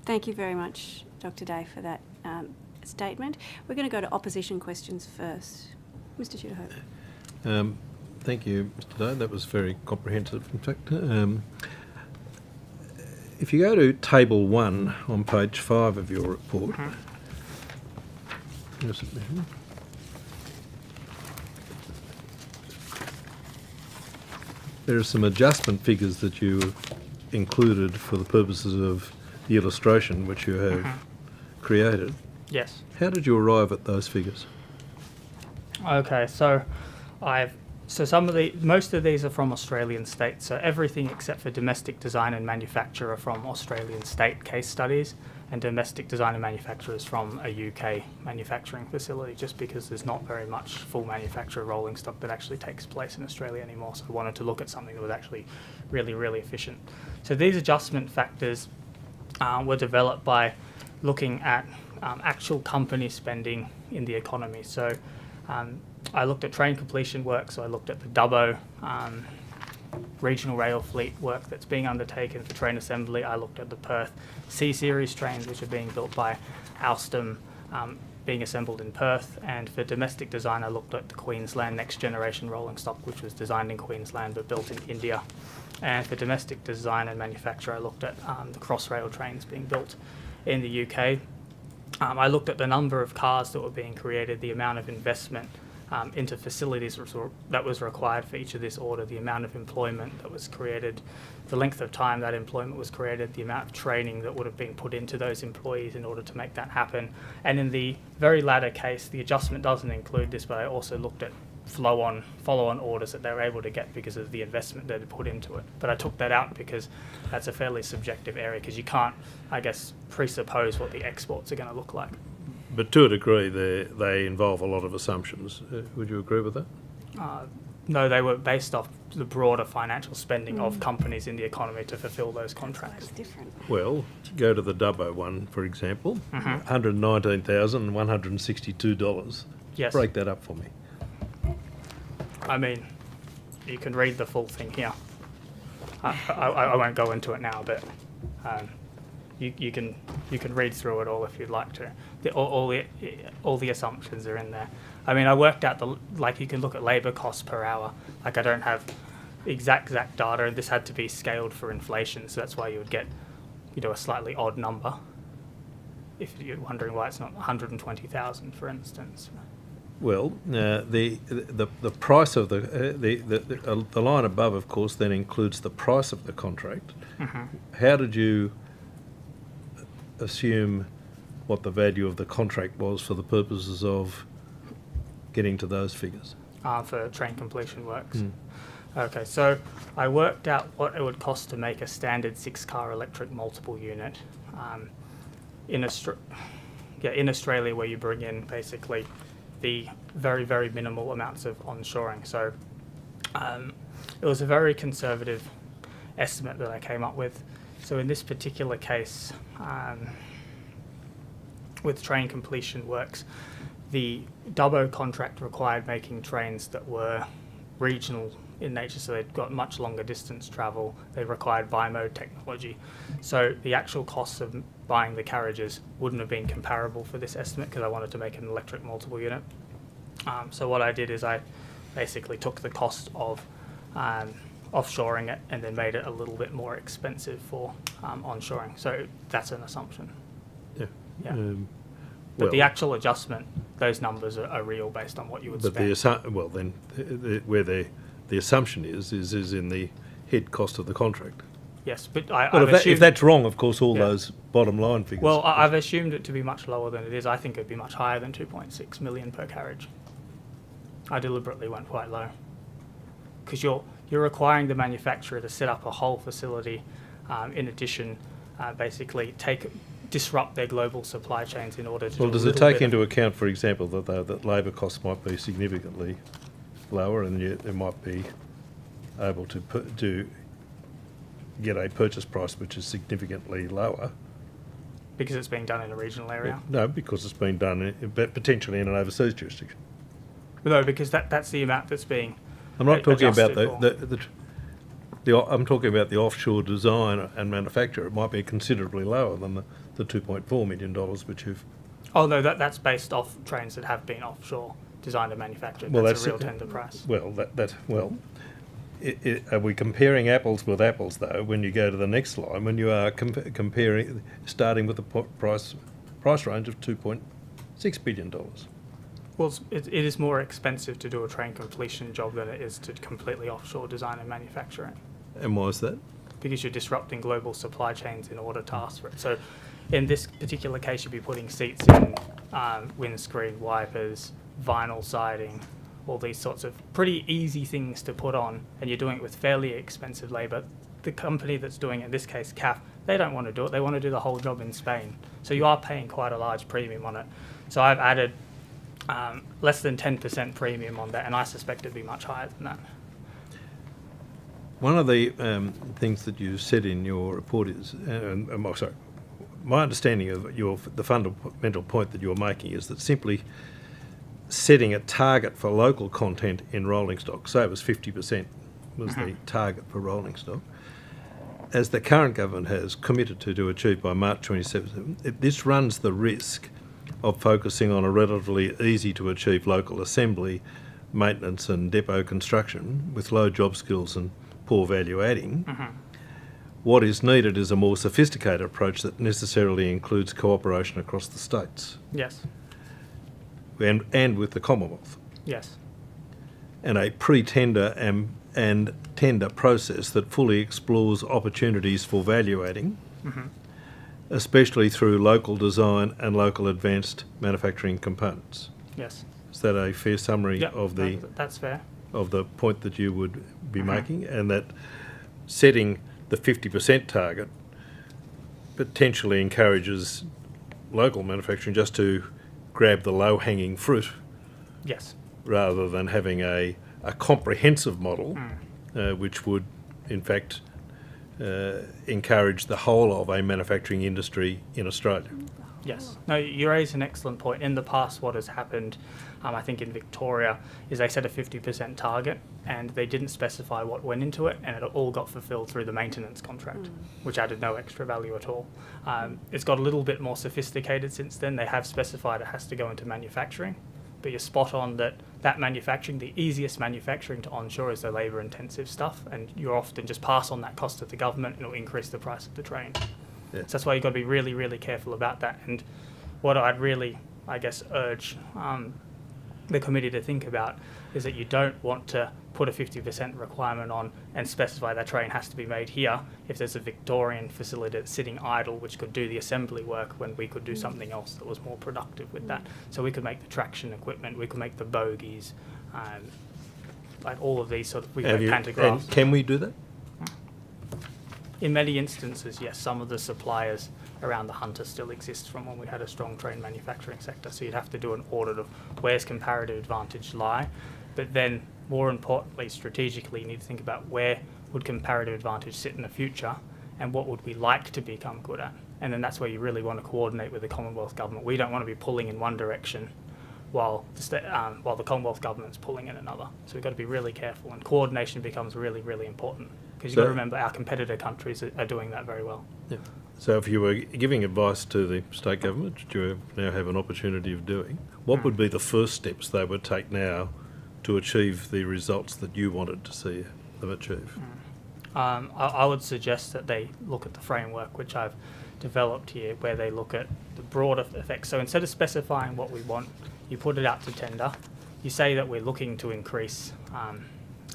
Thank you very much, Dr. Day, for that statement. We're going to go to opposition questions first. Mr. Tudor-Hope. Thank you, Mr. Day. That was very comprehensive, in fact. If you go to Table 1 on page 5 of your report, your submission. There are some adjustment figures that you included for the purposes of the illustration which you have created. Yes. How did you arrive at those figures? Okay, so most of these are from Australian states. So everything except for domestic design and manufacture are from Australian state case studies, and domestic design and manufacture is from a UK manufacturing facility, just because there's not very much full manufacture rolling stock that actually takes place in Australia anymore. So I wanted to look at something that was actually really, really efficient. So these adjustment factors were developed by looking at actual company spending in the economy. So I looked at train completion work, so I looked at the Dubbo regional rail fleet work that's being undertaken for train assembly. I looked at the Perth C-Series trains, which are being built by Alstom, being assembled in Perth. And for domestic design, I looked at the Queensland next generation rolling stock, which was designed in Queensland but built in India. And for domestic design and manufacture, I looked at the Crossrail trains being built in the UK. I looked at the number of cars that were being created, the amount of investment into facilities that was required for each of this order, the amount of employment that was created, the length of time that employment was created, the amount of training that would have been put into those employees in order to make that happen. And in the very latter case, the adjustment doesn't include this, but I also looked at follow-on orders that they were able to get because of the investment that they put into it. But I took that out because that's a fairly subjective area, because you can't, I guess, presuppose what the exports are going to look like. But to a degree, they involve a lot of assumptions. Would you agree with that? No, they were based off the broader financial spending of companies in the economy to fulfil those contracts. That's different. Well, go to the Dubbo one, for example, $119,162. Yes. Break that up for me. I mean, you can read the full thing here. I won't go into it now, but you can read through it all if you'd like to. All the assumptions are in there. I mean, I worked out you can look at labour costs per hour. Like, I don't have exact data, and this had to be scaled for inflation, so that's why you would get, a slightly odd number. If you're wondering why it's not 120,000, for instance. Well, the price of the line above, of course, then includes the price of the contract. How did you assume what the value of the contract was for the purposes of getting to those figures? For train completion works. Okay, so I worked out what it would cost to make a standard 6-car electric multiple unit in Australia, where you bring in basically the very, very minimal amounts of onshoring. So it was a very conservative estimate that I came up with. So in this particular case, with train completion works, the Dubbo contract required making trains that were regional in nature, so they'd got much longer distance travel. They required bimode technology. So the actual costs of buying the carriages wouldn't have been comparable for this estimate, because I wanted to make an electric multiple unit. So what I did is I basically took the cost of offshoring it and then made it a little bit more expensive for onshoring. So that's an assumption. Yeah. But the actual adjustment, those numbers are real based on what you would spend. The assumption is in the head cost of the contract. Yes, but if that's wrong, of course, all those bottom line figures. Well, I've assumed it to be much lower than it is. I think it'd be much higher than 2.6 million per carriage. I deliberately went quite low, because you're requiring the manufacturer to set up a whole facility. In addition, basically disrupt their global supply chains in order to. Well, does it take into account, for example, that labour costs might be significantly lower, and yet they might be able to get a purchase price which is significantly lower? Because it's being done in a regional area? No, because it's being done potentially in an overseas jurisdiction. No, because that's the amount that's being. I'm not talking about I'm talking about the offshore design and manufacture. It might be considerably lower than the $2.4 million which you've. Oh no, that's based off trains that have been offshore designed and manufactured. Well, that's a real tender price. Well, are we comparing apples with apples though? When you go to the next line, when you are comparing, starting with the price range of $2.6 billion. Well, it is more expensive to do a train completion job than it is to completely offshore design and manufacture it. And why is that? Because you're disrupting global supply chains in order to ask for it. So in this particular case, you'd be putting seats in, windscreen wipers, vinyl siding, all these sorts of pretty easy things to put on, and you're doing it with fairly expensive labour. The company that's doing it, in this case CAF, they don't want to do it. They want to do the whole job in Spain. So you are paying quite a large premium on it. So I've added less than 10% premium on that, and I suspect it'd be much higher than that. One of the things that you said in your report is, sorry, my understanding of the fundamental point that you're making is that simply setting a target for local content in rolling stock, say it was 50% was the target for rolling stock, as the current government has committed to achieve by March 2017, this runs the risk of focusing on a relatively easy to achieve local assembly, maintenance and depot construction with low job skills and poor value adding. What is needed is a more sophisticated approach that necessarily includes cooperation across the states. Yes. And with the Commonwealth. Yes. And a pre-tender and tender process that fully explores opportunities for value adding, especially through local design and local advanced manufacturing components. Yes. Is that a fair summary of the... That's fair. Of the point that you would be making, and that setting the 50% target potentially encourages local manufacturing just to grab the low-hanging fruit, yes, rather than having a comprehensive model, which would, in fact, encourage the whole of a manufacturing industry in Australia. Yes. No, you raise an excellent point. In the past, what has happened, I think in Victoria, is they set a 50% target and they didn't specify what went into it, and it all got fulfilled through the maintenance contract, which added no extra value at all. It's got a little bit more sophisticated since then. They have specified it has to go into manufacturing, but you're spot on that manufacturing, the easiest manufacturing to onshore is the labour-intensive stuff, and you often just pass on that cost to the government and it'll increase the price of the train. Yeah. So that's why you've got to be really, really careful about that. And what I'd really, I guess, urge the committee to think about is that you don't want to put a 50% requirement on and specify that train has to be made here if there's a Victorian facility that's sitting idle which could do the assembly work when we could do something else that was more productive with that. So we could make the traction equipment, we could make the bogies, like all of these sort of, we could make pantographs. And can we do that? In many instances, yes, some of the suppliers around the Hunter still exist from when we had a strong train manufacturing sector. So you'd have to do an audit of where's comparative advantage lie. But then, more importantly, strategically, you need to think about where would comparative advantage sit in the future and what would we like to become good at. And then that's where you really want to coordinate with the Commonwealth government. We don't want to be pulling in one direction while the Commonwealth government's pulling in another. So we've got to be really careful, and coordination becomes really, really important. Because you've got to remember our competitor countries are doing that very well. Yeah. So if you were giving advice to the state government, which you now have an opportunity of doing, what would be the first steps they would take now to achieve the results that you wanted to see them achieve? I would suggest that they look at the framework which I've developed here, where they look at the broader effects. So instead of specifying what we want, you put it out to tender. You say that we're looking to increase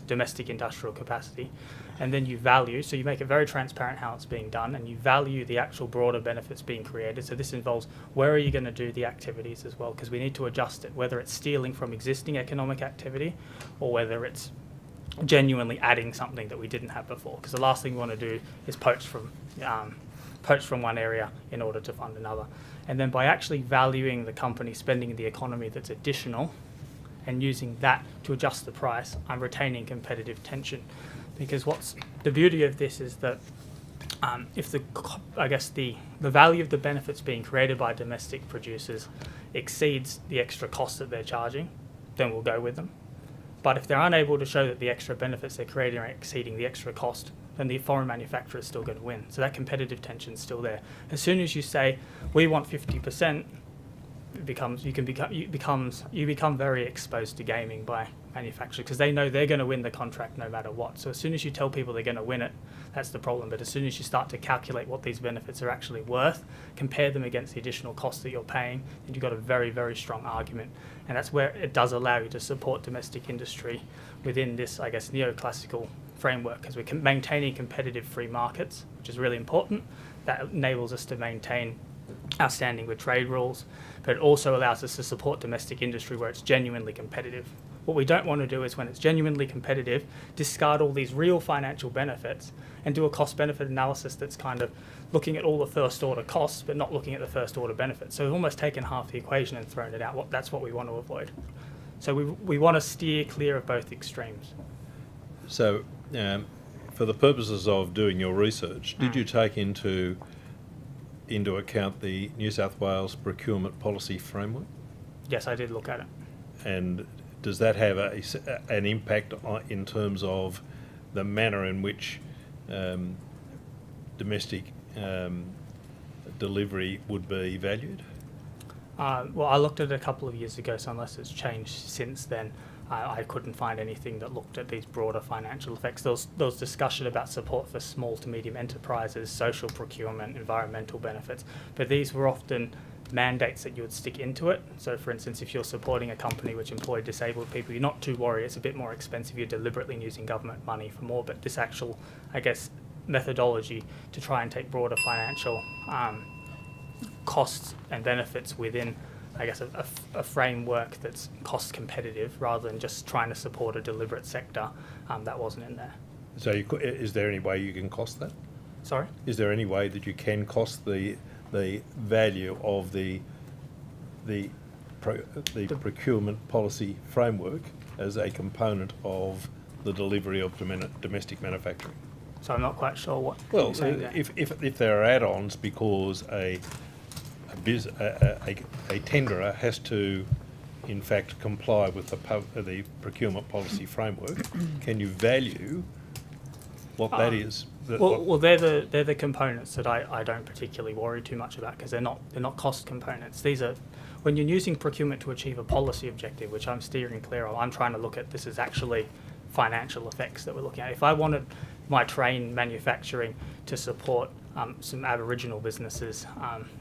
domestic industrial capacity, and then you value, so you make it very transparent how it's being done, and you value the actual broader benefits being created. So this involves where are you going to do the activities as well, because we need to adjust it, whether it's stealing from existing economic activity or whether it's genuinely adding something that we didn't have before, because the last thing we want to do is poach from one area in order to fund another. And then by actually valuing the company spending in the economy that's additional and using that to adjust the price, I'm retaining competitive tension. Because what's the beauty of this is that if the value of the benefits being created by domestic producers exceeds the extra cost that they're charging, then we'll go with them. But if they're unable to show that the extra benefits they're creating are exceeding the extra cost, then the foreign manufacturer is still going to win. So that competitive tension is still there. As soon as you say we want 50%, you become very exposed to gaming by manufacturers because they know they're going to win the contract no matter what. So as soon as you tell people they're going to win it, that's the problem. But as soon as you start to calculate what these benefits are actually worth, compare them against the additional costs that you're paying, then you've got a very, very strong argument. And that's where it does allow you to support domestic industry within this, I guess, neoclassical framework, because we're maintaining competitive free markets, which is really important. That enables us to maintain our standing with trade rules, but it also allows us to support domestic industry where it's genuinely competitive. What we don't want to do is when it's genuinely competitive, discard all these real financial benefits and do a cost-benefit analysis that's kind of looking at all the first-order costs but not looking at the first-order benefits. So we've almost taken half the equation and thrown it out. That's what we want to avoid. So we want to steer clear of both extremes. So for the purposes of doing your research, did you take into account the New South Wales procurement policy framework? Yes, I did look at it. And does that have an impact in terms of the manner in which domestic delivery would be valued? Well, I looked at it a couple of years ago, so unless it's changed since then, I couldn't find anything that looked at these broader financial effects. There was discussion about support for small to medium enterprises, social procurement, environmental benefits, but these were often mandates that you would stick into it. So for instance, if you're supporting a company which employ disabled people, you're not too worried, it's a bit more expensive, you're deliberately using government money for more, but this actual, I guess, methodology to try and take broader financial costs and benefits within, I guess, a framework that's cost competitive rather than just trying to support a deliberate sector, that wasn't in there. So is there any way you can cost that? Sorry? Is there any way that you can cost the value of the procurement policy framework as a component of the delivery of domestic manufacturing? So I'm not quite sure what Well, you're saying there. if there are add-ons because a tenderer has to, in fact, comply with the procurement policy framework, can you value what that is? Well, they're the components that I don't particularly worry too much about because they're not cost components. These are when you're using procurement to achieve a policy objective, which I'm steering clear of. I'm trying to look at this as actually financial effects that we're looking at. If I wanted my train manufacturing to support some Aboriginal businesses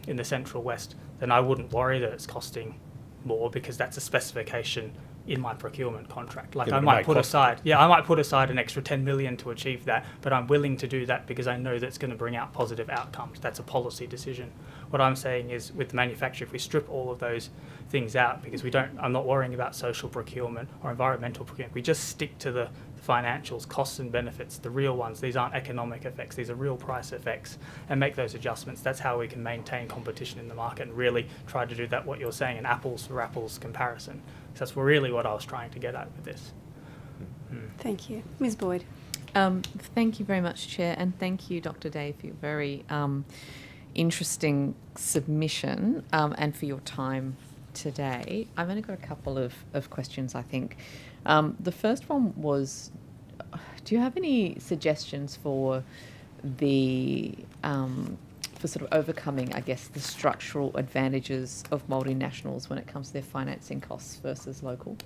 in the Central West, then I wouldn't worry that it's costing more because that's a specification in my procurement contract. Like I might put aside an extra 10 million to achieve that, but I'm willing to do that because I know that's going to bring out positive outcomes. That's a policy decision. What I'm saying is with the manufacturer, if we strip all of those things out, because I'm not worrying about social procurement or environmental procurement, we just stick to the financials, costs and benefits, the real ones. These aren't economic effects, these are real price effects, and make those adjustments. That's how we can maintain competition in the market and really try to do that, what you're saying, an apples for apples comparison. So that's really what I was trying to get at with this. Thank you. Ms. Boyd. Thank you very much, Chair, and thank you, Dr. Day, for your very interesting submission and for your time today. I've only got a couple of questions, I think. The first one was, do you have any suggestions for for sort of overcoming, I guess, the structural advantages of multinationals when it comes to their financing costs versus local?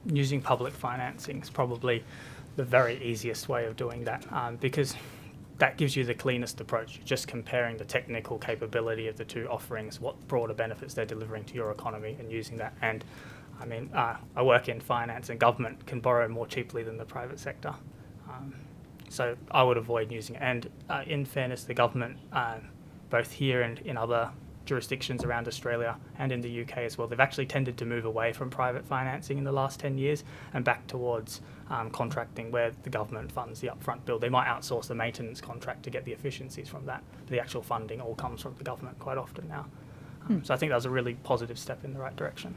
Using public financing is probably the very easiest way of doing that because that gives you the cleanest approach. You're just comparing the technical capability of the two offerings, what broader benefits they're delivering to your economy and using that. And I mean, I work in finance and government can borrow more cheaply than the private sector. So I would avoid using it. And in fairness, the government, both here and in other jurisdictions around Australia and in the UK as well, they've actually tended to move away from private financing in the last 10 years and back towards contracting where the government funds the upfront bill. They might outsource the maintenance contract to get the efficiencies from that. But the actual funding all comes from the government quite often now. So I think that was a really positive step in the right direction.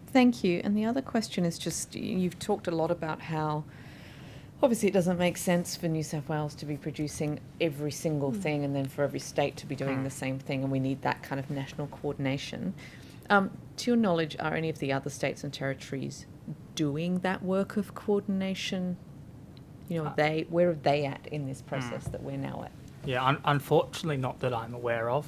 Thank you. And the other question is just, you've talked a lot about how obviously it doesn't make sense for New South Wales to be producing every single thing and then for every state to be doing the same thing, and we need that kind of national coordination. To your knowledge, are any of the other states and territories doing that work of coordination? You know, where are they at in this process that we're now at? Yeah, unfortunately not that I'm aware of.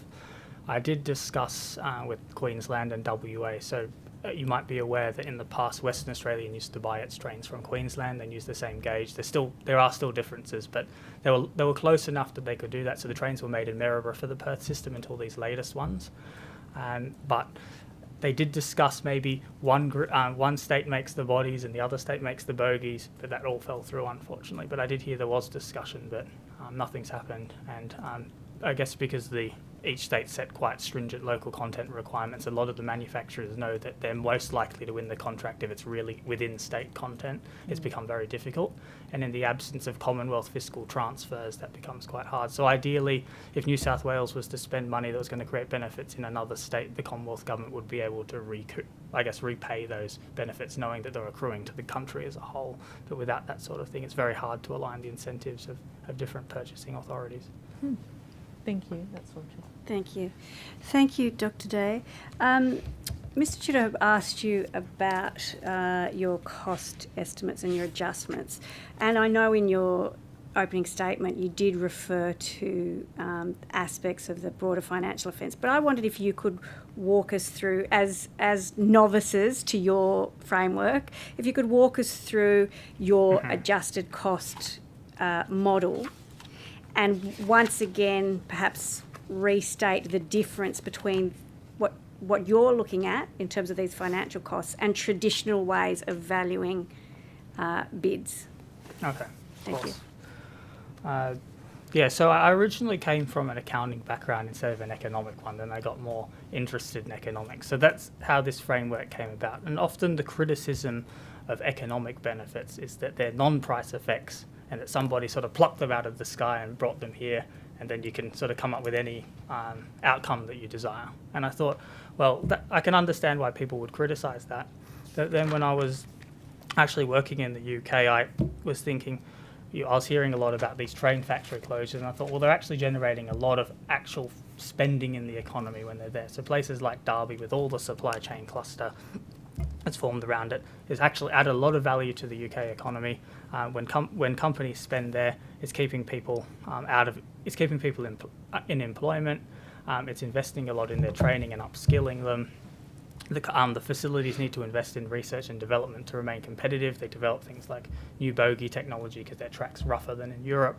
I did discuss with Queensland and WA, so you might be aware that in the past Western Australia used to buy its trains from Queensland and use the same gauge. There are still differences, but they were close enough that they could do that. So the trains were made in Maryborough for the Perth system until these latest ones. But they did discuss maybe one state makes the bodies and the other state makes the bogies, but that all fell through, unfortunately. But I did hear there was discussion, but nothing's happened. And I guess because each state set quite stringent local content requirements, a lot of the manufacturers know that they're most likely to win the contract if it's really within state content. It's become very difficult. And in the absence of Commonwealth fiscal transfers, that becomes quite hard. So ideally, if New South Wales was to spend money that was going to create benefits in another state, the Commonwealth government would be able to repay those benefits, knowing that they're accruing to the country as a whole. But without that sort of thing, it's very hard to align the incentives of different purchasing authorities. Thank you. That's all. Thank you. Thank you, Dr. Day. Mr. Tudor asked you about your cost estimates and your adjustments. And I know in your opening statement you did refer to aspects of the broader financial offence, but I wondered if you could walk us through, as novices to your framework, if you could walk us through your adjusted cost model, and once again perhaps restate the difference between what you're looking at in terms of these financial costs and traditional ways of valuing bids. Okay. Thank you. Yeah, so I originally came from an accounting background instead of an economic one, and I got more interested in economics. So that's how this framework came about. And often the criticism of economic benefits is that they're non-price effects and that somebody sort of plucked them out of the sky and brought them here, and then you can sort of come up with any outcome that you desire. And I thought, well, I can understand why people would criticise that. But then when I was actually working in the UK, I was thinking, I was hearing a lot about these train factory closures, and I thought, well, they're actually generating a lot of actual spending in the economy when they're there. So places like Derby, with all the supply chain cluster that's formed around it, has actually added a lot of value to the UK economy. When companies spend there, it's keeping people in employment. It's investing a lot in their training and upskilling them. The facilities need to invest in research and development to remain competitive. They develop things like new bogie technology because their track's rougher than in Europe.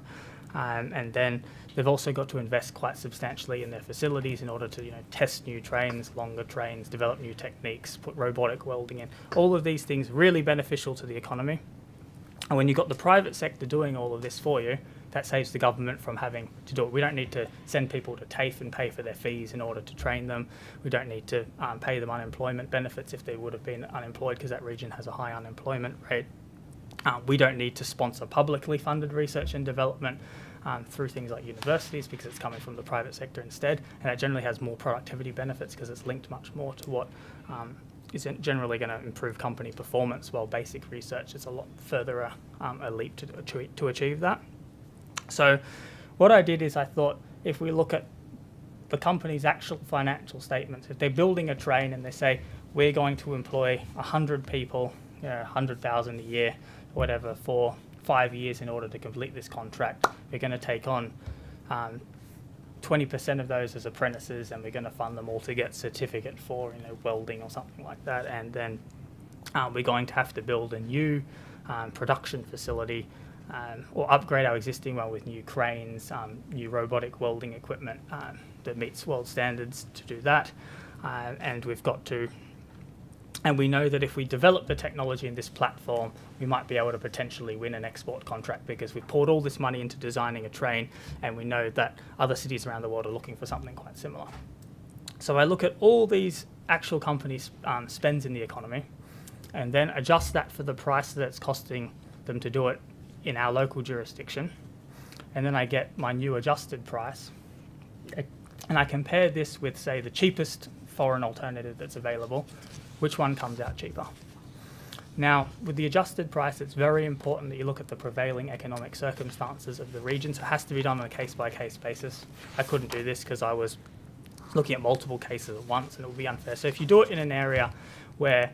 And then they've also got to invest quite substantially in their facilities in order to test new trains, longer trains, develop new techniques, put robotic welding in. All of these things really beneficial to the economy. And when you've got the private sector doing all of this for you, that saves the government from having to do it. We don't need to send people to TAFE and pay for their fees in order to train them. We don't need to pay them unemployment benefits if they would have been unemployed, because that region has a high unemployment rate. We don't need to sponsor publicly funded research and development through things like universities, because it's coming from the private sector instead. And it generally has more productivity benefits because it's linked much more to what is generally going to improve company performance, while basic research is a lot further a leap to achieve that. So what I did is I thought, if we look at the company's actual financial statements, if they're building a train and they say, we're going to employ 100 people, 100,000 a year, whatever, for 5 years in order to complete this contract, we're going to take on 20% of those as apprentices, and we're going to fund them all to get certificate for welding or something like that. And then we're going to have to build a new production facility, or upgrade our existing one with new cranes, new robotic welding equipment that meets world standards to do that. And we know that if we develop the technology in this platform, we might be able to potentially win an export contract, because we've poured all this money into designing a train, and we know that other cities around the world are looking for something quite similar. So I look at all these actual companies' spends in the economy, and then adjust that for the price that it's costing them to do it in our local jurisdiction, and then I get my new adjusted price, and I compare this with, say, the cheapest foreign alternative that's available. Which one comes out cheaper? Now, with the adjusted price, it's very important that you look at the prevailing economic circumstances of the region, so it has to be done on a case-by-case basis. I couldn't do this because I was looking at multiple cases at once, and it would be unfair. So if you do it in an area where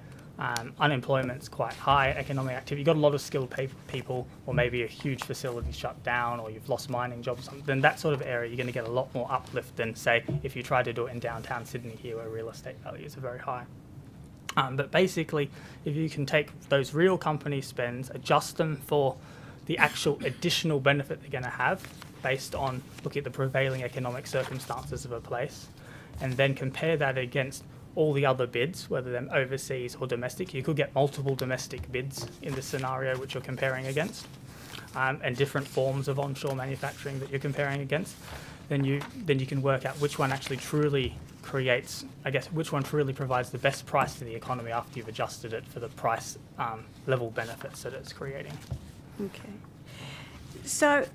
unemployment's quite high, economic activity, you've got a lot of skilled people, or maybe a huge facility shut down, or you've lost mining jobs or something, then that sort of area you're going to get a lot more uplift than, say, if you try to do it in downtown Sydney here, where real estate values are very high. But basically, if you can take those real company spends, adjust them for the actual additional benefit they're going to have based on looking at the prevailing economic circumstances of a place, and then compare that against all the other bids, whether they're overseas or domestic. You could get multiple domestic bids in this scenario which you're comparing against, and different forms of onshore manufacturing that you're comparing against. Then you can work out which one actually truly creates, I guess, which one truly provides the best price to the economy after you've adjusted it for the price level benefits that it's creating. Okay. So,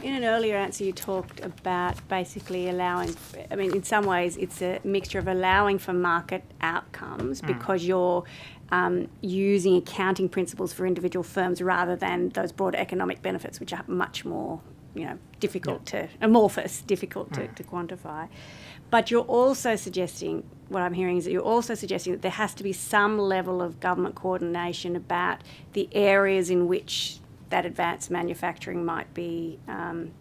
in an earlier answer, you talked about basically allowing, I mean, in some ways, it's a mixture of allowing for market outcomes because you're using accounting principles for individual firms rather than those broader economic benefits, which are much more, difficult to, amorphous, difficult to quantify. But you're also suggesting, what I'm hearing is that you're also suggesting that there has to be some level of government coordination about the areas in which that advanced manufacturing might be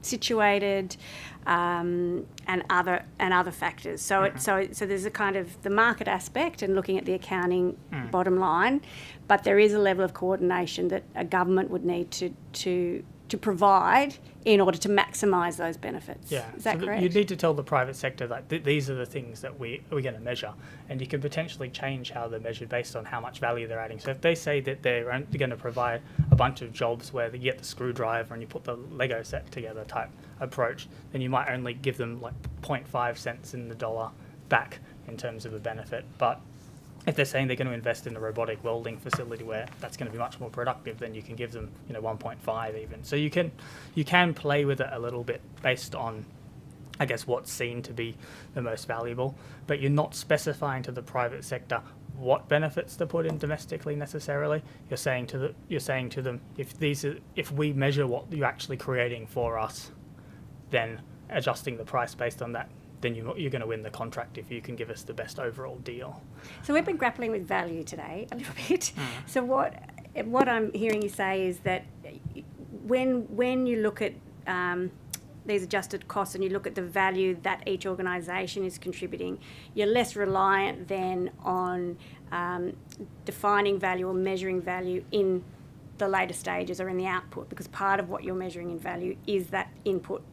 situated, and other factors. So so there's a kind of the market aspect and looking at the accounting bottom line, but there is a level of coordination that a government would need to provide in order to maximise those benefits. Yeah, is that correct? You need to tell the private sector that these are the things that we're going to measure, and you can potentially change how they're measured based on how much value they're adding. So if they say that they're only going to provide a bunch of jobs where you get the screwdriver and you put the Lego set together type approach, then you might only give them like 0.5 cents in the dollar back in terms of a benefit. But if they're saying they're going to invest in a robotic welding facility where that's going to be much more productive, then you can give them 1.5 even. So you can play with it a little bit based on, I guess, what's seen to be the most valuable, but you're not specifying to the private sector what benefits to put in domestically necessarily. You're saying to them, if we measure what you're actually creating for us, then adjusting the price based on that, then you're going to win the contract if you can give us the best overall deal. So we've been grappling with value today a little bit. So what I'm hearing you say is that when you look at these adjusted costs and you look at the value that each organisation is contributing, you're less reliant then on defining value or measuring value in the later stages or in the output, because part of what you're measuring in value is that input.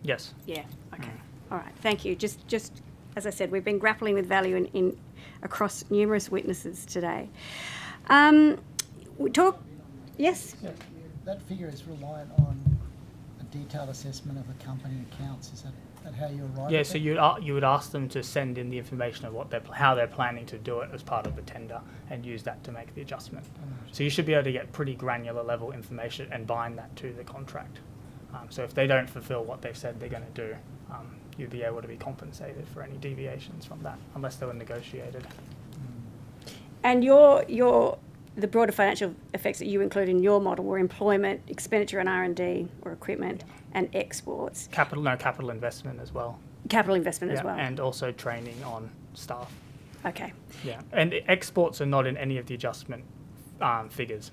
Yes. Yeah. Okay. All right. Thank you. Just as I said, we've been grappling with value in across numerous witnesses today. We talk. Yes. Yeah, that figure is reliant on a detailed assessment of the company accounts. Is that how you arrive? Yeah. at So that? you would ask them to send in the information of how they're planning to do it as part of the tender, and use that to make the adjustment. So you should be able to get pretty granular level information and bind that to the contract. So if they don't fulfil what they've said they're going to do, you'd be able to be compensated for any deviations from that, unless they were negotiated. And the broader financial effects that you include in your model were employment, expenditure on R&D or equipment, and exports. Capital investment as well. Capital investment as well. And also training on staff. Okay. Yeah, and exports are not in any of the adjustment figures.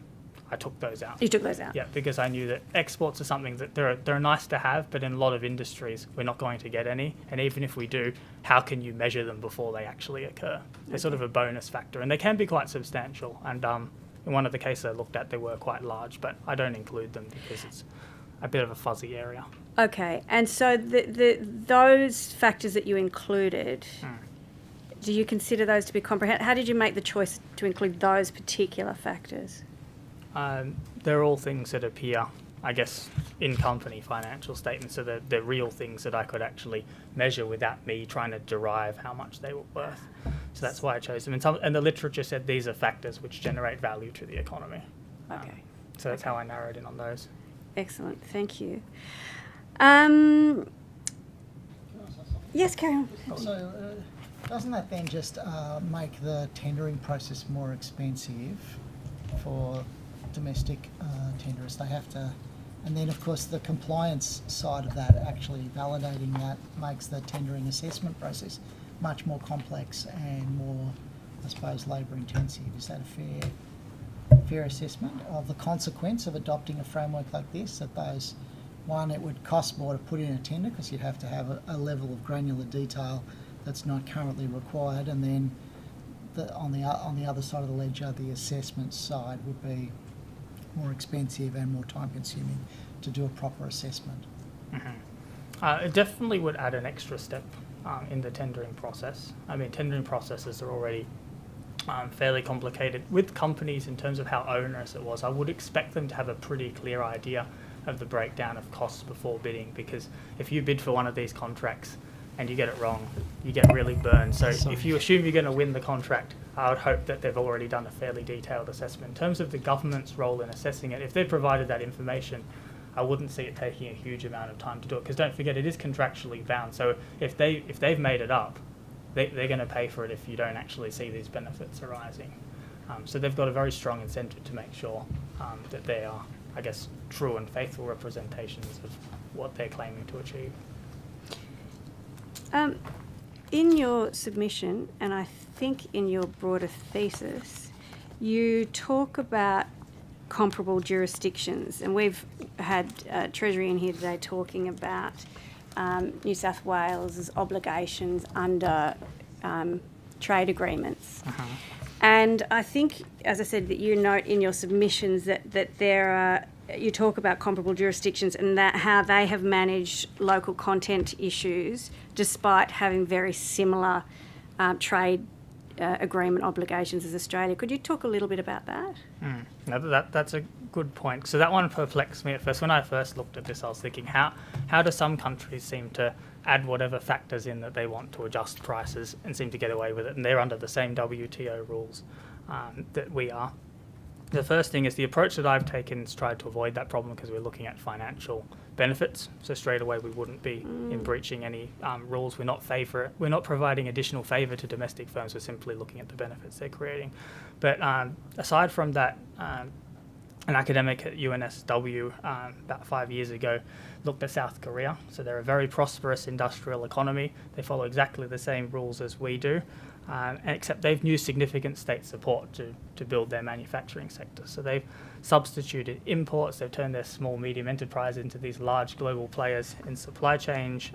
I took those out. You took those out? Yeah, because I knew that exports are something that they're nice to have, but in a lot of industries we're not going to get any. And even if we do, how can you measure them before they actually occur? They're sort of a bonus factor, and they can be quite substantial. And in one of the cases I looked at, they were quite large, but I don't include them because it's a bit of a fuzzy area. Okay, and so those factors that you included, do you consider those to be comprehensive? How did you make the choice to include those particular factors? They're all things that appear, I guess, in company financial statements, so they're real things that I could actually measure without me trying to derive how much they were worth. So that's why I chose them. And the literature said these are factors which generate value to the economy. Okay. So that's how I narrowed in on those. Excellent, thank you. Yes, carry on. So doesn't that then just make the tendering process more expensive for domestic tenderers? They have to, and then of course the compliance side of that, actually validating that, makes the tendering assessment process much more complex and more, I suppose, labour intensive. Is that a fair assessment of the consequence of adopting a framework like this? That it would cost more to put in a tender because you'd have to have a level of granular detail that's not currently required, and then on the other side of the ledger, the assessment side would be more expensive and more time consuming to do a proper assessment. It definitely would add an extra step in the tendering process. I mean, tendering processes are already fairly complicated with companies in terms of how onerous it was. I would expect them to have a pretty clear idea of the breakdown of costs before bidding, because if you bid for one of these contracts and you get it wrong, you get really burned. So if you assume you're going to win the contract, I would hope that they've already done a fairly detailed assessment. In terms of the government's role in assessing it, if they provided that information, I wouldn't see it taking a huge amount of time to do it, because don't forget, it is contractually bound. So if they've made it up, they're going to pay for it if you don't actually see these benefits arising. So they've got a very strong incentive to make sure that they are, I guess, true and faithful representations of what they're claiming to achieve. In your submission, and I think in your broader thesis, you talk about comparable jurisdictions, and we've had Treasury in here today talking about New South Wales's obligations under trade agreements. And I think, as I said, that you note in your submissions that there are, you talk about comparable jurisdictions and that how they have managed local content issues despite having very similar trade agreement obligations as Australia. Could you talk a little bit about that? No, that's a good point. So that one perplexed me at first. When I first looked at this, I was thinking, how do some countries seem to add whatever factors in that they want to adjust prices and seem to get away with it, and they're under the same WTO rules that we are? The first thing is the approach that I've taken is tried to avoid that problem because we're looking at financial benefits. So straight away we wouldn't be in breaching any rules. We're not providing additional favour to domestic firms. We're simply looking at the benefits they're creating. But aside from that, an academic at UNSW about 5 years ago looked at South Korea. So they're a very prosperous industrial economy. They follow exactly the same rules as we do. Except they've used significant state support to build their manufacturing sector. So they've substituted imports, they've turned their small, medium enterprise into these large global players in supply chains.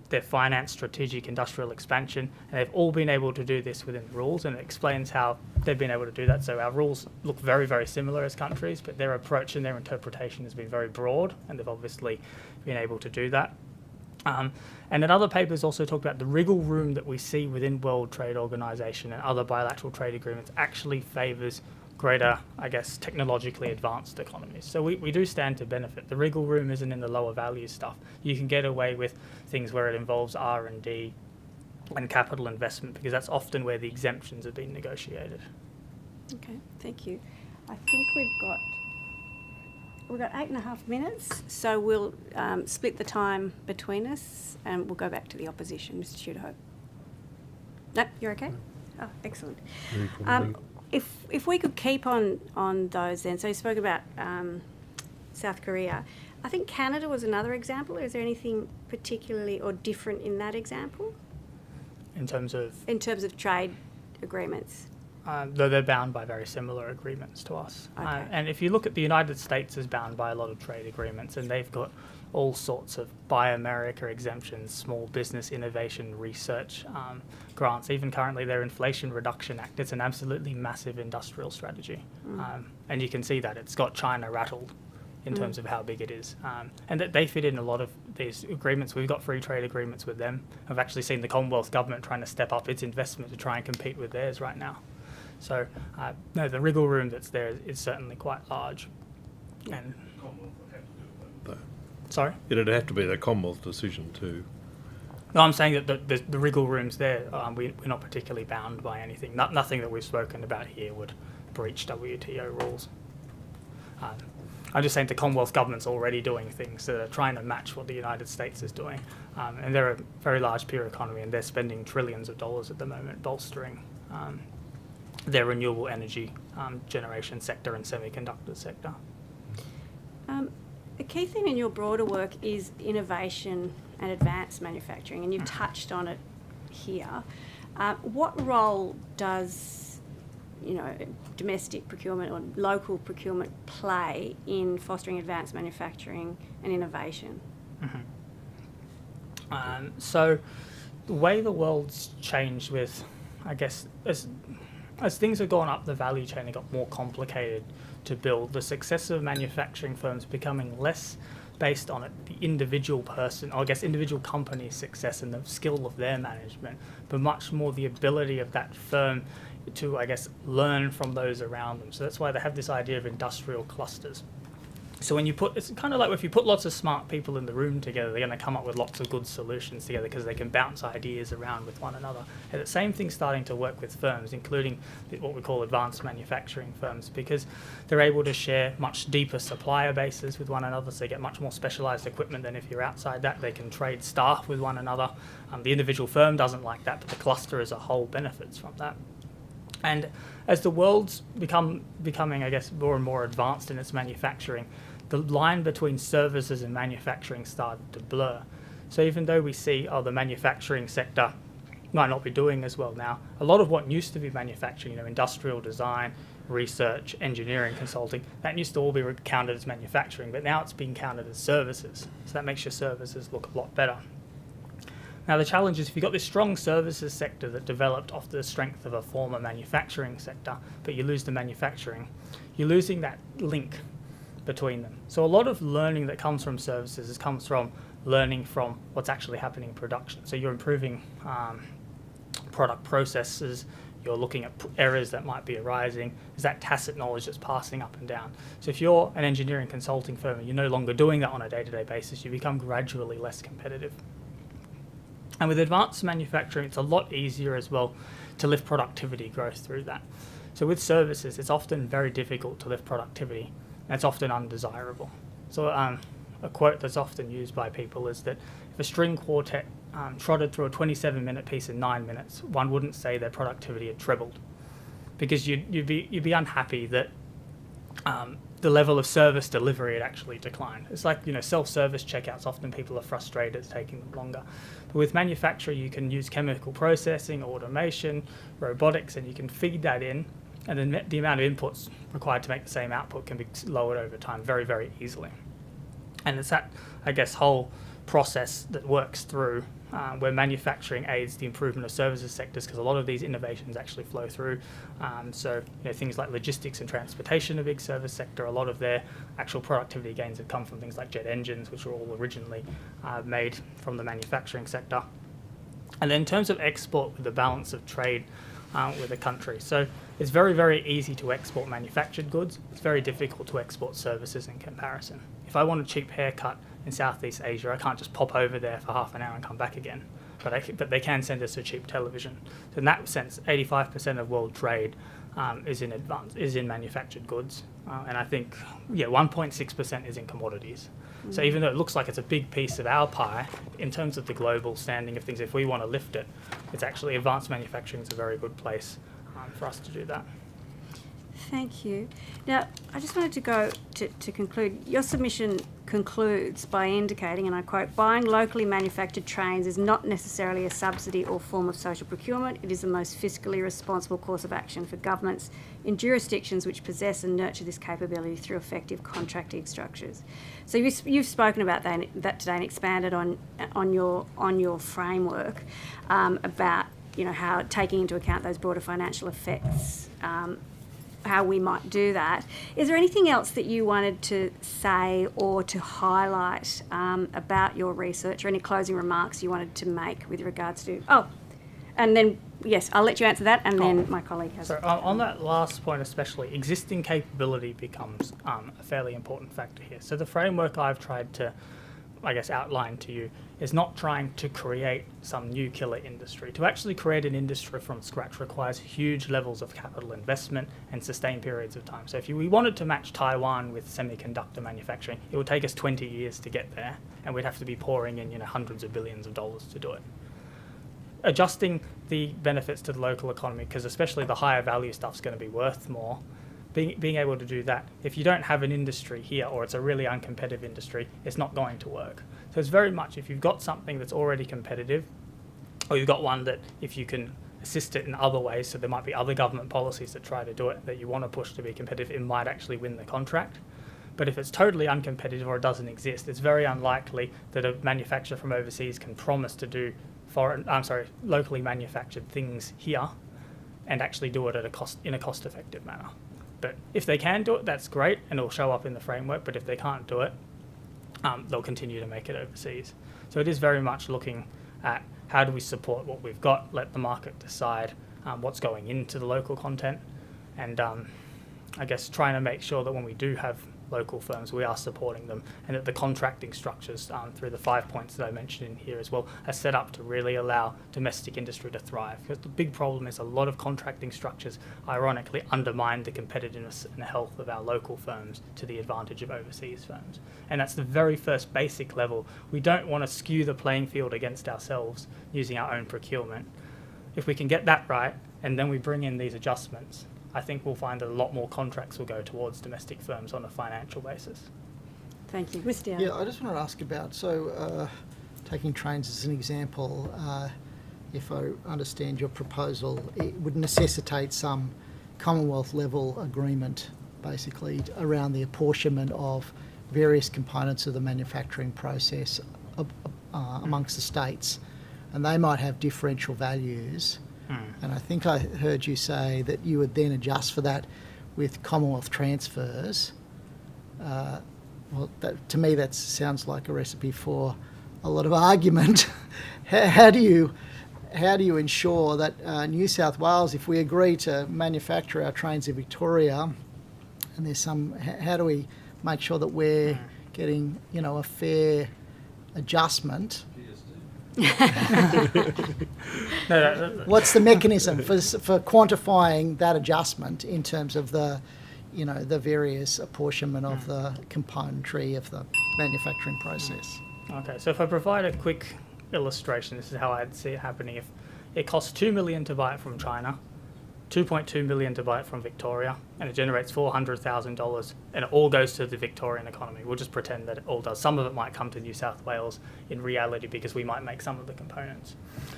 They've financed strategic industrial expansion, and they've all been able to do this within rules, and it explains how they've been able to do that. So our rules look very, very similar as countries, but their approach and their interpretation has been very broad, and they've obviously been able to do that. And then other papers also talk about the wriggle room that we see within World Trade Organization and other bilateral trade agreements actually favours greater, I guess, technologically advanced economies. So we do stand to benefit. The wriggle room isn't in the lower value stuff. You can get away with things where it involves R&D and capital investment, because that's often where the exemptions have been negotiated. Okay, thank you. I think we've got 8.5 minutes, so we'll split the time between us and we'll go back to the opposition. Mr. Tudor-Hope. No, you're okay? Oh, excellent. If we could keep on those then. So you spoke about South Korea. I think Canada was another example. Is there anything particularly or different in that example? In terms of? In terms of trade agreements. Though they're bound by very similar agreements to us. Okay. And if you look at the United States is bound by a lot of trade agreements, and they've got all sorts of Buy America exemptions, small business innovation research grants. Even currently their Inflation Reduction Act, it's an absolutely massive industrial strategy. And you can see that it's got China rattled in terms of how big it is. And that they fit in a lot of these agreements. We've got free trade agreements with them. I've actually seen the Commonwealth government trying to step up its investment to try and compete with theirs right now. So, no, the wriggle room that's there is certainly quite large. And sorry? It'd have to be the Commonwealth decision too. No, I'm saying that the wriggle room's there. We're not particularly bound by anything. Nothing that we've spoken about here would breach WTO rules. I'm just saying the Commonwealth government's already doing things that are trying to match what the United States is doing. And they're a very large peer economy, and they're spending trillions of dollars at the moment bolstering their renewable energy generation sector and semiconductor sector. A key theme in your broader work is innovation and advanced manufacturing, and you've touched on it here. What role does, domestic procurement or local procurement play in fostering advanced manufacturing and innovation? So the way the world's changed with, I guess, as things have gone up the value chain and got more complicated to build, the success of manufacturing firms becoming less based on the individual person, or I guess individual company's success and the skill of their management, but much more the ability of that firm to, I guess, learn from those around them. So that's why they have this idea of industrial clusters. So when you it's kind of like if you put lots of smart people in the room together, they're going to come up with lots of good solutions together because they can bounce ideas around with one another. And the same thing's starting to work with firms, including what we call advanced manufacturing firms, because they're able to share much deeper supplier bases with one another, so they get much more specialised equipment than if you're outside that. They can trade staff with one another. The individual firm doesn't like that, but the cluster as a whole benefits from that. And as the world's becoming, I guess, more and more advanced in its manufacturing, the line between services and manufacturing started to blur. So even though we see, the manufacturing sector might not be doing as well now, a lot of what used to be manufacturing, industrial design, research, engineering, consulting, that used to all be counted as manufacturing, but now it's being counted as services. So that makes your services look a lot better. Now the challenge is if you've got this strong services sector that developed off the strength of a former manufacturing sector, but you lose the manufacturing, you're losing that link between them. So a lot of learning that comes from services comes from learning from what's actually happening in production. So you're improving product processes, you're looking at errors that might be arising. Is that tacit knowledge that's passing up and down? So if you're an engineering consulting firm and you're no longer doing that on a day-to-day basis, you become gradually less competitive. And with advanced manufacturing, it's a lot easier as well to lift productivity growth through that. So with services, it's often very difficult to lift productivity, and it's often undesirable. So a quote that's often used by people is that if a string quartet trotted through a 27-minute piece in 9 minutes, one wouldn't say their productivity had trebled, because you'd be unhappy that the level of service delivery had actually declined. It's like, self-service checkouts, often people are frustrated it's taking them longer. But with manufacturing, you can use chemical processing, automation, robotics, and you can feed that in, and then the amount of inputs required to make the same output can be lowered over time very, very easily. And it's that, I guess, whole process that works through where manufacturing aids the improvement of services sectors, because a lot of these innovations actually flow through. So things like logistics and transportation, a big service sector, a lot of their actual productivity gains have come from things like jet engines, which were all originally made from the manufacturing sector. And then in terms of export, with the balance of trade with a country. So it's very, very easy to export manufactured goods. It's very difficult to export services in comparison. If I want a cheap haircut in Southeast Asia, I can't just pop over there for half an hour and come back again. But they can send us a cheap television. So in that sense, 85% of world trade is in manufactured goods. And I think, 1.6% is in commodities. So even though it looks like it's a big piece of our pie, in terms of the global standing of things, if we want to lift it, it's actually advanced manufacturing is a very good place for us to do that. Thank you. Now, I just wanted to go to conclude. Your submission concludes by indicating, and I quote, "Buying locally manufactured trains is not necessarily a subsidy or form of social procurement. It is the most fiscally responsible course of action for governments in jurisdictions which possess and nurture this capability through effective contracting structures." So you've spoken about that today and expanded on your framework about how taking into account those broader financial effects. How we might do that. Is there anything else that you wanted to say or to highlight about your research, or any closing remarks you wanted to make with regards to... and then, yes, I'll let you answer that, and then my colleague has... So on that last point especially, existing capability becomes a fairly important factor here. So the framework I've tried to, outline to you is not trying to create some new killer industry. To actually create an industry from scratch requires huge levels of capital investment and sustained periods of time. So if we wanted to match Taiwan with semiconductor manufacturing, it would take us 20 years to get there, and we'd have to be pouring in hundreds of billions of dollars to do it. Adjusting the benefits to the local economy, because especially the higher value stuff's going to be worth more, being able to do that, if you don't have an industry here, or it's a really uncompetitive industry, it's not going to work. So it's very much, if you've got something that's already competitive, or you've got one that if you can assist it in other ways, so there might be other government policies that try to do it that you want to push to be competitive, it might actually win the contract. But if it's totally uncompetitive or it doesn't exist, it's very unlikely that a manufacturer from overseas can promise to do locally manufactured things here and actually do it at in a cost-effective manner. But if they can do it, that's great, and it'll show up in the framework. But if they can't do it, they'll continue to make it overseas. So it is very much looking at how do we support what we've got, let the market decide what's going into the local content, and I guess trying to make sure that when we do have local firms, we are supporting them, and that the contracting structures through the 5 points that I mentioned in here as well are set up to really allow domestic industry to thrive. Because the big problem is a lot of contracting structures ironically undermine the competitiveness and health of our local firms to the advantage of overseas firms. And that's the very first basic level. We don't want to skew the playing field against ourselves using our own procurement. If we can get that right, and then we bring in these adjustments, I think we'll find that a lot more contracts will go towards domestic firms on a financial basis. Thank you. Yeah, I just wanted to ask about, taking trains as an example, if I understand your proposal, it would necessitate some Commonwealth level agreement basically around the apportionment of various components of the manufacturing process amongst the states, and they might have differential values. And I think I heard you say that you would then adjust for that with Commonwealth transfers. Well, to me, that sounds like a recipe for a lot of argument. How do you ensure that New South Wales, if we agree to manufacture our trains in Victoria, and there's how do we make sure that we're getting, a fair adjustment? What's the mechanism for quantifying that adjustment in terms of the various apportionment of the componentry of the manufacturing process? Okay, so if I provide a quick illustration, this is how I'd see it happening. If it costs $2 million to buy it from China, $2.2 million to buy it from Victoria, and it generates $400,000, and it all goes to the Victorian economy. We'll just pretend that it all does. Some of it might come to New South Wales in reality because we might make some of the components.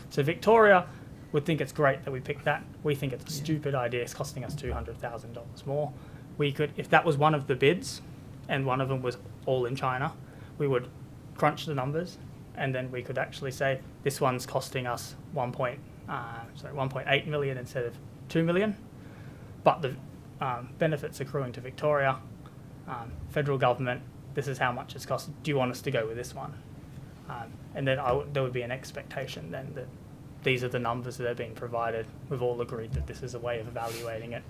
So Victoria would think it's great that we picked that. We think it's a stupid idea. It's costing us $200,000 more. We could, if that was one of the bids, and one of them was all in China, we would crunch the numbers, and then we could actually say this one's costing us 1.8 million instead of 2 million, but the benefits accruing to Victoria, federal government, this is how much it's cost. Do you want us to go with this one? And then there would be an expectation then that these are the numbers that are being provided. We've all agreed that this is a way of evaluating it.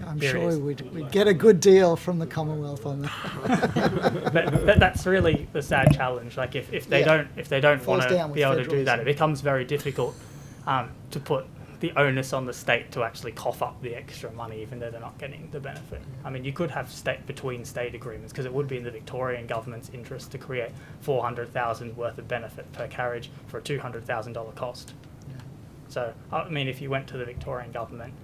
I'm sure we'd get a good deal from the Commonwealth on that. but that's really the sad challenge. Like if they don't want to be able to do that, it becomes very difficult to put the onus on the state to actually cough up the extra money, even though they're not getting the benefit. I mean, you could have between state agreements, because it would be in the Victorian government's interest to create $400,000 worth of benefit per carriage for a $200,000 cost. Yeah. So, I mean, if you went to the Victorian government,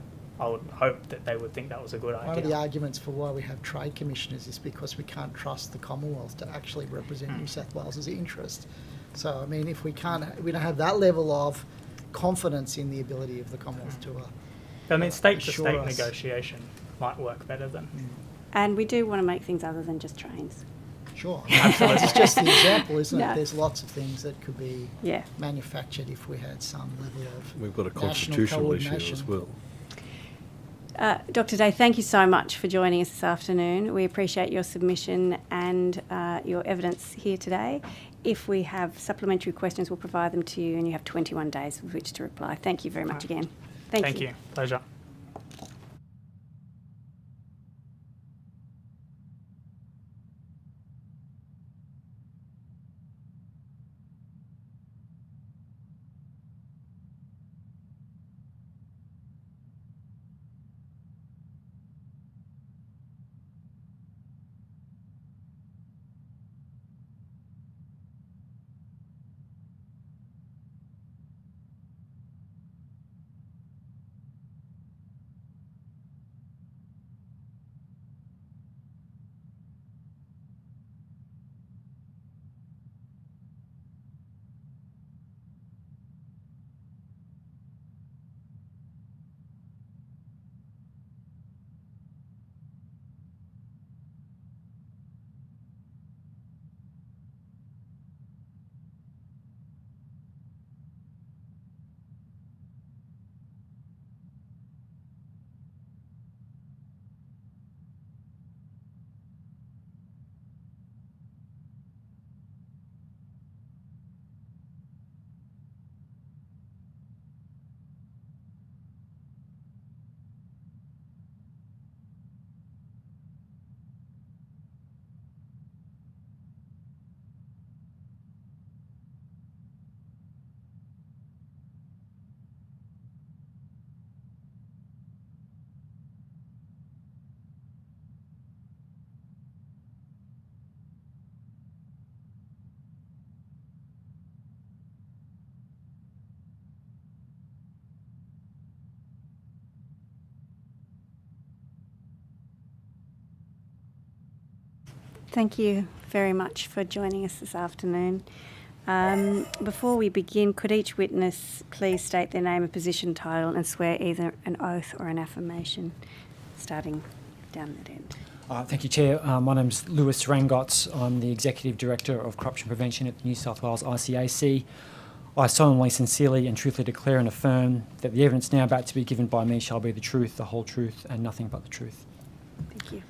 I would hope that they would think that was a good idea. One of the arguments for why we have trade commissioners is because we can't trust the Commonwealth to actually represent New South Wales' interest. So, I mean, if we don't have that level of confidence in the ability of the Commonwealth to I mean, state-to-state negotiation might work better than. And we do want to make things other than just trains. Sure. Absolutely. It's just the example, isn't it? There's lots of things that could be manufactured if we had some level of We've got a constitutional issue as well. Dr. Day, thank you so much for joining us this afternoon. We appreciate your submission and your evidence here today. If we have supplementary questions, we'll provide them to you, and you have 21 days with which to reply. Thank you very much again. Thank you. Pleasure. Thank you very much for joining us this afternoon. Before we begin, could each witness please state their name and position, title, and swear either an oath or an affirmation, starting down that end. Thank you, Chair. My name's Lewis Rangots. I'm the Executive Director of Corruption Prevention at the New South Wales ICAC. I solemnly, sincerely and truthfully declare and affirm that the evidence now about to be given by me shall be the truth, the whole truth, and nothing but the truth. Thank you.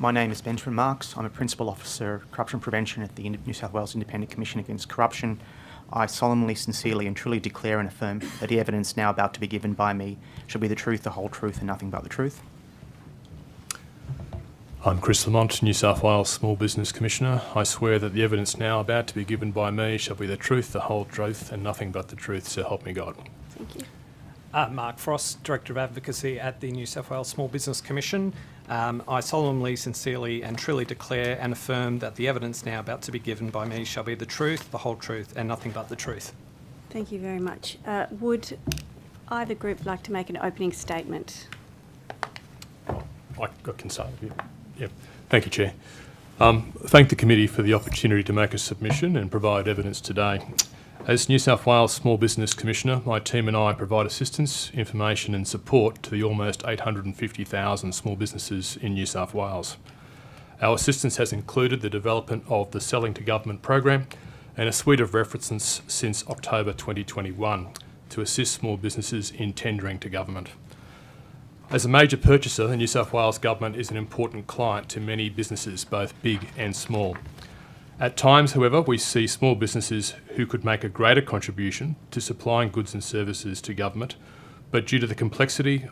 My name is Benjamin Marks. I'm a Principal Officer of Corruption Prevention at the New South Wales Independent Commission Against Corruption. I solemnly, sincerely and truly declare and affirm that the evidence now about to be given by me shall be the truth, the whole truth, and nothing but the truth. I'm Chris Lamont, New South Wales Small Business Commissioner. I swear that the evidence now about to be given by me shall be the truth, the whole truth, and nothing but the truth, so help me God. Thank you. Mark Frost, Director of Advocacy at the New South Wales Small Business Commission. I solemnly, sincerely and truly declare and affirm that the evidence now about to be given by me shall be the truth, the whole truth, and nothing but the truth. Thank you very much. Would either group like to make an opening statement? I can start with you. Yep. Thank you, Chair. Thank the committee for the opportunity to make a submission and provide evidence today. As New South Wales Small Business Commissioner, my team and I provide assistance, information and support to the almost 850,000 small businesses in New South Wales. Our assistance has included the development of the Selling to Government program and a suite of references since October 2021 to assist small businesses in tendering to government. As a major purchaser, the New South Wales Government is an important client to many businesses, both big and small. At times, however, we see small businesses who could make a greater contribution to supplying goods and services to government, but due to the complexity,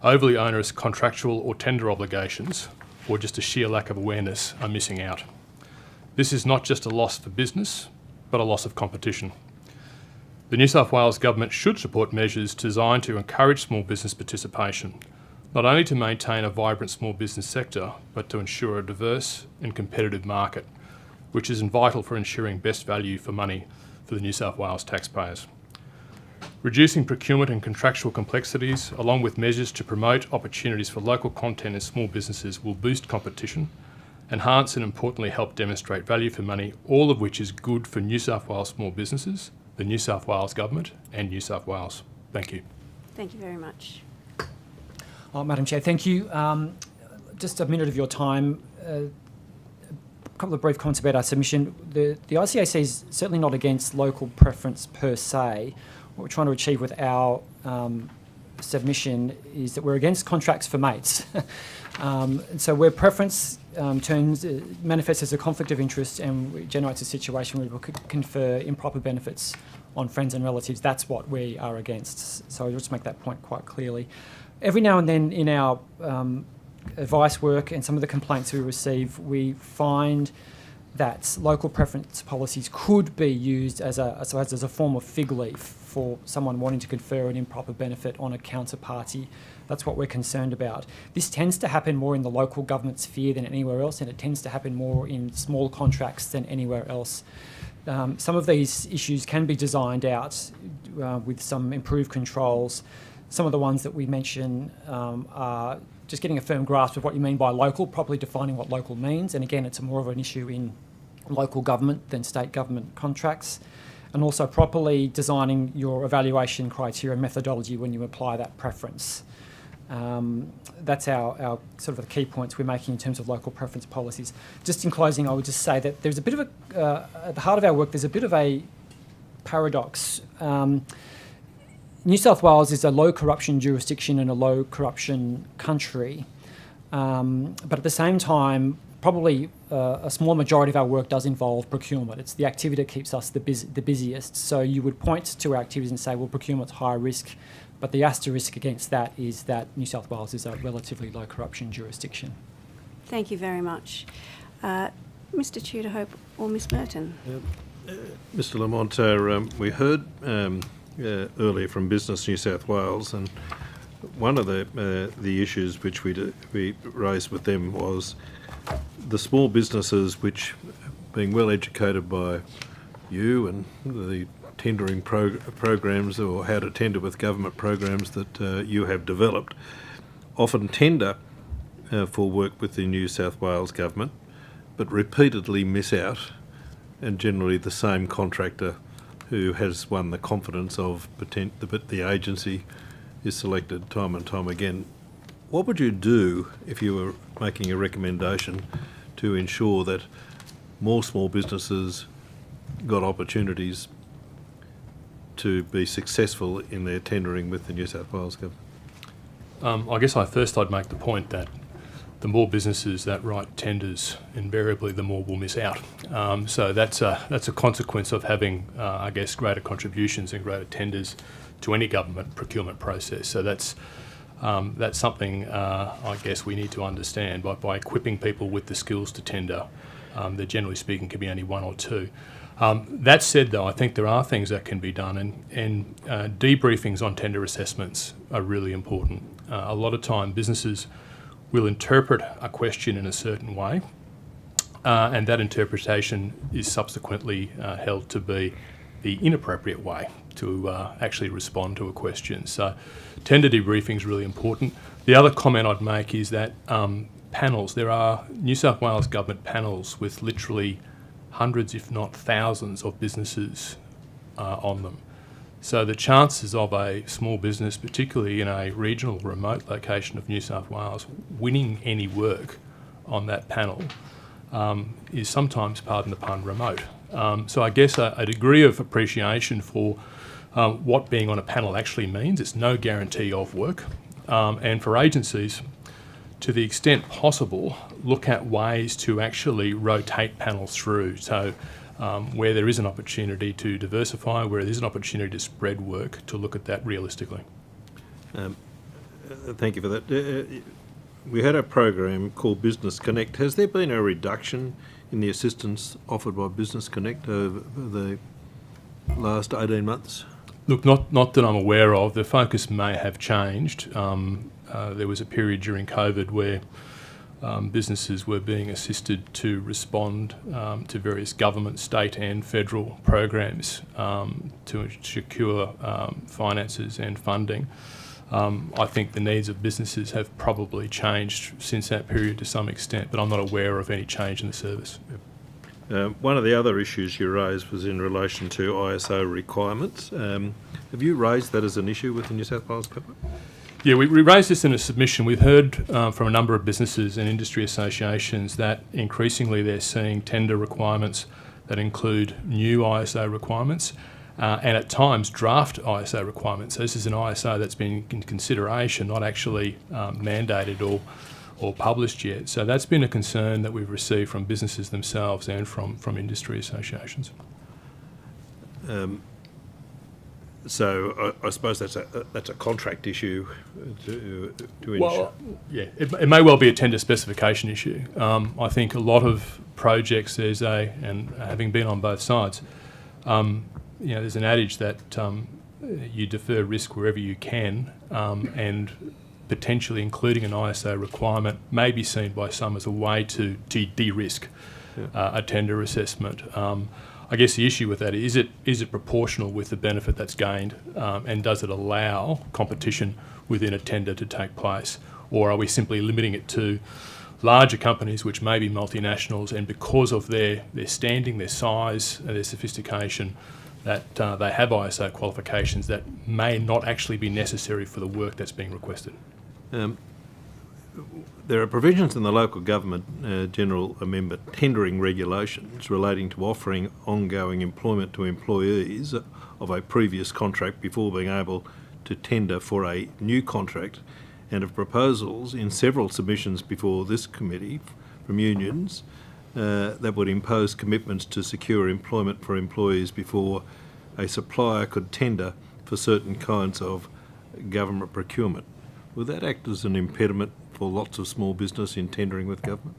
overly onerous contractual or tender obligations, or just a sheer lack of awareness, are missing out. This is not just a loss for business, but a loss of competition. The New South Wales Government should support measures designed to encourage small business participation, not only to maintain a vibrant small business sector, but to ensure a diverse and competitive market, which is vital for ensuring best value for money for the New South Wales taxpayers. Reducing procurement and contractual complexities, along with measures to promote opportunities for local content and small businesses, will boost competition, enhance and importantly help demonstrate value for money, all of which is good for New South Wales small businesses, the New South Wales Government and New South Wales. Thank you. Thank you very much. Madam Chair, thank you. Just a minute of your time. A couple of brief comments about our submission. The ICAC is certainly not against local preference per se. What we're trying to achieve with our submission is that we're against contracts for mates. And so where preference manifests as a conflict of interest and generates a situation where we could confer improper benefits on friends and relatives, that's what we are against. So I'll just make that point quite clearly. Every now and then in our advice work and some of the complaints we receive, we find that local preference policies could be used as a form of fig leaf for someone wanting to confer an improper benefit on a counterparty. That's what we're concerned about. This tends to happen more in the local government sphere than anywhere else, and it tends to happen more in small contracts than anywhere else. Some of these issues can be designed out with some improved controls. Some of the ones that we mention are just getting a firm grasp of what you mean by local, properly defining what local means. And again, it's more of an issue in local government than state government contracts. And also properly designing your evaluation criteria and methodology when you apply that preference. That's our sort of the key points we're making in terms of local preference policies. Just in closing, I would just say that there's a bit of at the heart of our work, there's a bit of a paradox. New South Wales is a low corruption jurisdiction and a low corruption country. But at the same time, probably a small majority of our work does involve procurement. It's the activity that keeps us the busiest. So you would point to our activities and say, well, procurement's high risk, but the asterisk against that is that New South Wales is a relatively low corruption jurisdiction. Thank you very much. Mr. Tudor-Hope or Ms Merton? Mr Lamont, we heard earlier from Business New South Wales, and one of the issues which we raised with them was the small businesses which, being well educated by you and the tendering programs or how to tender with government programs that you have developed, often tender for work with the New South Wales Government, but repeatedly miss out, and generally the same contractor who has won the confidence of the agency is selected time and time again. What would you do if you were making a recommendation to ensure that more small businesses got opportunities to be successful in their tendering with the New South Wales government? I guess I'd make the point that the more businesses that write tenders, invariably the more will miss out. So that's a consequence of having, I guess, greater contributions and greater tenders to any government procurement process. So that's something I guess we need to understand. By equipping people with the skills to tender, there generally speaking can be only one or two. That said, though, I think there are things that can be done, and debriefings on tender assessments are really important. A lot of time businesses will interpret a question in a certain way, and that interpretation is subsequently held to be the inappropriate way to actually respond to a question. So tender debriefing is really important. The other comment I'd make is that panels, there are New South Wales government panels with literally hundreds, if not thousands, of businesses on them. So the chances of a small business, particularly in a regional remote location of New South Wales, winning any work on that panel is sometimes, pardon the pun, remote. So I guess a degree of appreciation for what being on a panel actually means. It's no guarantee of work. And for agencies, to the extent possible, look at ways to actually rotate panels through. So where there is an opportunity to diversify, where there's an opportunity to spread work, to look at that realistically. Thank you for that. We had a program called Business Connect. Has there been a reduction in the assistance offered by Business Connect over the last 18 months? Look, not that I'm aware of. The focus may have changed. There was a period during COVID where businesses were being assisted to respond to various government, state and federal programs to secure finances and funding. I think the needs of businesses have probably changed since that period to some extent, but I'm not aware of any change in the service. One of the other issues you raised was in relation to ISO requirements. Have you raised that as an issue with the New South Wales government? Yeah, we raised this in a submission. We've heard from a number of businesses and industry associations that increasingly they're seeing tender requirements that include new ISO requirements and at times draft ISO requirements. So this is an ISO that's been in consideration, not actually mandated or published yet. So that's been a concern that we've received from businesses themselves and from industry associations. So I suppose that's a contract issue to ensure. Well, yeah, it may well be a tender specification issue. I think a lot of projects and having been on both sides, there's an adage that you defer risk wherever you can, and potentially including an ISO requirement may be seen by some as a way to de-risk a tender assessment. I guess the issue with that is it proportional with the benefit that's gained, and does it allow competition within a tender to take place, or are we simply limiting it to larger companies which may be multinationals, and because of their standing, their size, and their sophistication, that they have ISO qualifications that may not actually be necessary for the work that's being requested. There are provisions in the local government general amendment tendering regulations relating to offering ongoing employment to employees of a previous contract before being able to tender for a new contract, and of proposals in several submissions before this committee from unions that would impose commitments to secure employment for employees before a supplier could tender for certain kinds of government procurement. Would that act as an impediment for lots of small business in tendering with government?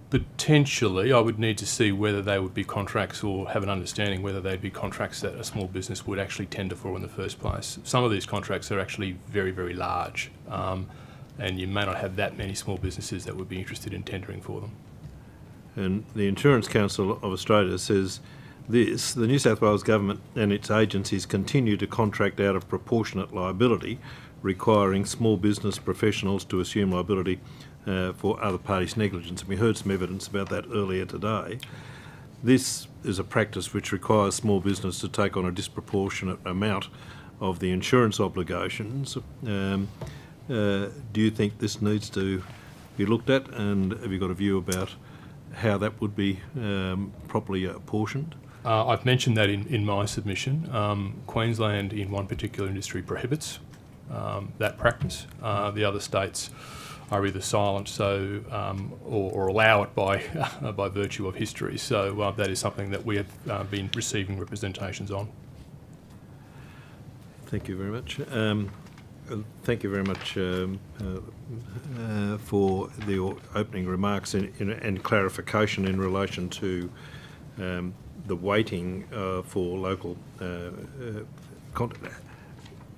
Potentially. I would need to see whether they would be contracts or have an understanding whether they'd be contracts that a small business would actually tender for in the first place. Some of these contracts are actually very, very large, and you may not have that many small businesses that would be interested in tendering for them. And the Insurance Council of Australia says this: the New South Wales government and its agencies continue to contract out of proportionate liability, requiring small business professionals to assume liability for other parties' negligence. And we heard some evidence about that earlier today. This is a practice which requires small business to take on a disproportionate amount of the insurance obligations. Do you think this needs to be looked at, and have you got a view about how that would be properly apportioned? I've mentioned that in my submission. Queensland, in one particular industry, prohibits that practice. The other states are either silent, or allow it by virtue of history. So that is something that we have been receiving representations on. Thank you very much. Thank you very much for the opening remarks and clarification in relation to the weighting for local content.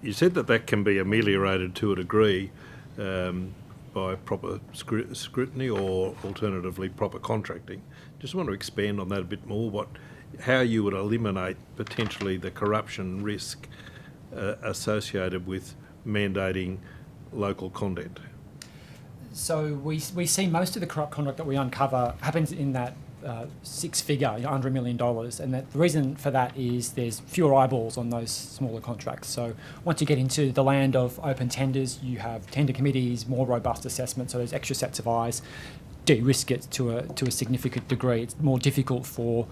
You said that can be ameliorated to a degree by proper scrutiny or alternatively proper contracting. Just want to expand on that a bit more, how you would eliminate potentially the corruption risk associated with mandating local content. So we see most of the corrupt conduct that we uncover happens in that six-figure, under $1 million, and the reason for that is there's fewer eyeballs on those smaller contracts. So once you get into the land of open tenders, you have tender committees, more robust assessment, so those extra sets of eyes de-risk it to a significant degree. It's more difficult for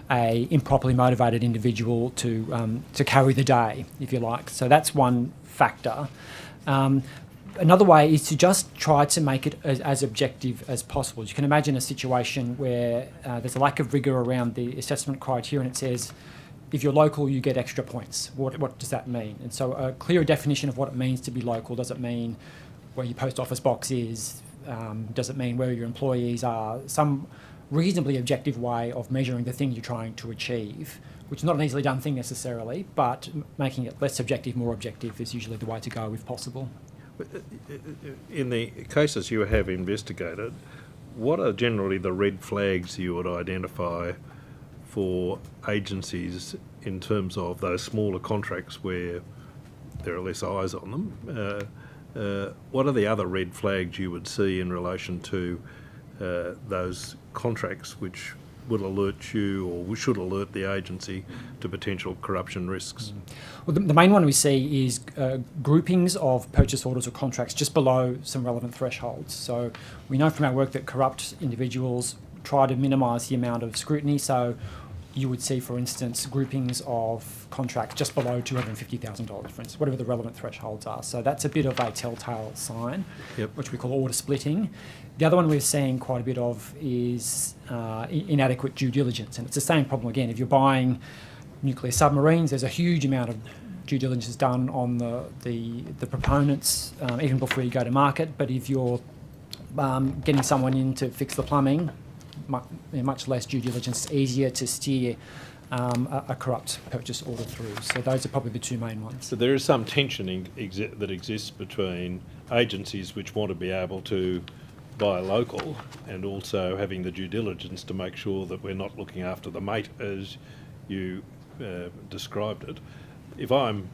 a improperly motivated individual to carry the day, if you like. So that's one factor. Another way is to just try to make it as objective as possible. You can imagine a situation where there's a lack of rigour around the assessment criteria, and it says, if you're local, you get extra points. What does that mean? And so a clear definition of what it means to be local. Does it mean where your post office box is? Does it mean where your employees are? Some reasonably objective way of measuring the thing you're trying to achieve, which is not an easily done thing necessarily, but making it less subjective, more objective is usually the way to go if possible. In the cases you have investigated, what are generally the red flags you would identify for agencies in terms of those smaller contracts where there are less eyes on them? What are the other red flags you would see in relation to those contracts which would alert you or should alert the agency to potential corruption risks? Well, the main one we see is groupings of purchase orders or contracts just below some relevant thresholds. So we know from our work that corrupt individuals try to minimise the amount of scrutiny. So you would see, for instance, groupings of contracts just below $250,000, for instance, whatever the relevant thresholds are. So that's a bit of a telltale sign, which we call order splitting. The other one we're seeing quite a bit of is inadequate due diligence, and it's the same problem again. If you're buying nuclear submarines, there's a huge amount of due diligence done on the proponents even before you go to market. But if you're getting someone in to fix the plumbing, much less due diligence. It's easier to steer a corrupt purchase order through. So those are probably the two main ones. So there is some tension that exists between agencies which want to be able to buy local and also having the due diligence to make sure that we're not looking after the mate as you described it. If I'm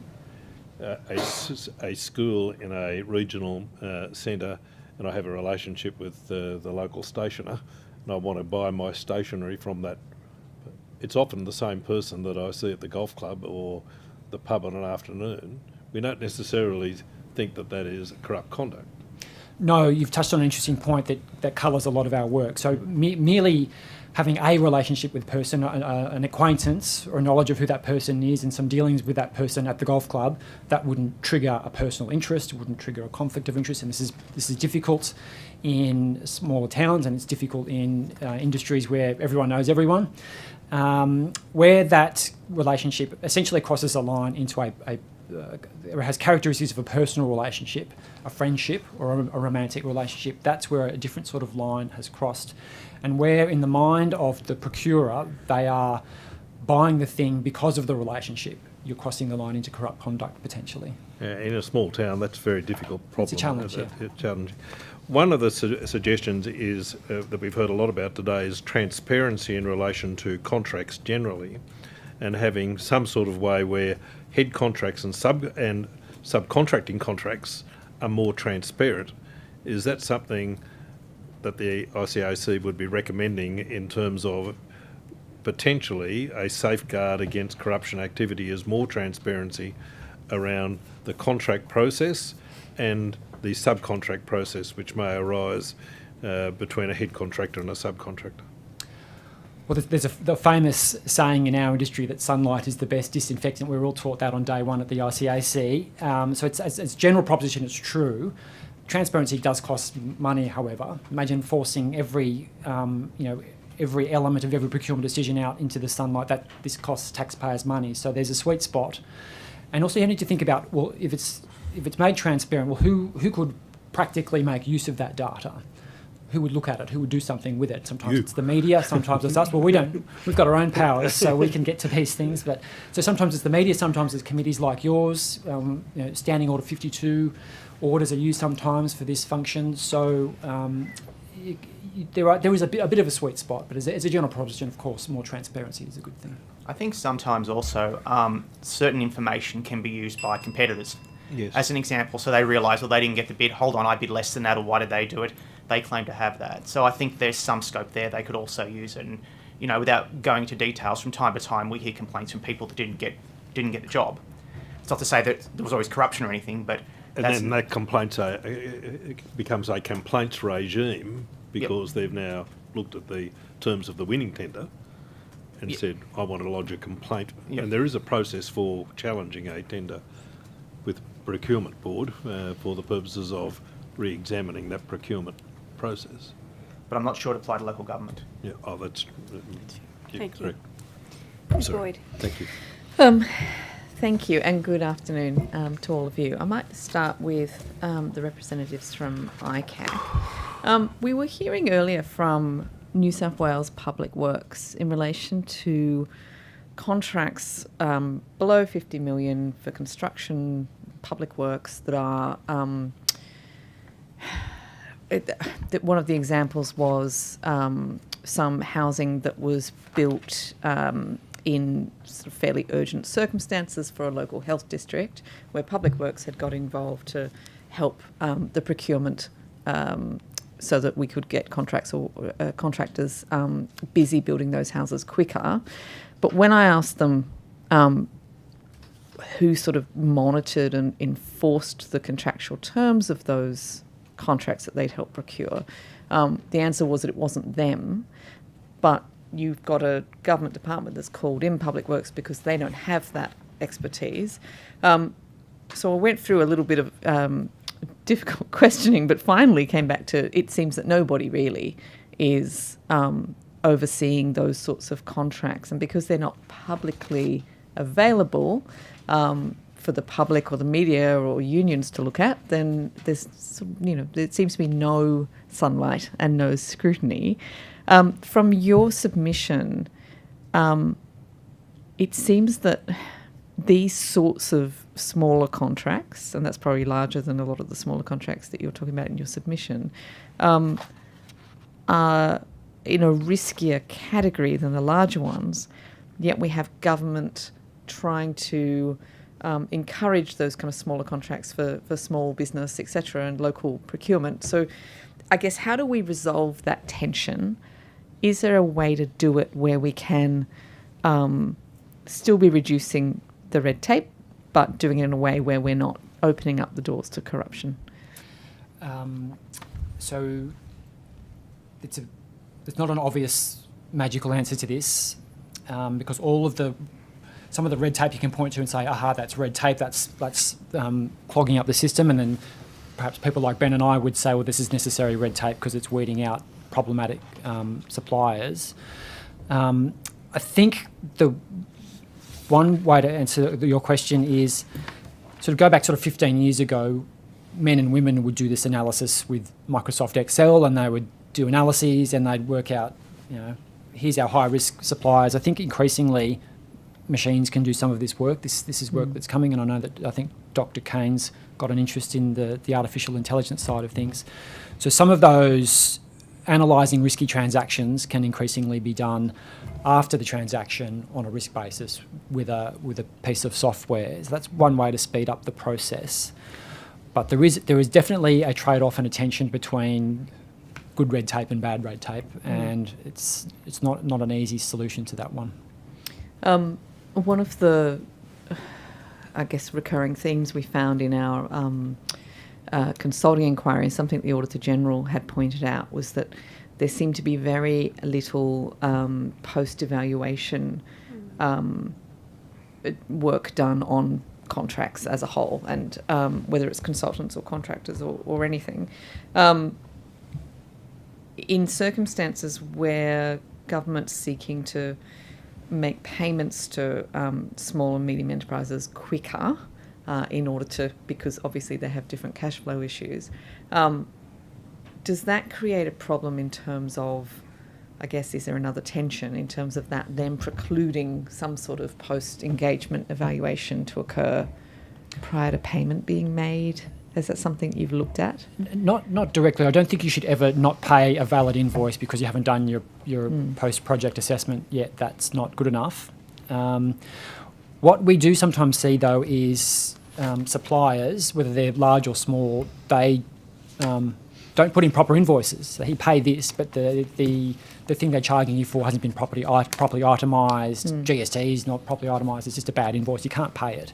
a school in a regional centre and I have a relationship with the local stationer and I want to buy my stationery from that, it's often the same person that I see at the golf club or the pub on an afternoon. We don't necessarily think that is corrupt conduct. No, you've touched on an interesting point that colours a lot of our work. So merely having a relationship with a person, an acquaintance or a knowledge of who that person is and some dealings with that person at the golf club, that wouldn't trigger a personal interest, wouldn't trigger a conflict of interest. And this is difficult in smaller towns, and it's difficult in industries where everyone knows everyone. Where that relationship essentially crosses a line into it has characteristics of a personal relationship, a friendship or a romantic relationship, that's where a different sort of line has crossed. And where in the mind of the procurer, they are buying the thing because of the relationship, you're crossing the line into corrupt conduct potentially. In a small town, that's a very difficult problem. It's a challenge, It's challenging. One of the suggestions is that we've heard a lot about today is transparency in relation to contracts generally, and having some sort of way where head contracts and subcontracting contracts are more transparent. Is that something that the ICAC would be recommending in terms of potentially a safeguard against corruption activity is more transparency around the contract process and the subcontract process which may arise between a head contractor and a subcontractor. Well, there's the famous saying in our industry that sunlight is the best disinfectant. We were all taught that on day one at the ICAC. So it's as general proposition, it's true. Transparency does cost money, however. Imagine forcing every element of every procurement decision out into the sunlight. That this costs taxpayers money. So there's a sweet spot. And also you need to think about, well, if it's made transparent, well, who could practically make use of that data? Who would look at it? Who would do something with it? Sometimes it's the media, sometimes it's us. Well, we've got our own powers, so we can get to these things. But so sometimes it's the media, sometimes it's committees like yours. Standing Order 52 orders are used sometimes for this function. So there is a bit of a sweet spot, but as a general proposition, of course, more transparency is a good thing. I think sometimes also certain information can be used by competitors. Yes. As an example, so they realise, well, they didn't get the bid, hold on, I bid less than that, or why did they do it? They claim to have that. So I think there's some scope there. They could also use it. And, without going into details, from time to time we hear complaints from people that didn't get the job. It's not to say that there was always corruption or anything, but... And then that complaints it becomes a complaints regime because they've now looked at the terms of the winning tender and said, I want to lodge a complaint. And there is a process for challenging a tender with Procurement Board for the purposes of re-examining that procurement process. But I'm not sure it applied to local government. Yeah, that's Thank correct. you. Sorry. Boyd. Thank you. Thank you, and good afternoon to all of you. I might start with the representatives from ICAC. We were hearing earlier from New South Wales Public Works in relation to contracts below 50 million for construction public works that are one of the examples was some housing that was built in sort of fairly urgent circumstances for a local health district, where Public Works had got involved to help the procurement so that we could get contracts or contractors busy building those houses quicker. But when I asked them who sort of monitored and enforced the contractual terms of those contracts that they'd helped procure, the answer was that it wasn't them, but you've got a government department that's called in Public Works because they don't have that expertise. So I went through a little bit of difficult questioning, but finally came back to it seems that nobody really is overseeing those sorts of contracts. And because they're not publicly available for the public or the media or unions to look at, then there's, there seems to be no sunlight and no scrutiny. From your submission, it seems that these sorts of smaller contracts, and that's probably larger than a lot of the smaller contracts that you're talking about in your submission, are in a riskier category than the larger ones, yet we have government trying to encourage those kind of smaller contracts for small business, etc., and local procurement. So I guess how do we resolve that tension? Is there a way to do it where we can still be reducing the red tape, but doing it in a way where we're not opening up the doors to corruption? So there's not an obvious magical answer to this, because some of the red tape you can point to and say, aha, that's red tape, that's clogging up the system, and then perhaps people like Ben and I would say, well, this is necessary red tape because it's weeding out problematic suppliers. I think the one way to answer your question is sort of go back sort of 15 years ago. Men and women would do this analysis with Microsoft Excel, and they would do analyses and they'd work out, here's our high risk suppliers. I think increasingly machines can do some of this work. This is work that's coming, and I think Dr. Kane's got an interest in the artificial intelligence side of things. So some of those analysing risky transactions can increasingly be done after the transaction on a risk basis with a piece of software. So that's one way to speed up the process. But there is definitely a trade-off and a tension between good red tape and bad red tape, and it's not an easy solution to that one. One of the, I guess, recurring themes we found in our consulting inquiry, and something the Auditor General had pointed out, was that there seemed to be very little post-evaluation work done on contracts as a whole, and whether it's consultants or contractors or anything. In circumstances where government's seeking to make payments to small and medium enterprises quicker in order to, because obviously they have different cash flow issues, does that create a problem in terms of, I guess, is there another tension in terms of that then precluding some sort of post-engagement evaluation to occur prior to payment being made? Is that something you've looked at? Not directly. I don't think you should ever not pay a valid invoice because you haven't done your post-project assessment yet. That's not good enough. What we do sometimes see, though, is suppliers, whether they're large or small, they don't put in proper invoices. So he paid this, but the thing they're charging you for hasn't been properly itemised. GST is not properly itemised. It's just a bad invoice. You can't pay it.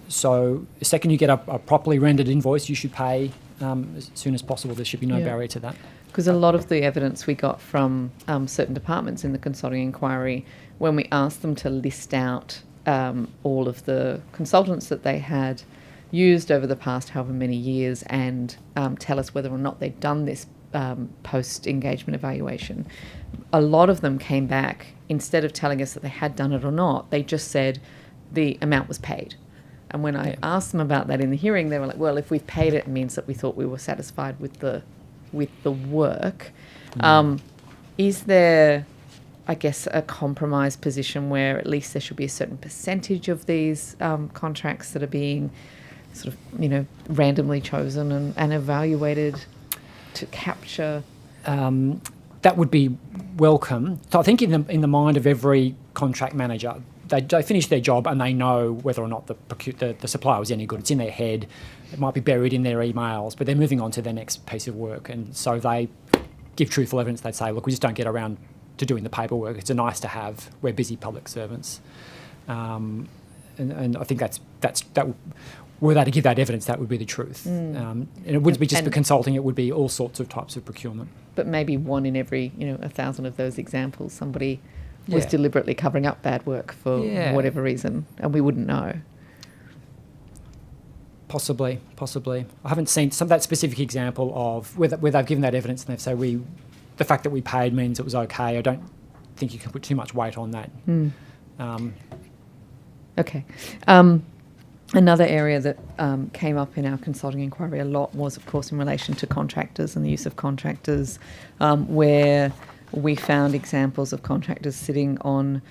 So the second you get a properly rendered invoice, you should pay as soon as possible. There should be no barrier to that. Because a lot of the evidence we got from certain departments in the consulting inquiry, when we asked them to list out all of the consultants that they had used over the past however many years and tell us whether or not they'd done this post-engagement evaluation, a lot of them came back, instead of telling us that they had done it or not, they just said the amount was paid. And when I asked them about that in the hearing, they were like, well, if we've paid it, it means that we thought we were satisfied with the work. Is there, I guess, a compromise position where at least there should be a certain percentage of these contracts that are being sort of, randomly chosen and evaluated to capture? That would be welcome. So I think in the mind of every contract manager, they finish their job and they know whether or not the supplier was any good. It's in their head. It might be buried in their emails, but they're moving on to their next piece of work. And so they give truthful evidence. They say, look, we just don't get around to doing the paperwork. It's a nice to have. We're busy public servants. And I think that were they to give that evidence, that would be the truth. And it wouldn't be just for consulting, it would be all sorts of types of procurement. But maybe one in every, 1,000 of those examples, somebody was deliberately covering up bad work for whatever reason, and we wouldn't know. Possibly. I haven't seen that specific example of where they've given that evidence and they've said the fact that we paid means it was okay. I don't think you can put too much weight on that. Okay. Another area that came up in our consulting inquiry a lot was, of course, in relation to contractors and the use of contractors, where we found examples of contractors sitting on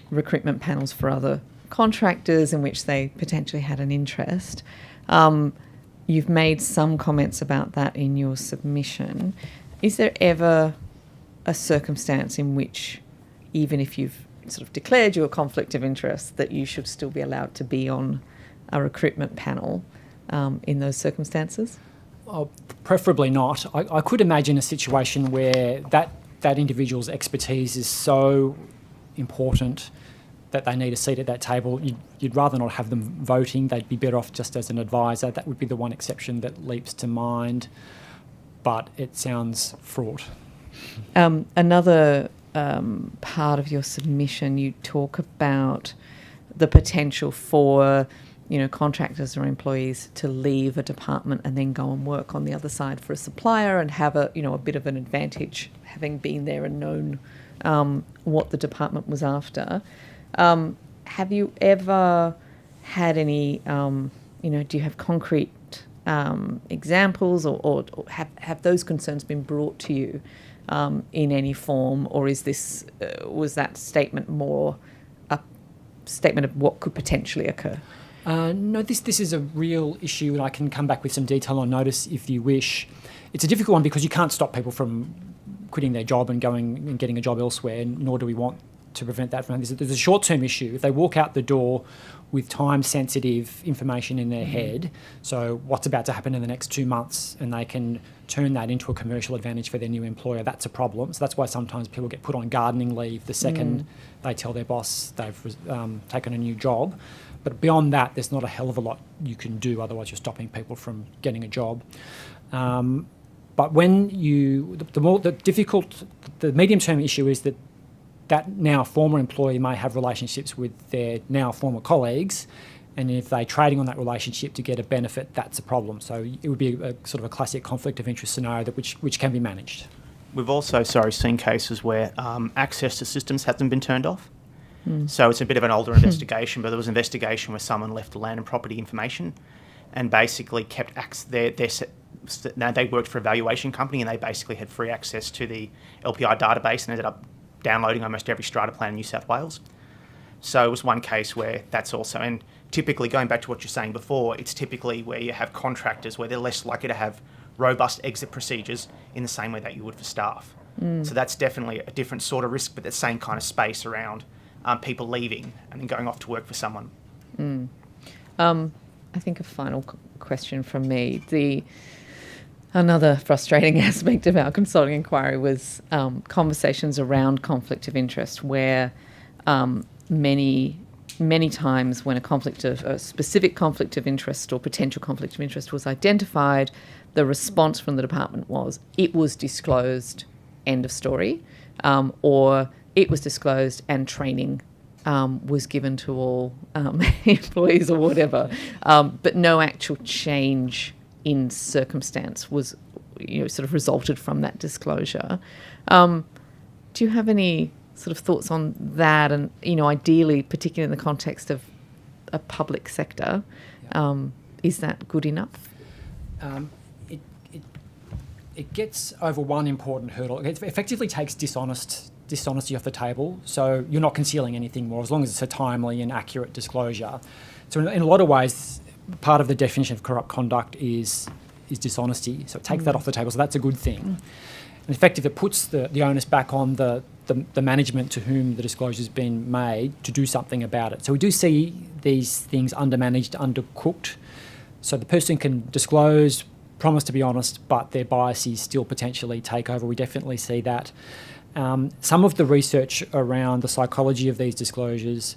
recruitment panels for other contractors in which they potentially had an interest. You've made some comments about that in your submission. Is there ever a circumstance in which, even if you've sort of declared your conflict of interest, that you should still be allowed to be on a recruitment panel in those circumstances? Preferably not. I could imagine a situation where that individual's expertise is so important that they need a seat at that table. You'd rather not have them voting. They'd be better off just as an advisor. That would be the one exception that leaps to mind, but it sounds fraught. Another part of your submission, you talk about the potential for contractors or employees to leave a department and then go and work on the other side for a supplier and have a bit of an advantage having been there and known what the department was after. Have you ever had any, do you have concrete examples or have those concerns been brought to you in any form, or is this was that statement more a statement of what could potentially occur? No, this is a real issue, and I can come back with some detail on notice if you wish. It's a difficult one because you can't stop people from quitting their job and going and getting a job elsewhere, nor do we want to prevent that from. There's a short-term issue. If they walk out the door with time-sensitive information in their head, so what's about to happen in the next 2 months, and they can turn that into a commercial advantage for their new employer, that's a problem. So that's why sometimes people get put on gardening leave the second they tell their boss they've taken a new job. But beyond that, there's not a hell of a lot you can do, otherwise you're stopping people from getting a job. But when the medium-term issue is that now former employee may have relationships with their now former colleagues, and if they're trading on that relationship to get a benefit, that's a problem. So it would be a sort of a classic conflict of interest scenario which can be managed. We've also, seen cases where access to systems hasn't been turned off. So it's a bit of an older investigation, but there was an investigation where someone left the land and property information and basically kept they worked for a valuation company, and they basically had free access to the LPI database and ended up downloading almost every strata plan in New South Wales. So it was one case where that's also, and typically going back to what you're saying before, it's typically where you have contractors where they're less likely to have robust exit procedures in the same way that you would for staff. So that's definitely a different sort of risk, but the same kind of space around people leaving and then going off to work for someone. I think a final question from me. Another frustrating aspect of our consulting inquiry was conversations around conflict of interest, where many times when a specific conflict of interest or potential conflict of interest was identified, the response from the department was, it was disclosed, end of story, or it was disclosed and training was given to all employees or whatever, but no actual change in circumstance was, sort of resulted from that disclosure. Do you have any sort of thoughts on that? And, ideally, particularly in the context of a public sector, is that good enough? It gets over one important hurdle. It effectively takes dishonesty off the table, so you're not concealing anything more, as long as it's a timely and accurate disclosure. So in a lot of ways, part of the definition of corrupt conduct is dishonesty, so it takes that off the table, so that's a good thing. And effectively, it puts the onus back on the management to whom the disclosure's been made to do something about it. So we do see these things undermanaged, undercooked, so the person can disclose, promise to be honest, but their biases still potentially take over. We definitely see that. Some of the research around the psychology of these disclosures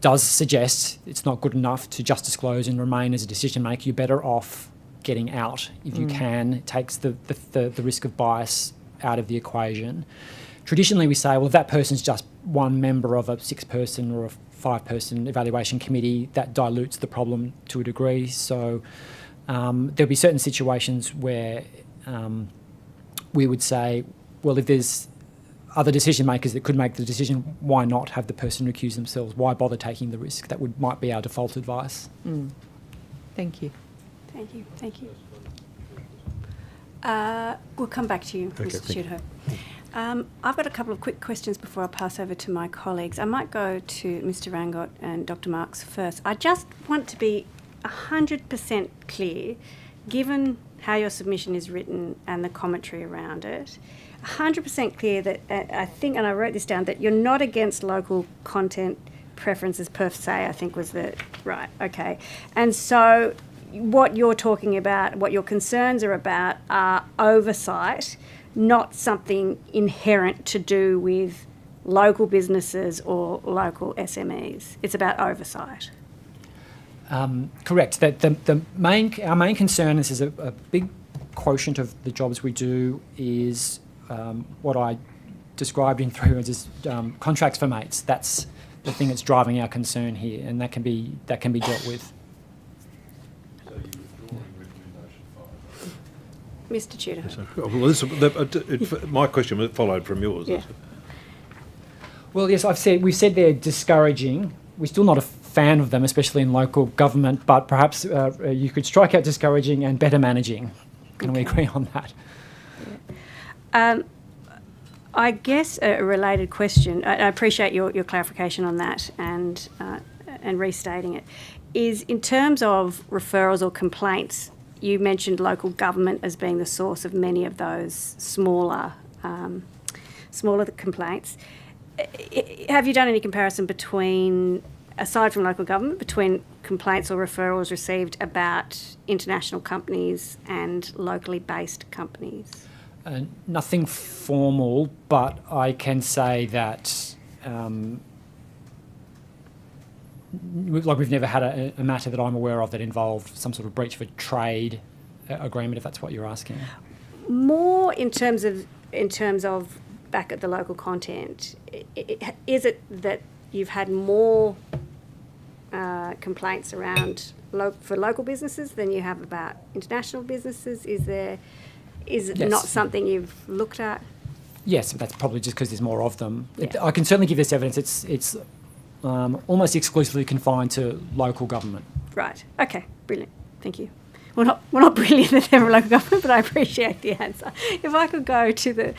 does suggest it's not good enough to just disclose and remain as a decision maker. You're better off getting out if you can. It takes the risk of bias out of the equation. Traditionally, we say, well, if that person's just one member of a 6-person or a 5-person evaluation committee, that dilutes the problem to a degree. So there'll be certain situations where we would say, well, if there's other decision makers that could make the decision, why not have the person recuse themselves? Why bother taking the risk? That might be our default advice. Thank you. Thank you. We'll come back to you, Mr. Tudor. I've got a couple of quick questions before I pass over to my colleagues. I might go to Mr. Rangot and Dr. Marks first. I just want to be 100% clear, given how your submission is written and the commentary around it, 100% clear that I think, and I wrote this down, that you're not against local content preferences per se, I think was the right, okay. And so what you're talking about, what your concerns are about, are oversight, not something inherent to do with local businesses or local SMEs. It's about oversight. Correct. Our main concern is a big quotient of the jobs we do is what I described in 3 words as contracts for mates. That's the thing that's driving our concern here, and that can be dealt with. Mr. Tudor. Well, my question followed from yours. Yeah. Well, yes, we've said they're discouraging. We're still not a fan of them, especially in local government, but perhaps you could strike out discouraging and better managing. Can we agree on that? Yeah. I guess a related question, I appreciate your clarification on that and restating it, is in terms of referrals or complaints, you mentioned local government as being the source of many of those smaller complaints. have you done any comparison between, aside from local government, between complaints or referrals received about international companies and locally based companies? Nothing formal, but I can say that we've never had a matter that I'm aware of that involved some sort of breach of a trade agreement, if that's what you're asking. More in terms of back at the local content, is it that you've had more complaints around for local businesses than you have about international businesses? Is it Yes. not something you've looked at? Yes, but that's probably just because there's more of them. Yeah. I can certainly give this evidence. It's almost exclusively confined to local government. Right. Okay. Brilliant. Thank you. We're not brilliant at the local government, but I appreciate the answer. If I could go to the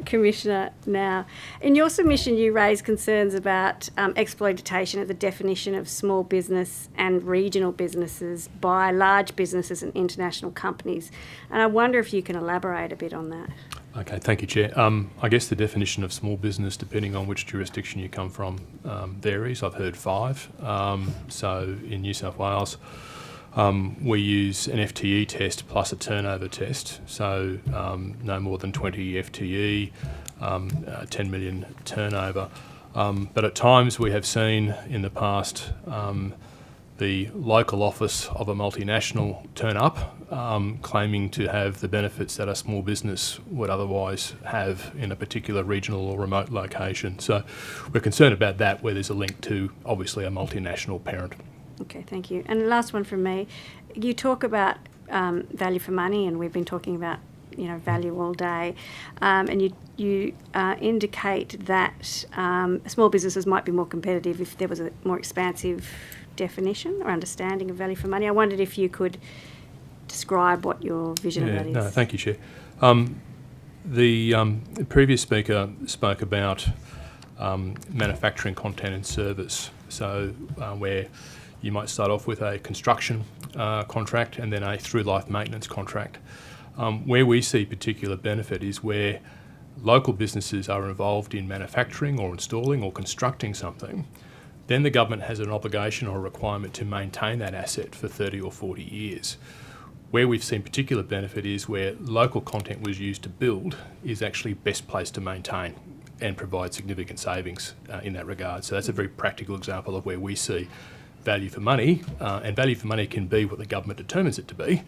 Commissioner now. In your submission, you raised concerns about exploitation of the definition of small business and regional businesses by large businesses and international companies. And I wonder if you can elaborate a bit on that. Okay, thank you, Chair. I guess the definition of small business, depending on which jurisdiction you come from, varies. I've heard 5. So in New South Wales, we use an FTE test plus a turnover test, so no more than 20 FTE, 10 million turnover. But at times we have seen in the past the local office of a multinational turn up, claiming to have the benefits that a small business would otherwise have in a particular regional or remote location. So we're concerned about that, where there's a link to obviously a multinational parent. Okay, thank you. And the last one from me. You talk about value for money, and we've been talking about value all day. And you indicate that small businesses might be more competitive if there was a more expansive definition or understanding of value for money. I wondered if you could describe what your vision of that is. No, thank you, Chair. The previous speaker spoke about manufacturing content and service. So where you might start off with a construction contract and then a through-life maintenance contract. Where we see particular benefit is where local businesses are involved in manufacturing or installing or constructing something. Then the government has an obligation or a requirement to maintain that asset for 30 or 40 years. Where we've seen particular benefit is where local content was used to build is actually best placed to maintain and provide significant savings in that regard. So that's a very practical example of where we see value for money, and value for money can be what the government determines it to be,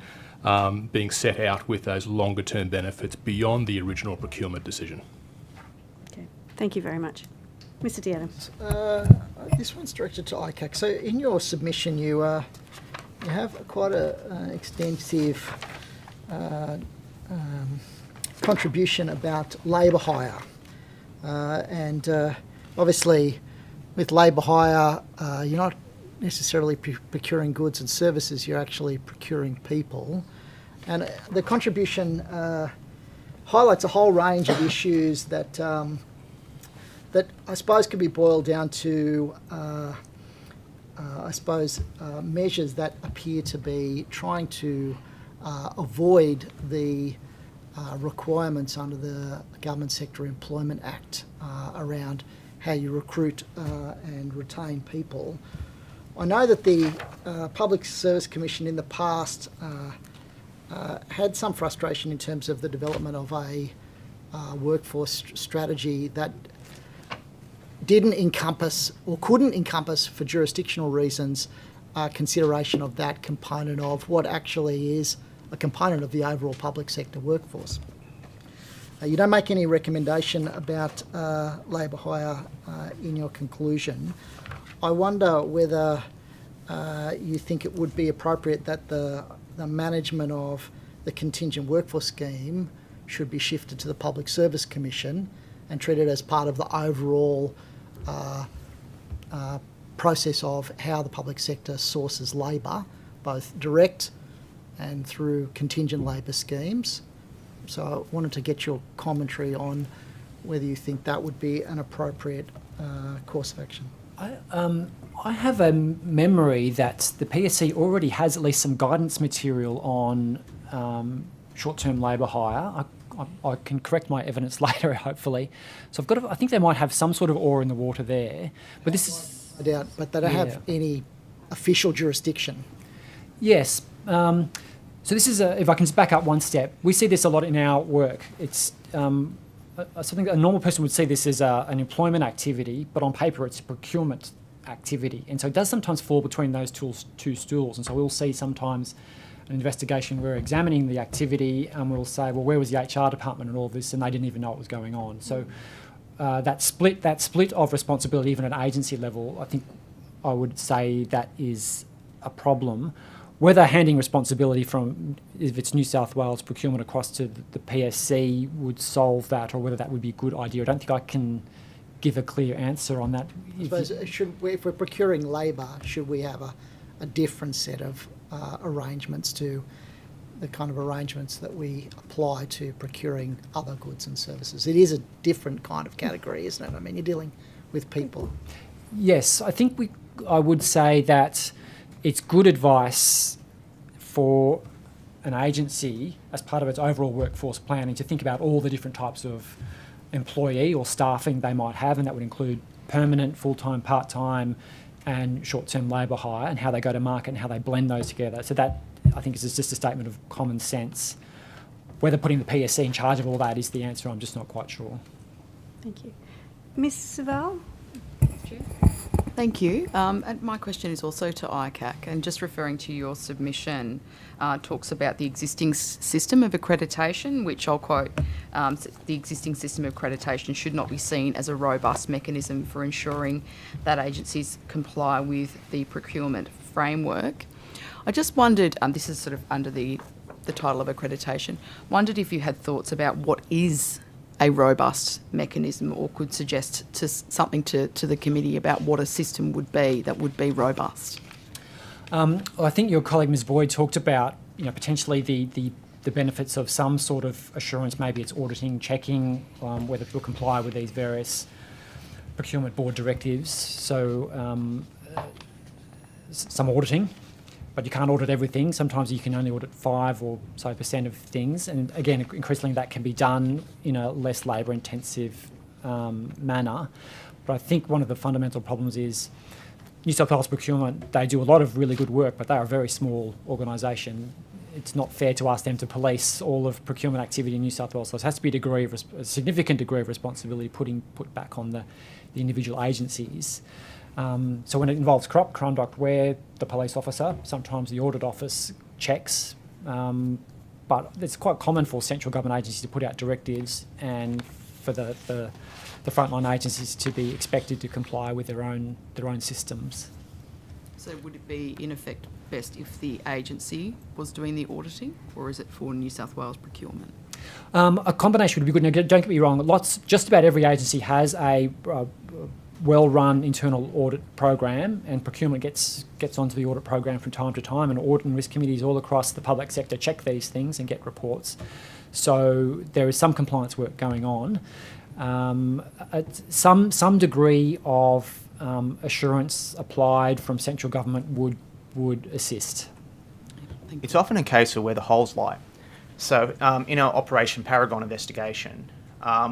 being set out with those longer term benefits beyond the original procurement decision. Okay, thank you very much. Mr. D'Adams. This one's directed to ICAC. So in your submission, you have quite an extensive contribution about labour hire. And obviously with labour hire, you're not necessarily procuring goods and services, you're actually procuring people. And the contribution highlights a whole range of issues that that I suppose could be boiled down to measures that appear to be trying to avoid the requirements under the Government Sector Employment Act around how you recruit and retain people. I know that the Public Service Commission in the past had some frustration in terms of the development of a workforce strategy that didn't encompass or couldn't encompass, for jurisdictional reasons, consideration of that component of what actually is a component of the overall public sector workforce. You don't make any recommendation about labour hire in your conclusion. I wonder whether you think it would be appropriate that the management of the contingent workforce scheme should be shifted to the Public Service Commission and treated as part of the overall process of how the public sector sources labour, both direct and through contingent labour schemes. So I wanted to get your commentary on whether you think that would be an appropriate course of action. I have a memory that the PSC already has at least some guidance material on short-term labour hire. I I can correct my evidence later, hopefully. So I think they might have some sort of oar in the water there. But this is... I doubt, but they don't have any official jurisdiction. Yes. So this is, if I can just back up one step, we see this a lot in our work. It's something that a normal person would see this as an employment activity, but on paper it's a procurement activity. And so it does sometimes fall between those two stools. And so we'll see sometimes an investigation, we're examining the activity and we'll say, well, where was the HR department and all this? And they didn't even know what was going on. So that split of responsibility, even at agency level, I think I would say that is a problem. Whether handing responsibility from, if it's New South Wales procurement across to the PSC would solve that, or whether that would be a good idea, I don't think I can give a clear answer on that. I suppose if we're procuring labour, should we have a different set of arrangements to the kind of arrangements that we apply to procuring other goods and services? It is a different kind of category, isn't it? I mean, you're dealing with people. Yes, I think I would say that it's good advice for an agency as part of its overall workforce planning to think about all the different types of employee or staffing they might have, and that would include permanent, full-time, part-time and short-term labour hire, and how they go to market and how they blend those together. So that, I think, is just a statement of common sense. Whether putting the PSC in charge of all that is the answer, I'm just not quite sure. Thank you. Ms Savelle? Thank you. And my question is also to ICAC, and just referring to your submission, talks about the existing system of accreditation, which I'll quote, the existing system of accreditation should not be seen as a robust mechanism for ensuring that agencies comply with the procurement framework. I just wondered, this is sort of under the title of accreditation, wondered if you had thoughts about what is a robust mechanism, or could suggest something to the committee about what a system would be that would be robust. Well, I think your colleague Ms Boyd talked about, potentially the benefits of some sort of assurance. Maybe it's auditing, checking whether people comply with these various procurement board directives. So some auditing, but you can't audit everything. Sometimes you can only audit 5% or so of things. And again, increasingly that can be done in a less labour-intensive manner. But I think one of the fundamental problems is New South Wales Procurement, they do a lot of really good work, but they are a very small organisation. It's not fair to ask them to police all of procurement activity in New South Wales. So there has to be a significant degree of responsibility put back on the individual agencies. So when it involves corrupt conduct, where the police officer, sometimes the audit office checks, but it's quite common for central government agencies to put out directives and for the frontline agencies to be expected to comply with their own systems. So would it be, in effect, best if the agency was doing the auditing, or is it for New South Wales Procurement? A combination would be good. Now, don't get me wrong, just about every agency has a well-run internal audit program, and procurement gets onto the audit program from time to time, and audit and risk committees all across the public sector check these things and get reports. So there is some compliance work going on. Some degree of assurance applied from central government would assist. It's often a case of where the holes lie. So in our Operation Paragon investigation,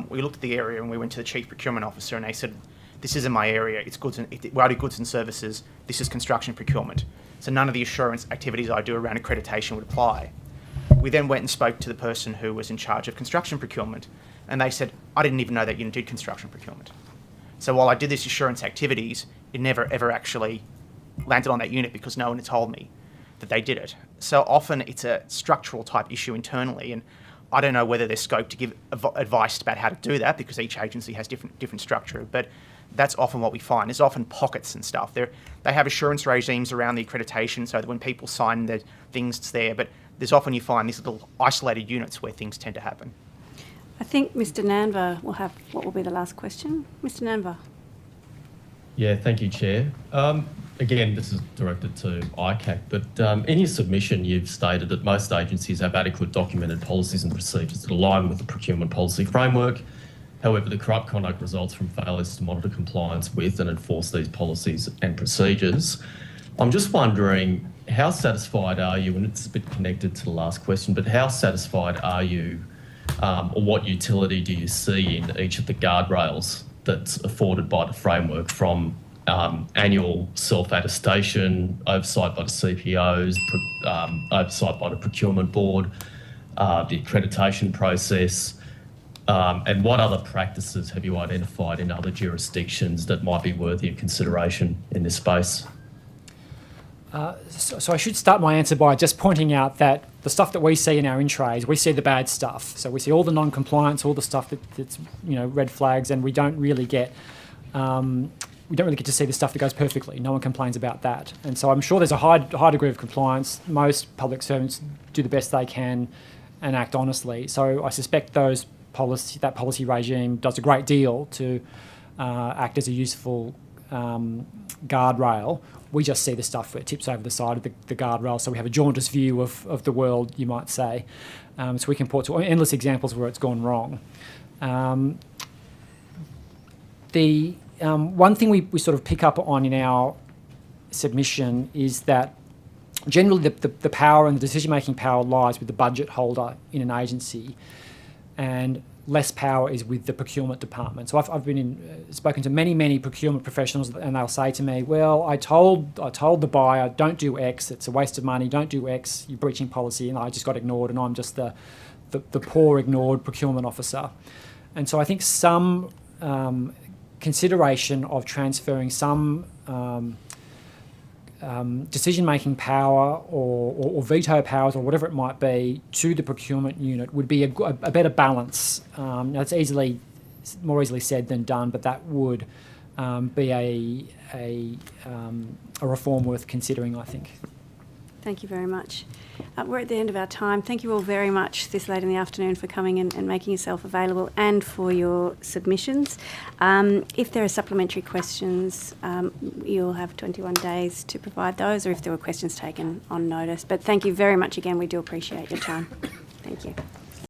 we looked at the area and we went to the Chief Procurement Officer and they said, this isn't my area, I do goods and services, this is construction procurement. So none of the assurance activities I do around accreditation would apply. We then went and spoke to the person who was in charge of construction procurement, and they said, I didn't even know that you did construction procurement. So while I did this assurance activities, it never ever actually landed on that unit because no one had told me that they did it. So often it's a structural type issue internally, and I don't know whether there's scope to give advice about how to do that because each agency has different structure, but that's often what we find. There's often pockets and stuff. They have assurance regimes around the accreditation so that when people sign the things, it's there, but there's often you find these little isolated units where things tend to happen. I think Mr Nanva will have what will be the last question. Mr Nanva. Yeah, thank you, Chair. Again, this is directed to ICAC, but in your submission, you've stated that most agencies have adequate documented policies and procedures that align with the procurement policy framework. However, the corrupt conduct results from failures to monitor compliance with and enforce these policies and procedures. I'm just wondering, how satisfied are you, and it's a bit connected to the last question, but how satisfied are you or what utility do you see in each of the guardrails that's afforded by the framework, from annual self-attestation, oversight by the CPOs, oversight by the procurement board, the accreditation process, and what other practices have you identified in other jurisdictions that might be worthy of consideration in this space? So I should start my answer by just pointing out that the stuff that we see in our in-trays, we see the bad stuff. So we see all the non-compliance, all the stuff that's red flags, and we don't really get to see the stuff that goes perfectly. No one complains about that, and so I'm sure there's a high degree of compliance. Most public servants do the best they can and act honestly. So I suspect that policy regime does a great deal to act as a useful guardrail. We just see the stuff where it tips over the side of the guardrail, so we have a jaundiced view of the world, you might say. So we can point to endless examples where it's gone wrong. The one thing we sort of pick up on in our submission is that generally the power and the decision-making power lies with the budget holder in an agency, and less power is with the procurement department. So I've been spoken to many procurement professionals, and they'll say to me, well, I told the buyer, don't do X, it's a waste of money, don't do X, you're breaching policy, and I just got ignored, and I'm just the poor ignored procurement officer. And so I think some consideration of transferring some decision-making power or veto powers or whatever it might be to the procurement unit would be a better balance. Now it's more easily said than done, but that would be a reform worth considering, I think. Thank you very much. We're at the end of our time. Thank you all very much this late in the afternoon for coming and making yourself available, and for your submissions. If there are supplementary questions, you'll have 21 days to provide those, or if there were questions taken on notice. But thank you very much again. We do appreciate your time. Thank you.